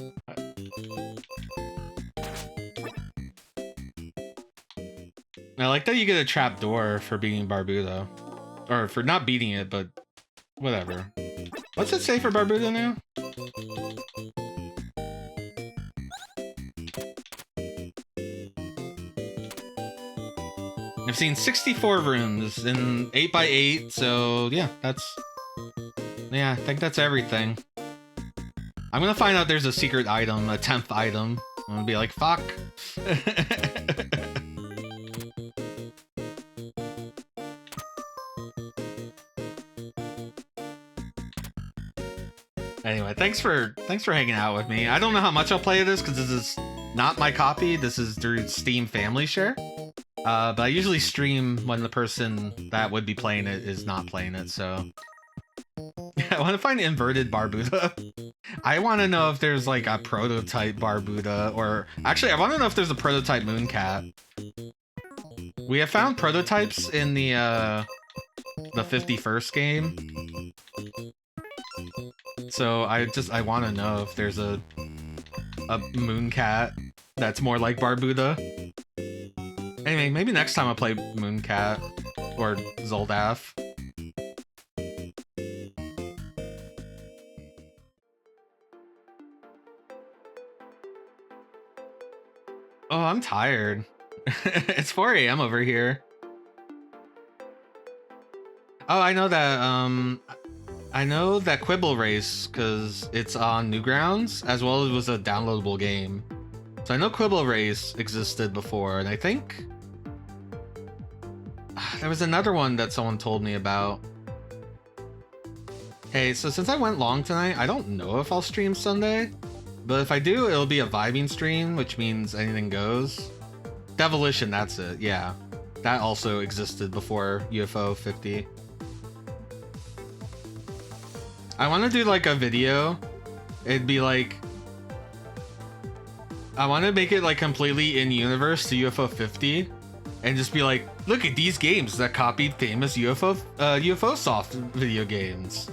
I like that you get a trap door for beating Barbuta. Or for not beating it, but whatever. What's it say for Barbuta now? I've seen 64 rooms in 8x8, so yeah, I think that's everything. I'm gonna find out there's a secret item, a 10th item. I'm gonna be like, fuck. Anyway, thanks for hanging out with me. I don't know how much I'll play of this because this is not my copy. This is through Steam Family Share. But I usually stream when the person that would be playing it is not playing it, so... I want to find inverted Barbuta. I want to know if there's like a prototype Barbuta, or... Actually, I want to know if there's a prototype Mooncat. We have found prototypes in the 51st game. So I want to know if there's a Mooncat that's more like Barbuta. Anyway, maybe next time I'll play Mooncat or Zoldaf. Oh, I'm tired. It's 4 a.m. over here. Oh, I know that Quibble Race, because it's on Newgrounds, as well as it was a downloadable game. So I know Quibble Race existed before, and I think... there was another one that someone told me about. Hey, so since I went long tonight, I don't know if I'll stream Sunday. But if I do, it'll be a vibing stream, which means anything goes. Devolution, that's it, yeah. That also existed before UFO 50. I want to do like a video. It'd be like... I want to make it like completely in-universe to UFO 50. And just be like, look at these games that copied famous UFO soft video games.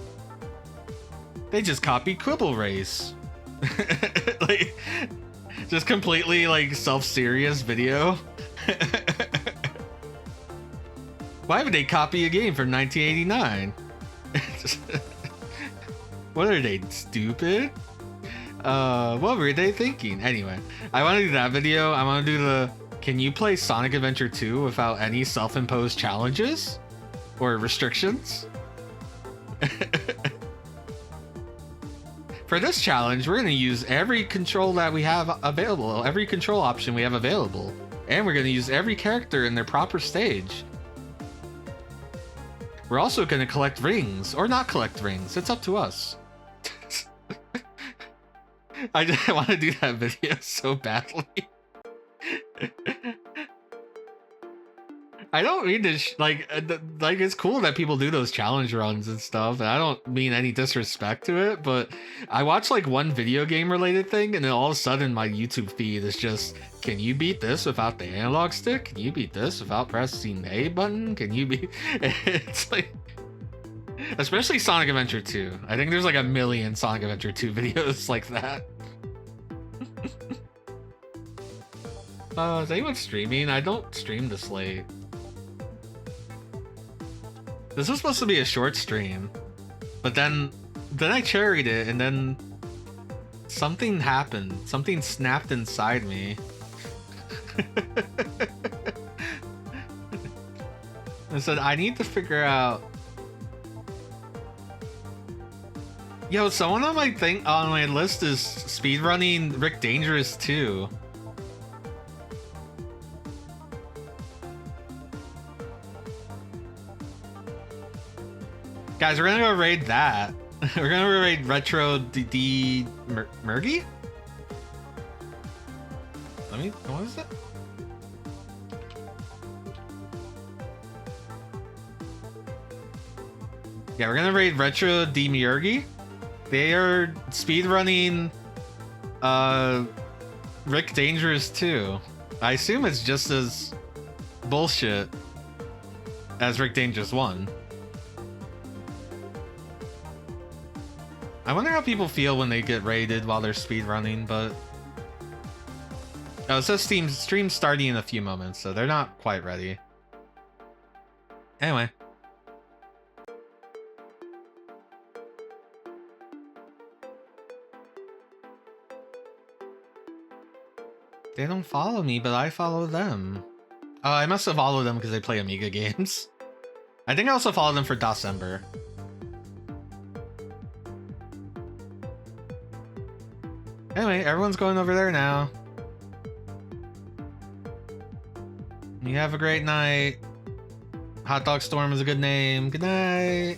They just copied Quibble Race. Like, just completely like self-serious video. Why would they copy a game from 1989? What are they, stupid? What were they thinking? Anyway, I want to do that video. I want to do the, can you play Sonic Adventure 2 without any self-imposed challenges or restrictions? For this challenge, we're going to use every control that we have available, every control option we have available, and we're going to use every character in their proper stage. We're also going to collect rings, or not collect rings. It's up to us. I want to do that video so badly. I don't mean to like it's cool that people do those challenge runs and stuff, and I don't mean any disrespect to it, but I watch like one video game related thing, and then all of a sudden my YouTube feed is just, can you beat this without the analog stick? Can you beat this without pressing the A button? Can you beat... It's like, especially Sonic Adventure 2. I think there's like a million Sonic Adventure 2 videos like that. Is anyone streaming? I don't stream this late. This was supposed to be a short stream, but then I cherried it, and then something happened. Something snapped inside me. I said, I need to figure out. Yo, someone on my list is speedrunning Rick Dangerous too. Guys, we're gonna go raid that. We're gonna go raid Retro D Murgy? What is it? Yeah, we're gonna raid Retro D Murgy. They are speedrunning Rick Dangerous too. I assume it's just as bullshit as Rick Dangerous 1. I wonder how people feel when they get raided while they're speedrunning, but... Oh, it says stream starting in a few moments, so they're not quite ready. Anyway. They don't follow me, but I follow them. Oh, I must have followed them because they play Amiga games. I think I also followed them for December. Anyway, everyone's going over there now. You have a great night. Hot Dog Storm is a good name. Good night.